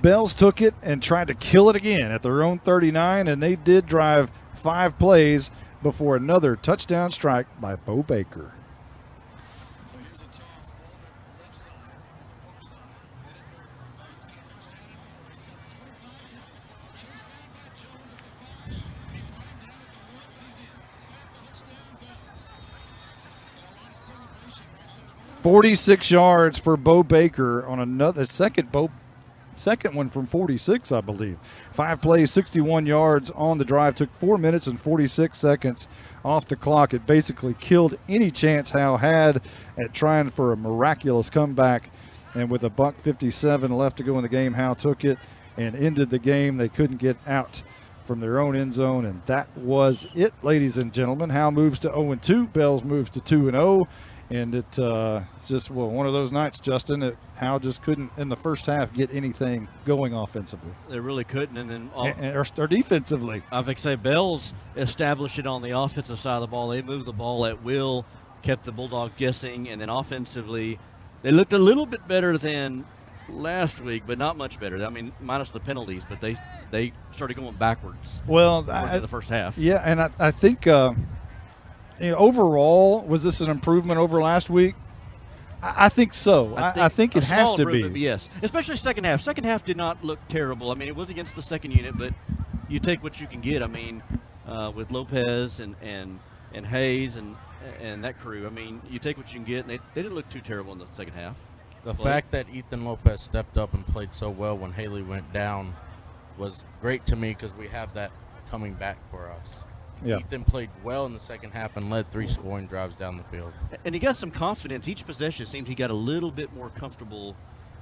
Speaker 6: Bells took it and tried to kill it again at their own 39, and they did drive 5 plays before another touchdown strike by Bo Baker. 46 yards for Bo Baker on another second one from 46, I believe. 5 plays, 61 yards on the drive. Took 4 minutes and 46 seconds off the clock. It basically killed any chance Howe had at trying for a miraculous comeback. And with $1:57 left to go in the game, Howe took it and ended the game. They couldn't get out from their own end zone, and that was it, ladies and gentlemen. Howe moves to 0-2. Bells moves to 2-0. And it just, well, one of those nights, Justin, that Howe just couldn't, in the first half, get anything going offensively.
Speaker 23: They really couldn't. And then
Speaker 6: or defensively.
Speaker 23: I think say Bells established it on the offensive side of the ball. They moved the ball at will, kept the Bulldogs guessing, and then offensively, they looked a little bit better than last week, but not much better. I mean, minus the penalties, but they started going backwards.
Speaker 6: Well,
Speaker 23: in the first half.
Speaker 6: Yeah, and I think overall, was this an improvement over last week? I think so. I think it has to be.
Speaker 23: Yes, especially second half. Second half did not look terrible. I mean, it was against the second unit, but you take what you can get. I mean, with Lopez and Hayes and that crew. I mean, you take what you can get, and they didn't look too terrible in the second half.
Speaker 22: The fact that Ethan Lopez stepped up and played so well when Haley went down was great to me because we have that coming back for us.
Speaker 6: Yeah.
Speaker 22: Ethan played well in the second half and led 3 scoring drives down the field.
Speaker 23: And he got some confidence. Each possession seemed he got a little bit more comfortable.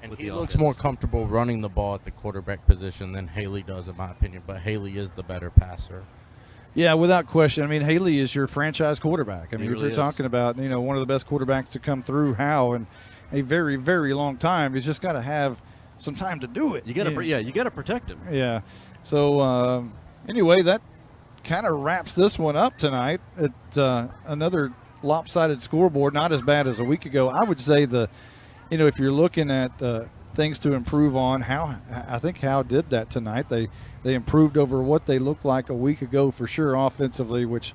Speaker 22: And
Speaker 23: with
Speaker 22: he
Speaker 23: the
Speaker 22: looks
Speaker 23: offense.
Speaker 22: more comfortable running the ball at the quarterback position than Haley does, in my opinion. But Haley is the better passer.
Speaker 6: Yeah, without question. I mean, Haley is your franchise quarterback. I mean,
Speaker 23: really
Speaker 6: if you're
Speaker 23: is.
Speaker 6: talking about, one of the best quarterbacks to come through Howe in a very, very long time, he's just got to have some time to do it.
Speaker 23: You got to, you got to protect him.
Speaker 6: Yeah. So anyway, that kind of wraps this one up tonight. At another lopsided scoreboard, not as bad as a week ago. I would say if you're looking at things to improve on. I think Howe did that tonight. They improved over what they looked like a week ago for sure offensively, which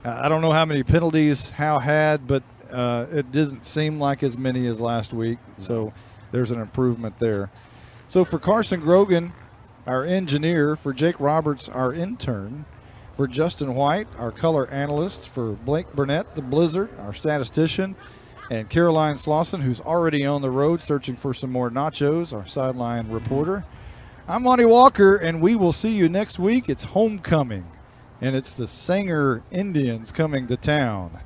Speaker 6: I don't know how many penalties Howe had, but it doesn't seem like as many as last week. So there's an improvement there. So for Carson Grogan, our engineer, for Jake Roberts, our intern, for Justin White, our color analyst, for Blake Burnett, the Blizzard, our statistician, and Caroline Slauson, who's already on the road searching for some more nachos, our sideline reporter. I'm Monty Walker, and we will see you next week. It's homecoming, and it's the Sanger Indians coming to town.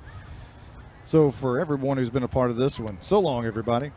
Speaker 6: So for everyone who's been a part of this one, so long, everybody.